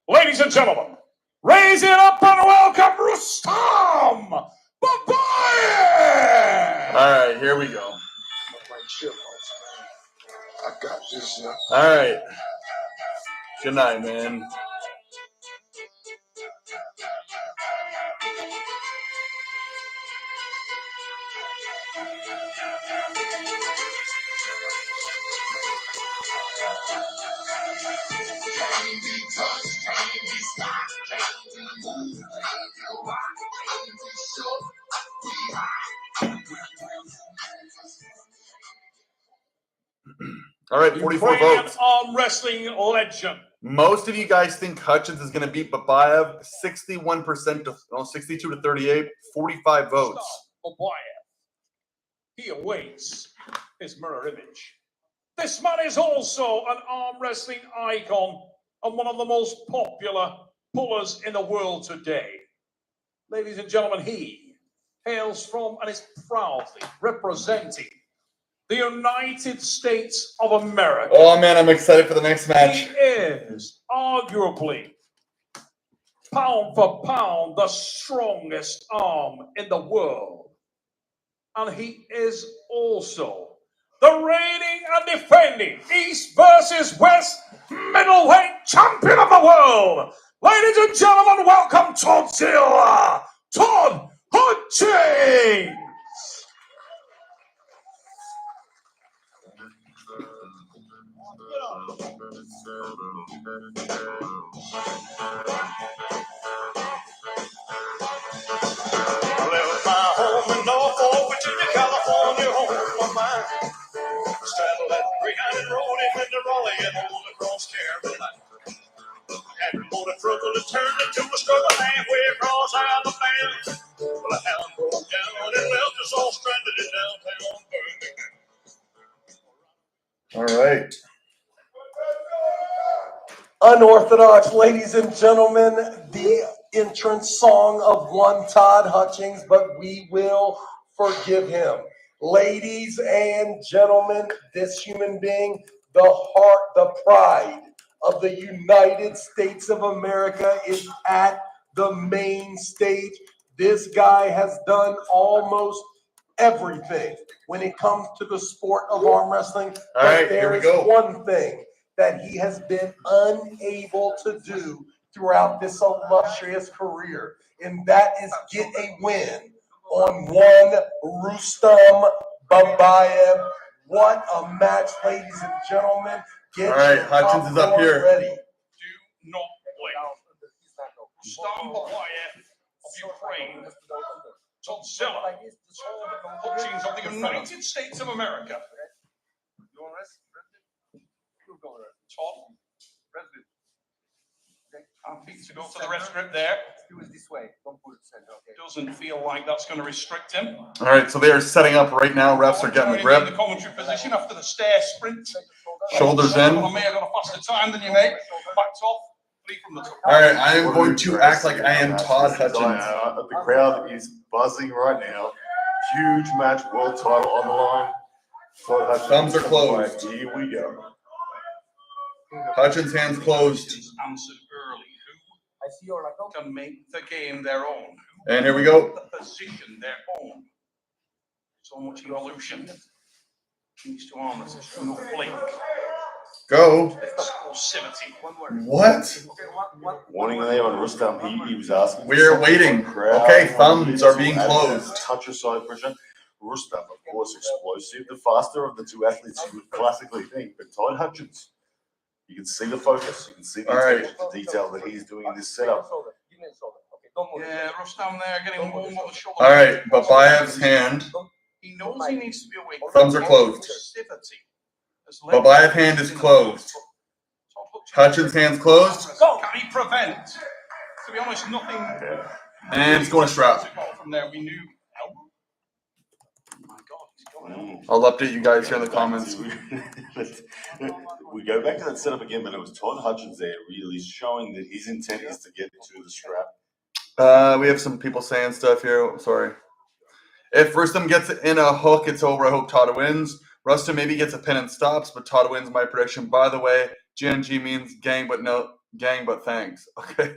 Ladies and gentlemen, raise it up and welcome Rustam Babayev! All right, here we go. I got this. All right. Good night, man. All right, 44 Ukrainian votes. arm wrestling legend. Most of you guys think Hutchins is going to beat Babayev. 61% to 62 to 38. 45 votes. Babayev. He awaits his mirror image. This man is also an arm wrestling icon and one of the most popular pullers in the world today. Ladies and gentlemen, he hails from and is proudly representing the United States of America. Oh man, I'm excited for the next match. He is arguably, pound for pound, the strongest arm in the world. And he is also the reigning and defending East versus West middleweight champion of the world. Ladies and gentlemen, welcome Tavadze, Todd Hutchins. I left my home in Norfolk, Virginia, California, home of mine. Straddled that 300 road into Raleigh and all across Carolina. Hadn't bought a truckle to turn into a struggle halfway across Alabama. Well, a hound broke down and left us all stranded in downtown Birmingham. All right. Unorthodox, ladies and gentlemen, the entrance song of one Todd Hutchins, but we will forgive him. Ladies and gentlemen, this human being, the heart, the pride of the United States of America is at the main stage. This guy has done almost everything when it comes to the sport of arm wrestling. All right, here we go. One thing that he has been unable to do throughout this illustrious career, and that is get a win on one Rustam Babayev. What a match, ladies and gentlemen. Get All right, your Hutchins is up popcorn here. ready. Do not blink. Rustam Babayev of Ukraine. Tavadze, Hutchins of the United States of America. Todd, happy to go to the ref strip there. Doesn't feel like that's going to restrict him. All right, so they are setting up right now. Refs are getting the In grip. the commentary position after the stair sprint. Shoulders in. I may have got a faster time than you, mate. Backed off. Three from the top. All right, I am going to act like I am Todd Hutchins. The crowd is buzzing right now. Huge match, world title on the line. Todd Hutchins. Thumbs are closed. Here we go. Hutchins' hands closed. Answered early. Who can make the game their own? And here we go. The position their own. So much evolution. Needs to arm us. Do not blink. Go. Exclusivity. What? Warning there on Rustam. He was asking. We are waiting. Okay, thumbs are being closed. Touch of side pressure. Rustam, of course, explosive. The faster of the two athletes you would classically think. But Todd Hutchins, you can see the focus. You can see the attention to detail that he's doing in this setup. Yeah, Rustam there getting warm on the shoulder. All right, Babayev's hand. He knows he needs to be awake. Thumbs are closed. Babayev hand is closed. Hutchins' hands closed. Can he prevent? To be honest, nothing. And it's going to strap. From there, we knew. I'll update you guys here in the comments. We go back to that setup again, but it was Todd Hutchins there really showing that his intent is to get to the strap. We have some people saying stuff here. Sorry. If Rustam gets in a hook, it's over. I hope Todd wins. Rustam maybe gets a pin and stops, but Todd wins my prediction. By the way, GNG means gang, but thanks. Okay.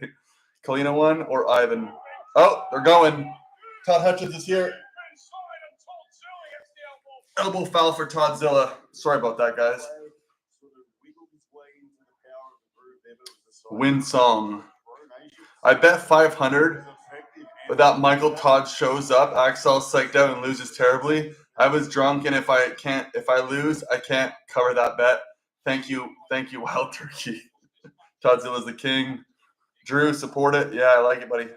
Kalina won or Ivan? Oh, they're going. Todd Hutchins is here. Elbow foul for Tavadze. Sorry about that, guys. Win song. I bet 500, but that Micheal Todd shows up, acts all psyched out, and loses terribly. I was drunk, and if I lose, I can't cover that bet. Thank you, Wild Turkey. Tavadze's the king. Drew, support it. Yeah, I like it, buddy.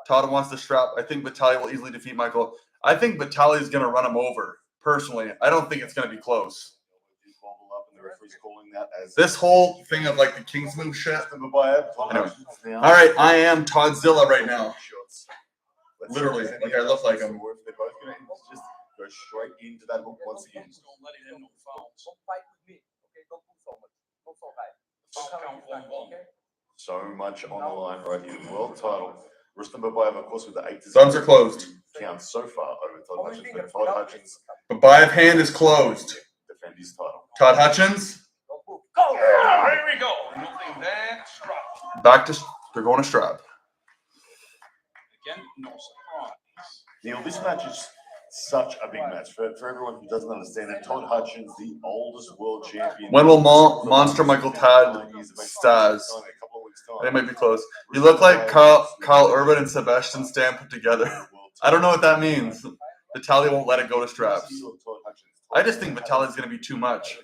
Todd wants to strap. I think Vitaly will easily defeat Micheal. I think Vitaly is going to run him over. Personally, I don't think it's going to be close. referee's calling that as This whole thing of like the King's move shit. Anyway. All right, I am Toddzilla right now. Literally, like I look like him. Or if they're both going to just go straight into that hook once again. So much on the line right here. World title. Rustam Babayev, of course, with the 8 to 0. Thumbs are closed. Counts so far over Todd Hutchins. But Todd Hutchins. Babayev hand is closed. Defend his title. Todd Hutchins. Go! Here we go. Nothing there. Strap. Back to, they're going to strap. Again, no surprise. Neil, this match is such a big match. For everyone who doesn't understand it, Todd Hutchins, the oldest world champion. When will Monster Micheal Todd Staz? They might be close. You look like Kyle Urban and Sebastian Stan put together. I don't know what that means. Vitaly won't let it go to straps. I just think Vitaly's going to be too much.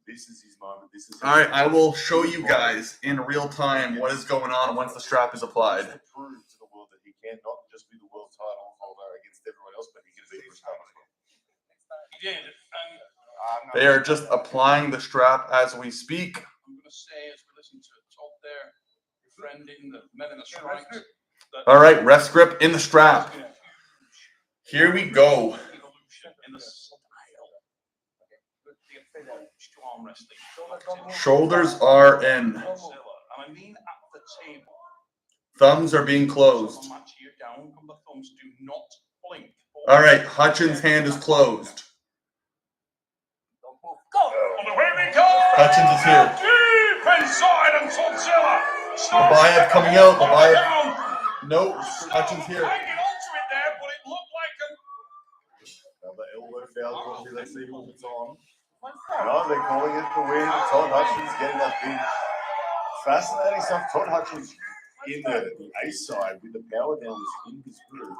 This is his moment. This is all right, I will show you guys in real time what is going on once the strap is applied. Prove to the world that he can not just be the world title holder against everyone else, but he can beat Rustam as well. He did. They are just applying the strap as we speak. I'm going to say, as we listen to Todd there, befriending the men in the stripes. All right, rest grip in the strap. Here we go. Shoulders are in. Thumbs are being closed. All right, Hutchins' hand is closed. Hutchins is here. Deep inside and Toddzilla. Babayev coming out. Babayev. Nope. Hutchins here. Hanging onto it there, but it looked like Another elbow foul. Let's see what's on. No, they're calling it the win. Todd Hutchins getting that big. Fascinating stuff. Todd Hutchins in the ace side with the power down was in his groove.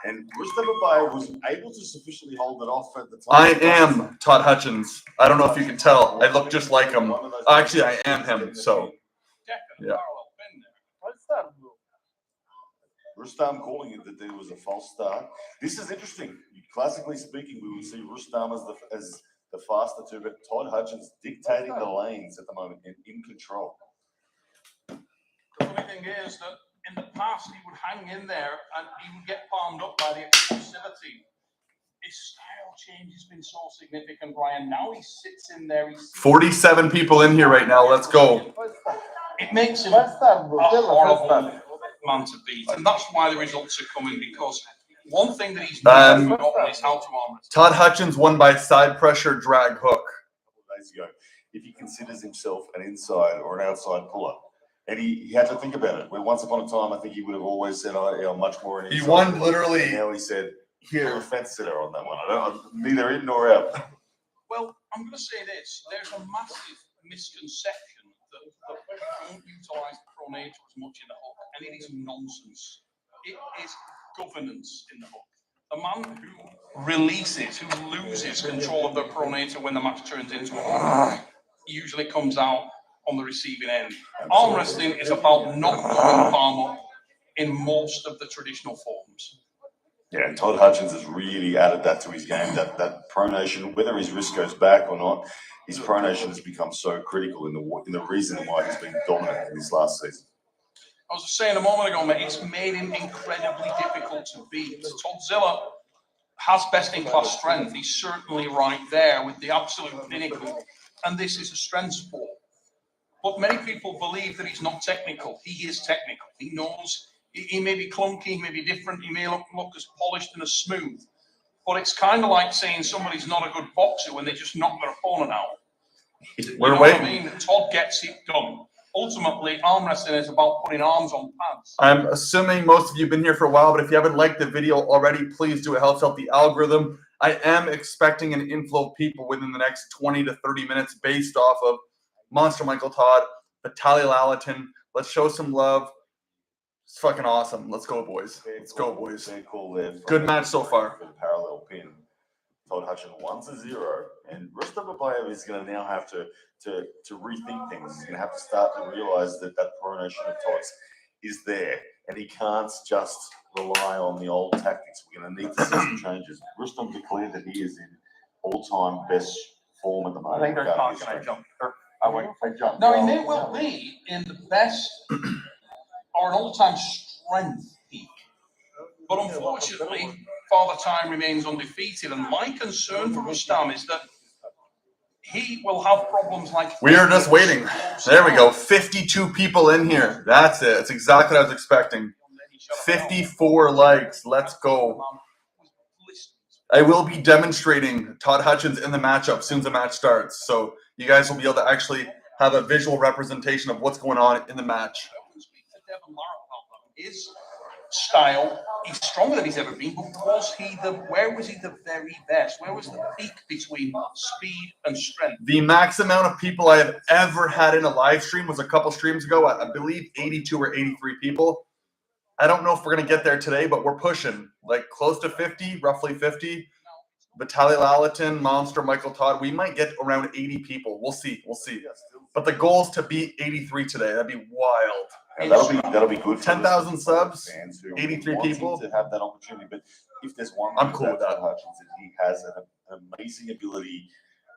And Rustam Babayev was able to sufficiently hold it off at the time. I am Todd Hutchins. I don't know if you can tell. I look just like him. Actually, I am him. So, yeah. Rustam calling it that there was a false start. This is interesting. Classically speaking, we would see Rustam as the faster two, but Todd Hutchins dictating the lanes at the moment and in control. the funny thing is that in the past he would hang in there and he would get palmed up by the explosivity. His style change has been so significant, Brian. Now he sits in there. 47 people in here right now. Let's go. It makes him a horrible man to beat, and that's why the results are coming, because one thing that he's never forgotten is how to arm wrestle. Todd Hutchins won by side pressure drag hook. Days ago, if he considers himself an inside or an outside puller, and he had to think about it. Where once upon a time, I think he would have always said, "Oh, I'm much more an inside." He won puller. literally. And now he said, "Here, a fence sitter on that one. I'm neither in nor out." Well, I'm going to say this: there's a massive misconception that we don't utilize the pronator as much in the hook, and it is nonsense. It is governance in the hook. The man who releases, who loses control of the pronator when the match turns into a hook, usually comes out on the receiving end. Arm wrestling is about not going palm up in most of the traditional forms. Yeah, and Todd Hutchins has really added that to his game. That pronation, whether his wrist goes back or not, his pronation has become so critical in the reason why he's been dominant in this last season. I was saying a moment ago, mate, it's made him incredibly difficult to beat. Toddzilla has best-in-class strength. He's certainly right there with the absolute pinnacle, and this is a strength sport. But many people believe that he's not technical. He is technical. He knows. He may be clunky, he may be different, he may look as polished and as smooth. But it's kind of like saying somebody's not a good boxer when they just knock their opponent out. We're What waiting. I mean? Todd gets it done. Ultimately, arm wrestling is about putting arms on pads. I'm assuming most of you have been here for a while, but if you haven't liked the video already, please do. It helps out the algorithm. I am expecting an inflow of people within the next 20 to 30 minutes based off of Monster Micheal Todd, Vitaly Laletin. Let's show some love. It's fucking awesome. Let's go, boys. Let's go, boys. Fair call there. Good match so far. For the parallel pin. Todd Hutchins 1-0, and Rustam Babayev is going to now have to rethink things. He's going to have to start to realize that pronation of Todd's is there, and he can't just rely on the old tactics. We're going to need to see some changes. Rustam declared that he is in all-time best form at the I moment. think they're without talking. his I jumped. I jumped. Now, he may well be in the best or an all-time strength peak. But unfortunately, Father Time remains undefeated. And my concern for Rustam is that he will have problems like... We are just waiting. There we go. 52 people in here. That's it. That's exactly what I was expecting. 54 likes. Let's go. I will be demonstrating Todd Hutchins in the matchup as soon as the match starts. So you guys will be able to actually have a visual representation of what's going on in the match. His style, he's stronger than he's ever been, but where was he the very best? Where was the peak between speed and strength? The max amount of people I have ever had in a live stream was a couple streams ago. I believe 82 or 83 people. I don't know if we're going to get there today, but we're pushing like close to 50, roughly 50. Vitaly Laletin, Monster, Micheal Todd. We might get around 80 people. We'll see. We'll see. But the goal is to beat 83 today. That'd be wild. And that'll be good. 10,000 subs, fans who 83 want people. to have that opportunity. But if there's one I'm thing cool with that. Todd Hutchins, he has an amazing ability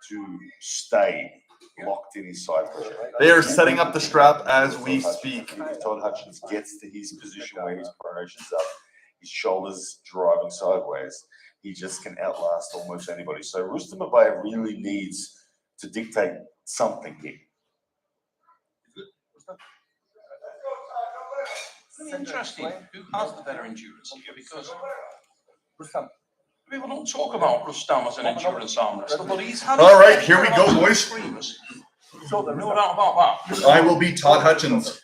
to stay locked in his side pressure. They are setting up the strap as we speak. If Todd Hutchins gets to his position where his pronation's up, his shoulders driving sideways, he just can outlast almost anybody. So Rustam Babayev really needs to dictate something here. It's interesting who has the better endurance here, because people don't talk about Rustam as an endurance arm wrestler, but he's had... All right, here we go, boys. No doubt about that. I will be Todd Hutchins.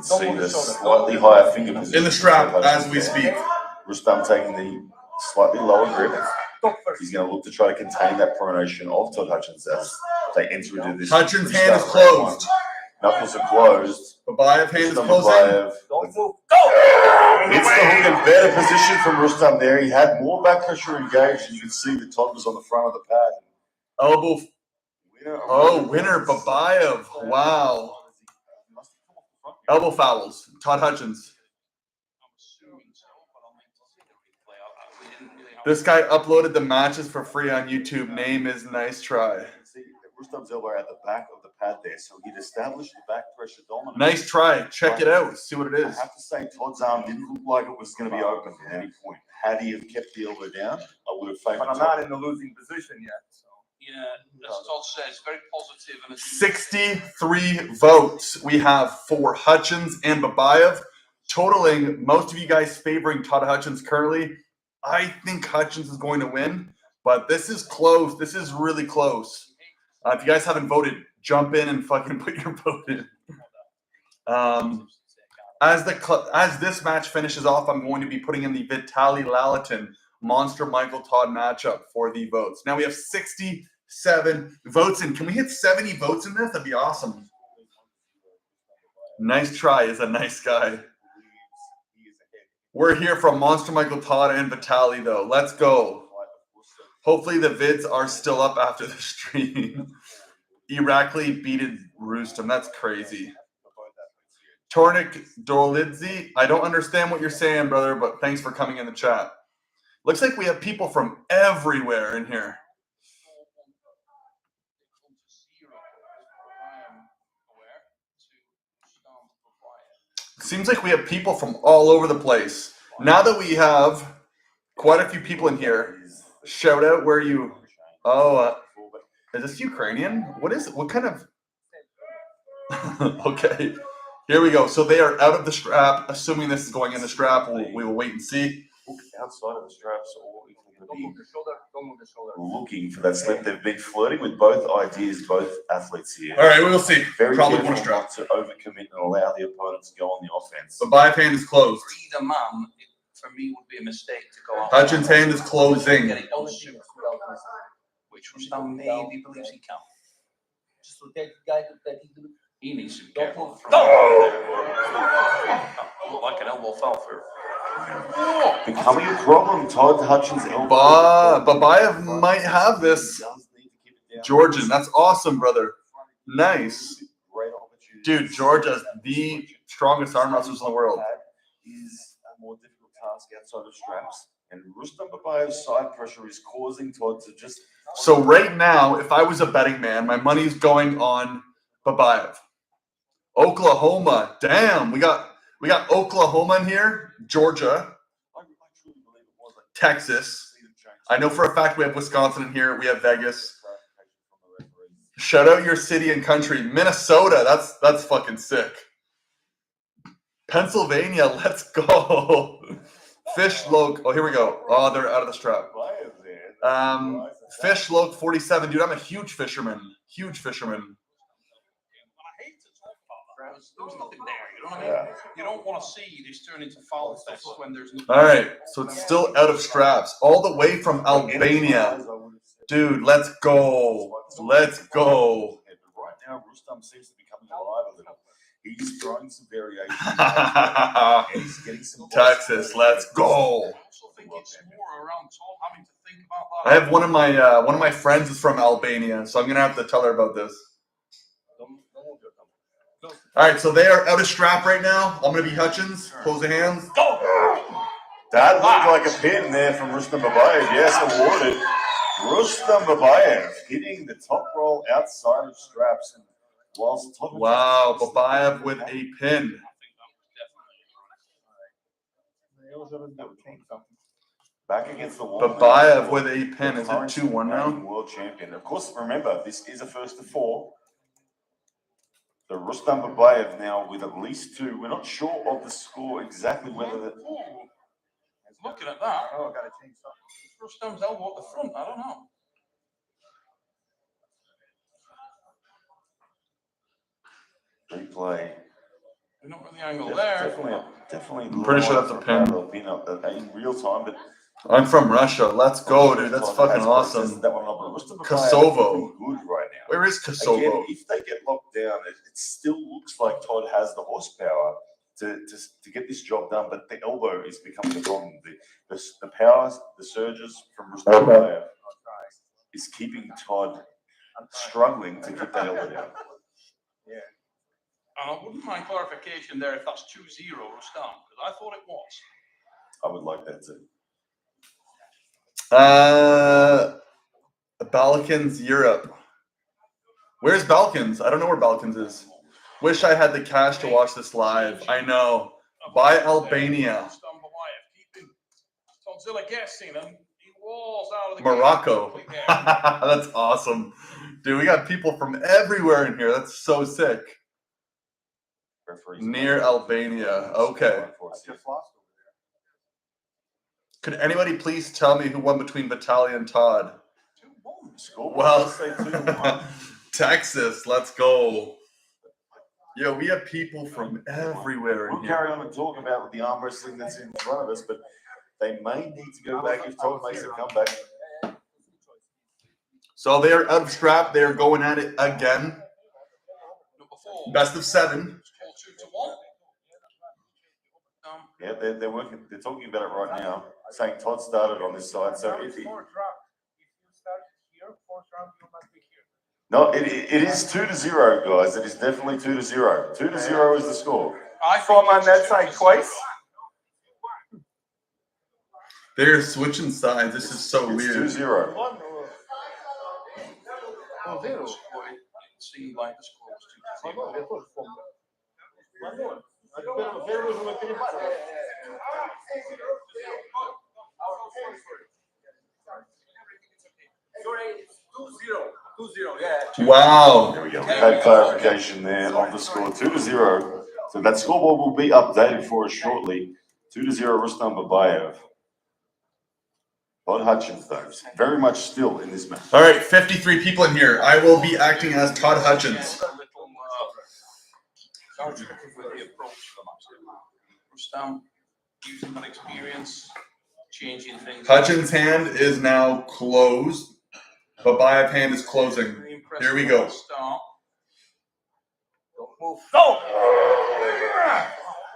See the slightly higher finger position in the strap as we speak. Rustam taking the slightly lower grip. He's going to look to try to contain that pronation of Todd Hutchins as they enter into this. Hutchins' hand is closed. Knuckles are closed. Babayev hand is closing. Don't move. Go! Hits the hook in better position from Rustam there. He had more back pressure engaged, and you can see that Todd was on the front of the pad. Elbow. Winner Babayev. Wow. Elbow fouls. Todd Hutchins. This guy uploaded the matches for free on YouTube. Name is Nice Try. Rustam's elbow at the back of the pad there, so he'd established the back pressure dominance. Nice try. Check it out. See what it is. I have to say, Todd's arm didn't look like it was going to be open at any point. Had he have kept the elbow down, I would have favored. But I'm not in the losing position yet. So. Yeah, as Todd says, very positive. And 63 votes we have for Hutchins and Babayev, totaling most of you guys favoring Todd Hutchins currently. I think Hutchins is going to win, but this is close. This is really close. If you guys haven't voted, jump in and fucking put your vote in. As this match finishes off, I'm going to be putting in the Vitaly Laletin Monster Micheal Todd matchup for the votes. Now we have 67 votes in. Can we hit 70 votes in this? That'd be awesome. Nice Try is a nice guy. We're here from Monster Micheal Todd and Vitaly, though. Let's go. Hopefully the vids are still up after the stream. Irakli beated Rustam. That's crazy. Tornik Dolidze, I don't understand what you're saying, brother, but thanks for coming in the chat. Looks like we have people from everywhere in here. Seems like we have people from all over the place. Now that we have quite a few people in here, shout out where you... Oh, is this Ukrainian? What is it? What kind of... Okay, here we go. So they are out of the strap. Assuming this is going in the strap, we will wait and see. Outside of the straps, or going to be looking for that slip. They've been flirting with both ideas, both athletes here. All right, we'll see. Very Probably careful one strap. not to overcommit and allow the opponent to go on the offense. The Babayev hand is closed. Either man, for me, would be a mistake to go out. Hutchins' hand is closing. Which Rustam maybe believes he can. He needs to be careful. Like an elbow foul for. Becoming a problem, Todd Hutchins' elbow. Babayev might have this. Georgian, that's awesome, brother. Nice. Dude, Georgia's the strongest arm wrestlers in the world. Is a more difficult task outside of straps. And Rustam Babayev's side pressure is causing Todd to just So right now, if I was a betting man, my money's going on Babayev. Oklahoma, damn, we got Oklahoma in here, Georgia, Texas. I know for a fact we have Wisconsin in here. We have Vegas. Shout out your city and country, Minnesota. That's fucking sick. Pennsylvania, let's go. Fish Loke. Oh, here we go. Oh, they're out of the strap. Fish Loke 47. Dude, I'm a huge fisherman. Huge fisherman. There's nothing there. You know what I mean? You don't want to see this turn into foul fest when there's no. All right, so it's still out of straps, all the way from Albania. Dude, let's go. Let's go. Right now, Rustam seems to be coming alive a little. He's throwing some variation. And he's getting some Texas, let's go. I think it's more around having to think about I have one of my friends is from Albania, so I'm gonna have to tell her about this. All right, so they are out of strap right now. I'm gonna be Hutchins. Close the hands. That looked like a pin there from Rustam Babayev. Yes, awarded. Rustam Babayev hitting the top roll outside of straps. And whilst Wow, Babayev with a pin. Back against the wall. Babayev with a pin. Is it 2-1 now? World champion. Of course, remember, this is a first to four. So Rustam Babayev now with at least two. We're not sure of the score exactly whether that. Looking at that, oh, I got to change something. Rustam's elbow at the front. I don't know. Replay. We're not really angle there. Definitely. I'm pretty sure that's a pin. In real time, but I'm from Russia. Let's go, dude. That's fucking awesome. Kosovo. Good right now. Where is Kosovo? Again, if they get locked down, it still looks like Todd has the horsepower to get this job done, but the elbow is becoming the problem. The powers, the surges from Rustam Babayev is keeping Todd struggling to keep that elbow down. Yeah. And I wouldn't mind clarification there if that's 2-0 Rustam, because I thought it was. I would like that too. Balkans, Europe. Where's Balkans? I don't know where Balkans is. Wish I had the cash to watch this live. I know. By Albania. Todzilla guessing him. He walls out of the Morocco. That's awesome. Dude, we got people from everywhere in here. That's so sick. Near Albania. Okay. Could anybody please tell me who won between Vitaly and Todd? Well, Texas, let's go. Yeah, we have people from everywhere. We'll carry on and talk about the arm wrestling that's in front of us, but they may need to go back if Todd makes a comeback. So they are out of strap. They are going at it again. Best of 7. Yeah, they're working. They're talking about it right now, saying Todd started on this side. So if he, no, it is 2-0, guys. It is definitely 2-0. 2-0 is the score. I saw him on that side twice. They're switching sides. This is so weird. 2-0. It seemed like the score was 2-0. Wow. There we go. We had clarification there on the score. 2-0. So that scoreboard will be updated for us shortly. 2-0 Rustam Babayev. Todd Hutchins, though, very much still in this match. All right, 53 people in here. I will be acting as Todd Hutchins. Rustam using that experience, changing things. Hutchins' hand is now closed. Babayev hand is closing. Here we go.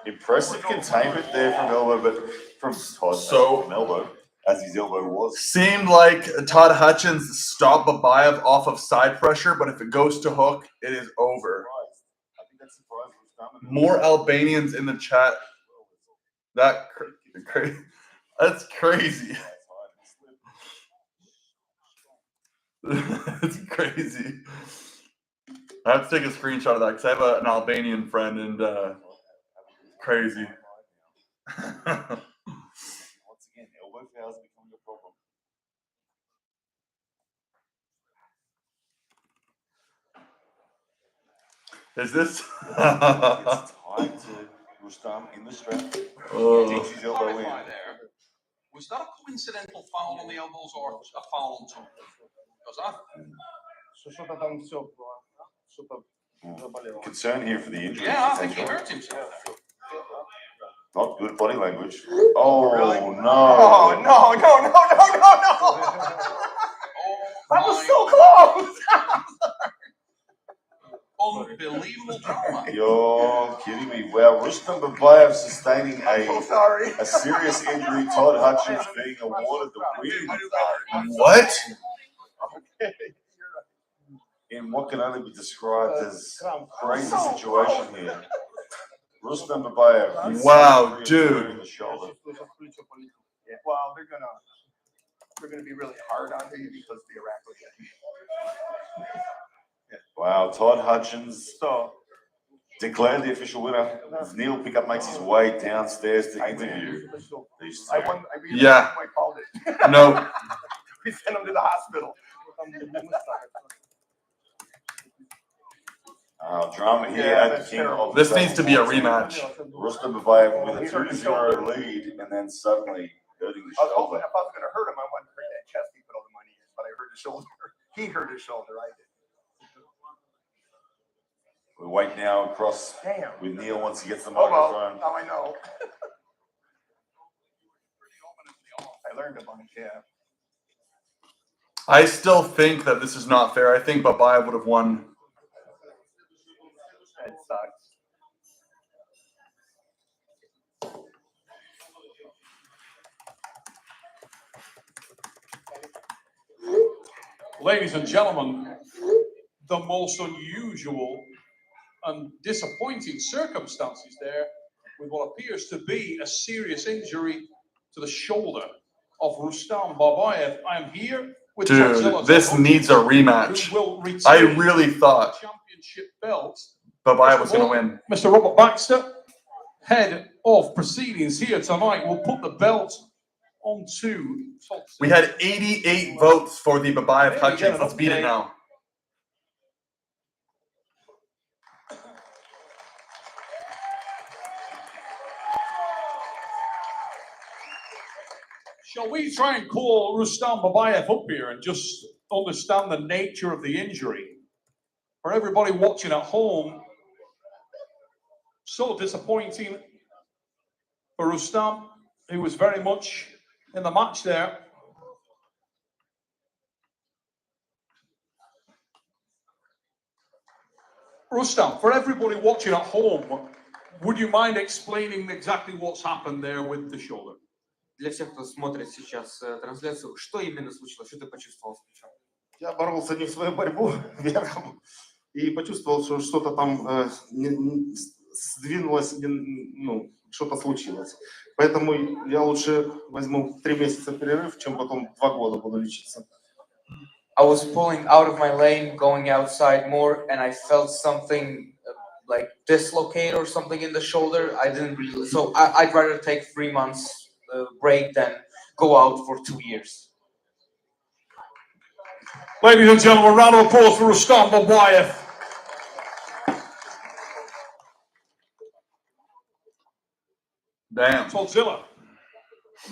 Impressive containment there from elbow, but from Todd from elbow, as his elbow was. Seemed like Todd Hutchins stopped Babayev off of side pressure, but if it goes to hook, it is over. I think that's surprising. More Albanians in the chat. That's crazy. It's crazy. I have to take a screenshot of that because I have an Albanian friend and crazy. Once again, elbow fouls becoming a problem. Is this? It's tied to Rustam in the strap. Digs his elbow in. Was that a coincidental foul on the elbows or a foul on top? Что-то там все, что-то заболело. Concern here for the injury. Yeah, I think he hurt himself. Not good body language. Oh, Really? no. Oh, no. That was so close. Unbelievable drama. You're kidding me. Wow, Rustam Babayev sustaining a serious injury. Todd Hutchins being awarded the win. What? In what can only be described as crazy situation here. Rustam Babayev. Wow, dude. In the shoulder. Yeah, well, they're gonna be really hard on you because the Iraqi. Wow, Todd Hutchins declared the official winner. As Neil Pickup makes his way downstairs to interview these two. Yeah. I called it. No. We sent him to the hospital. Drama here at the King of This needs to be a rematch. Rustam Babayev with a 2-0 lead and then suddenly hurting the shoulder. If I was going to hurt him, I wanted to bring that chest he put all the money in, but I hurt his shoulder. He hurt his shoulder, I did. We wait now across with Neil once he gets the Oh, well, microphone. now I know. I learned a bunch, yeah. I still think that this is not fair. I think Babayev would have won. It sucks. Ladies and gentlemen, the most unusual and disappointing circumstances there with what appears to be a serious injury to the shoulder of Rustam Babayev. I am here with Dude, this needs a rematch. I really thought championship belt. Babayev was going to win. Mr. Robert Baxter, head of proceedings here tonight, will put the belt onto. We had 88 votes for the Babayev Hutchins. Let's beat it now. Shall we try and call Rustam Babayev up here and just understand the nature of the injury? For everybody watching at home, so disappointing for Rustam, who was very much in the match there. Rustam, for everybody watching at home, would you mind explaining exactly what's happened there with the shoulder? Для всех, кто смотрит сейчас трансляцию, что именно случилось? Что ты почувствовал с плечом? Я боролся не в свою борьбу верхом и почувствовал, что что-то там сдвинулось, ну, что-то случилось. Поэтому я лучше возьму 3 месяца перерыв, чем потом 2 года буду лечиться. I was pulling out of my lane, going outside more, and I felt something like dislocate or something in the shoulder. I didn't really, so I'd rather take 3 months break than go out for 2 years. Ladies and gentlemen, round of applause for Rustam Babayev. Damn. Todzilla,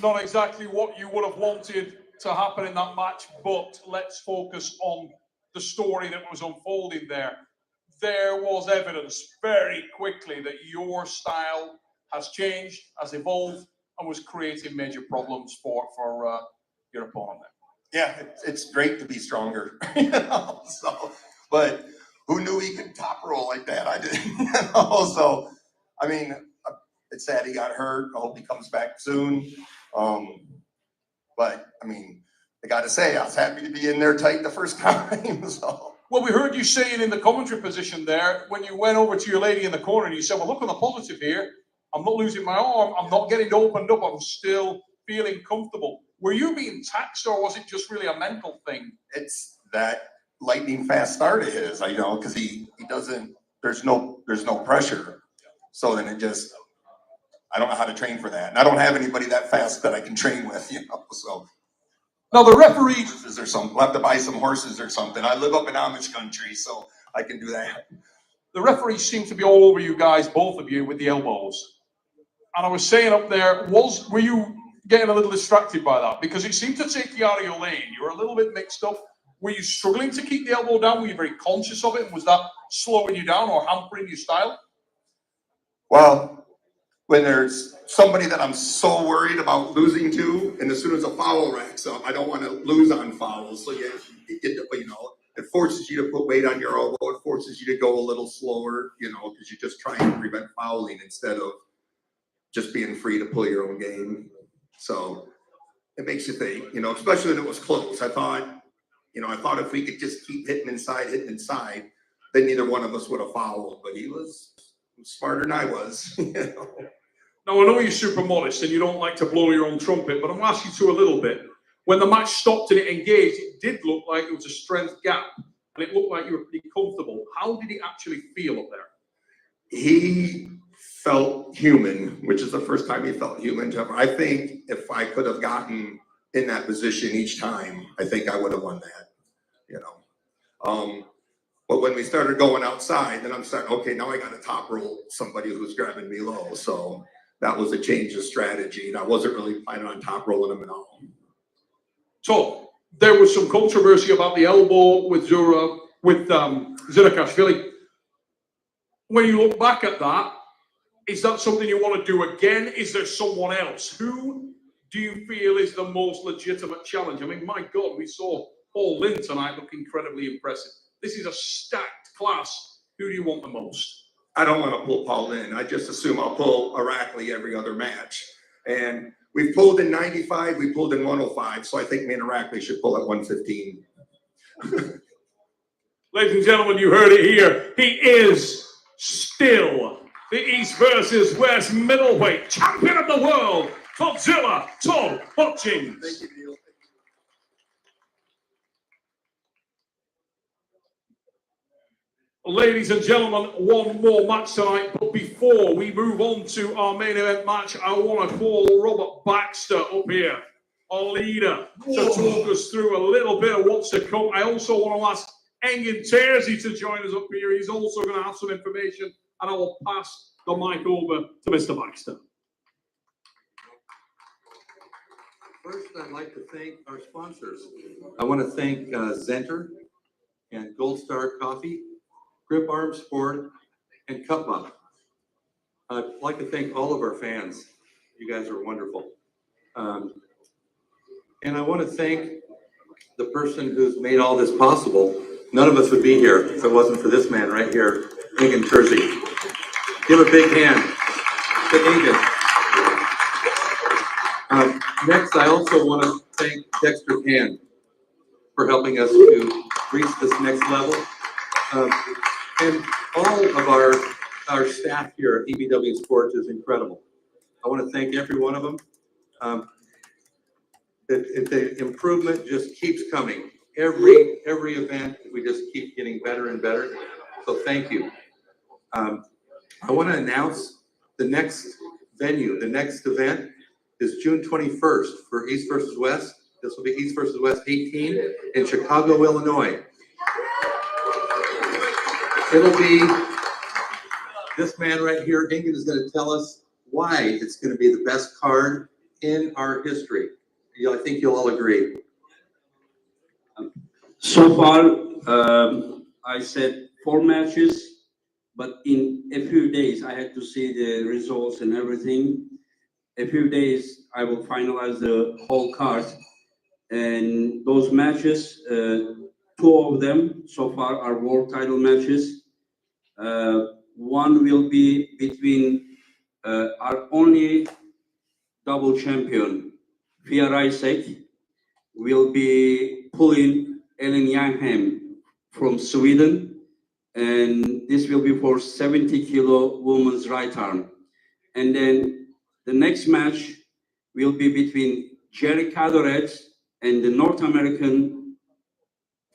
not exactly what you would have wanted to happen in that match, but let's focus on the story that was unfolding there. There was evidence very quickly that your style has changed, has evolved, and was creating major problems for your opponent there. Yeah, it's great to be stronger, you know. So, but who knew he could top roll like that? I didn't, you know. So, I mean, it's sad he got hurt. I hope he comes back soon. But I mean, I got to say, I was happy to be in there tight the first time. So. Well, we heard you saying in the commentary position there when you went over to your lady in the corner and you said, "Well, look on the positive here. I'm not losing my arm. I'm not getting opened up. I'm still feeling comfortable." Were you being taxed, or was it just really a mental thing? It's that lightning fast start of his, because he doesn't, there's no pressure. So then I don't know how to train for that. And I don't have anybody that fast that I can train with, so. Now the referee, Or something, we'll have to buy some horses or something. I live up in Amish country, so I can do that. the referees seem to be all over you guys, both of you, with the elbows. And I was saying up there, were you getting a little distracted by that? Because it seemed to take you out of your lane. You were a little bit mixed up. Were you struggling to keep the elbow down? Were you very conscious of it? And was that slowing you down or hampering your style? Well, when there's somebody that I'm so worried about losing to, and as soon as a foul racks up, I don't want to lose on fouls. So it forces you to put weight on your elbow. It forces you to go a little slower, because you're just trying to prevent fouling instead of just being free to play your own game. So it makes you think, especially when it was close. I thought if we could just keep hitting inside, then neither one of us would have fouled. But he was smarter than I was. Now, I know you're super modest and you don't like to blow your own trumpet, but I'm asking you to a little bit. When the match stopped and it engaged, it did look like it was a strength gap, and it looked like you were pretty comfortable. How did it actually feel up there? He felt human, which is the first time he felt human ever. I think if I could have gotten in that position each time, I think I would have won that, But when we started going outside, then I'm starting, okay, now I got to top roll somebody who's grabbing me low. So that was a change of strategy. And I wasn't really planning on top rolling him at all. So there was some controversy about the elbow with Saginashvili. When you look back at that, is that something you want to do again? Is there someone else? Who do you feel is the most legitimate challenge? I mean, my God, we saw Paul Lynn tonight look incredibly impressive. This is a stacked class. Who do you want the most? I don't want to pull Paul in. I just assume I'll pull Irakli every other match. And we've pulled in 95, we pulled in 105. So I think me and Irakli should pull at 115. Ladies and gentlemen, you heard it here. He is still the East versus West middleweight champion of the world, Vitaly Todd. Thank you, Neil. Ladies and gentlemen, one more match tonight, but before we move on to our main event match, I want to call Robert Baxter up here, our leader, to talk us through a little bit of what's to come. I also want to ask Engin Terzi to join us up here. He's also going to have some information, and I will pass the mic over to Mr. Baxter. First, I'd like to thank our sponsors. I want to thank Zenter and Gold Star Coffee, Grip Arm Sport, and Cutbuff. I'd like to thank all of our fans. You guys are wonderful. And I want to thank the person who's made all this possible. None of us would be here if it wasn't for this man right here, Engin Terzi. Give a big hand to Engin. Next, I also want to thank Dexter Pan for helping us to reach this next level. And all of our staff here at EBW Sports is incredible. I want to thank every one of them. The improvement just keeps coming. Every event, we just keep getting better and better. So thank you. I want to announce the next venue. The next event is June 21st for East versus West. This will be East versus West 18 in Chicago, Illinois. It'll be this man right here. Engin is going to tell us why it's going to be the best card in our history. I think you'll all agree. So far, I said 4 matches, but in a few days, I had to see the results and everything. A few days, I will finalize the whole card. And those matches, 2 of them so far are world title matches. One will be between our only double champion, Pia Risek, will be pulling Ellen Youngham from Sweden. And this will be for 70 kilo women's right arm. And then the next match will be between Jerry Cadoret and the North American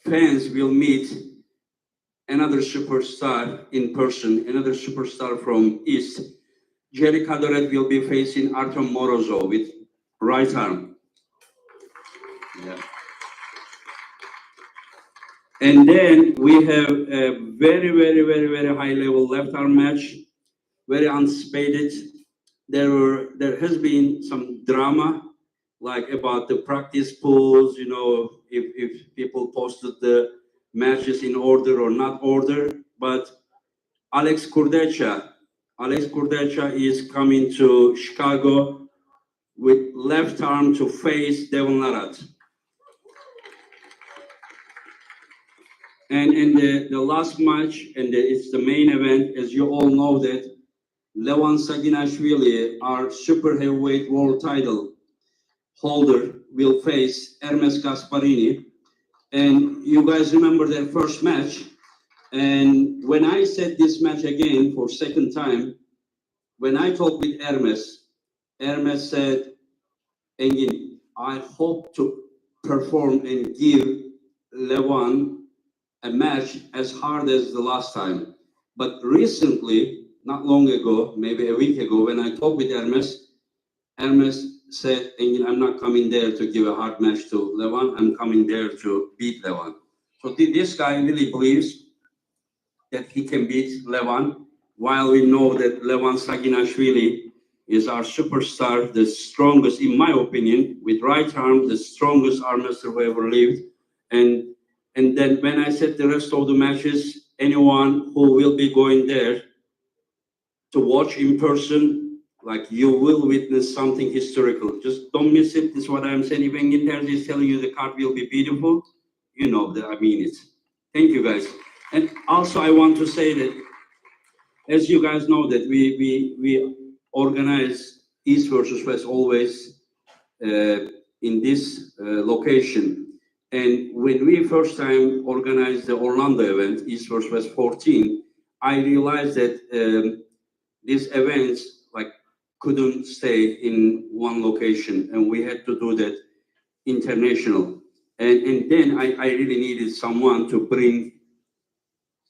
fans will meet another superstar in person, another superstar from East. Jerry Cadoret will be facing Artem Morozov with right arm. Yeah. And then we have a very high level left arm match, very anticipated. There has been some drama, like about the practice pools, you know, if people posted the matches in order or not order. But Alex Kurdecha is coming to Chicago with left arm to face Devon Larratt. And in the last match, and it's the main event, as you all know that Levan Saginashvili, our super heavyweight world title holder, will face Hermes Gasparini. And you guys remember their first match. And when I said this match again for second time, when I talked with Hermes said, Engin, I hope to perform and give Levan a match as hard as the last time. But recently, not long ago, maybe a week ago, when I talked with Hermes said, Engin, I'm not coming there to give a hard match to Levan, I'm coming there to beat Levan. So this guy really believes that he can beat Levan, while we know that Levan Saginashvili is our superstar, the strongest, in my opinion, with right arm, the strongest arm wrestler who ever lived. And then when I said the rest of the matches, anyone who will be going there to watch in person, like you will witness something historical. Just don't miss it. This is what I'm saying. If Engin Terzi is telling you the card will be beautiful, you know that I mean it. Thank you, guys. And also I want to say that, as you guys know, that we organize East versus West always in this location. And when we first time organized the Orlando event, East vs. West 14, I realized that these events like couldn't stay in one location, and we had to do that international. And then I really needed someone to bring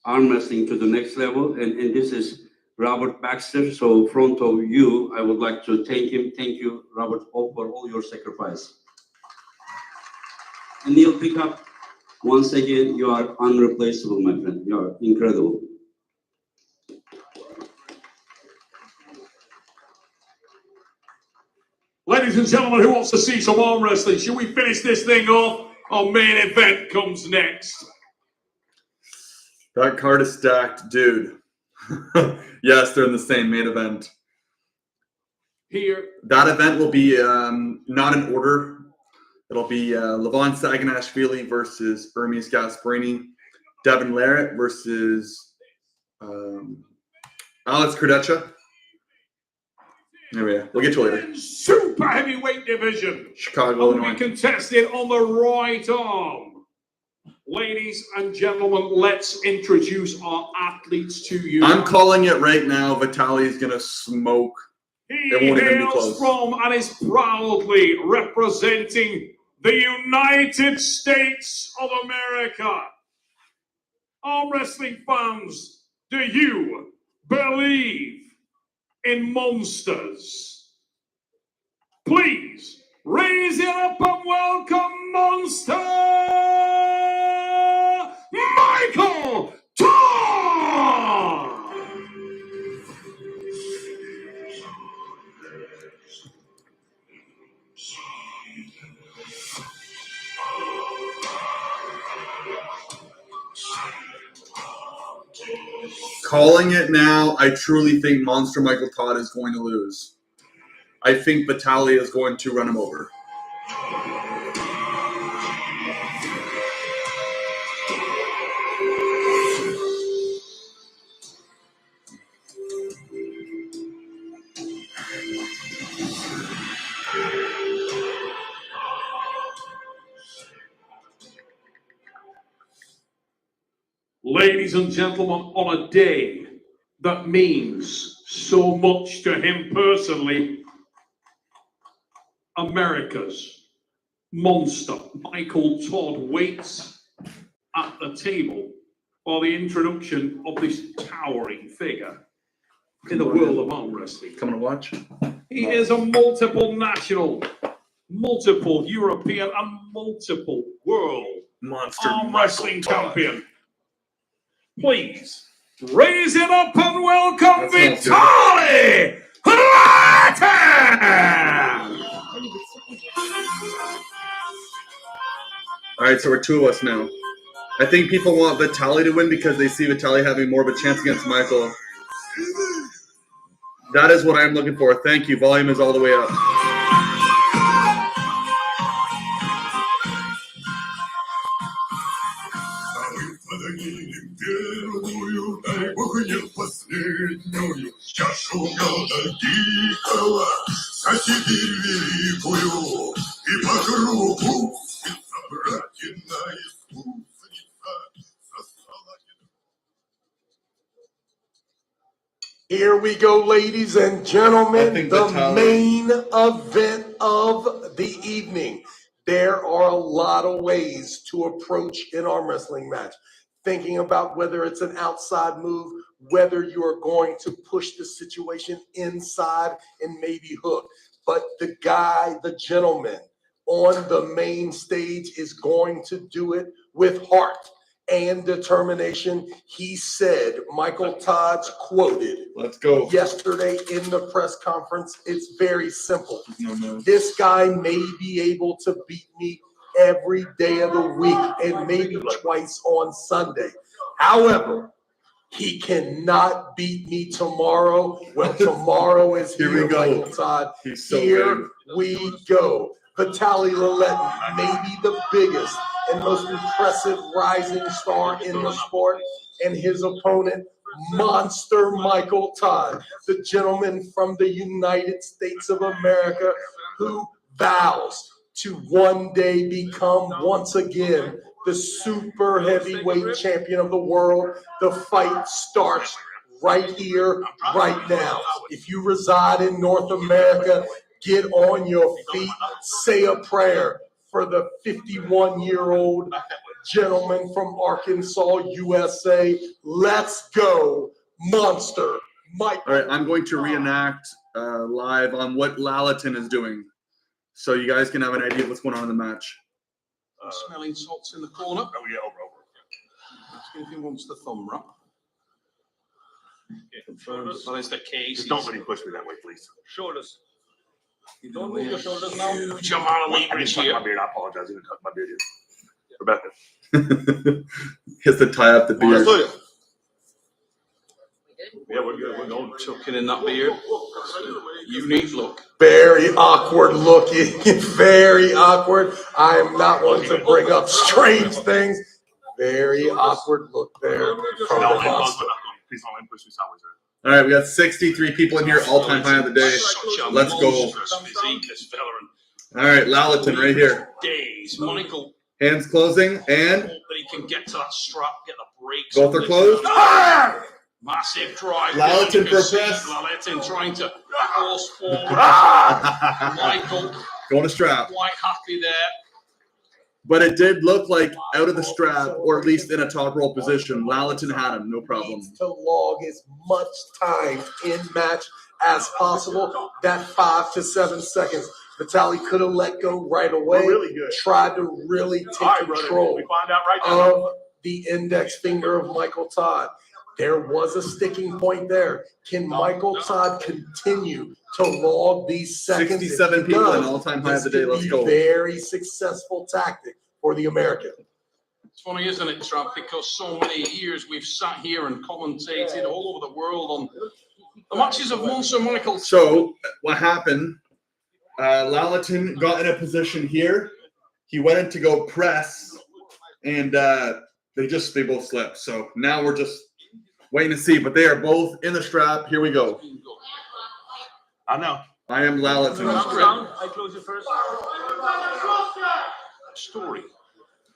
arm wrestling to the next level, and this is Robert Baxter. So front of you, I would like to thank him. Thank you, Robert, for all your sacrifice. And Neil Pickup, once again, you are unreplaceable, my friend. You are incredible. Ladies and gentlemen, who wants to see some arm wrestling? Should we finish this thing off? Our main event comes next. That card is stacked, dude. Yes, they're in the same main event. Here. That event will be not in order. It'll be Levan Saginashvili versus Hermes Gasparini, Devon Larratt versus Alex Kurdecha. Anyway, we'll get to it later. Super heavyweight division. Chicago, will Illinois. be contested on the right arm. Ladies and gentlemen, let's introduce our athletes to you. I'm calling it right now. Vitaly is gonna smoke. He It won't even be hails close. from and is proudly representing the United States of America. Arm wrestling fans, do you believe in monsters? Please raise it up and welcome Monster Micheal Todd! Calling it now, I truly think Monster Micheal Todd is going to lose. I think Vitaly is going to run him over. Ladies and gentlemen, on a day that means so much to him personally, America's monster Micheal Todd waits at the table for the introduction of this towering figure in the world of arm wrestling. Coming to watch? He is a multiple national, multiple European, and multiple world monster arm wrestling champion. Please raise it up and welcome Vitaly Laletin! All right, so we're two of us now. I think people want Vitaly to win because they see Vitaly having more of a chance against Michael. That is what I'm looking for. Thank you. Volume is all the way up. Here we go, ladies and gentlemen, the Vitaly. main event of the evening. There are a lot of ways to approach an arm wrestling match. Thinking about whether it's an outside move, whether you are going to push the situation inside and maybe hook. But the guy, the gentleman on the main stage is going to do it with heart and determination. He said, Micheal Todd's quoted, let's go, yesterday in the press conference, it's very simple. This guy may be able to beat me every day of the week and maybe twice on Sunday. However, he cannot beat me tomorrow. Well, tomorrow is here, we go. Micheal Todd. He's so Here big. we go. Vitaly Laletin, maybe the biggest and most impressive rising star in the sport, and his opponent, Monster Micheal Todd, the gentleman from the United States of America who vows to one day become once again the super heavyweight champion of the world. The fight starts right here, right now. If you reside in North America, get on your feet, say a prayer for the 51-year-old gentleman from Arkansas, USA. Let's go, Monster Mike. All right, I'm going to reenact live on what Laletin is doing, so you guys can have an idea of what's going on in the match. Smelling salts in the corner. Oh, yeah, over. Let's see if he wants the thumb wrap. That is the case. Just don't let him push me that way, please. Shoulders. Don't move your shoulders now. Huge amount of leverage here. My beard. I apologize. I didn't cut my beard here. Rebecca. He has to tie up the beard. Yeah, we're good. We're going. Tucking in that beard. Unique look. Very awkward looking, very awkward. I am not one to bring up strange things. Very awkward look there from the Monster. Please don't let him push me sideways. All right, we got 63 people in here, all-time high of the day. Let's go. All right, Laletin right here. Days, Michael. Hands closing, and Hope that he can get to that strap, get the brakes. both are closed. Massive drive. Laletin for press. Laletin trying to force forward. Michael Going to strap. quite happy there. But it did look like out of the strap, or at least in a top roll position. Laletin had him, no problem. To log as much time in match as possible. That 5 to 7 seconds. Vitaly could have let go right away. We're really good. Tried to really take control We find out right now. of the index finger of Micheal Todd. There was a sticking point there. Can Micheal Todd continue to log these seconds? 67 If he people in does, all-time high of the this day. could Let's be go. Very successful tactic for the American. It's funny, isn't it, Trav? Because so many years we've sat here and commentated all over the world on the matches of Monster Michael. So what happened? Laletin got in a position here. He went in to go press, and they both slipped. So now we're just waiting to see. But they are both in the strap. Here we go. I know. I am Laletin. I close it first. Story.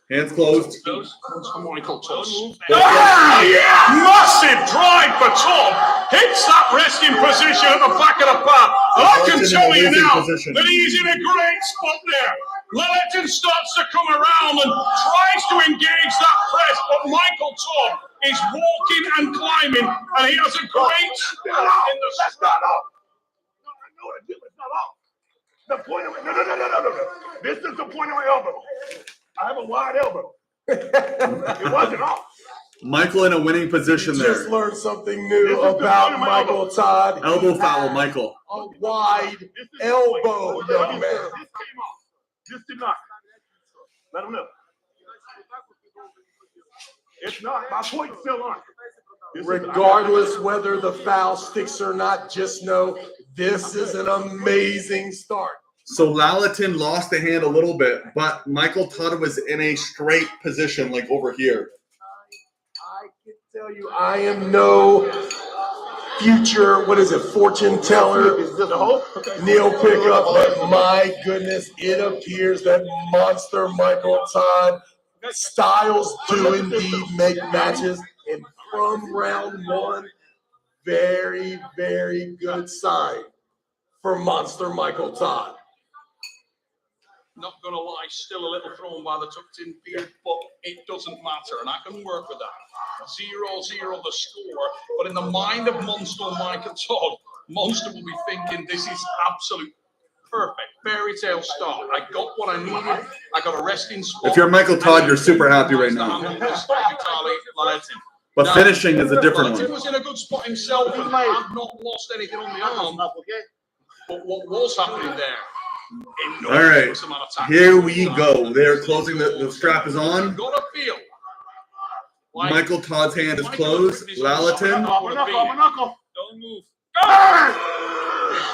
Hands closed. Monster Michael toss. Massive drive for Tom. Hits that resting position at the back of the bar. I can tell you now that he's in a great spot there. Laletin starts to come around and tries to engage that press. Micheal Todd is walking and climbing, and he has a great start in the That's not off. No, I know it. It's not off. The point of no. This is the point of my elbow. I have a wide elbow. It wasn't off. Michael in a winning position there. Just learned something new about Micheal Todd. Elbow foul, Michael. A wide elbow, young man. This came off. This did not. Let him know. It's not. My point's still on. Regardless whether the foul sticks or not, just know this is an amazing start. So Laletin lost the hand a little bit, but Micheal Todd was in a straight position, like over here. I can tell you, I am no future, fortune teller, Neil pickup, but my goodness, it appears that monster Micheal Todd styles do indeed make matches. And from round one, very, very good sign for monster Micheal Todd. Not going to lie, still a little thrown by the tucked-in beard, but it doesn't matter, and I can work with that. 0-0 the score, but in the mind of Monster Micheal Todd, Monster will be thinking this is absolute perfect fairy tale start. I got what I needed. I got a resting spot. If you're Micheal Todd, you're super happy right now. Vitaly Laletin. But Now, finishing is a different Laletin one. was in a good spot himself and had not lost anything on the arm. But what was happening there? All right, here we go. They're closing the strap is on. Micheal Todd's hand is closed. Laletin. Don't move.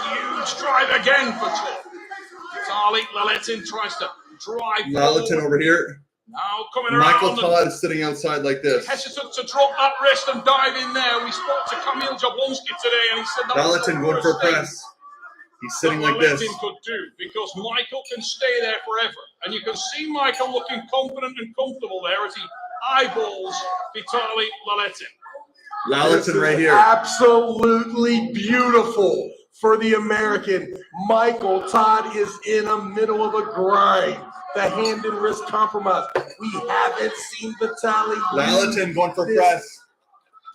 Huge drive again for Todd. Vitaly Laletin tries to drive. Laletin over here. Now coming around. Micheal Todd is sitting outside like this. Hesitant to drop that wrist and dive in there. We spoke to Kamil Jablonski today, and he said that Laletin going for a press. He's sitting like this. Laletin could do because Micheal can stay there forever, and you can see Micheal looking confident and comfortable there as he eyeballs Vitaly Laletin. Laletin right here. Absolutely beautiful for the American. Micheal Todd is in the middle of a grind. The hand and wrist compromise. We haven't seen Vitaly. Laletin going for press.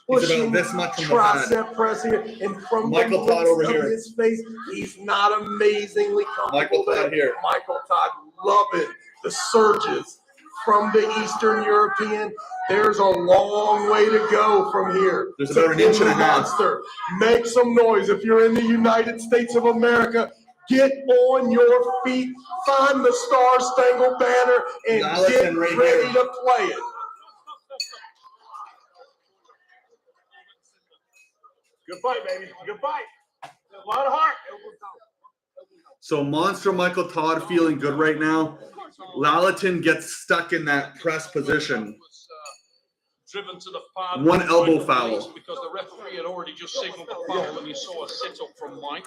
He's about this much from tricep press here, and from Micheal Todd over here. His face, he's not amazingly comfortable. Micheal Todd here. Micheal Todd loving the surges from the Eastern European. There's a long way to go from here. There's about an inch and a half. Monster, make some noise. If you're in the United States of America, get on your feet, find the Star Spangled Banner, and get ready to play it. Good fight, baby. Good fight. A lot of heart. So Monster Micheal Todd feeling good right now. Laletin gets stuck in that press position. Driven to the pad. One elbow foul. Because the referee had already just signaled the foul and you saw a sit-up from Mike.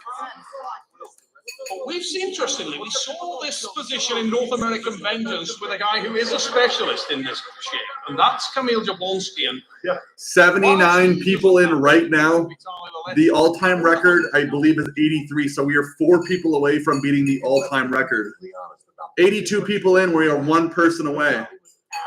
But we've seen, interestingly, we saw this position in North American Vengeance with a guy who is a specialist in this shape, and that's Kamil Jablonski. And 79 people in right now. The all-time record, I believe, is 83. So we are 4 people away from beating the all-time record. 82 people in, we are 1 person away.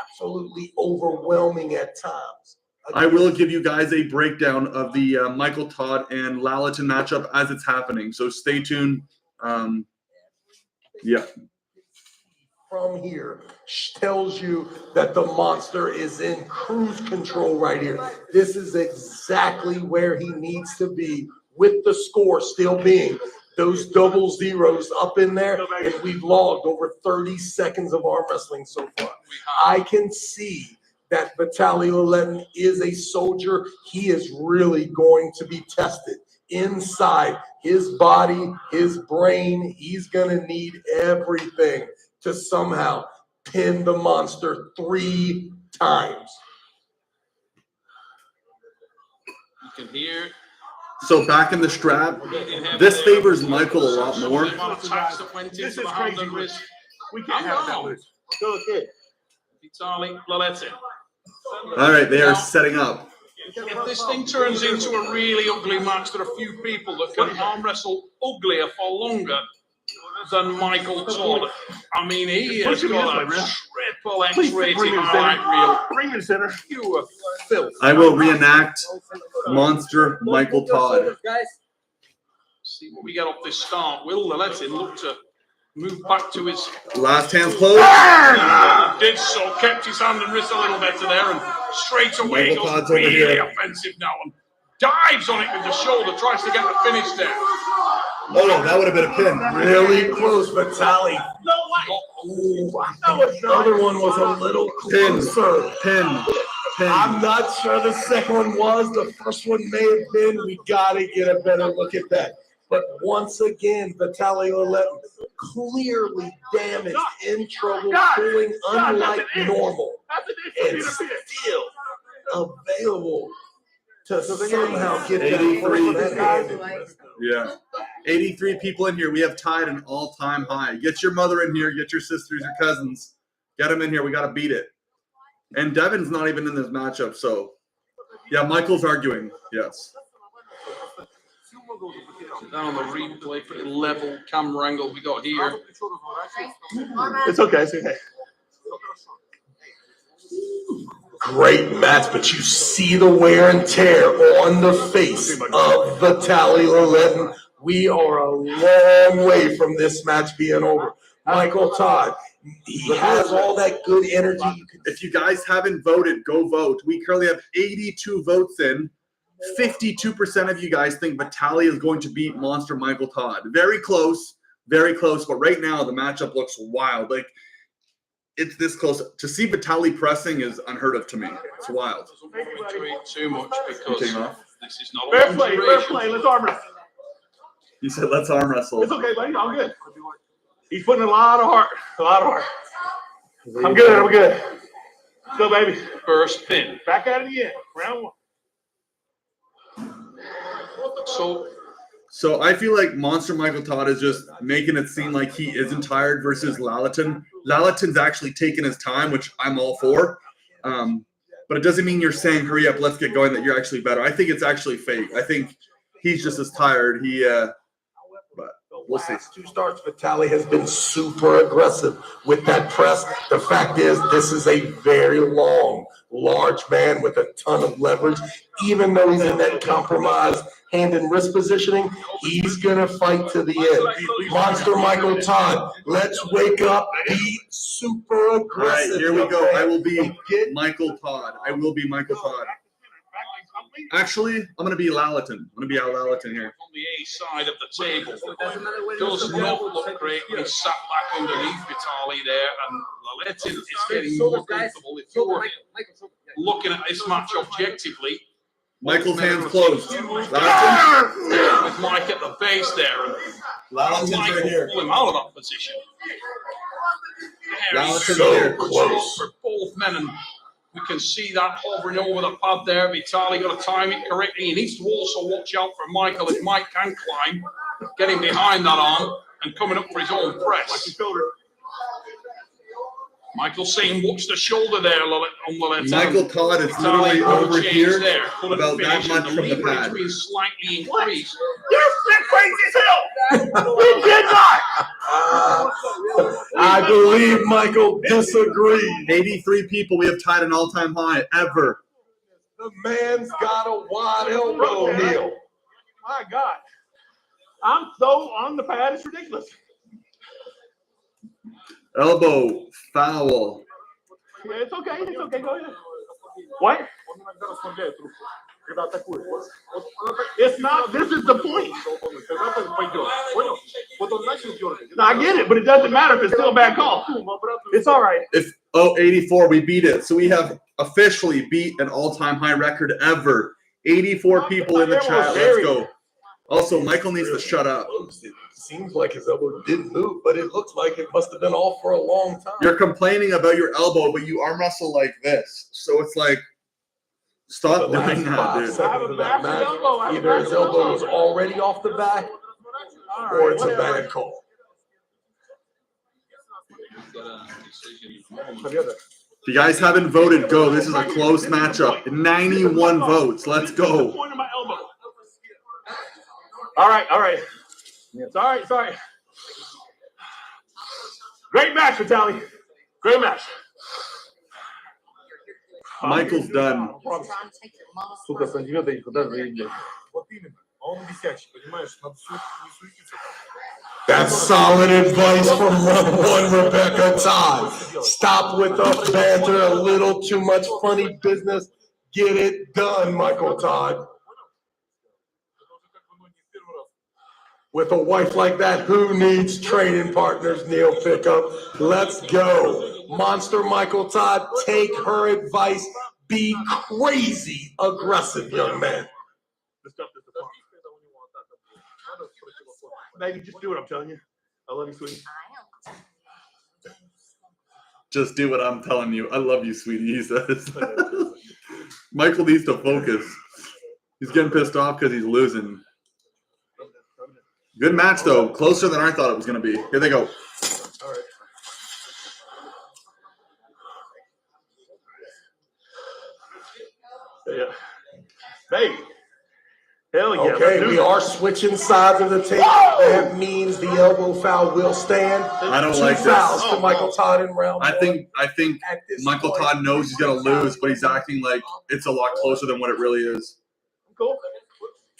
Absolutely overwhelming at times. I will give you guys a breakdown of the Micheal Todd and Laletin matchup as it's happening. So stay tuned. Yeah. From here tells you that the monster is in cruise control right here. This is exactly where he needs to be, with the score still being those double zeros up in there, and we've logged over 30 seconds of arm wrestling so far. I can see that Vitaly Laletin is a soldier. He is really going to be tested inside his body, his brain. He's going to need everything to somehow pin the monster 3 times. You can hear. So back in the strap, this favors Michael a lot more. This is crazy. We can't have that loose. Go ahead. Vitaly Laletin. All right, they are setting up. If this thing turns into a really ugly match, there are few people that can arm wrestle uglier for longer than Micheal Todd. I mean, he has got a shred Triple Please X-rated bring me to highlight center. reel. Bring me to center. You are filth. I will reenact Monster Micheal Todd. See what we get off this start. Will Laletin look to move back to his... Last hand's closed. Did so, kept his hand and wrist a little better there, and straight away Micheal goes Todd's over really here. offensive now and dives on it with the shoulder, tries to get the finish there. Oh no, that would have been a pin. Really close, Vitaly. No way. The other one was a little closer. Pin. I'm not sure the second one was. The first one may have been. We gotta get a better look at that. But once again, Vitaly Laletin clearly damaged, in trouble, pulling unlike normal, and still available to somehow get that. Yeah. 83 people in here. We have tied an all-time high. Get your mother in here. Get your sisters, your cousins. Get them in here. We got to beat it. And Devin's not even in this matchup, so. Yeah, Michael's arguing. Yes. Down on the replay, pretty level camera angle we got here. It's okay. It's okay. Great match, but you see the wear and tear on the face of Vitaly Laletin. We are a long way from this match being over. Micheal Todd, he has all that good energy. If you guys haven't voted, go vote. We currently have 82 votes in. 52% of you guys think Vitaly is going to beat Monster Micheal Todd. Very close, but right now the matchup looks wild. Like, it's this close. To see Vitaly pressing is unheard of to me. It's wild. Too much because Taking off. this is not a Fair long play, fair duration. play. Let's arm wrestle. You said let's arm wrestle. It's okay, buddy. I'm good. He's putting a lot of heart. I'm good. I'm good. Let's go, baby. First pin. Back at it again. Round one. So I feel like Monster Micheal Todd is just making it seem like he isn't tired versus Laletin. Laletin's actually taking his time, which I'm all for. But it doesn't mean you're saying, hurry up, let's get going, that you're actually better. I think it's actually fake. I think he's just as tired. But we'll see. Last two starts, Vitaly has been super aggressive with that press. The fact is, this is a very large man with a ton of leverage. Even though he's in that compromised hand and wrist positioning, he's going to fight to the end. Monster Micheal Todd, let's wake up, be super aggressive. All right, here we go. I will be Micheal Todd. Actually, I'm going to be Laletin. I'm going to be our Laletin here. On the A side of the table. Does not look great when he's sat back underneath Vitaly there, and Laletin is getting more comfortable. If you're looking at this match objectively, Michael's hands closed. with Mike at the base there, and Laletin's Mike right here. will pull him out of that position. Laletin's So here. close for both men, and we can see that hovering over the pad there. Vitaly got to time it correctly. He needs to also watch out for Michael if Mike can climb, getting behind that arm and coming up for his own press. Michael saying, watch the shoulder there on Laletin. Micheal Todd is literally over here there. about that much from the leverage pad. being slightly increased. You're crazy as hell. You did not. I believe Michael disagrees. 83 people. We have tied an all-time high ever. The man's got a wide elbow, Neil. My God. I'm so on the pad, it's ridiculous. Elbow foul. Yeah, it's okay. It's okay. Go ahead. What? It's not. This is the point. No, I get it, but it doesn't matter if it's still a bad call. It's all right. 84, we beat it. So we have officially beat an all-time high record ever. 84 people in the chat. Let's go. Also, Michael needs to shut up. It seems like his elbow didn't move, but it looks like it must have been off for a long time. You're complaining about your elbow, but you arm wrestle like this. So it's like, stop doing that, dude. Either his elbow was already off the back, or it's a bad call. If you guys haven't voted, go. This is a close matchup. 91 votes. Let's go. All right. Sorry. Great match, Vitaly. Great match. Michael's done. Сука, сантиметра никуда заедет. That's solid advice from one Rebecca Todd. Stop with the banter, a little too much funny business. Get it done, Micheal Todd. With a wife like that, who needs training partners, Neil Pickup? Let's go. Monster Micheal Todd, take her advice. Be crazy aggressive, young man. Baby, just do what I'm telling you. I love you, sweetie. Just do what I'm telling you. I love you, sweetie, he says. Michael needs to focus. He's getting pissed off because he's losing. Good match, though. Closer than I thought it was going to be. Here they go. All right. Yeah. Baby. Hell yeah. Okay, we are switching sides of the table. That means the elbow foul will stand. I don't like this. 2 fouls to Micheal Todd in round I one. think Micheal Todd knows he's going to lose, but he's acting like it's a lot closer than what it really is. Cool.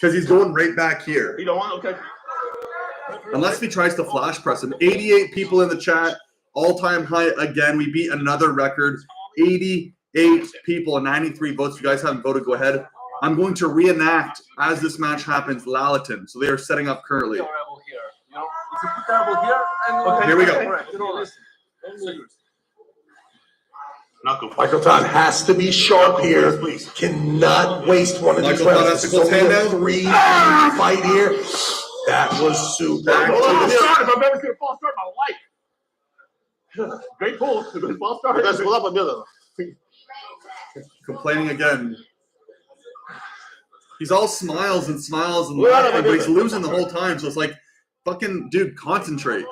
Because he's going right back here. You don't want? Okay. Unless he tries to flash press him. 88 people in the chat. All-time high again. We beat another record. 88 people and 93 votes. If you guys haven't voted, go ahead. I'm going to reenact as this match happens Laletin. So they are setting up currently. Here we go. Micheal Todd has to be sharp here. Cannot waste one of these rounds. It's only a 3-round fight here. That was super. I've never seen a false start in my life. Great pull. Good false start. Complaining again. He's all smiles and laughing, but he's losing the whole time. So it's like, fucking dude, concentrate.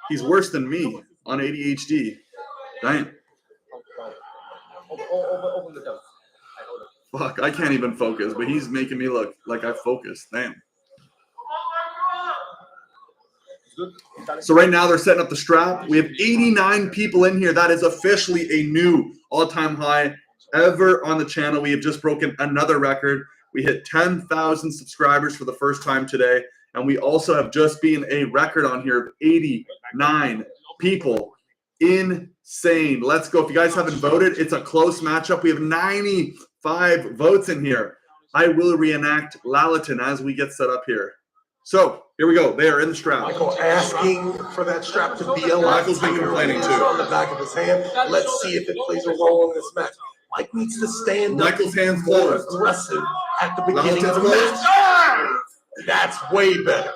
He's worse than me on ADHD. Damn. Fuck, I can't even focus, but he's making me look like I focus. Damn. So right now they're setting up the strap. We have 89 people in here. That is officially a new all-time high ever on the channel. We have just broken another record. We hit 10,000 subscribers for the first time today. And we also have just been a record on here of 89 people. Insane. Let's go. If you guys haven't voted, it's a close matchup. We have 95 votes in here. I will reenact Laletin as we get set up here. So here we go. They are in the strap. Michael asking for that strap to be a lot. Michael's been complaining too. On the back of his hand. Let's see if it plays a role in this match. Mike needs to stand Michael's up, hands more closed. aggressive at the beginning Laletin's of the match. That's way better.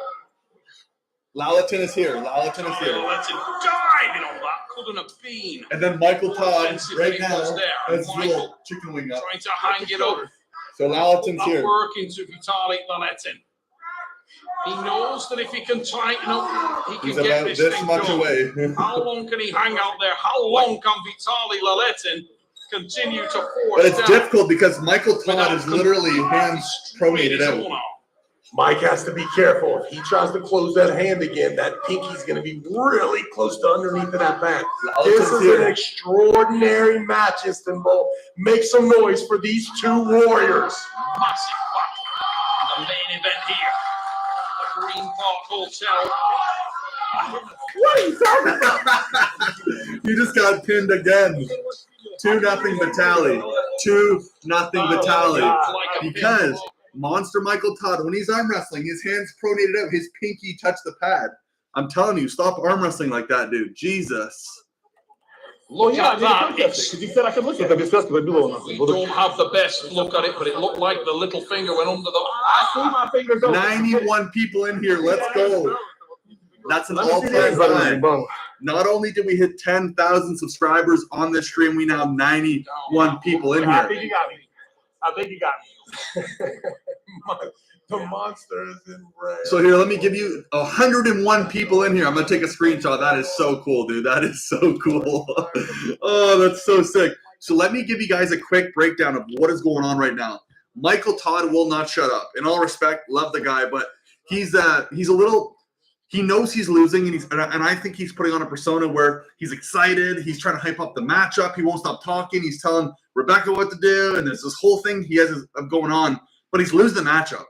Laletin is here. Laletin is here. Laletin diving on that. Couldn't have been. And then Micheal Todd Offensive right he now was there. has his Michael little chicken wing up. trying to hang it up. So Laletin's Not here. working to Vitaly Laletin. He knows that if he can tighten up, he He's can get about this this thing much done. away. How long can he hang out there? How long can Vitaly Laletin continue to force But it's down difficult because Micheal Todd is literally hands pronated out. Mike has to be careful. If he tries to close that hand again, that pinky's going to be really close to underneath of that back. This is an extraordinary match, Istanbul. Make some noise for these two warriors. Massive fight. The main event here. The Green Park Hotel. What are you talking about? You just got pinned again. 2-0 Vitaly. 2-0 Vitaly. Because Monster Micheal Todd, when he's arm wrestling, his hands pronated out, his pinky touched the pad. I'm telling you, stop arm wrestling like that, dude. Jesus. Look at that. Because he said I could look at it. We don't have the best look at it, but it looked like the little finger went under the. I see my fingers open. 91 people in here. Let's go. That's an all-time high. Not only did we hit 10,000 subscribers on this stream, we now have 91 people in I think here. you got me. I think you got me. The monster is in red. So here, let me give you 101 people in here. I'm going to take a screenshot. That is so cool, dude. That is so cool. Oh, that's so sick. So let me give you guys a quick breakdown of what is going on right now. Micheal Todd will not shut up. In all respect, love the guy, but he's a little... He knows he's losing, and I think he's putting on a persona where he's excited. He's trying to hype up the matchup. He won't stop talking. He's telling Rebecca what to do, and there's this whole thing he has going on, but he's losing the matchup.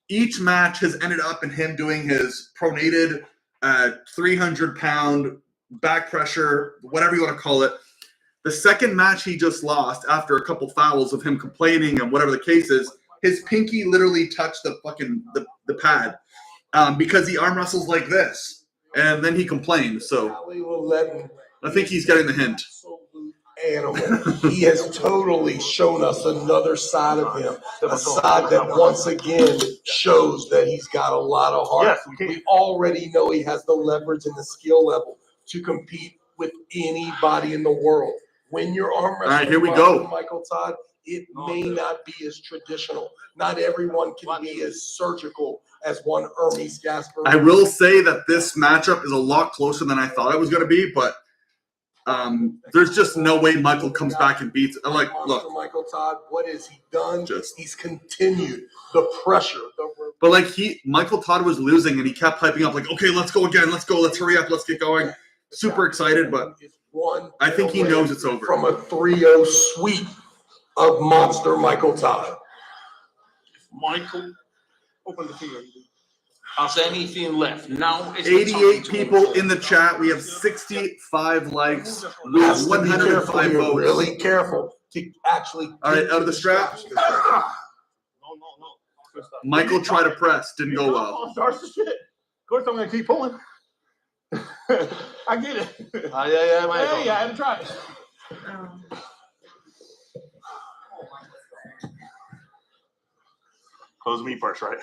Each match has ended up in him doing his pronated 300-pound back pressure, whatever you want to call it. The second match he just lost after a couple fouls of him complaining and whatever the case is, his pinky literally touched the fucking the pad because he arm wrestles like this, and then he complained. So I think he's getting the hint. Animal. He has totally shown us another side of him, a side that once again shows that he's got a lot of heart. We already know he has the leverage and the skill level to compete with anybody in the world. When you're arm wrestling, all right, here we go. Micheal Todd, it may not be as traditional. Not everyone can be as surgical as one Hermes Gasper. I will say that this matchup is a lot closer than I thought it was going to be, but there's just no way Michael comes back and beats. I'm like, look, Micheal Todd, what has he done? He's continued the pressure. But like Micheal Todd was losing, and he kept hyping up, like, okay, let's go again, let's go, let's hurry up, let's get going. Super excited, but I think he knows it's over. From a 3-0 sweep of monster Micheal Todd. Michael, open the field. Has anything left? Now is 88 people in the chat. We have 65 likes. We have 105 votes. Really careful to actually. All right, out of the strap. Michael tried to press, didn't go well. Starts the shit. Of course, I'm gonna keep pulling. I get it. Yeah, Michael. Yeah, I had to try it. Close me first, right?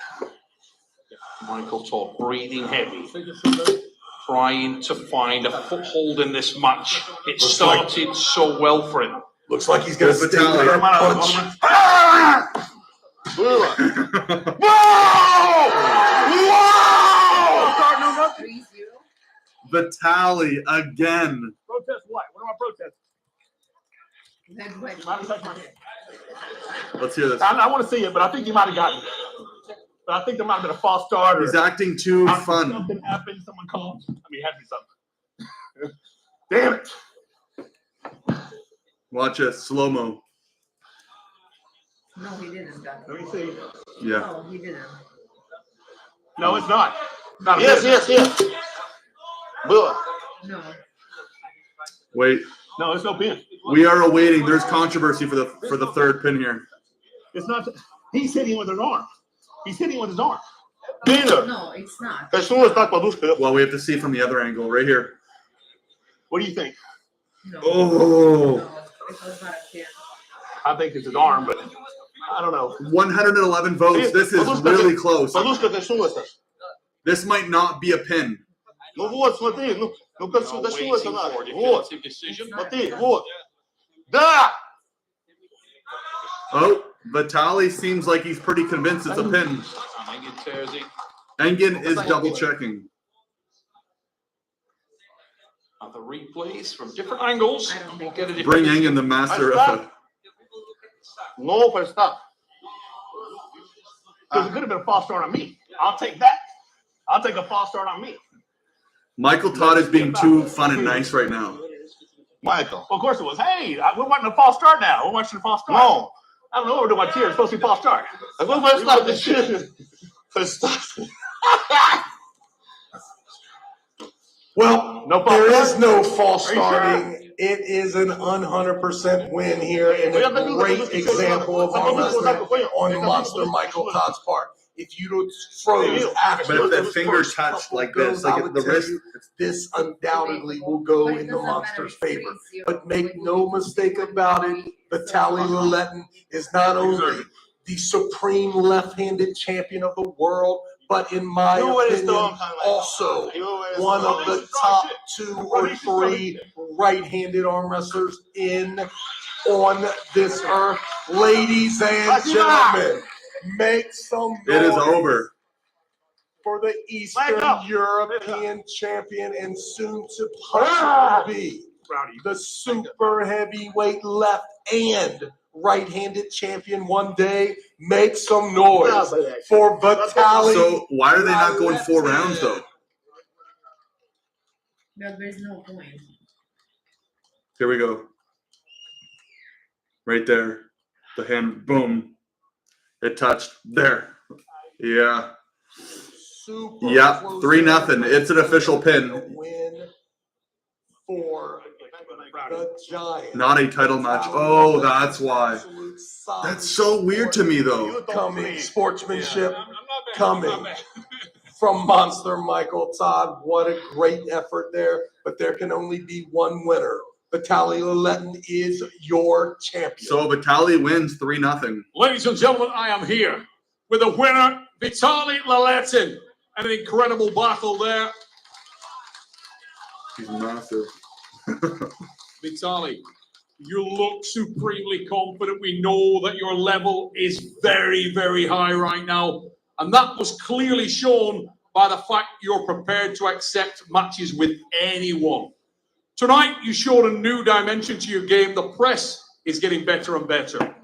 Micheal Todd breathing heavy, trying to find a foothold in this match. It started so well for him. Looks like he's going to stay with that punch. Whoa! Vitaly again. Protest what? What am I protesting? Let's hear this. I want to see it, but I think he might have gotten it. But I think there might have been a false start. He's acting too fun. Something happened. Someone called. I mean, it had to be something. Damn it. Watch it. Slow-mo. No, he didn't. Let me see. Yeah. No, he didn't. No, it's not. Yes. No. Wait. No, it's no pin. We are awaiting. There's controversy for the third pin here. It's not. He's hitting with his arm. He's hitting with his arm. No, it's not. Well, we have to see from the other angle, right here. What do you think? No. Oh. No, it was not a pin. I think it's his arm, but I don't know. 111 votes. This is really close. This might not be a pin. Ну вот, смотри, ну-ка сюда, что это надо? Вот, смотри, вот. Да! Oh, Vitaly seems like he's pretty convinced it's a pin. Engin is double checking. Other replays from different angles. We'll get a different. Bring Engin, the master of it. No, first stop. Because it could have been a false start on me. I'll take that. I'll take a false start on me. Micheal Todd is being too fun and nice right now. Michael. Well, of course it was. Hey, we're watching a false start now. We're watching a false start. No. I don't know what we're doing here. It's supposed to be false start. First stop this shit. First stop. Well, no there is no false starting. Sure? It is an 100% win here and a great example of arm wrestling on Monster Micheal Todd's part. If you froze after, but if that finger touched like this, like the wrist, this undoubtedly will go in the Monster's favor. But make no mistake about it, Vitaly Laletin is not only the supreme left-handed champion of the world, but in my opinion, also one of the top 2 or 3 right-handed arm wrestlers on this earth. Ladies and gentlemen, make some noise. It is over for the Eastern European champion and soon to possibly be the super heavyweight left and right-handed champion one day. Make some noise for Vitaly. So why are they not going 4 rounds though? No, there's no point. Here we go. Right there. The hand, boom. It touched. There. Yeah. Super Yeah, close 3-0. It's an official pin. Win for the Giants. Not a title match. Oh, that's why. That's so weird to me, though. Coming, sportsmanship coming from Monster Micheal Todd. What a great effort there. But there can only be one winner. Vitaly Laletin is your champion. So Vitaly wins 3-0. Ladies and gentlemen, I am here with the winner, Vitaly Laletin. An incredible battle there. He's massive. Vitaly, you look supremely confident. We know that your level is very, very high right now. And that was clearly shown by the fact you're prepared to accept matches with anyone. Tonight, you showed a new dimension to your game. The press is getting better and better.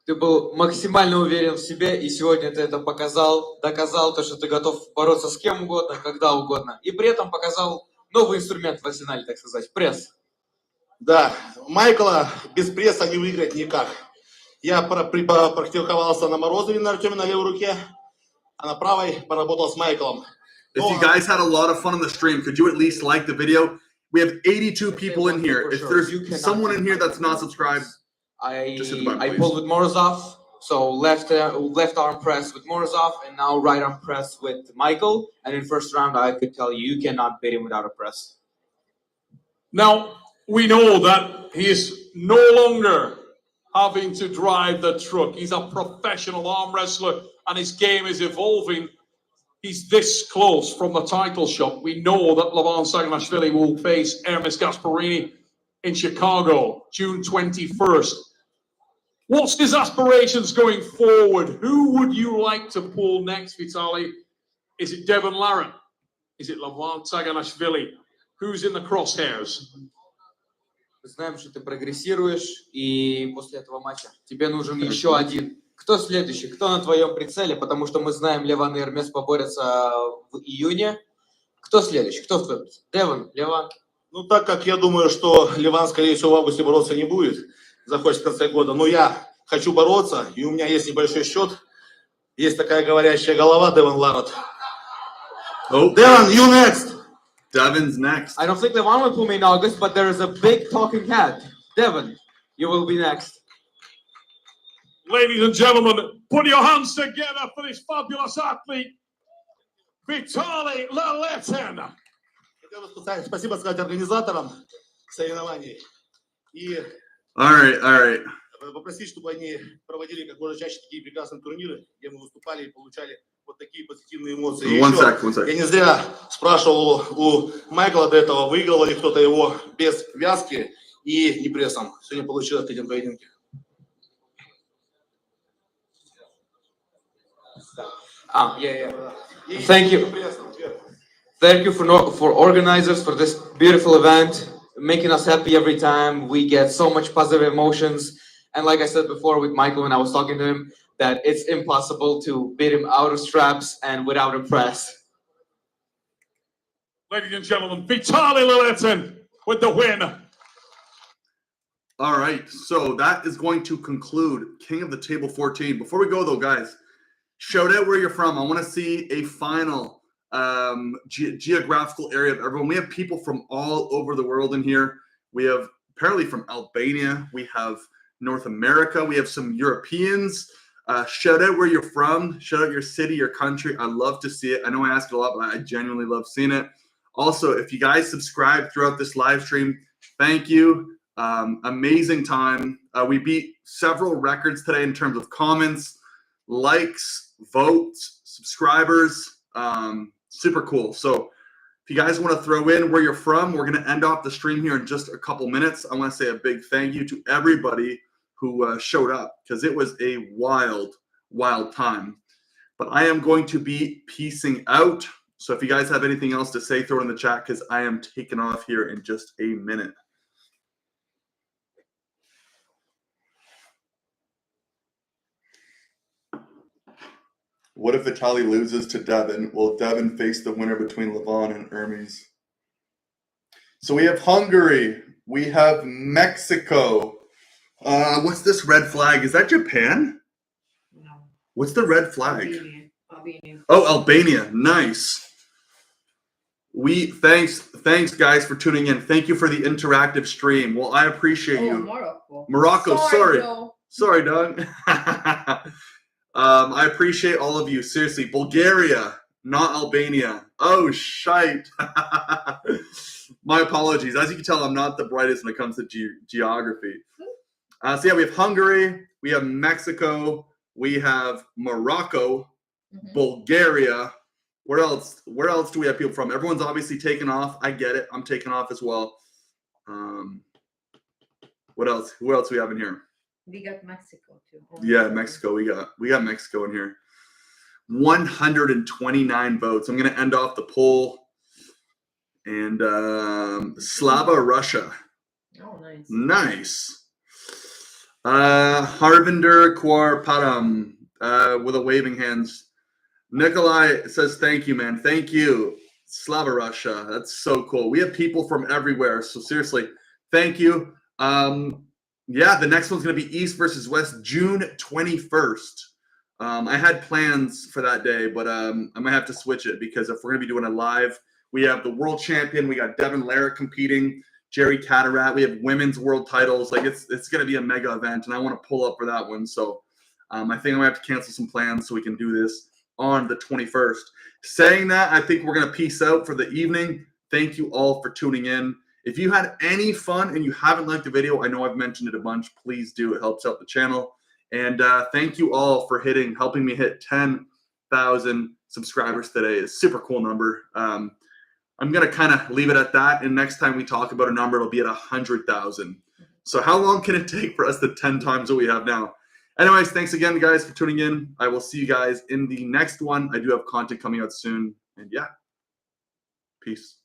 Ты был максимально уверен в себе, и сегодня ты это показал, доказал то, что ты готов бороться с кем угодно, когда угодно, и при этом показал новый инструмент в арсенале, так сказать, пресс. Да, Майкла без пресса не выиграть никак. Я практиковался на Морозове на Артеме на левой руке, а на правой поработал с Майклом. If you guys had a lot of fun on the stream, could you at least like the video? We have 82 people in here. If there's someone in here that's not subscribed, just hit the button, I please. pulled with Morozov, so left arm press with Morozov, and now right arm press with Micheal. And in first round, I could tell you, you cannot beat him without a press. Now, we know that he is no longer having to drive the truck. He's a professional arm wrestler, and his game is evolving. He's this close from the title shot. We know that Saginashvili will face Hermes Gasparini in Chicago, June 21st. What's his aspirations going forward? Who would you like to pull next, Vitaly? Is it Devon Larratt? Is it Saginashvili? Who's in the crosshairs? Знаем, что ты прогрессируешь, и после этого матча тебе нужен еще один. Кто следующий? Кто на твоем прицеле? Потому что мы знаем, Леван и Эрмес поборются в июне. Кто следующий? Кто в твоем? Девон, Леван? Ну, так как я думаю, что Леван, скорее всего, в августе бороться не будет, захочет в конце года, но я хочу бороться, и у меня есть небольшой счет. Есть такая говорящая голова, Девон Ларратт. Devon, you next. Devon's next. I don't think Levon will pull me in August, but there is a big talking head. Devon, you will be next. Ladies and gentlemen, put your hands together for this fabulous athlete, Vitaly Laletin. Хотел бы спасибо сказать организаторам соревнований и All right. попросить, чтобы они проводили как можно чаще такие прекрасные турниры, где мы выступали и получали вот такие позитивные эмоции. One sec. Я не зря спрашивал у Майкла до этого, выиграл ли кто-то его без вязки и не прессом. Сегодня получилось в этим поединке. Thank you. Thank you for organizers for this beautiful event, making us happy every time. We get so much positive emotions. And like I said before with Micheal when I was talking to him, that it's impossible to beat him out of straps and without a press. Ladies and gentlemen, Vitaly Laletin with the win. All right, so that is going to conclude King of the Table 14. Before we go, though, guys, shout out where you're from. I want to see a final geographical area of everyone. We have people from all over the world in here. We have apparently from Albania. We have North America. We have some Europeans. Shout out where you're from. Shout out your city, your country. I love to see it. I know I ask it a lot, but I genuinely love seeing it. Also, if you guys subscribe throughout this live stream, thank you. Amazing time. We beat several records today in terms of comments, likes, votes, subscribers. Super cool. So if you guys want to throw in where you're from, we're going to end off the stream here in just a couple minutes. I want to say a big thank you to everybody who showed up because it was a wild time. But I am going to be peacing out. So if you guys have anything else to say, throw it in the chat because I am taking off here in just a minute. What if Vitaly loses to Devon? Will Devon face the winner between Levon and Hermes? So we have Hungary. We have Mexico. What's this red flag? Is that Japan? No. What's the red flag? Albania. Oh, Albania. Nice. Thanks guys for tuning in. Thank you for the interactive stream. Well, I appreciate you. Morocco, sorry. Sorry, Doug. I appreciate all of you. Seriously, Bulgaria, not Albania. Oh, shite. My apologies. As you can tell, I'm not the brightest when it comes to geography. So yeah, we have Hungary, we have Mexico, we have Morocco, Bulgaria. Where else? Where else do we have people from? Everyone's obviously taken off. I get it. I'm taking off as well. What else? Who else we have in here? We got Mexico too. Yeah, Mexico. We got Mexico in here. 129 votes. I'm gonna end off the poll. And Slava Russia. Oh, nice. Nice. Harvinder Kaur Param with a waving hands. Nikolai says, thank you, man. Thank you. Slava Russia. That's so cool. We have people from everywhere. So seriously, thank you. Yeah, the next one's going to be East versus West, June 21st. I had plans for that day, but I might have to switch it because if we're going to be doing it live, we have the world champion. We got Devin Larratt competing, Jerry Catarat. We have women's world titles. Like it's going to be a mega event, and I want to pull up for that one. So I think I might have to cancel some plans so we can do this on the 21st. Saying that, I think we're going to peace out for the evening. Thank you all for tuning in. If you had any fun and you haven't liked the video, I know I've mentioned it a bunch. Please do. It helps out the channel. And thank you all for helping me hit 10,000 subscribers today. It's a super cool number. I'm going to kind of leave it at that. And next time we talk about a number, it'll be at 100,000. So how long can it take for us to 10 times what we have now? Anyways, thanks again, guys, for tuning in. I will see you guys in the next one. I do have content coming out soon. And yeah, peace.